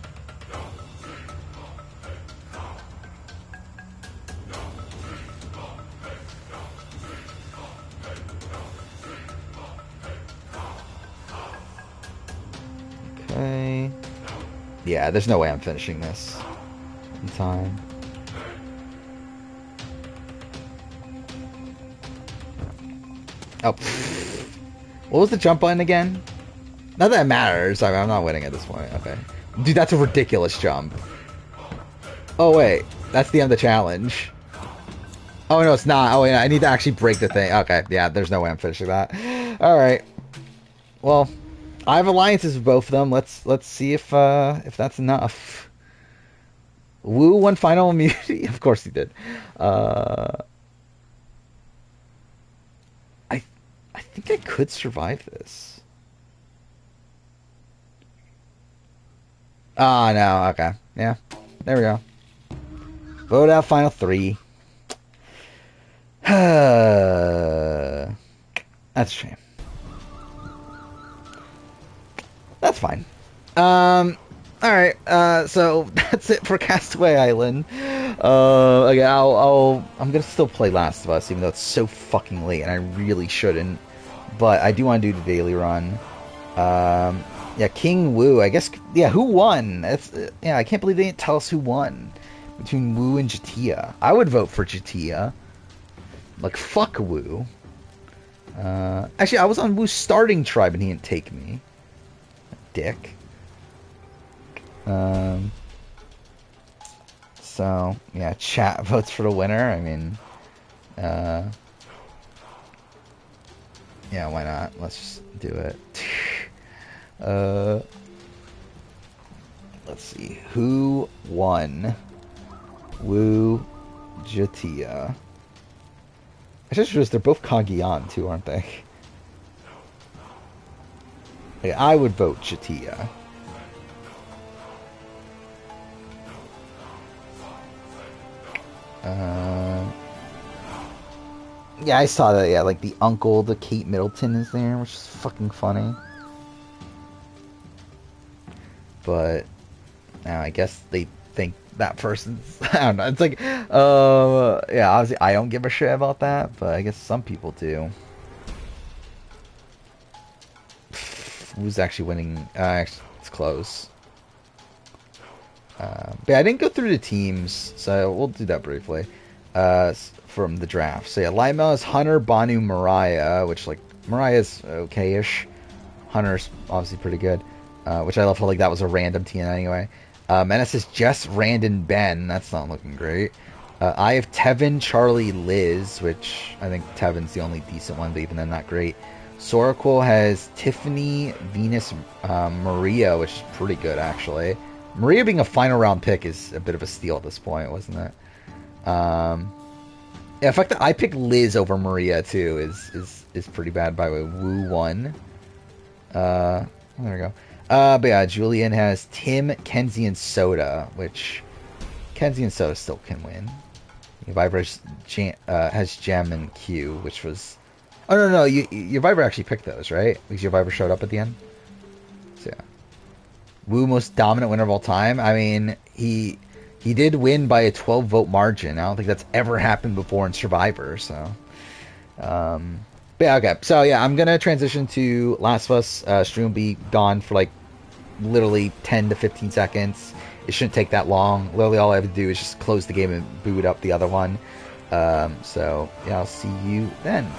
Okay. Yeah, there's no way I'm finishing this in time. Oh. What was the jump button again? Not that it matters. I'm not winning at this point. Okay. Dude, that's a ridiculous jump. Oh, wait. That's the end of the challenge. Oh, no, it's not. Oh, wait. I need to actually break the thing. Okay. Yeah, there's no way I'm finishing that. Alright. Well, I have alliances with both of them. Let's see if that's enough. Wu won final immunity? Of course he did. I think I could survive this. Oh, no. Okay. Yeah. There we go. Vote out final 3. That's a shame. That's fine. Alright, so that's it for Castaway Island. Again, I'm gonna still play Last of Us, even though it's so fucking late, and I really shouldn't. But I do want to do the daily run. Yeah, King Wu, I guess, yeah, who won? Yeah, I can't believe they didn't tell us who won between Wu and Jatia. I would vote for Jatia. Like, fuck Wu. Actually, I was on Wu's starting tribe and he didn't take me. Dick. So, yeah, chat votes for the winner. I mean, yeah, why not? Let's just do it. Let's see. Who won? Wu, Jatia. I just realized they're both Kagiyan too, aren't they? Okay, I would vote Jatia. Yeah, I saw that. Yeah, like the uncle, the Kate Middleton is there, which is fucking funny. But now I guess they think that person's. I don't know. It's like, yeah. Obviously, I don't give a shit about that, but I guess some people do. Who's actually winning? It's close. But yeah, I didn't go through the teams, so we'll do that briefly. From the draft. So yeah, Lymel is Hunter, Banu, Mariah, which like Mariah's okay-ish. Hunter's obviously pretty good. Which I love how like that was a random team anyway. Menace is Jess, Randon, Ben. That's not looking great. I have Tevin, Charlie, Liz, which I think Tevin's the only decent one, but even then not great. Soraquil has Tiffany, Venus, Maria, which is pretty good actually. Maria being a final round pick is a bit of a steal at this point, wasn't it? Yeah, in fact, I picked Liz over Maria too. Is pretty bad. By the way, Wu won. There we go. But yeah, Julian has Tim, Kenzie, and Soda, which Kenzie and Soda still can win. Viber has Gem and Q, which was. Oh no, your Viber actually picked those, right? Because your Viber showed up at the end. So yeah. Wu, most dominant winner of all time. I mean, he did win by a 12-vote margin. I don't think that's ever happened before in Survivor, so But yeah, okay. So yeah, I'm gonna transition to Last of Us. Stream will be gone for like literally 10 to 15 seconds. It shouldn't take that long. Literally all I have to do is just close the game and boot up the other one. So yeah, I'll see you then.